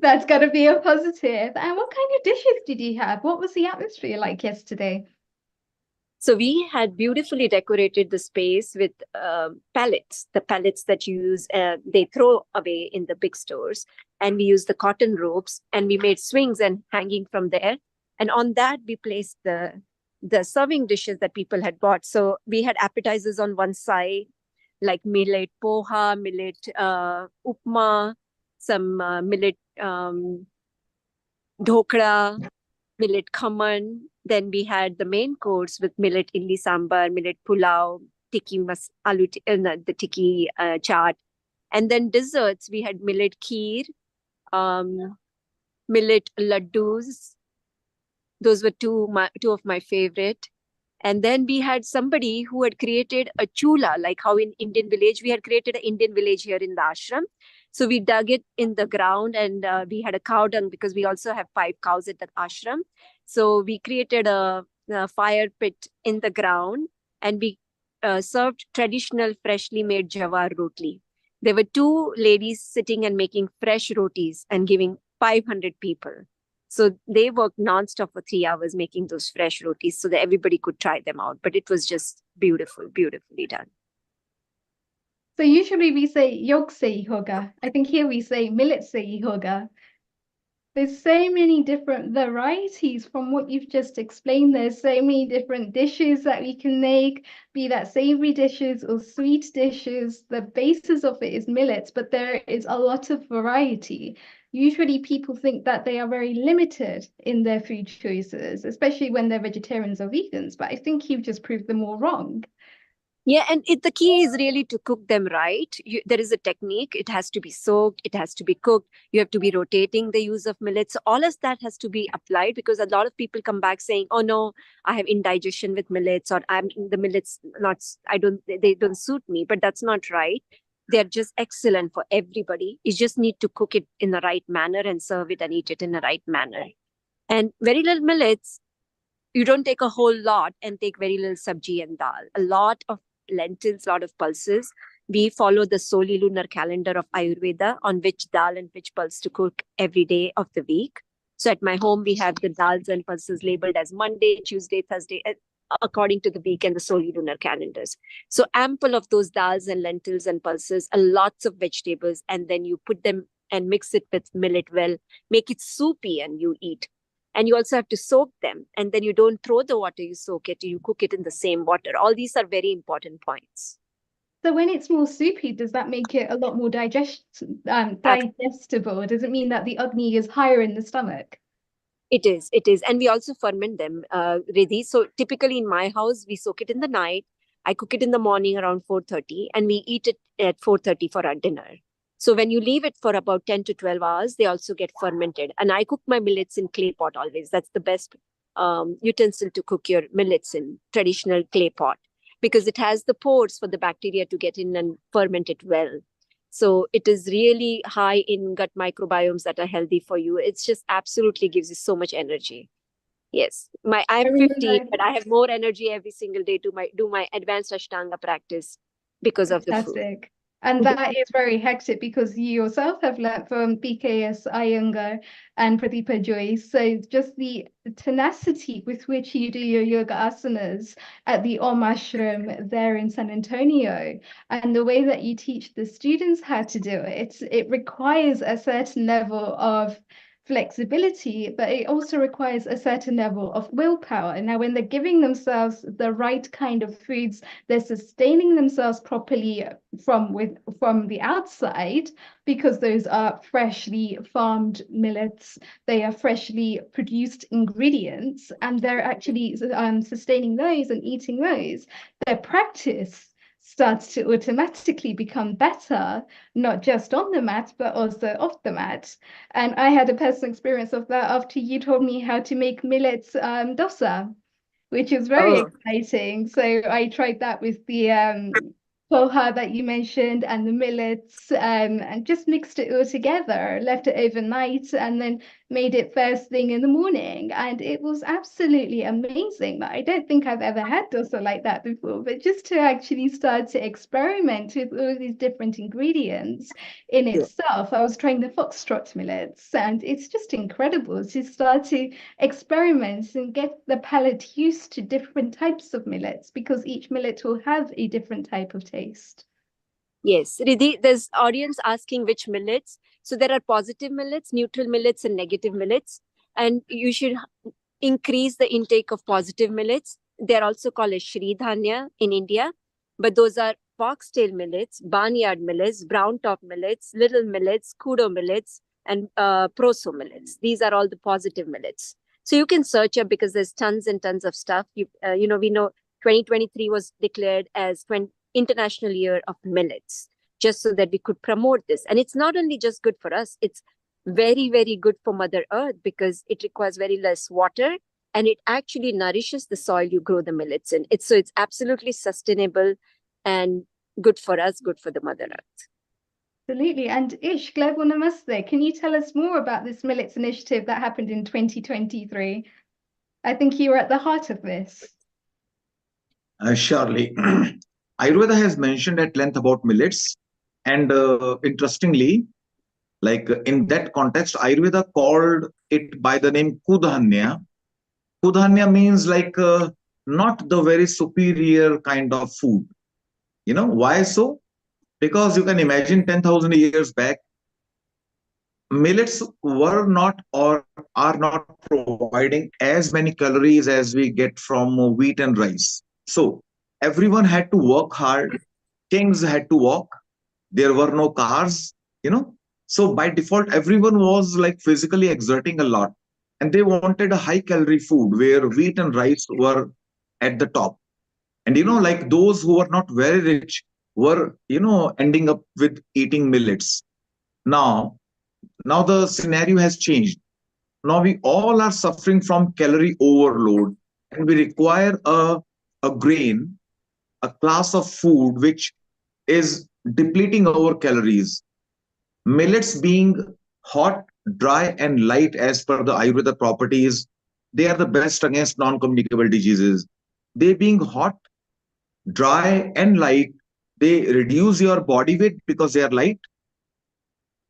That's got to be a positive. And what kind of dishes did you have? What was the atmosphere like yesterday? So we had beautifully decorated the space with pallets, the pallets that you use, they throw away in the big stores. And we used the cotton ropes, and we made swings and hanging from there. And on that, we placed the serving dishes that people had bought. So we had appetizers on one side, like millet poha, millet upma, some millet dhokla, millet khaman. Then we had the main course with millet idli sambar, millet pulao, tikki the tikki chaat. And then desserts, we had millet kheer, millet laddus. Those were two of my favorite. And then we had somebody who had created a chula, like how in Indian village, we had created an Indian village here in the ashram. So we dug it in the ground, and we had a cow dung because we also have 5 cows at the ashram. So we created a fire pit in the ground, and we served traditional freshly made jawar roti. There were 2 ladies sitting and making fresh rotis and giving 500 people. So they worked nonstop for 3 hours making those fresh rotis so that everybody could try them out. But it was just beautiful, beautifully done. So usually we say yog se hoga. I think here we say millet se hoga. There's so many different varieties from what you've just explained. There's so many different dishes that we can make, be that savory dishes or sweet dishes. The basis of it is millets, but there is a lot of variety. Usually people think that they are very limited in their food choices, especially when they're vegetarians or vegans, but I think you've just proved them all wrong. Yeah, and the key is really to cook them right. There is a technique. It has to be soaked. It has to be cooked. You have to be rotating the use of millets. So all of that has to be applied, because a lot of people come back saying, "Oh no, I have indigestion with millets," or the millets they don't suit me." But that's not right. They're just excellent for everybody. You just need to cook it in the right manner and serve it and eat it in the right manner. And very little millets, you don't take a whole lot and take very little sabji and dal. A lot of lentils, a lot of pulses. We follow the lunar calendar of Ayurveda on which dal and which pulse to cook every day of the week. So at my home, we have the dals and pulses labeled as Monday, Tuesday, Thursday, according to the week and the lunar calendars. So ample of those dals and lentils and pulses, lots of vegetables, and then you put them and mix it with millet well, make it soupy, and you eat. And you also have to soak them. And then you don't throw the water you soak it, you cook it in the same water. All these are very important points. So when it's more soupy, does that make it a lot more digestible? Does it mean that the agni is higher in the stomach? It is. And we also ferment them, Riddhi. So typically in my house, we soak it in the night. I cook it in the morning around 4:30 and we eat it at 4:30 for our dinner. So when you leave it for about 10 to 12 hours, they also get fermented. And I cook my millets in clay pot always. That's the best utensil to cook your millets in, traditional clay pot, because it has the pores for the bacteria to get in and ferment it well. So it is really high in gut microbiomes that are healthy for you. It's just absolutely gives you so much energy. Yes, I'm 50, but I have more energy every single day to do my advanced Ashtanga practice because of the food. Fantastic. And that is very hectic because you yourself have learnt from BKS Iyengar and Pradeepa Joyce. So just the tenacity with which you do your yoga asanas at the Om Ashram there in San Antonio, and the way that you teach the students how to do it requires a certain level of flexibility, but it also requires a certain level of willpower. Now, when they're giving themselves the right kind of foods, they're sustaining themselves properly from the outside, because those are freshly farmed millets, they are freshly produced ingredients, and they're actually sustaining those and eating those. Their practice starts to automatically become better, not just on the mat, but also off the mat. And I had a personal experience of that after you told me how to make millets dosa, which is very exciting. So I tried that with the poha that you mentioned and the millets, and just mixed it all together, left it overnight, and then made it first thing in the morning. And it was absolutely amazing. I don't think I've ever had dosa like that before, but just to actually start to experiment with all these different ingredients in itself. I was trying the foxtrot millets, and it's just incredible to start to experiment and get the palate used to different types of millets, because each millet will have a different type of taste. Yes, Riddhi, there's audience asking which millets. So there are positive millets, neutral millets, and negative millets. And you should increase the intake of positive millets. They're also called as Shri Dhanya in India, but those are foxtail millets, barnyard millets, brown top millets, little millets, kudo millets, and proso millets. These are all the positive millets. So you can search up, because there's tons and tons of stuff. We know 2023 was declared as International Year of Millets, just so that we could promote this. And it's not only just good for us, it's very, very good for Mother Earth, because it requires very less water and it actually nourishes the soil you grow the millets in. It's absolutely sustainable and good for us, good for the Mother Earth. Absolutely. And Ish, Global Namaste, can you tell us more about this Millets Initiative that happened in 2023? I think you were at the heart of this. Surely. Ayurveda has mentioned at length about millets. And interestingly, like in that context, Ayurveda called it by the name Kudhanya. Kudhanya means like not the very superior kind of food. You know, why so? Because you can imagine 10,000 years back, millets were not or are not providing as many calories as we get from wheat and rice. So everyone had to work hard. Kings had to walk. There were no cars, you know. So by default, everyone was like physically exerting a lot. And they wanted a high calorie food where wheat and rice were at the top. And, you know, like those who were not very rich were, you know, ending up with eating millets. Now the scenario has changed. Now we all are suffering from calorie overload, and we require a grain, a class of food which is depleting our calories. Millets being hot, dry, and light as per the Ayurveda properties, they are the best against non-communicable diseases. They being hot, dry, and light, they reduce your body weight because they are light.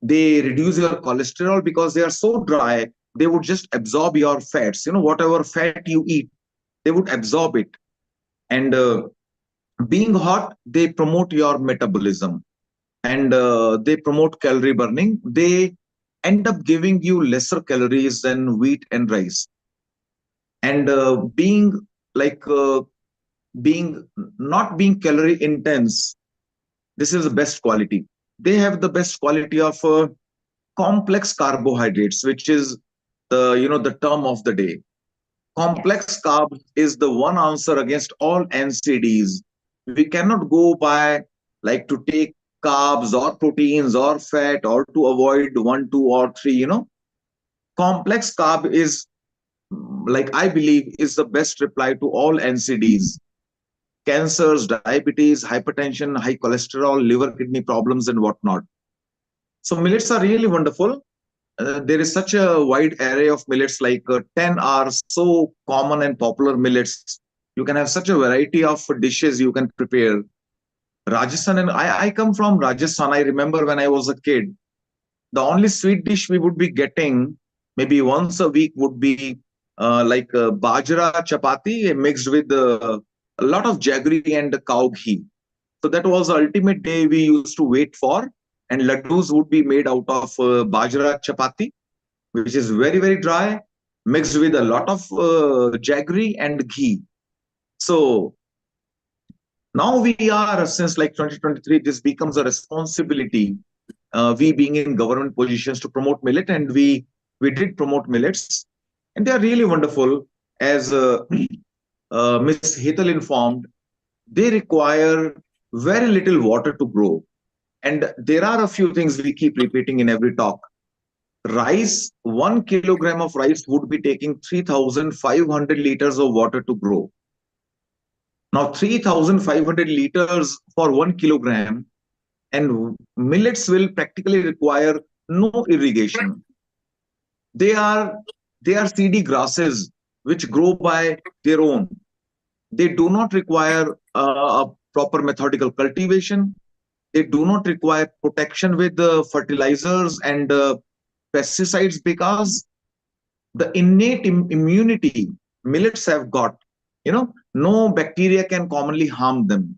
They reduce your cholesterol because they are so dry, they would just absorb your fats. You know, whatever fat you eat, they would absorb it. And being hot, they promote your metabolism, and they promote calorie burning. They end up giving you lesser calories than wheat and rice. And being not being calorie intense, This is the best quality. They have the best quality of complex carbohydrates, which is the term of the day. Complex carbs is the one answer against all NCDs. We cannot go by like to take carbs or proteins or fat or to avoid one, two, or three. Complex carb is like I believe is the best reply to all NCDs. Cancers, diabetes, hypertension, high cholesterol, liver, kidney problems, and whatnot. So millets are really wonderful. There is such a wide array of millets, like 10 are so common and popular millets. You can have such a variety of dishes you can prepare. Rajasthan, and I come from Rajasthan. I remember when I was a kid, the only sweet dish we would be getting maybe once a week would be like bajra chapati mixed with a lot of jaggery and cow ghee. So that was the ultimate day we used to wait for. And laddus would be made out of bajra chapati, which is very, very dry, mixed with a lot of jaggery and ghee. So now we are, since like 2023, this becomes a responsibility. We being in government positions to promote millet, and we did promote millets, and they are really wonderful. As Ms. Hetal informed, they require very little water to grow. And there are a few things we keep repeating in every talk. Rice, 1 kilogram of rice would be taking 3,500 liters of water to grow. Now, 3,500 liters for 1 kilogram, and millets will practically require no irrigation. They are seedy grasses which grow by their own. They do not require a proper methodical cultivation. They do not require protection with fertilizers and pesticides, because the innate immunity millets have got, no bacteria can commonly harm them.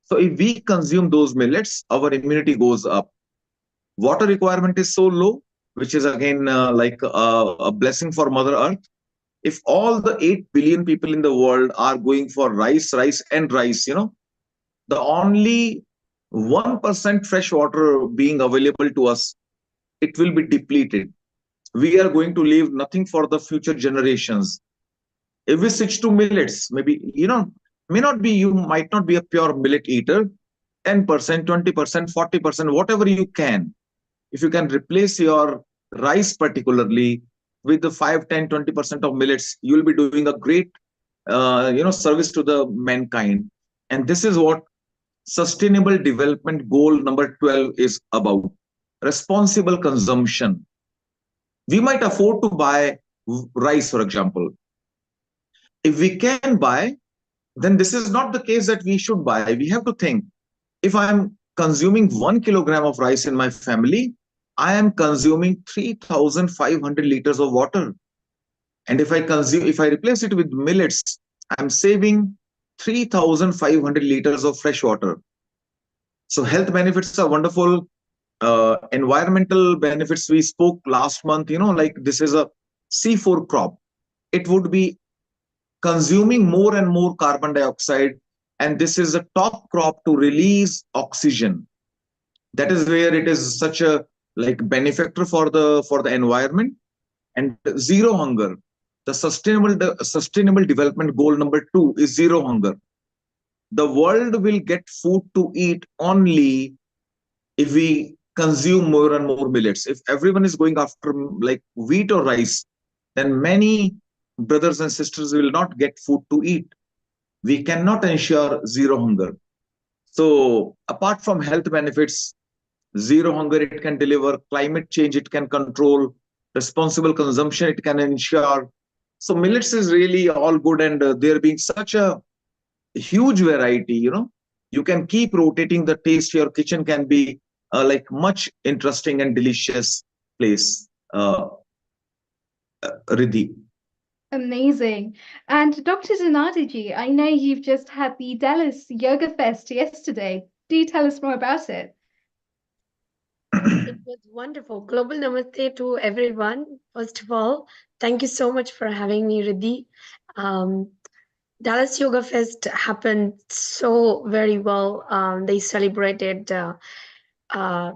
So if we consume those millets, our immunity goes up. Water requirement is so low, which is again like a blessing for Mother Earth. If all the 8 billion people in the world are going for rice, and rice, the only 1% fresh water being available to us, it will be depleted. We are going to leave nothing for the future generations. If we switch to millets, maybe, you might not be a pure millet eater, 10%, 20%, 40%, whatever you can. If you can replace your rice particularly with the 5, 10, 20% of millets, you will be doing a great, service to the mankind. And this is what Sustainable Development Goal number 12 is about. Responsible consumption. We might afford to buy rice, for example. If we can buy, then this is not the case that we should buy. We have to think, if I am consuming 1 kilogram of rice in my family, I am consuming 3,500 liters of water. And if I replace it with millets, I'm saving 3,500 liters of fresh water. So health benefits are wonderful. Environmental benefits, we spoke last month, like this is a C4 crop. It would be consuming more and more carbon dioxide, and this is a top crop to release oxygen. That is where it is such a benefactor for the environment. And zero hunger. The sustainable development goal number 2 is zero hunger. The world will get food to eat only if we consume more and more millets. If everyone is going after like wheat or rice, then many brothers and sisters will not get food to eat. We cannot ensure zero hunger. So apart from health benefits, zero hunger, it can deliver climate change, it can control responsible consumption, it can ensure. So millets is really all good, and there being such a huge variety, you can keep rotating the taste. Your kitchen can be like much interesting and delicious place. Riddhi. Amazing. And Dr. Zanardi, I know you've just had the Dallas Yoga Fest yesterday. Do you tell us more about it? It was wonderful. Global namaste to everyone. First of all, thank you so much for having me, Riddhi. Dallas Yoga Fest happened so very well. They celebrated uh,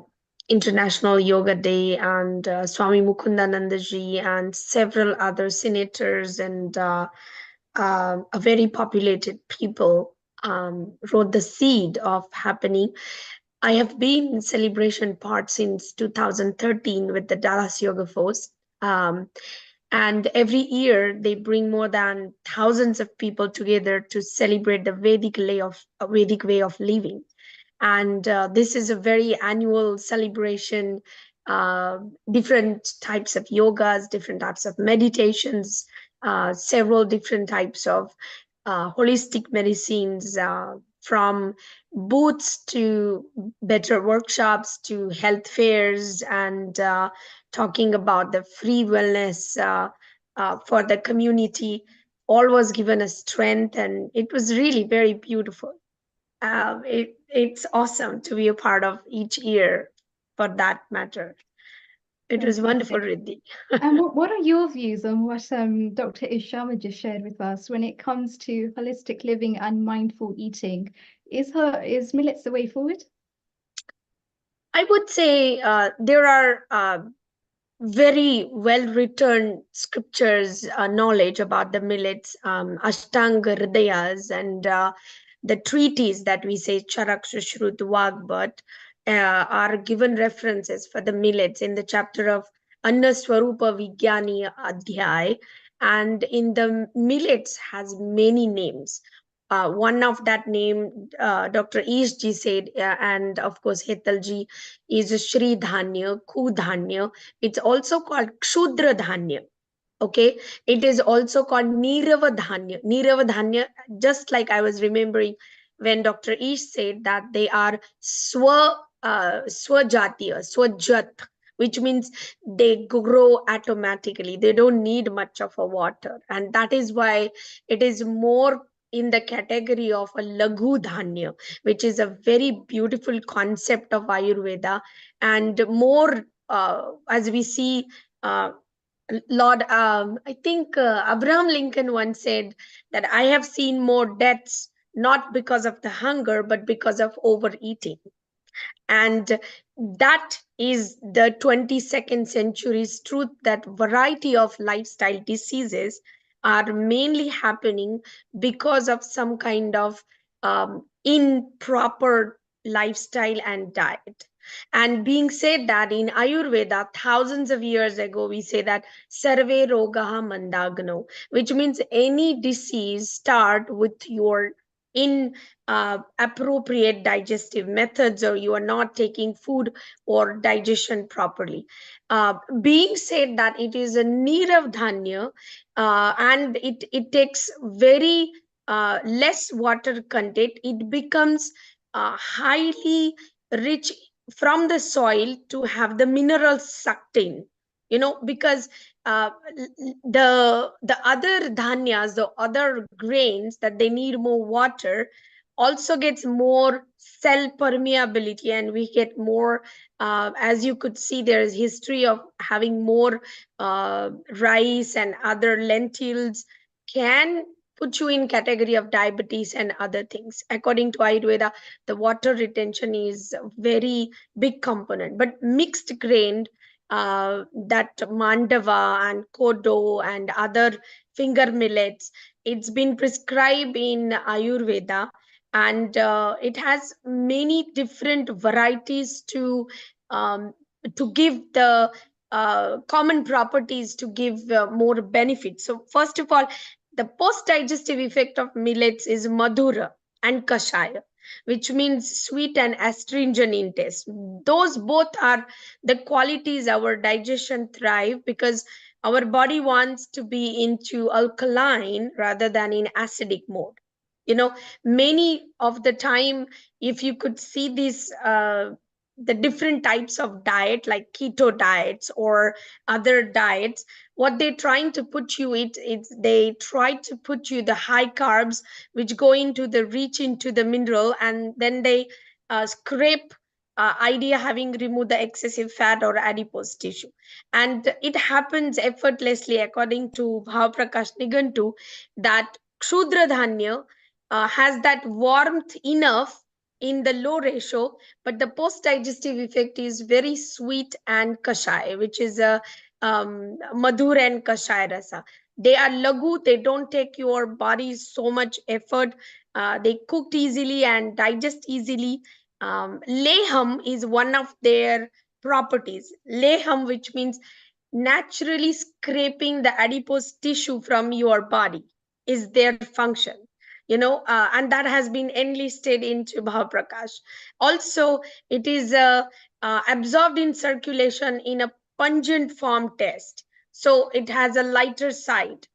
International Yoga Day, and Swami Mukundanandaji and several other senators and a very populated people wrote the seed of happening. I have been in celebration part since 2013 with the Dallas Yoga Fest. And every year they bring more than thousands of people together to celebrate the Vedic way of living. And this is a very annual celebration. uh, Different types of yogas, different types of meditations, several different types of holistic medicines, from booths to better workshops to health fairs, and talking about the free wellness for the community. All was given a strength, and it was really very beautiful. It's awesome to be a part of each year for that matter. It was wonderful, Fantastic. Riddhi. And what are your views on what Dr. Ishama just shared with us when it comes to holistic living and mindful eating? Is millets the way forward? I would say there are very well written scriptures, knowledge about the millets, Ashtanga Hridayas, and the treaties that we say Charak Shrut Vagbhat are given references for the millets in the chapter of Anna Swarupa Vigyani Adhyay. And in the millets has many names. One of that name, Dr. Ishji said, and of course Hetalji, is Shri Dhanya, Ku Dhanya. It's also called Kshudra Dhanya. Okay, it is also called Nirava Dhanya. Nirava Dhanya, just like I was remembering when Dr. Ish said that they are Swajatiya, Swajat, which means they grow automatically. They don't need much of a water. And that is why it is more in the category of a Laghu Dhanya, which is a very beautiful concept of Ayurveda. And more, as we see, Lord, I think Abraham Lincoln once said that I have seen more deaths not because of the hunger, but because of overeating. And that is the 22nd century's truth, that variety of lifestyle diseases are mainly happening because of some kind of improper lifestyle and diet. And being said that in Ayurveda, thousands of years ago, we say that Sarve Rogaha Mandagno, which means any disease start with your in appropriate digestive methods, or you are not taking food or digestion properly. Being said that it is a Nirav Dhanya, and it takes very less water content, it becomes highly rich from the soil to have the minerals sucked in, because uh, the other dhanyas, the other grains that they need more water, also gets more cell permeability, and we get more, as you could see, there is history of having more rice and other lentils can put you in category of diabetes and other things. According to Ayurveda, the water retention is a very big component. But mixed grain, that mandava and kodo and other finger millets, it's been prescribed in Ayurveda, and it has many different varieties to give the common properties, to give more benefits. So first of all, the post digestive effect of millets is madhura and kashaya, which means sweet and astringent in taste. Those both are the qualities our digestion thrive, because our body wants to be into alkaline rather than in acidic mode. Many of the time, if you could see this, the different types of diet like keto diets or other diets, what they're trying to put you, it's they try to put you the high carbs, which go into the reach into the mineral, and then they scrape, idea having removed the excessive fat or adipose tissue. And it happens effortlessly, according to Bhav Prakash Nigantu, that Kshudra Dhanya has that warmth enough in the low ratio, but the post-digestive effect is very sweet and kashai, which is a madhur and kashai rasa. They are lagu, they don't take your body so much effort. They cooked easily and digest easily. Leham is one of their properties. Leham, which means naturally scraping the adipose tissue from your body, is their function, and that has been enlisted into Bhavaprakash. Also, it is absorbed in circulation in a pungent form test, so it has a lighter side.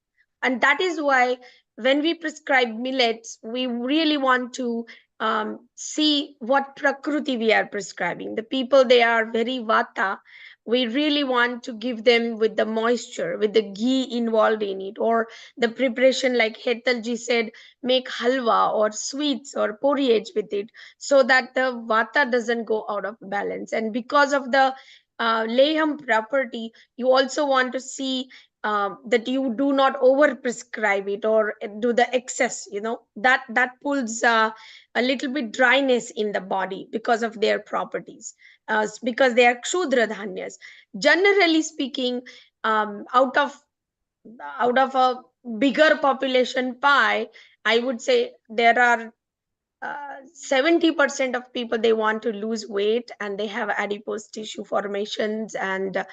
And that is why when we prescribe millets, we really want to see what Prakruti we are prescribing. The people, they are very Vata, we really want to give them with the moisture, with the ghee involved in it, or the preparation, like Hetalji said, make halwa or sweets or porridge with it, so that the vata doesn't go out of balance. And because of the leham property, you also want to see that you do not over prescribe it or do the excess, that pulls a little bit dryness in the body because of their properties, because they are kshudra dhanyas. Generally speaking, out of a bigger population pie, I would say there are 70% of people, they want to lose weight and they have adipose tissue formations, and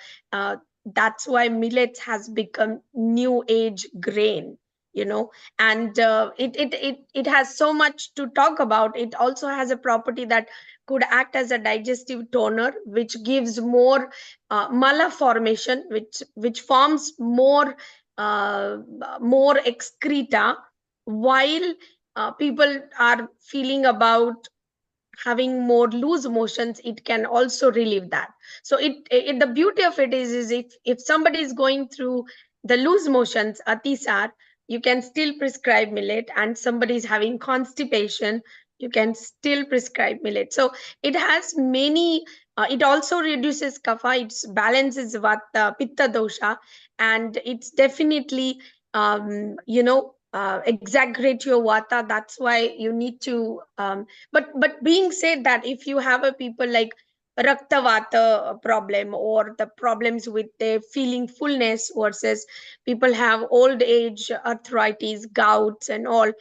that's why millets has become new age grain, and it has so much to talk about. It also has a property that could act as a digestive toner, which gives more mala formation, which forms uh, more excreta, while people are feeling about having more loose motions. It can also relieve that. So the beauty of it is if somebody is going through the loose motions, atisar, you can still prescribe millet, and somebody is having constipation, you can still prescribe millet. So it has many, it also reduces kapha, it balances vata pitta dosha, and it's definitely exaggerate your vata. That's why you need to but being said that, if you have a people like raktavata problem, or the problems with their feeling fullness, versus people have old age arthritis, gouts and all,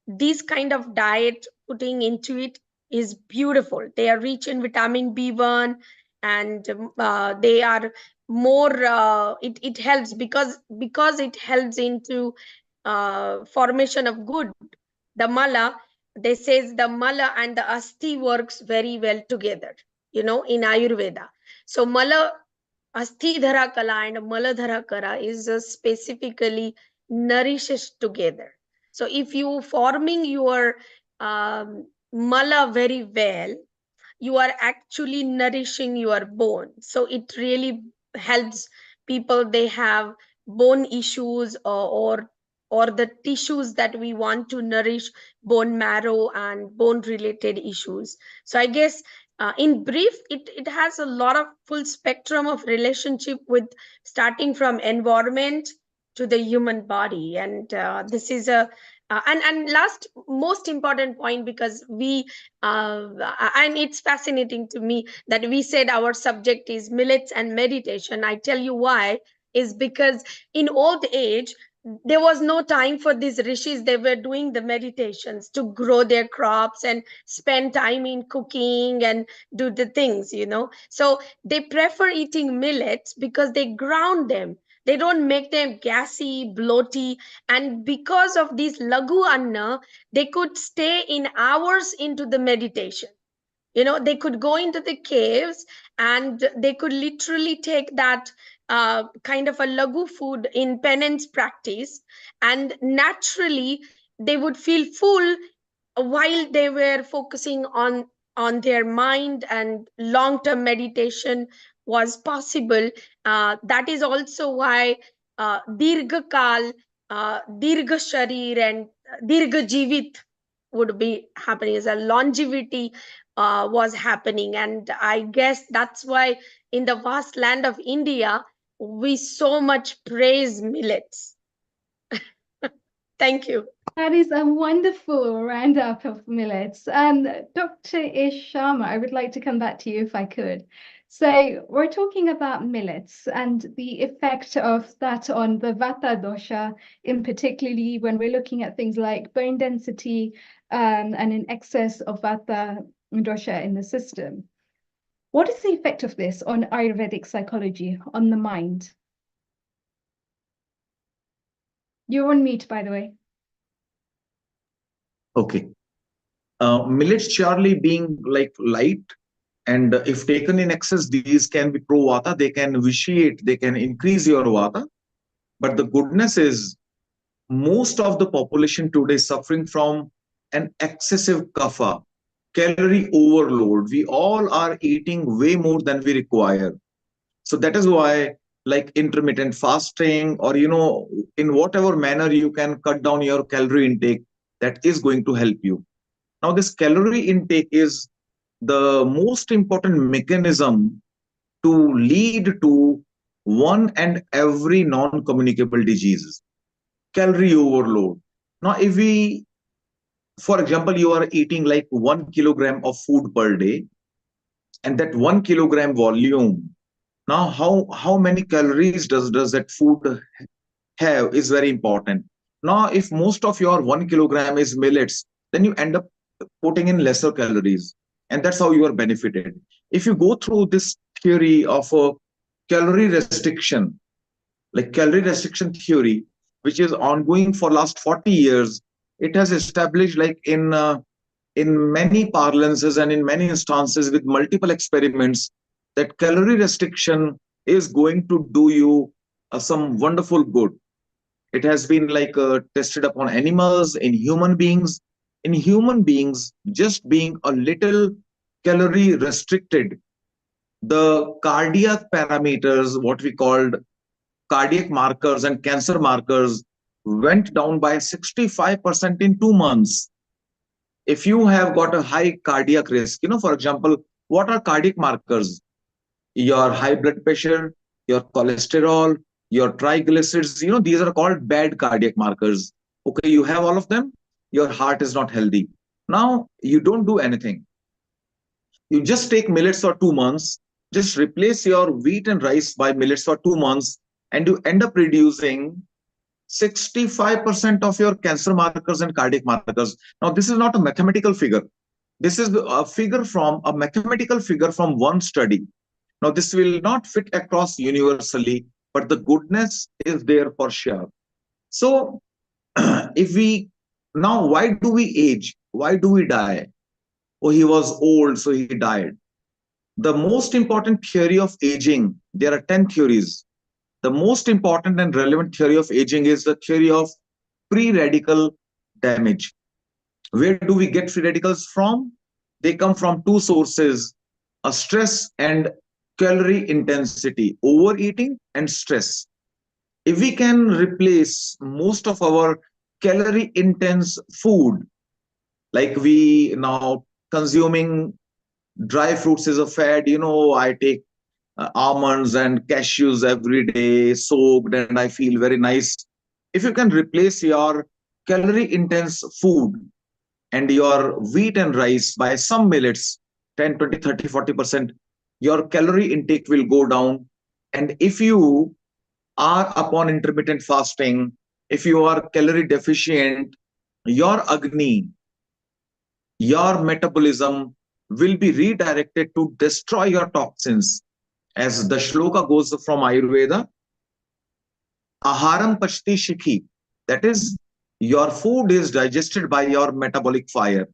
this kind of diet putting into it is beautiful. They are rich in vitamin B1, and they are more it helps because it helps into formation of good, the mala. They says the mala and the asti works very well together, in Ayurveda. So mala, asti dhara kala and maladhara kara is specifically nourishes together. So if you forming your mala very well, you are actually nourishing your bone. So it really helps people, they have bone issues, or the tissues that we want to nourish, bone marrow and bone related issues. So I guess in brief, it has a lot of full spectrum of relationship with, starting from environment to the human body. And this is a and last most important point, because we and it's fascinating to me that we said our subject is millets and meditation. I tell you why, is because in old age there was no time for these rishis. They were doing the meditations to grow their crops and spend time in cooking and do the things, so they prefer eating millets because they ground them. They don't make them gassy, bloaty, and because of this lagu anna, they could stay in hours into the meditation. They could go into the caves and they could literally take that kind of a lagu food in penance practice, and naturally they would feel full while they were focusing on their mind, and long term meditation was possible. That is also why dirgha kal, dirgha sharir and dirgha jivit would be happening, as a longevity was happening. And I guess that's why in the vast land of India we so much praise millets. Thank you. That is a wonderful roundup of millets. And Dr. Ish Sharma, I would like to come back to you if I could. So we're talking about millets and the effect of that on the Vata dosha, in particularly when we're looking at things like bone density and an excess of Vata dosha in the system. What is the effect of this on Ayurvedic psychology, on the mind? You're on mute, by the way. Okay. Millets, Charlie, being like light, and if taken in excess, these can be pro vata, they can vitiate, they can increase your vata. But the goodness is, most of the population today is suffering from an excessive kapha, calorie overload. We all are eating way more than we require. So that is why, like intermittent fasting, or in whatever manner you can cut down your calorie intake, that is going to help you. Now, this calorie intake is the most important mechanism to lead to one and every non-communicable disease, calorie overload. Now, if we, for example, you are eating like 1 kilogram of food per day, and that 1 kilogram volume, now how many calories does that food have is very important. Now, if most of your 1 kilogram is millets, then you end up putting in lesser calories, and that's how you are benefited. If you go through this theory of a calorie restriction, like calorie restriction theory, which is ongoing for last 40 years, it has established, like in many parlances and in many instances with multiple experiments, that calorie restriction is going to do you some wonderful good. It has been like tested upon animals, in human beings. In human beings, just being a little calorie restricted, the cardiac parameters, what we called cardiac markers and cancer markers, went down by 65% in 2 months. If you have got a high cardiac risk, for example, what are cardiac markers? Your high blood pressure, your cholesterol, your triglycerides, these are called bad cardiac markers. Okay, you have all of them, your heart is not healthy. Now, you don't do anything. You just take millets for 2 months, just replace your wheat and rice by millets for 2 months, and you end up reducing 65% of your cancer markers and cardiac markers. Now, this is not a mathematical figure. This is a mathematical figure from one study. Now, this will not fit across universally, but the goodness is there for sure. So, why do we age? Why do we die? Oh, he was old, so he died. The most important theory of aging, there are 10 theories. The most important and relevant theory of aging is the theory of free radical damage. Where do we get free radicals from? They come from two sources, stress and calorie intensity, overeating and stress. If we can replace most of our calorie intense food, like we now consuming dry fruits is a fad, I take almonds and cashews every day, soaked, and I feel very nice. If you can replace your calorie intense food and your wheat and rice by some millets, 10, 20, 30, 40%, your calorie intake will go down. And if you are upon intermittent fasting, if you are calorie deficient, your Agni, your metabolism will be redirected to destroy your toxins. As the shloka goes from Ayurveda, aharam pachti shikhi, that is, your food is digested by your metabolic fire.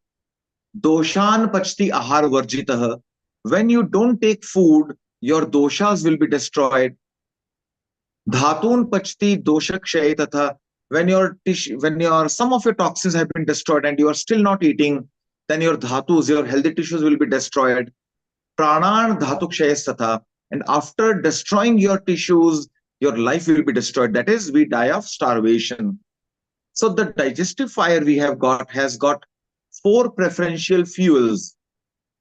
Doshan pachti ahar varjitah, when you don't take food, your doshas will be destroyed. Dhatun pachti doshak kshay tatha, when your some of your toxins have been destroyed and you are still not eating, then your dhatus, your healthy tissues will be destroyed. Pranan dhatu kshayas tatha, and after destroying your tissues, your life will be destroyed. That is, we die of starvation. So the digestive fire we have got has got 4 preferential fuels.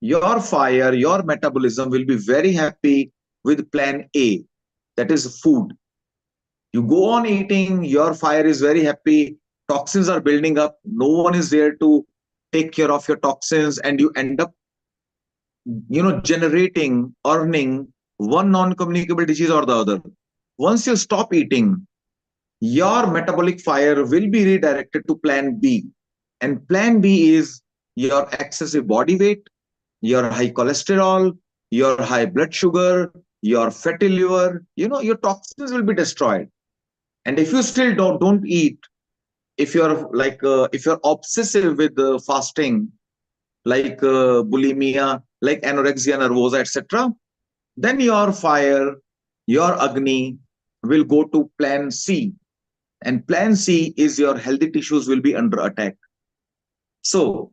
Your fire, your metabolism will be very happy with plan A, that is food. You go on eating, your fire is very happy toxins are building up, no one is there to take care of your toxins, and you end up generating, earning one non-communicable disease or the other. Once you stop eating, your metabolic fire will be redirected to plan B. And plan B is your excessive body weight, your high cholesterol, your high blood sugar, your fatty liver. Your toxins will be destroyed. And if you still don't eat, if you're obsessive with fasting, like bulimia, like anorexia nervosa, etc., then your fire, your Agni will go to plan C. And plan C is your healthy tissues will be under attack. So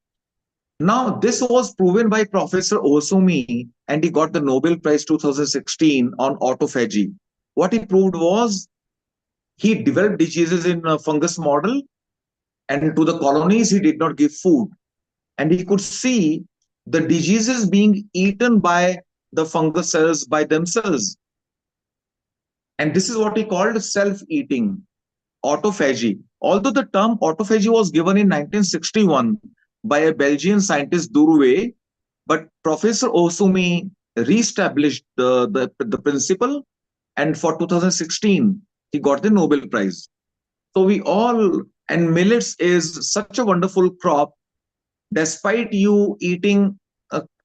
now this was proven by Professor Osumi, and he got the Nobel Prize 2016 on autophagy. What he proved was he developed diseases in a fungus model, and to the colonies he did not give food. And he could see the diseases being eaten by the fungus cells by themselves. And this is what he called self-eating, autophagy. Although the term autophagy was given in 1961 by a Belgian scientist, Durouet, but Professor Osumi re-established the principle, and for 2016, he got the Nobel Prize. So and millets is such a wonderful crop, despite you eating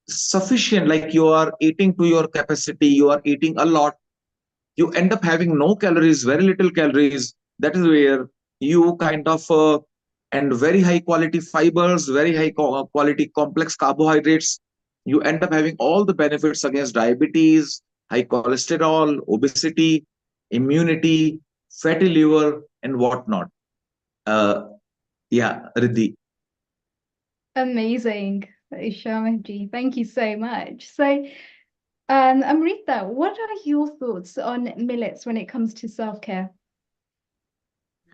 sufficient, like you are eating to your capacity, you are eating a lot, you end up having no calories, very little calories. That is where you kind of, and very high quality fibers, very high quality complex carbohydrates. You end up having all the benefits against diabetes, high cholesterol, obesity, immunity, fatty liver, and whatnot. Yeah, Riddhi. Amazing, Sharmaji. Thank you so much. So, Amrita, what are your thoughts on millets when it comes to self-care?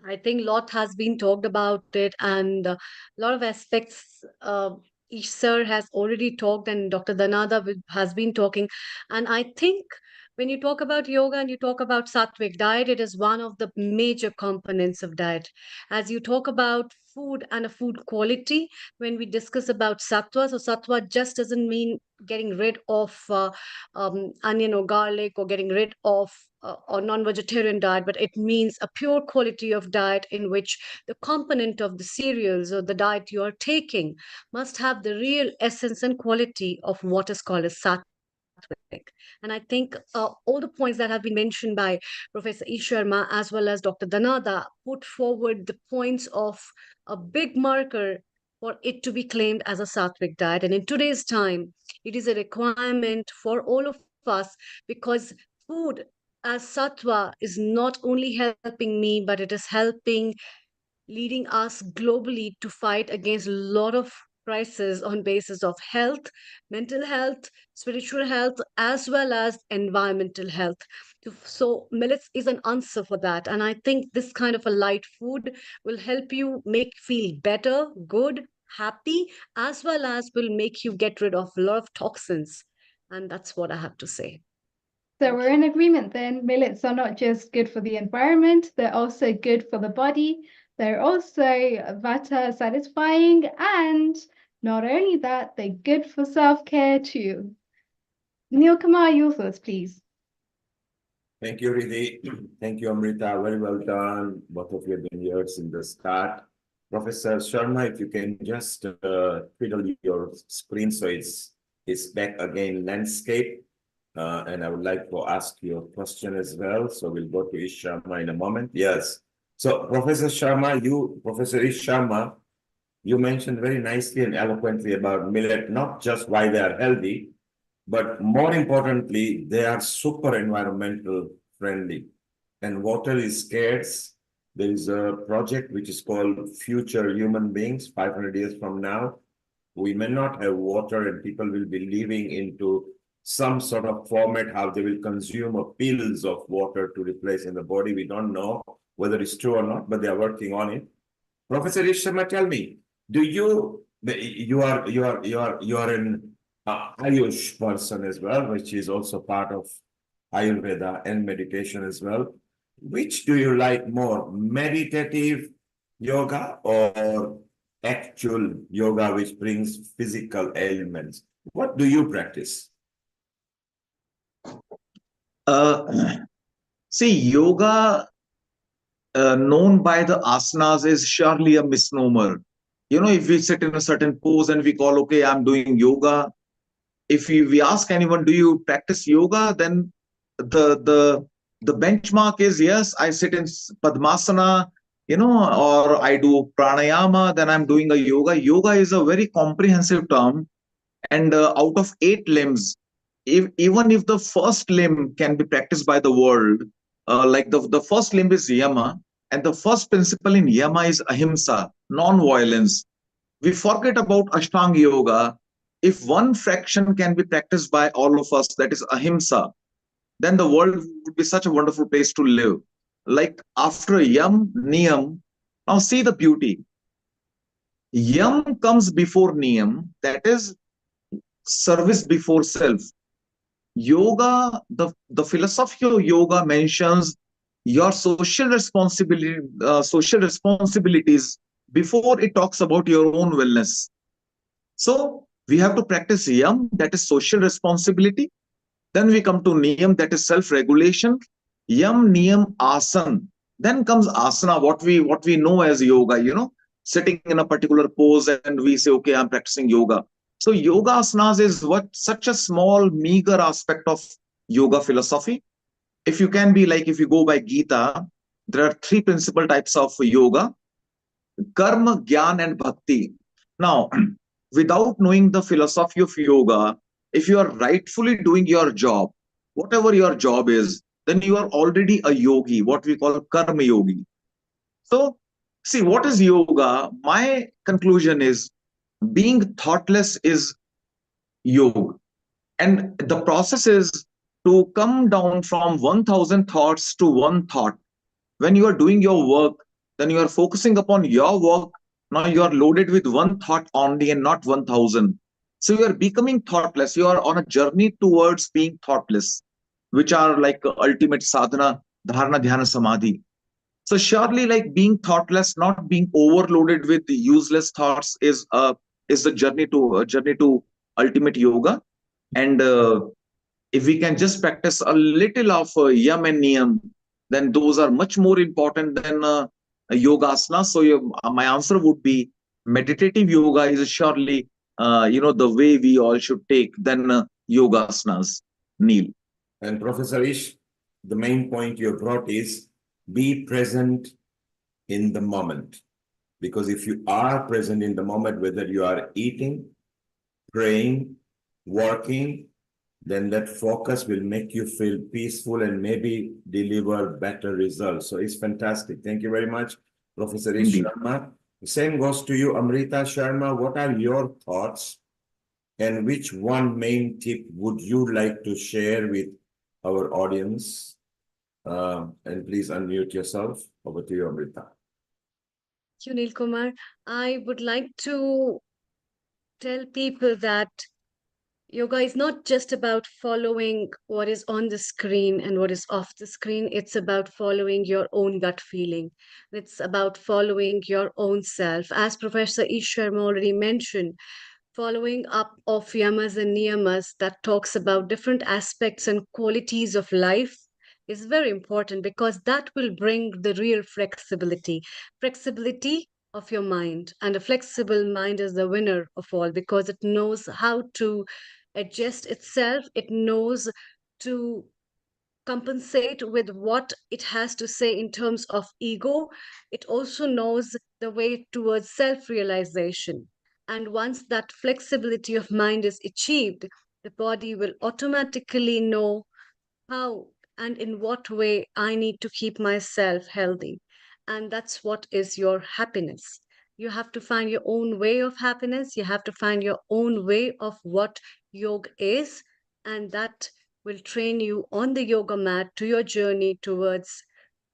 I think a lot has been talked about it, and a lot of aspects each sir has already talked, and Dr. Danada has been talking. And I think when you talk about yoga and you talk about sattvic diet, it is one of the major components of diet. As you talk about food and a food quality, when we discuss about sattva, so sattva just doesn't mean getting rid of onion or garlic, or getting rid of or non-vegetarian diet, but it means a pure quality of diet in which the component of the cereals or the diet you are taking must have the real essence and quality of what is called as sattvic. And I think all the points that have been mentioned by Professor E. Sharma as well as Dr. Danada put forward the points of a big marker for it to be claimed as a sattvic diet. And in today's time, it is a requirement for all of us, because food as sattva is not only helping me, but it is helping leading us globally to fight against a lot of crises on basis of health, mental health, spiritual health, as well as environmental health. So millets is an answer for that. And I think this kind of a light food will help you make feel better, good, happy, as well as will make you get rid of a lot of toxins. And that's what I have to say. So we're in agreement then. Millets are not just good for the environment, they're also good for the body. They're also vata satisfying, and not only that, they're good for self-care too. Neil Kumar, your thoughts, please. Thank you, Riddhi. Thank you, Amrita. Very well done. Both of you have been here in the start. Professor Sharma, if you can just twiddle your screen so it's back again landscape. And I would like to ask you a question as well. So we'll go to Ish Sharma in a moment. Yes. So Professor Sharma, Professor Ish Sharma, you mentioned very nicely and eloquently about millet, not just why they are healthy, but more importantly, they are super environmental friendly. And water is scarce. There is a project which is called Future Human Beings, 500 years from now. We may not have water, and people will be living into some sort of format how they will consume pills of water to replace in the body. We don't know whether it's true or not, but they are working on it. Professor Ishama, tell me, you are an Ayush person as well, which is also part of Ayurveda and meditation as well. Which do you like more, meditative yoga or actual yoga which brings physical ailments? What do you practice? See, yoga known by the asanas is surely a misnomer. You know, if we sit in a certain pose and we call, okay, I'm doing yoga. If we ask anyone, do you practice yoga? Then the benchmark is, yes, I sit in Padmasana, you know, or I do pranayama, then I'm doing a yoga. Yoga is a very comprehensive term. And out of 8 limbs, even if the first limb can be practiced by the world, like the first limb is yama, and the first principle in yama is ahimsa, non-violence. We forget about Ashtanga Yoga. If one fraction can be practiced by all of us, that is ahimsa, then the world would be such a wonderful place to live. Like after yam, niyam, now see the beauty. Yam comes before niyam, that is service before self. Yoga, the philosophy of yoga mentions your social responsibilities before it talks about your own wellness. So we have to practice yam, that is social responsibility. Then we come to niyam, that is self-regulation. Yam, niyam, asan. Then comes asana, what we know as yoga, you know, sitting in a particular pose and we say, okay, I'm practicing yoga. So yoga asanas is what such a small, meager aspect of yoga philosophy. If you can be like, if you go by Gita, there are 3 principal types of yoga: karma, gyan, and bhakti. Now, without knowing the philosophy of yoga, if you are rightfully doing your job, whatever your job is, then you are already a yogi, what we call karma yogi. So, see, what is yoga? My conclusion is being thoughtless is yoga. And the process is to come down from 1000 thoughts to one thought. When you are doing your work, then you are focusing upon your work. Now you are loaded with one thought only and not 1000. So you are becoming thoughtless. You are on a journey towards being thoughtless, which are like ultimate sadhana, dharana, dhyana, samadhi. So surely, like being thoughtless, not being overloaded with useless thoughts, is the journey to ultimate yoga. And if we can just practice a little of yam and niyam, then those are much more important than yoga asana. So my answer would be meditative yoga is surely the way we all should take than yoga asanas. Neil. And Professor Ish, the main point you brought is be present in the moment. Because if you are present in the moment, whether you are eating, praying, working, then that focus will make you feel peaceful and maybe deliver better results. So it's fantastic. Thank you very much, Professor Ish Sharma. The same goes to you, Amrita Sharma. What are your thoughts and which one main tip would you like to share with our audience? And please unmute yourself. Over to you, Amrita. Thank you, Neil Kumar. I would like to tell people that yoga is not just about following what is on the screen and what is off the screen. It's about following your own gut feeling. It's about following your own self. As Professor Ish Sharma already mentioned, following up of yamas and niyamas that talks about different aspects and qualities of life is very important because that will bring the real flexibility of your mind. And a flexible mind is the winner of all because it knows how to adjust itself, it knows to compensate with what it has to say in terms of ego. It also knows the way towards self realization. And once that flexibility of mind is achieved, the body will automatically know how and in what way I need to keep myself healthy. And that's what is your happiness. You have to find your own way of happiness. You have to find your own way of what yoga is. And that will train you on the yoga mat to your journey towards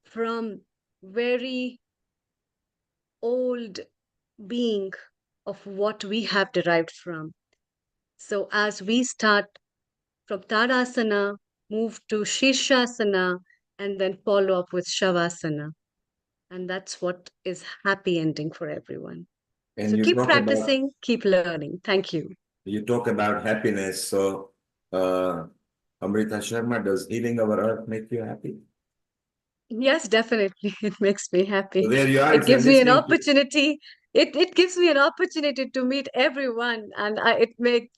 from very old being of what we have derived from. So as we start from Tadasana, move to Shirshasana, and then follow up with Shavasana. And that's what is happy ending for everyone. And So you keep talk about practicing, keep learning. Thank you. you talk about happiness. So, Amrita Sharma, does healing our earth make you happy? Yes, definitely. It makes me happy. So there you are. It If you're gives me an listening to, opportunity. It gives me an opportunity to meet everyone, and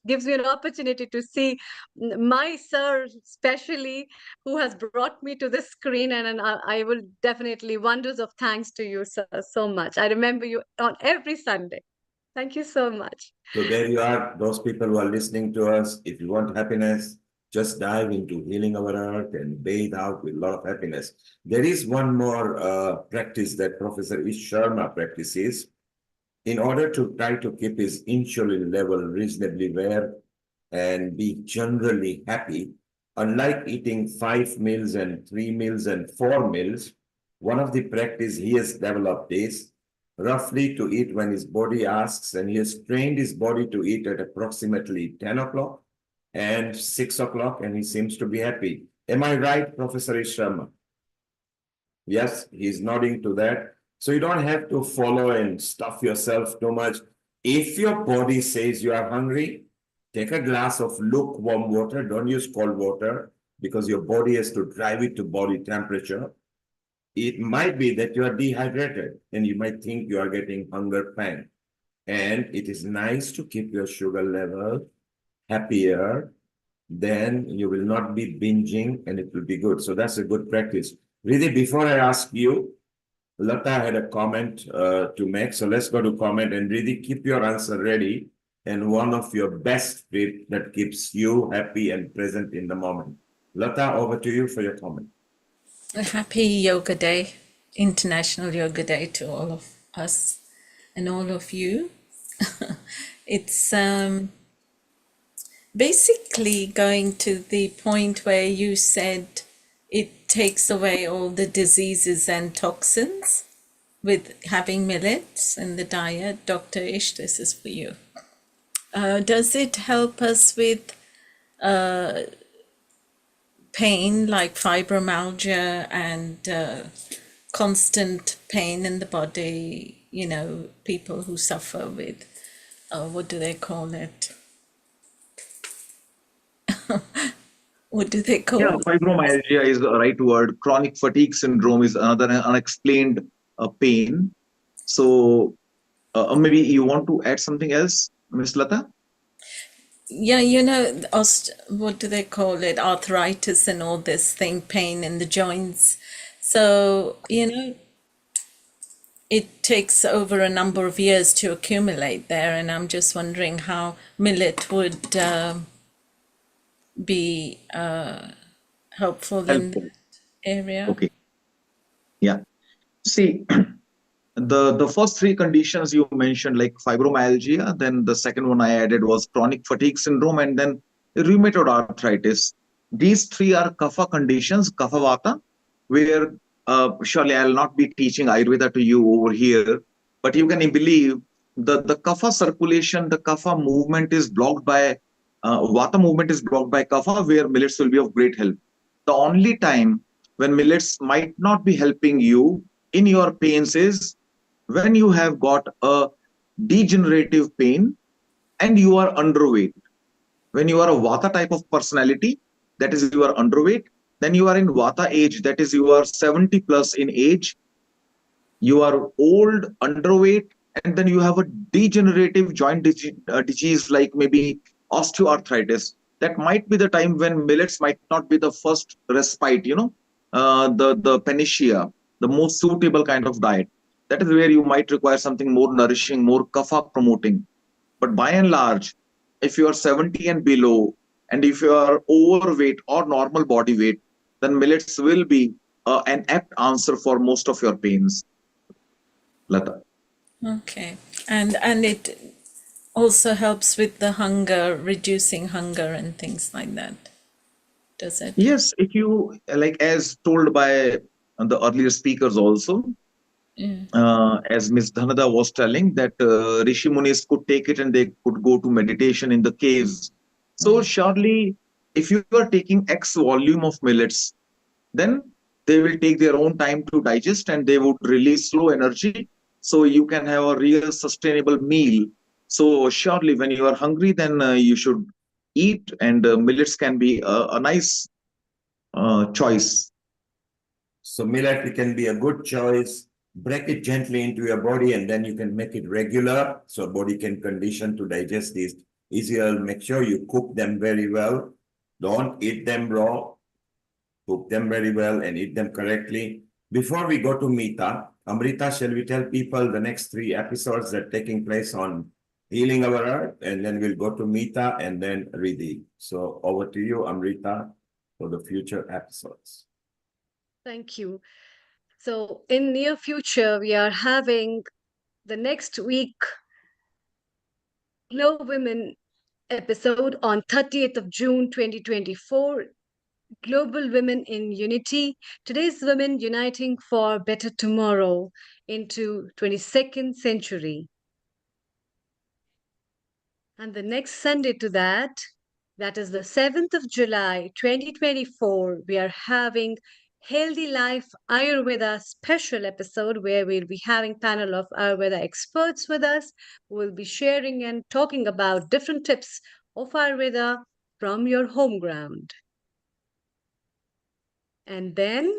gives me an opportunity to see my sir, especially, who has brought me to this screen, and I will definitely wonders of thanks to you, sir, so much. I remember you on every Sunday. Thank you so much. so there you are. Those people who are listening to us, if you want happiness, just dive into healing our earth and bathe out with a lot of happiness. There is one more practice that Professor Ish Sharma practices in order to try to keep his insulin level reasonably well and be generally happy. Unlike eating 5 meals and 3 meals and 4 meals, one of the practice he has developed is roughly to eat when his body asks, and he has trained his body to eat at approximately 10 o'clock and 6 o'clock, and he seems to be happy. Am I right, Professor Ishrama? Yes, he's nodding to that. So you don't have to follow and stuff yourself too much. If your body says you are hungry, take a glass of lukewarm water. Don't use cold water because your body has to drive it to body temperature. It might be that you are dehydrated and you might think you are getting hunger pang. And it is nice to keep your sugar level happier. Then you will not be binging and it will be good. So that's a good practice. Really, before I ask you, Lata had a comment to make. So let's go to comment and really keep your answer ready and one of your best fit that keeps you happy and present in the moment. Lata, over to you for your comment. A happy Yoga Day, International Yoga Day to all of us and all of you. It's basically going to the point where you said it takes away all the diseases and toxins with having millets in the diet. Dr. Ish, this is for you. Does it help us with pain like fibromyalgia and constant pain in the body? You know, people who suffer with, what do they call it? What do they call Yeah, it? fibromyalgia is the right word. Chronic fatigue syndrome is another unexplained pain. So maybe you want to add something else, Ms. Lata? Yeah, you know, what do they call it? Arthritis and all this thing, pain in the joints. So, you know, it takes over a number of years to accumulate there. And I'm just wondering how millet would be helpful in Helpful. that area. Okay. Yeah. See, the first three conditions you mentioned, like fibromyalgia, then the second one I added was chronic fatigue syndrome, and then rheumatoid arthritis. These three are kapha conditions, kapha vata, where surely I'll not be teaching Ayurveda to you over here, but you can believe the kapha circulation, the kapha movement is blocked by vata movement is blocked by kapha, where millets will be of great help. The only time when millets might not be helping you in your pains is when you have got a degenerative pain and you are underweight. When you are a vata type of personality, that is you are underweight, then you are in vata age, that is you are 70 plus in age, you are old, underweight, and then you have a degenerative joint disease like maybe osteoarthritis. That might be the time when millets might not be the first respite, the panacea, the most suitable kind of diet. That is where you might require something more nourishing, more kapha promoting. But by and large, if you are 70 and below, and if you are overweight or normal body weight, then millets will be an apt answer for most of your pains. Lata. Okay. And it also helps with the hunger, reducing hunger and things like that. Does it? Yes, if you like, as told by the earlier speakers also, Yeah. as Ms. Dhanada was telling, that Rishi Munis could take it and they could go to meditation in the caves. So surely, if you are taking X volume of millets, then they will take their own time to digest and they would release slow energy. So you can have a real sustainable meal. So surely when you are hungry, then you should eat, and millets can be a nice choice. So millet can be a good choice. Break it gently into your body and then you can make it regular so body can condition to digest these easier. Make sure you cook them very well. Don't eat them raw. Cook them very well and eat them correctly. Before we go to Meeta, Amrita, shall we tell people the next 3 episodes that are taking place on Healing Our Earth? And then we'll go to Meeta and then Riddhi. So over to you, Amrita, for the future episodes. Thank you. So in near future, we are having the next week Glow Women episode on 30th of June 2024. Global Women in Unity. Today's women uniting for better tomorrow into 22nd century. And the next Sunday to that is the 7th of July 2024, we are having Healthy Life Ayurveda special episode where we'll be having panel of Ayurveda experts with us who will be sharing and talking about different tips of Ayurveda from your home ground. And then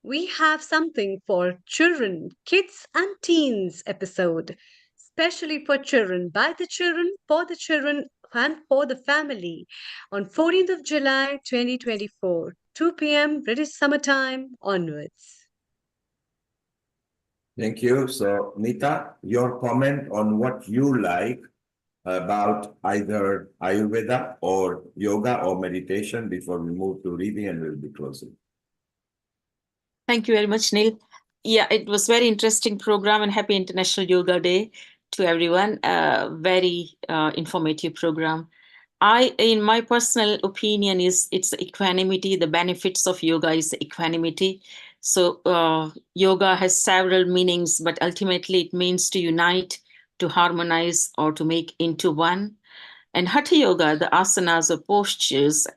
we have something for children, kids and teens episode, especially for children, by the children, for the children, and for the family on 14th of July 2024, 2 p.m. British summertime onwards. Thank you. So, Meeta, your comment on what you like about either Ayurveda or yoga or meditation before we move to Riddhi and we'll be closing. Thank you very much, Neil. Yeah, it was very interesting program and happy International Yoga Day to everyone. Very informative program. In my personal opinion, it's equanimity. The benefits of yoga is equanimity. So yoga has several meanings, but ultimately it means to unite, to harmonize, or to make into one. And Hatha Yoga, the asanas or postures,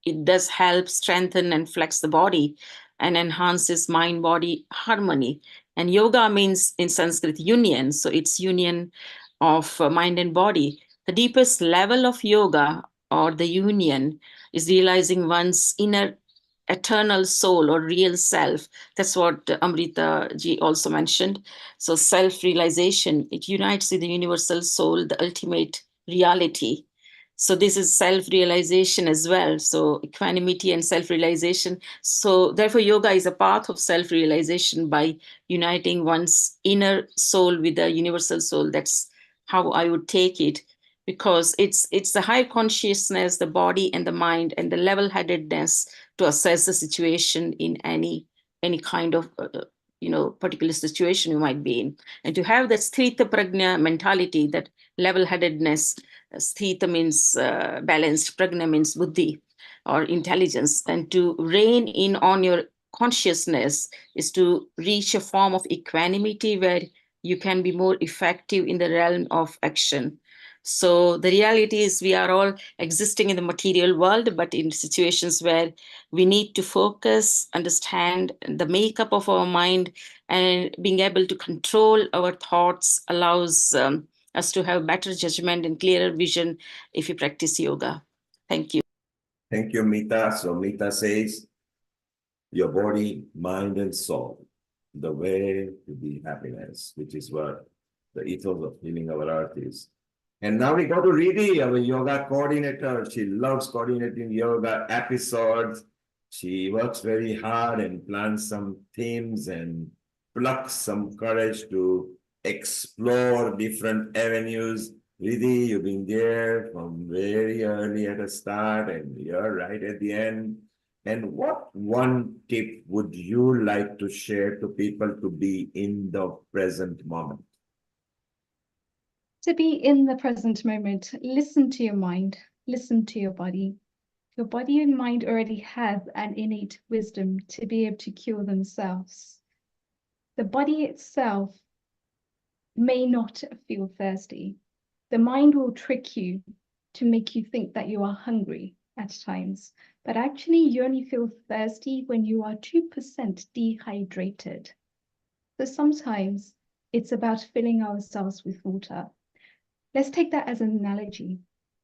it does help strengthen and flex the body and enhances mind-body harmony. And yoga means in Sanskrit union. So it's union of mind and body. The deepest level of yoga or the union is realizing one's inner eternal soul or real self. That's what Amrita ji also mentioned. So self-realization, it unites with the universal soul, the ultimate reality. So this is self-realization as well. So equanimity and self-realization. So therefore, yoga is a path of self-realization by uniting one's inner soul with the universal soul. That's how I would take it, because it's the high consciousness, the body and the mind, and the level-headedness to assess the situation in any kind of particular situation you might be in, and to have that sthita prajna mentality, that level-headedness. Sthita means balanced, prajna means buddhi or intelligence, and to rein in on your consciousness is to reach a form of equanimity where you can be more effective in the realm of action. So the reality is we are all existing in the material world, but in situations where we need to focus, understand the makeup of our mind, and being able to control our thoughts allows us to have better judgment and clearer vision if you practice yoga. Thank you. Thank you, Meeta. So Meeta says, your body, mind, and soul, the way to be happiness, which is what the ethos of Healing Our Earth is. And now we go to Riddhi, our yoga coordinator. She loves coordinating yoga episodes. She works very hard and plans some themes and plucks some courage to explore different avenues. Riddhi, you've been there from very early at the start and you're right at the end. And what one tip would you like to share to people to be in the present moment? To be in the present moment, listen to your mind, listen to your body. Your body and mind already have an innate wisdom to be able to cure themselves. The body itself may not feel thirsty. The mind will trick you to make you think that you are hungry. at times, but actually you only feel thirsty when you are 2% dehydrated. So sometimes it's about filling ourselves with water. Let's take that as an analogy.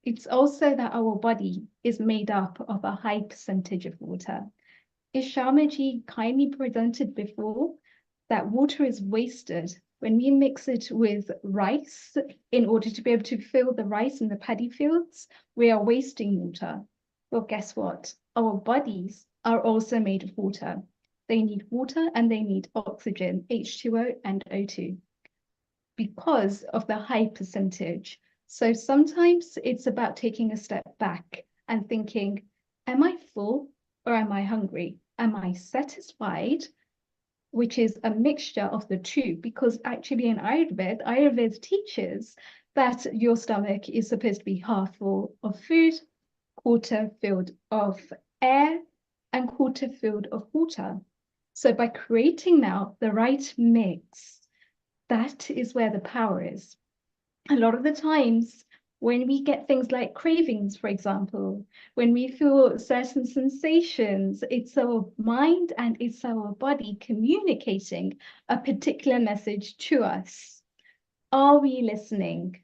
It's also that our body is made up of a high percentage of water. As Sharmaji kindly presented before, that water is wasted when we mix it with rice in order to be able to fill the rice in the paddy fields. We are wasting water. Well, guess what? Our bodies are also made of water. They need water and they need oxygen, H2O and O2, because of the high percentage. So sometimes it's about taking a step back and thinking, am I full or am I hungry? Am I satisfied? Which is a mixture of the two, because actually in Ayurveda teaches that your stomach is supposed to be half full of food, quarter filled of air, and quarter filled of water. So by creating now the right mix, that is where the power is. A lot of the times when we get things like cravings, for example, when we feel certain sensations, it's our mind and it's our body communicating a particular message to us. Are we listening?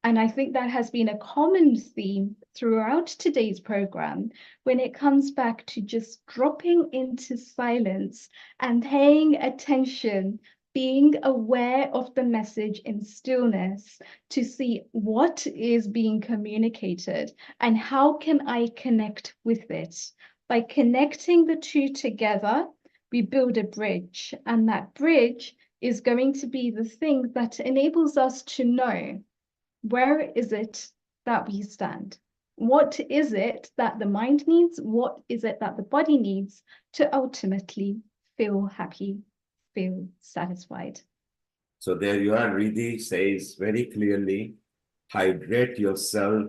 And I think that has been a common theme throughout today's program when it comes back to just dropping into silence and paying attention, being aware of the message in stillness to see what is being communicated and how can I connect with it. By connecting the two together, we build a bridge, and that bridge is going to be the thing that enables us to know, where is it that we stand? What is it that the mind needs? What is it that the body needs to ultimately feel happy, feel satisfied? So there you are. Riddhi says very clearly, hydrate yourself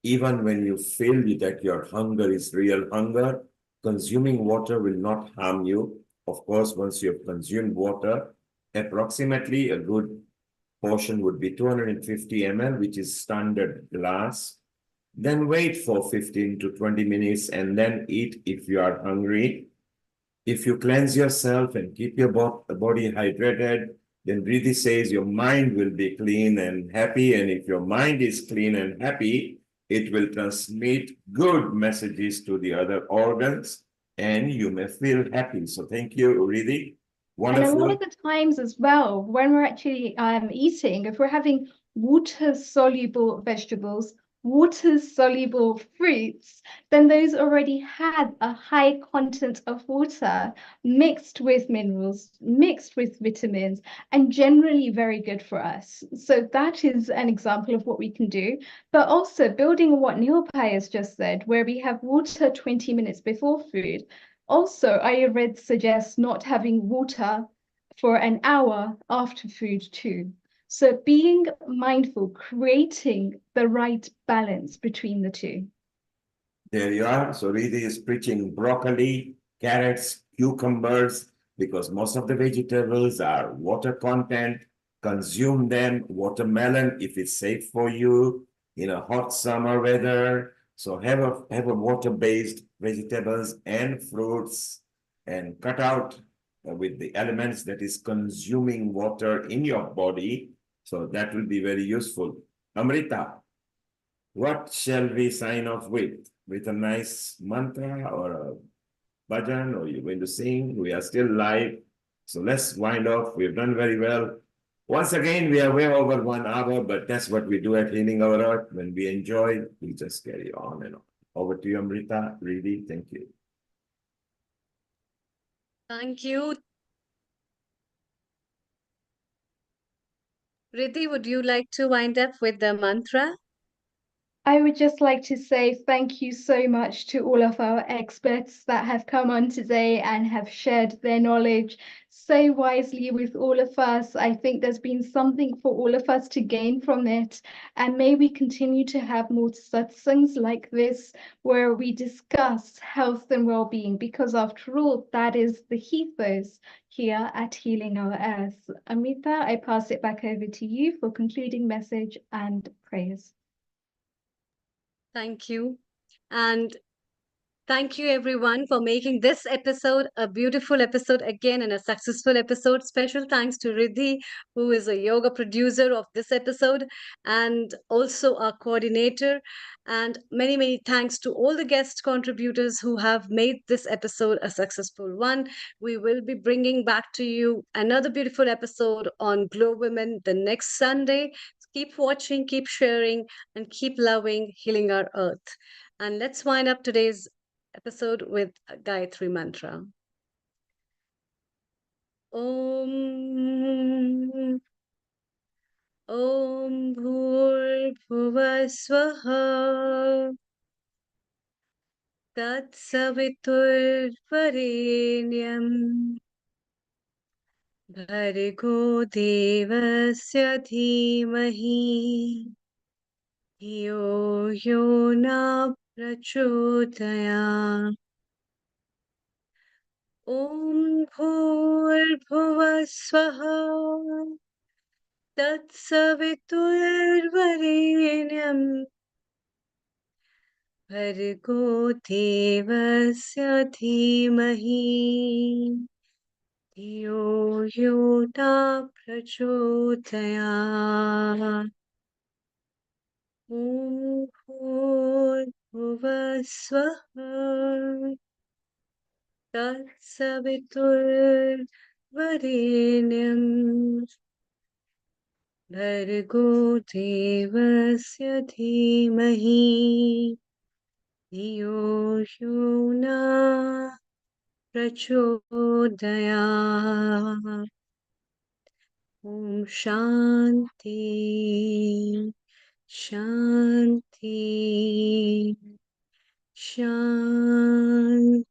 even when you feel that your hunger is real hunger. Consuming water will not harm you. Of course, once you have consumed water, approximately a good portion would be 250 ml, which is standard glass. Then wait for 15 to 20 minutes and then eat if you are hungry. If you cleanse yourself and keep your body hydrated, then Riddhi says your mind will be clean and happy. And if your mind is clean and happy, it will transmit good messages to the other organs and you may feel happy. So thank you, Riddhi. Wonderful. And a lot of the times as well, when we're actually eating, if we're having water-soluble vegetables, water-soluble fruits, then those already had a high content of water mixed with minerals, mixed with vitamins, and generally very good for us. So that is an example of what we can do. But also building on what Nilpai has just said, where we have water 20 minutes before food. Also, Ayurveda suggests not having water for an hour after food too. So being mindful, creating the right balance between the two. There you are. So Riddhi is preaching broccoli, carrots, cucumbers, because most of the vegetables are water content. Consume them. Watermelon, if it's safe for you in a hot summer weather. So have a water-based vegetables and fruits and cut out with the elements that is consuming water in your body. So that will be very useful. Amrita, what shall we sign off with? With a nice mantra or a bhajan, or you're going to sing? We are still live. So let's wind off. We've done very well. Once again, we are way over 1 hour, but that's what we do at Healing Our Earth. When we enjoy, we just carry on and on. Over to you, Amrita. Riddhi, thank you. Thank you. Riddhi, would you like to wind up with the mantra? I would just like to say thank you so much to all of our experts that have come on today and have shared their knowledge so wisely with all of us. I think there's been something for all of us to gain from it. And may we continue to have more satsangs like this where we discuss health and well-being, because after all, that is the ethos here at Healing Our Earth. Amrita, I pass it back over to you for concluding message and prayers. Thank you. And thank you everyone for making this episode a beautiful episode again and a successful episode. Special thanks to Riddhi, who is a yoga producer of this episode and also our coordinator. And many, many thanks to all the guest contributors who have made this episode a successful one. We will be bringing back to you another beautiful episode on Glow Women the next Sunday. Keep watching, keep sharing, and keep loving, healing our earth. And let's wind up today's episode with Gayatri Mantra. Om Om Bhurbhuva Swaha Tat Savitur Varenyam Bhargo Devasya Dhimahi Yo Yo Na Prachodaya Om Bhurbhuva Swaha तत्सवितुर्वरेण्यं भर्गो देवस्य धीमहि धियो यो न प्रचोदयात् ॐ भूर्भुवः स्वः तत्सवितुर्वरेण्यं भर्गो देवस्य धीमहि धियो यो न प्रचोदयात् ॐ शान्ति शान्ति शान्तिः